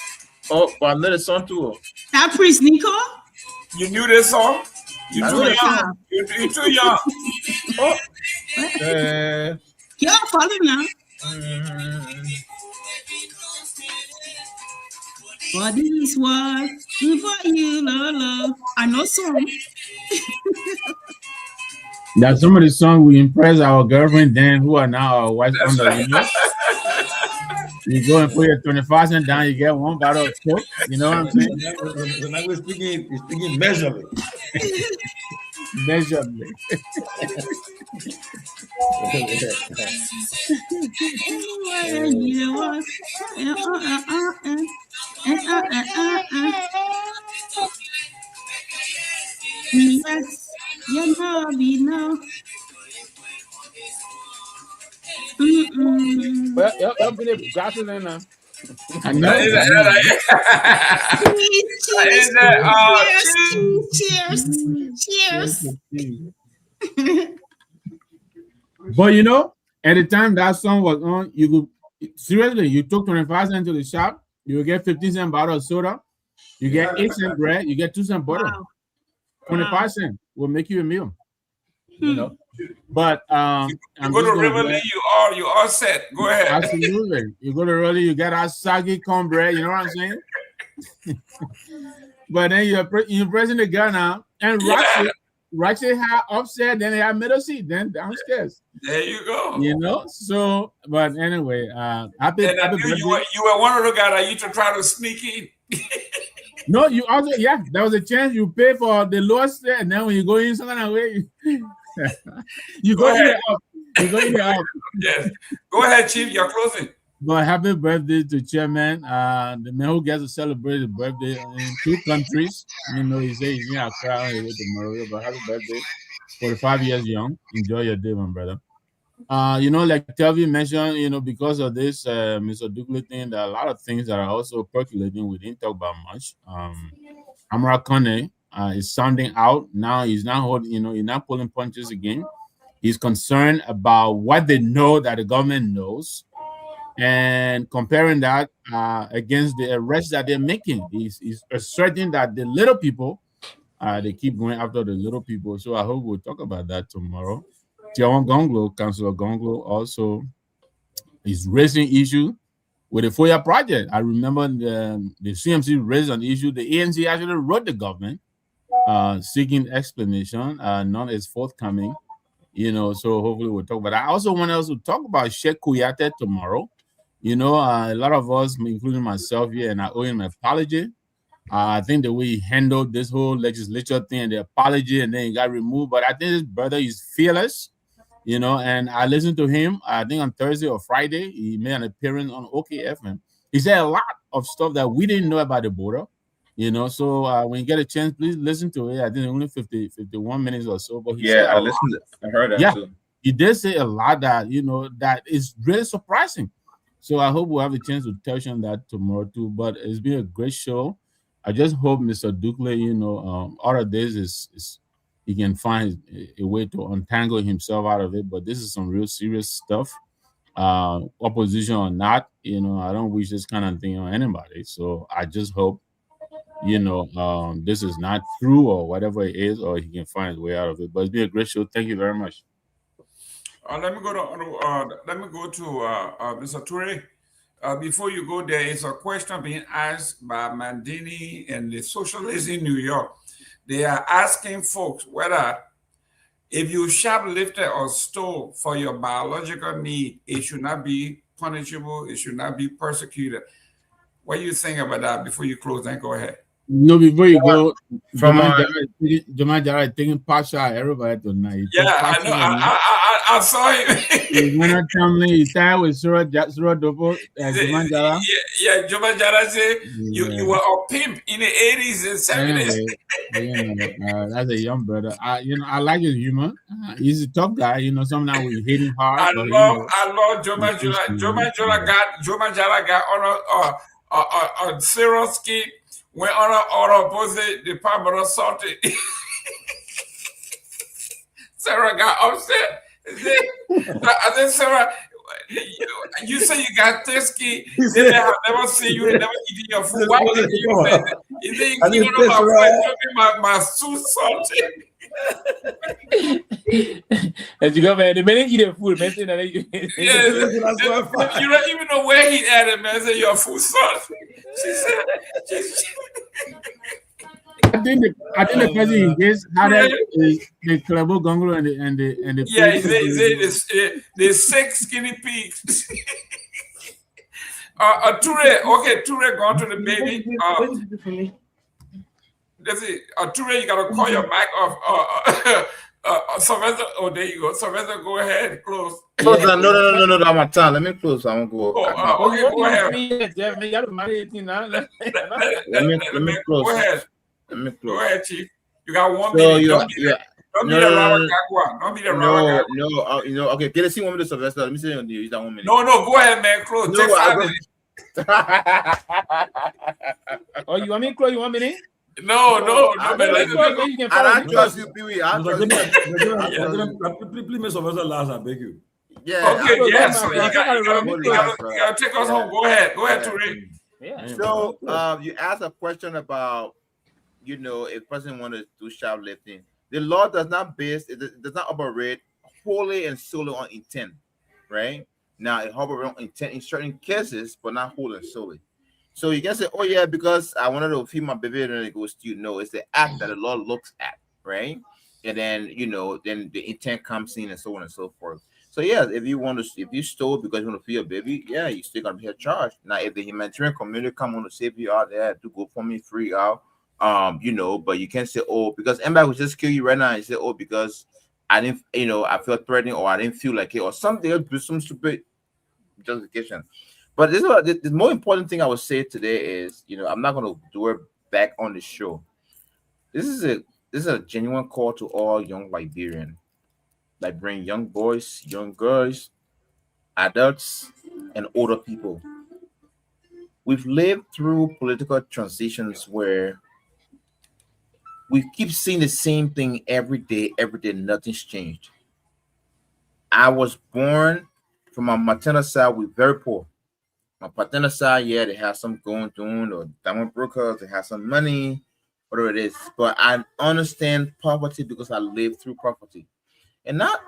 Oh, I know the song too. That Priest Nico? You knew this song? You I too know the young. song. You too young. Oh, Yeah, follow now. For this was for you, Lolo. I know some. That some of the songs we impress our girlfriend then who are now our wives on the radio. You go and put your 25 cents down, you get one bottle of Coke. You know what I'm saying? So now we're speaking measurably. Measurably. Yes, you know, we know. Well, you're being glasses in now. I know. Cheers. But you know, at the time that song was on, you could seriously, you took 25 cents to the shop, you will get 15 cent bottle of soda, you get 8 cent bread, you get 2 cent butter. Wow. 25 cents will make you a meal. You know. But you go to Riverly, you all set. Go ahead. Absolutely. You go to Riverly, you get our soggy cornbread, you know what I'm saying? But then you're pressing the gun now, and Ratchet had upset, then they had middle seat, then downstairs. There you go. You know, so but anyway, happy birthday. You were one of the guys that used to try to sneak in. No, you also there was a chance you pay for the lowest there, and then when you go in some kind of way, you go in there up. You go in there up. Yes. Go ahead, Chief. You're closing. But happy birthday to Chairman, the man who gets to celebrate his birthday in 2 countries. You know, he says he's in Accra tomorrow, but happy birthday. 45 years young. Enjoy your day, my brother. You know, like Kelvin mentioned, you know, because of this Mr. Douglas thing, there are a lot of things that are also percolating. We didn't talk about much. Kamara Kone is sounding out. Now he's not holding, you know, he's not pulling punches again. He's concerned about what they know that the government knows, and comparing that against the arrests that they're making. He's asserting that the little people, they keep going after the little people. So I hope we'll talk about that tomorrow. Jerome Gongloe, Councillor Gongloe, also is raising issue with the FOIA project. I remember the CMC raised an issue. The ANC actually wrote the government seeking explanation. None is forthcoming. You know, so hopefully we'll talk about that. I also want us to talk about Sheikh Kuyate tomorrow. You know, a lot of us, including myself here, and I owe him an apology. I think the way he handled this whole legislature thing, the apology, and then he got removed. But I think his brother is fearless, you know, and I listened to him, I think on Thursday or Friday, he made an appearance on OKFM. He said a lot of stuff that we didn't know about the border, you know, so when you get a chance, please listen to it. I think only 51 minutes or so. But he said I listened. I heard that too. He did say a lot that, you know, that is really surprising. So I hope we'll have a chance to touch on that tomorrow too. But it's been a great show. I just hope Mr. Dukle, you know, all of this is he can find a way to untangle himself out of it. But this is some real serious stuff. Opposition or not, you know, I don't wish this kind of thing on anybody. So I just hope, you know, this is not true or whatever it is, or he can find his way out of it. But it's been a great show. Thank you very much. Let me go to Mr. Toure. Before you go, there is a question being asked by Mandini and the Socialists in New York. They are asking folks whether if you shoplifted or stole for your biological need, it should not be punishable, it should not be persecuted. What do you think about that before you close? Then go ahead. No, before you go, Jamal Jara taking Pasha, everybody tonight. Yeah, I know. I saw him. He's not telling me he's tired with Surah Dopoh, Jamal Jara. Yeah, Jamal Jara said you were a pimp in the 80s and 70s. That's a young brother. You know, I like his humor. He's a tough guy. You know, sometimes we hit him hard. I love Jamal Jara. Jamal Jara got on a serious skit when on opposite the Department of Salty, Sarah got upset. I said, Sarah, you say you got thirsty. Then I have never seen you, never eaten your food. Why did you say that? He said, you know, my soup salty. As you go, man, the minute you eat the food, man, you don't even know where he added, man. Say your food salty. She said, I think the person he just had is the Kehleboe Gongloe and the yeah, he said the 6 skinny pigs. Ture gone to the baby. Let's see, Ture, you gotta call your mic off. Sylvester, oh, there you go. Sylvester, go ahead, close. No, I'm at time. Let me close. I'm gonna go. Okay, go ahead. Let me close. Go ahead. Let me close. Go ahead, Chief. You got 1 minute. Don't be a Robert Garguah. Don't be a Robert Garguah. Okay, get a see 1 minute, Sylvester. Let me say on you. 1 minute. No, go ahead, man. Close. Take 5 minutes. Oh, you want me to close? You want me to? No, man. I don't trust you, Pewee. Please, Mr. Sylvester, last, I beg you. Yeah. Okay, yes. So you gotta take us home. Go ahead, Ture. Yeah. So, you asked a question about, if a person want to do shoplifting. The law does not operate wholly and solely on intent, right? Now, it operates on intent in certain cases, but not wholly and solely. So you can say, oh yeah, because I wanted to feed my baby and it goes to no, it's the act that the law looks at, right? And then then the intent comes in and so on and so forth. So yeah, if you stole because you want to feed your baby, yeah, you still gonna be charged. Now, if the humanitarian community come on to save you out there to go for me free out, but you can't say, oh, because anybody would just kill you right now and say, oh, because I didn't, I felt threatened or I didn't feel like it or something else, some stupid justification. But this is what the more important thing I would say today is, I'm not going to do it back on the show. This is a genuine call to all young Liberians, Liberian young boys, young girls, adults, and older people. We've lived through political transitions where we keep seeing the same thing every day, nothing's changed. I was born from my maternal side, we're very poor. My paternal side, yeah, they have some going on, or diamond brokers, they have some money, whatever it is. But I understand poverty because I lived through poverty. And not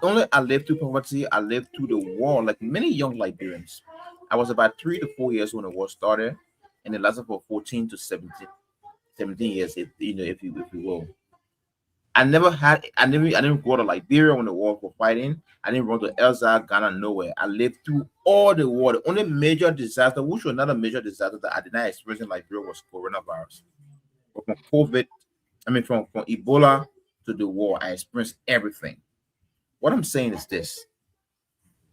only I lived through poverty, I lived through the war, like many young Liberians. I was about 3 to 4 years when the war started, and it lasted for 14 to 17 years, if you will. I didn't go to Liberia when the war was fighting. I didn't run to Elsa, Ghana, nowhere. I lived through all the war. The only major disaster, which was not a major disaster that I did not experience in Liberia, was coronavirus. But from COVID, from Ebola to the war, I experienced everything. What I'm saying is this.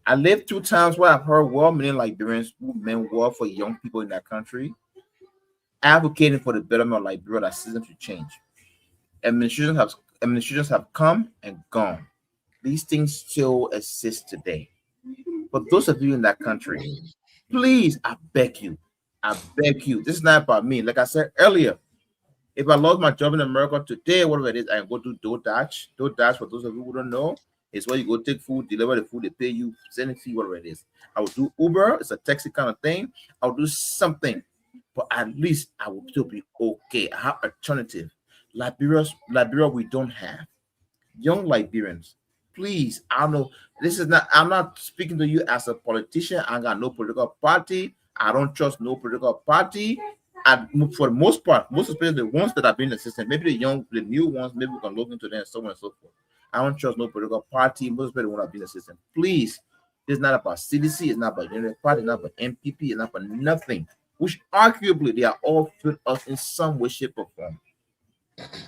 I lived through times where I've heard well-meaning Liberians who meant well for young people in that country, advocating for the betterment of Liberia, that system should change. Administrations have come and gone. These things still exist today. But those of you in that country, please, I beg you, this is not about me. Like I said earlier, if I lost my job in America today, whatever it is, I can go do DoorDash. DoorDash, for those of you who don't know, is where you go take food, deliver the food, they pay you, send a fee, whatever it is. I will do Uber, it's a taxi kind of thing. I'll do something, but at least I will still be okay. I have alternative. Liberia, we don't have. Young Liberians, please, I know I'm not speaking to you as a politician. I got no political party. I don't trust no political party. For the most part, most especially the ones that have been in the system, maybe the new ones, maybe we can look into them and so on and so forth. I don't trust no political party, most especially the ones that have been in the system. Please, it's not about CDC, it's not about United Party, it's not about MPP, it's not about nothing, which arguably they are all fit us in some way, shape, or form.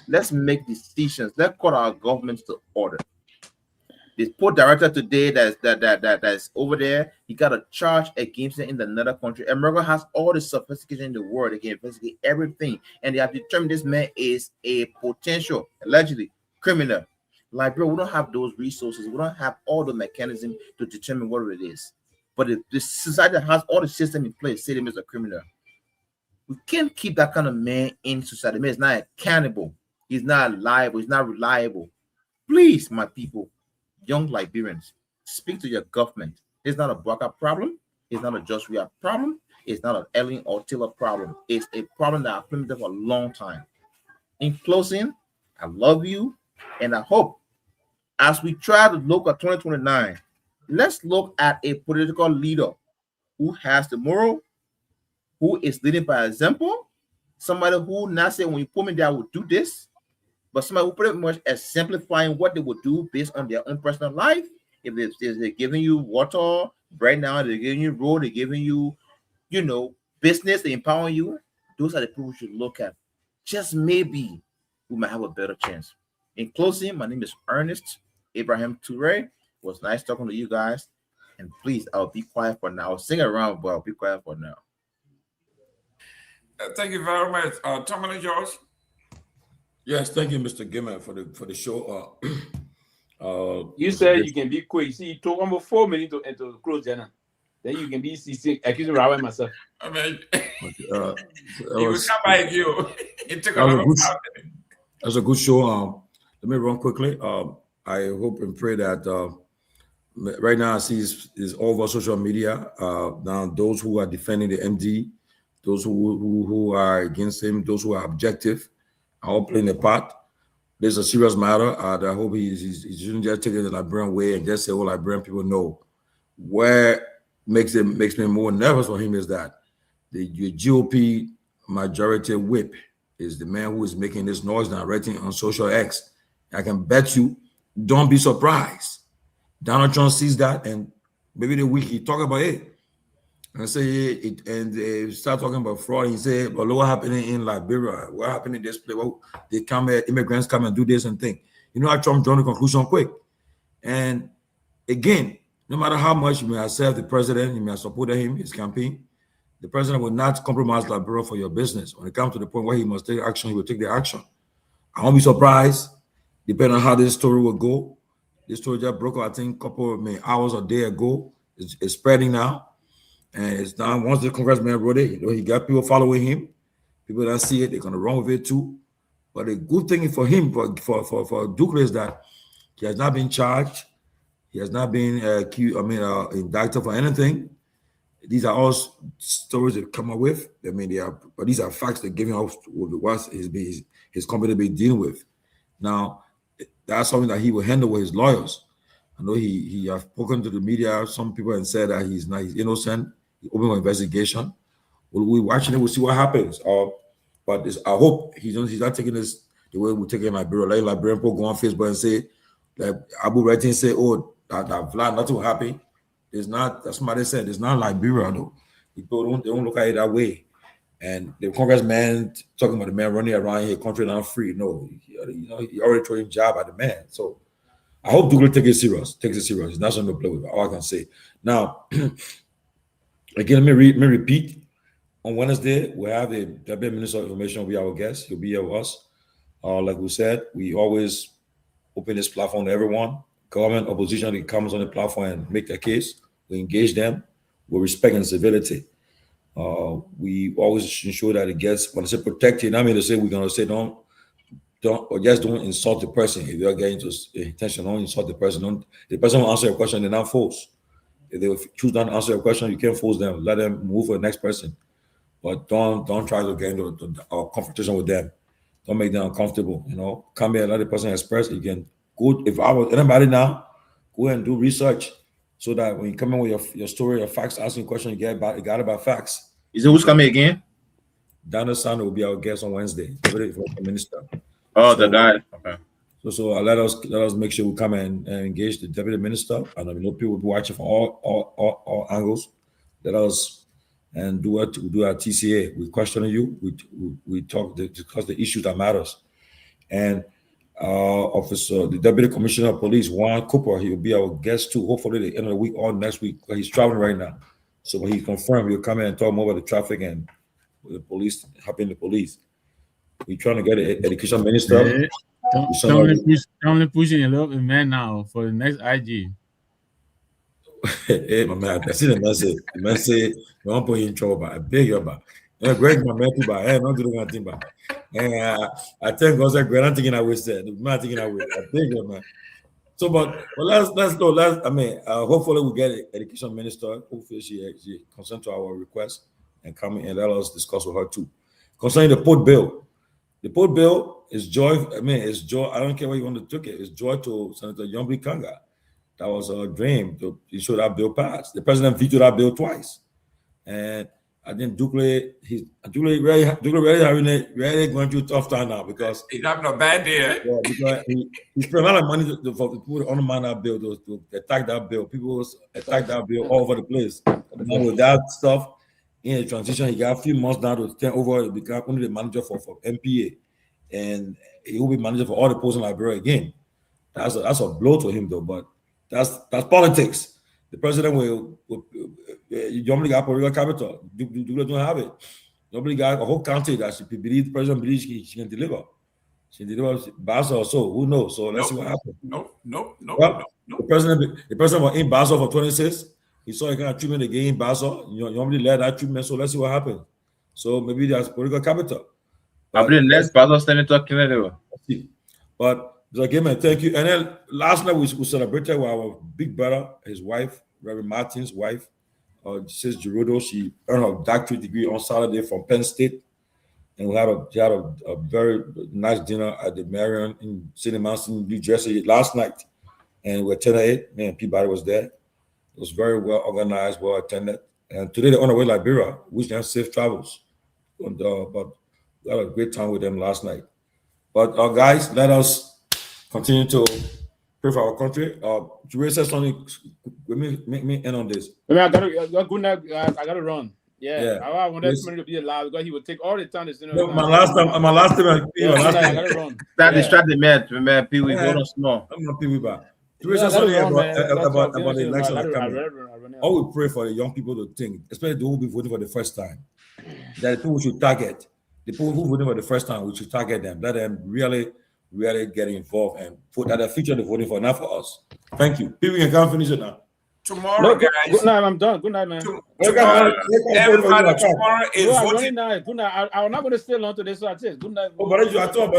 Let's make decisions. Let's call our governments to order. The port director today that's over there, he got a charge against him in another country. America has all the sophistication in the world. They can investigate everything, and they have determined this man is a potential, allegedly, criminal. Liberia, we don't have those resources. We don't have all the mechanism to determine what it is. But if the society has all the system in place, say him as a criminal. We can't keep that kind of man in society. Man is not accountable. He's not liable. He's not reliable. Please, my people, young Liberians, speak to your government. It's not a Baka problem. It's not a Just Ria problem. It's not an Ellen or Taylor problem. It's a problem that I've been there for a long time. In closing, I love you, and I hope as we try to look at 2029, let's look at a political leader who has the moral, who is leading by example, somebody who not saying when you put me there, I will do this, but somebody who pretty much exemplifying what they would do based on their own personal life. If they're giving you water right now, they're giving you road, they're giving you, business, they're empowering you. Those are the people we should look at. Just maybe we might have a better chance. In closing, my name is Ernest Abraham Toure. It was nice talking to you guys. And please, I'll be quiet for now. I'll sing around, but I'll be quiet for now. Thank you very much. Tomalin, George. Yes, thank you, Mr. Gayman, for the show. You said you can be quick. See, it took almost 4 minutes to close Jenna. Then you can be accusing Rawa myself. I mean, he will come by you. It took a lot of time. That's a good show. Let me run quickly. I hope and pray that right now I see is all over social media. Now those who are defending the MD, those who are against him, those who are objective, are all playing a part. There's a serious matter. I hope he shouldn't just take it the Liberian way and just say, "Oh, Liberian people know." Where makes me more nervous for him is that the GOP majority whip is the man who is making this noise now, writing on social X. I can bet you, don't be surprised. Donald Trump sees that, and maybe the week he talk about it and say it, and they start talking about fraud. He say, "But look what happening in Liberia? What happened in this place? Well, they come here, immigrants come and do this and thing." You know how Trump drawn the conclusion quick. And again, no matter how much you may accept the president, you may have supported him, his campaign, the president will not compromise Liberia for your business. When it comes to the point where he must take action, he will take the action. I won't be surprised, depending on how this story will go. This story just broke out, I think, a couple of hours or day ago. It's spreading now. And it's now, once the congressman wrote it, he got people following him. People that see it, they're going to run with it too. But the good thing for him, for Duque, is that he has not been charged. He has not been indicted for anything. These are all stories they come up with. I mean, but these are facts they're giving out what his company be dealing with. Now, that's something that he will handle with his lawyers. I know he has spoken to the media, some people, and said that he's innocent. He opened an investigation. We're watching it. We'll see what happens. But I hope he's not taking this the way we're taking Liberia. Like Liberian people go on Facebook and say, like Abu writing say, "Oh, that Vlad, nothing will happen." It's not. That's somebody said. It's not Liberia though. People don't look at it that way. And the congressman talking about the man running around here, country not free. No, he already throwing job at the man. So I hope Douglas takes it serious. It's not something to play with. All I can say. Now, again, let me repeat. On Wednesday, we have the Deputy Minister of Information will be our guest. He'll be here with us. Like we said, we always open this platform to everyone. Government, opposition, that comes on the platform and make their case. We engage them with respect and civility. We always ensure that it gets, when I say protected, I mean to say we're going to say don't insult the person. If you're getting to intention, don't insult the person. The person will answer your question, they're not forced. If they choose not to answer your question, you can't force them. Let them move for the next person. But don't try to get into a confrontation with them. Don't make them uncomfortable. Come here, let the person express. You can go. If I was anybody now, go and do research so that when you come in with your story, your facts, asking questions, you got about facts. Is it who's coming again? Dahn will be our guest on Wednesday. The minister. Oh, the guy. Okay. So let us make sure we come and engage the deputy minister. And I know people will be watching from all angles. Let us and do our TCA. We question you. We discuss the issues that matters. And the Deputy Commissioner of Police, Juan Cooper, he will be our guest too. Hopefully the end of the week or next week. He's traveling right now. So when he confirmed, he'll come in and talk more about the traffic and the police, helping the police. We're trying to get an education minister. Only pushing a little bit, man, now for the next IG. Hey, my man, I see the message. The message, don't put you in trouble, but I beg you about. Greg, my man, Tiba. Not doing anything, but I thank God that Greg, I'm thinking I wasted. I'm thinking I wasted. I think, man. So, but let's go. I mean, hopefully we get an education minister. Hopefully she consent to our request and come in and let us discuss with her too. Concerning the port bill. The port bill is joy. I mean, it's joy. I don't care what you want to take it. It's joy to Senator Yombi Kanga. That was a dream to ensure that bill passed. The president vetoed that bill twice. And I think Ducle really going through a tough time now because he's having a bad day. Yeah, because he spent a lot of money for people to undermine that bill, to attack that bill. People attack that bill all over the place. Now with that stuff in the transition, he got a few months now to turn over to become only the manager for MPA, and he will be manager for all the posts in Liberia again. That's a blow to him though, but that's politics. The president will normally got political capital. Dugle don't have it. Nobody got a whole county that the president believes she can deliver. She delivers Basel or so. Who knows? So let's see what happens. Nope. The president was in Basel for 26. He saw a kind of treatment again in Basel. You normally led that treatment. So let's see what happens. So maybe there's political capital. I believe next Basel Senator Kehleboe. But Gayman, thank you. And then last night we celebrated with our big brother, his wife, Reverend Martin's wife, Sis Gerudo. She earned her doctorate degree on Saturday from Penn State. And we had a very nice dinner at the Marion in St. Manston, New Jersey last night. And we attended it. Me and Peabody was there. It was very well organized, well attended. And today they're on the way to Liberia, wish them safe travels. And, but we had a great time with them last night. But guys, let us continue to pray for our country. Jerome said something. Make me end on this. I gotta run. Yeah. I wanted somebody to be alive because he would take all the time. My last time. I gotta run. That distracted man, Pewee. Hold on small. I'm not Pewee back. Jerome said something about the election coming. I would pray for the young people to think, especially those who will be voting for the first time, that the people should target. The people who voting for the first time, we should target them. Let them really get involved and put that the future they're voting for, not for us. Thank you. Pewee, you can't finish it now. Tomorrow, guys. Good night, I'm done. Good night, man. Tomorrow is voting. Good night. I'm not going to stay long today, so I say good night. Tomorrow is voting.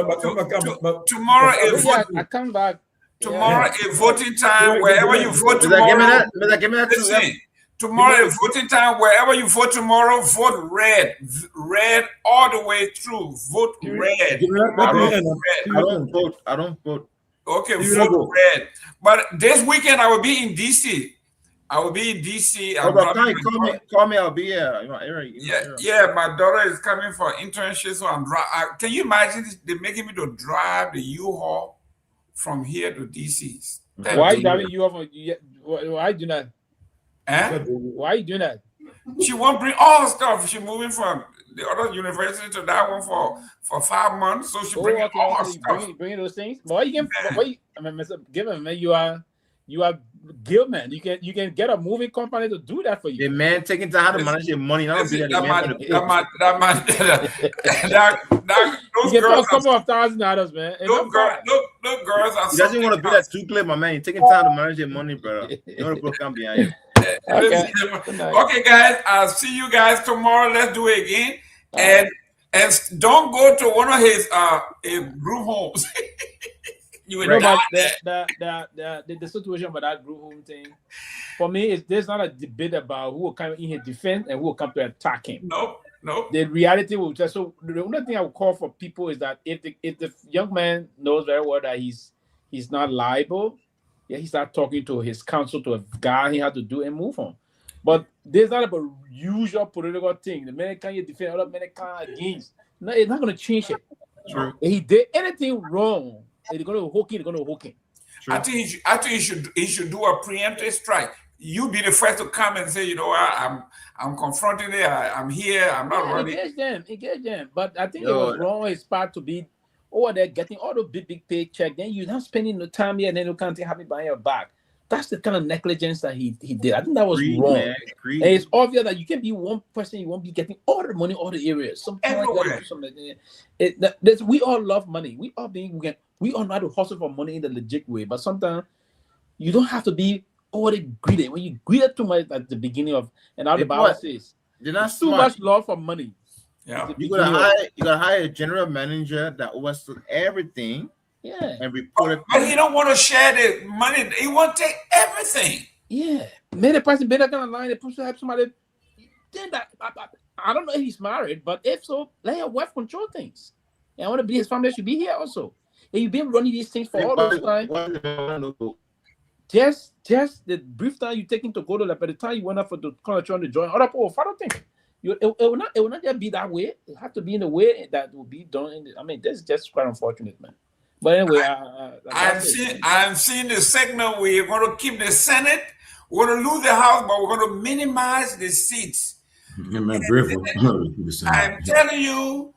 I come back. Tomorrow is voting time. Wherever you vote tomorrow. Listen. Tomorrow is voting time. Wherever you vote tomorrow, vote red. Red all the way through. Vote red. I don't vote. Okay, vote red. But this weekend I will be in DC. Call me. I'll be here. Yeah. My daughter is coming for internship, so I'm driving. Can you imagine they're making me to drive the U-Haul from here to DC? Why driving you off? Why do that? Huh? Why are you doing that? She won't bring all the stuff. She's moving from the other university to that one for 5 months, so she bring all her stuff. Bringing those things. But Mr. Gayman, man, you are Gilman. You can get a moving company to do that for you. The man taking time to manage your money. You can put a couple of $1,000, man. Look, girls are. He doesn't want to be that too clear, my man. You're taking time to manage your money, bro. You want to come behind you. Okay, guys. I'll see you guys tomorrow. Let's do it again. And don't go to one of his group homes. You would the situation with that group home thing, for me, there's not a debate about who will come in here defend and who will come to attack him. No. The reality will just the only thing I would call for people is that if the young man knows very well that he's not liable, he start talking to his counsel, to a guy he had to do and move on. But there's not a usual political thing. The minute can you defend other minute can against. No, it's not going to change it. True. If he did anything wrong, they're going to hook him. I think he should do a preemptive strike. You be the first to come and say, I'm confronting it. I'm here. I'm not running. Engage them. But I think it was wrong his part to be over there getting all those big paycheck. Then you're not spending no time here, and then you can't have it behind your back. That's the kind of negligence that he did. I think that was wrong. And it's obvious that you can be one person, you won't be getting all the money, all the areas. We all love money. We all know how to hustle for money in the legit way. But sometimes you don't have to be already greedy. When you greedy too much at the beginning of, and how the Bible says, too much love for money Yeah. You gotta hire a general manager that oversees everything. Yeah. And report it. But he don't want to share the money. He want to take everything. Yeah. Maybe the person better kind of line. The person have somebody. Then that I don't know if he's married, but if so, let your wife control things. And I want to be his family should be here also. And you've been running these things for all those time. Just the brief time you take him to go to by the time you went up for the kind of trying to join other people, I don't think it will not just be that way. It have to be in a way that will be done. I mean, this is just quite unfortunate, man. But anyway, I'm seeing the signal. We're going to keep the Senate. We're going to lose the House, but we're going to minimize the seats. Yeah, man, I'm telling you,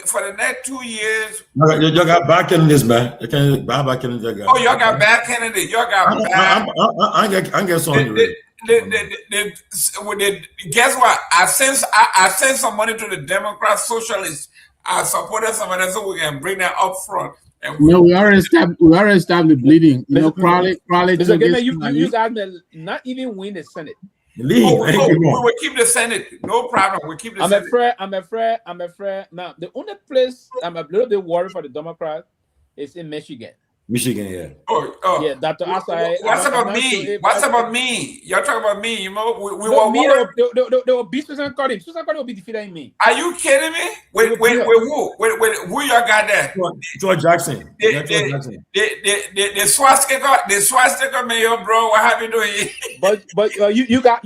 for the next 2 years. You got bad candidates, man. You can't buy back candidates. Oh, y'all got bad candidates. Y'all got bad. I get something. Guess what? I sent some money to the Democrat Socialists. I supported some of them so we can bring that up front. No, we already established bleeding. You know, probably. You guys may not even win the Senate. We will keep the Senate. No problem. We'll keep the Senate. I'm afraid. Now, the only place I'm a little bit worried for the Democrats is in Michigan. Yeah. Oh. Yeah, Dr. Asai. What's about me? What's about me? You're talking about me. You know, we were they will beat Susan Cotton. Susan Cotton will be defeating me. Are you kidding me? With who? Who y'all got there? George Jackson. The swastika mayor, bro. What happened to you? But you got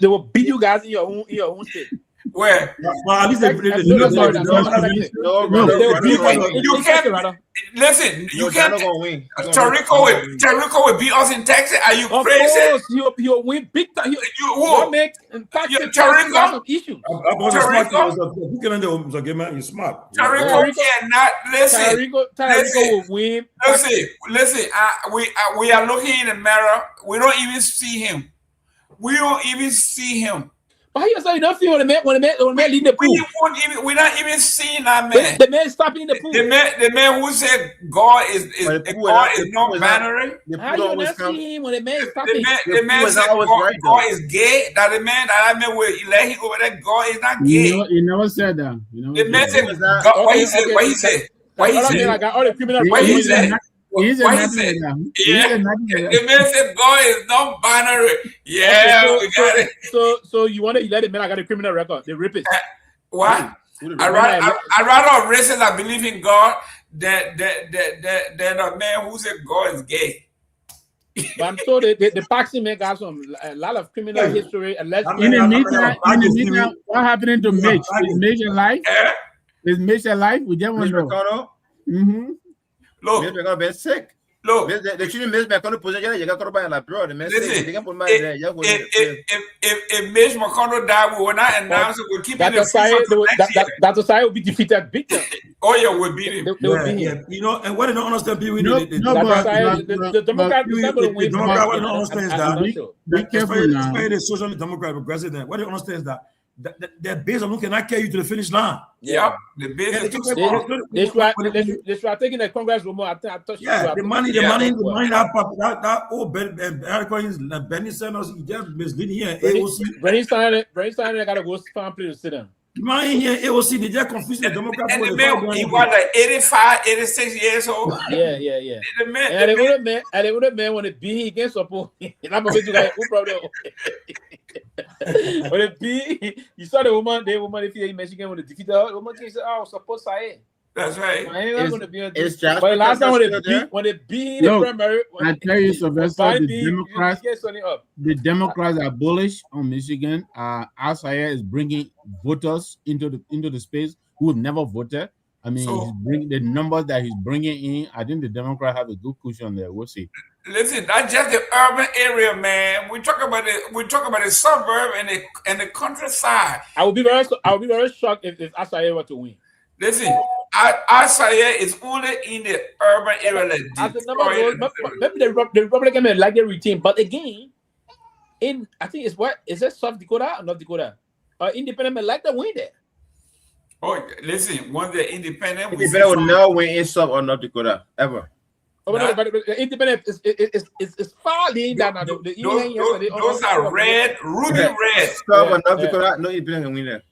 they will beat you guys in your own state. Where? Well, at least you can't listen. You can't. Tarico will beat us in Texas. Are you crazy? Of course, he'll win big time. You make Tarico issues. You're smart. Tarico cannot listen. Tarico will win. Listen. We are looking in the mirror. We don't even see him. But he was like, nothing when the man lead the pool. We're not even seeing that man. The man stopping in the pool. The man who said God is not binary. How you not see him when the man is stopping? The man said God is gay. That will let him over there. God is not gay. He never said that. The man said God. What he said? The man said God is not binary. Yeah, we got it. So you want to let him? I got a criminal record. They rip it. What? I rather racist that believe in God than a man who said God is gay. But I'm told the Paxi man got a lot of criminal history. In the meantime, what happening to Mitch? Is Mitch alive? Is Mitch alive? We just want to know. Look, Mitch McConnell been sick. Look, they shouldn't Mitch McConnell position. You got to buy like bro. Listen, if Mitch McConnell died, we will not announce it. We'll keep it that society will be defeated big time. Oh yeah, we'll beat him. Yeah. You know, and what they don't understand, people, the Democrat is not going to win. The Democrat, what they don't understand is that especially the social democratic president, what they understand is that their base of cannot carry you to the finish line. Yeah, the base. They try taking the Congress room. I touched. Yeah, the money that old Benny Sanders, he just misleading here. Bernie Sanders got to go find place to sit down. Man here, AOC, they just confused the Democrats. And the man, he was like 85, 86 years old. Yeah. The man, and the other man when the B he can support. I'm going to go. Who problem? When the B, you saw the woman if you Michigan when the defeated the woman, she said, "Oh, support Saeed." That's right. I ain't going to be a It's just. But last time when they beat the primary, I tell you, Sylvester, the Democrats are bullish on Michigan. Asaya is bringing voters into the space who have never voted. I mean, he's bringing the numbers that he's bringing in. I think the Democrats have a good cushion there. We'll see. Listen, not just the urban area, man. We talk about the suburb and the countryside. I will be very shocked if Asaya were to win. Listen, Asaya is only in the urban area. Maybe the Republican may like their routine, but again, I think is that South Dakota or North Dakota? Independent may like the win there. Oh, listen, once the independent will never win in South or North Dakota ever. Oh, but the independent is far lean down. Those are red, ruby red. South or North Dakota, no independent can win there.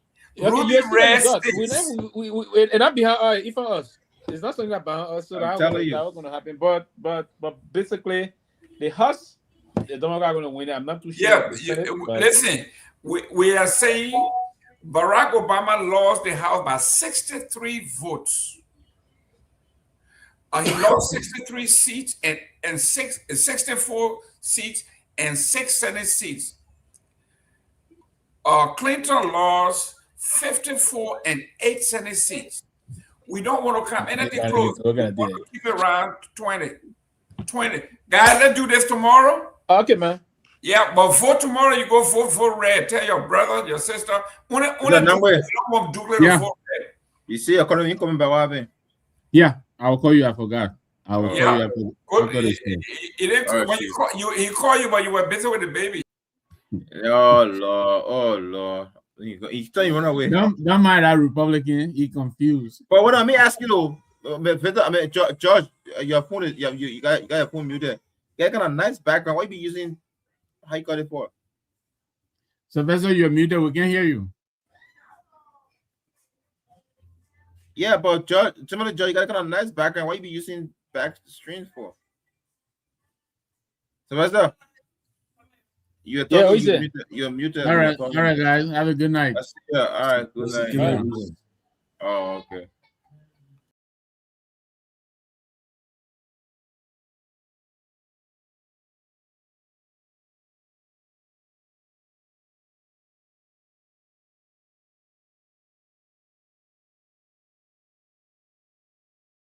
Ruby you're still red God. states. We and not behind if for us. It's not something that behind us, so I'm that's telling you. going to happen. But basically, the House, the Democrats are going to win it. I'm not too sure. Yeah, the Senate, but listen, we are saying Barack Obama lost the House by 63 votes. He lost 63 seats and 64 seats and 6 Senate seats. Clinton lost 54 and 8 Senate seats. We don't want to come anything close. We want to keep it around 20. Guys, let's do this tomorrow. Okay, man. Yeah, but vote tomorrow. You go vote red. Tell your brother, your sister. Yeah. You see, according to coming by Yeah, I'll call you. I forgot. I will call you after the show. He called you, but you were busy with the baby. Oh Lord. He's telling you run away. Don't mind that Republican. He confused. But what I mean, ask you though, George, your phone is you got your phone muted. You got kind of nice background. Why you be using? How you got it for? Sylvester, you're muted. We can't hear you. Yeah, but George, you got kind of nice background. Why you be using back streams for? Sylvester, you're talking. You're muted. All right, guys. Have a good night. Yeah, all right. Good night. Yeah. Oh, okay.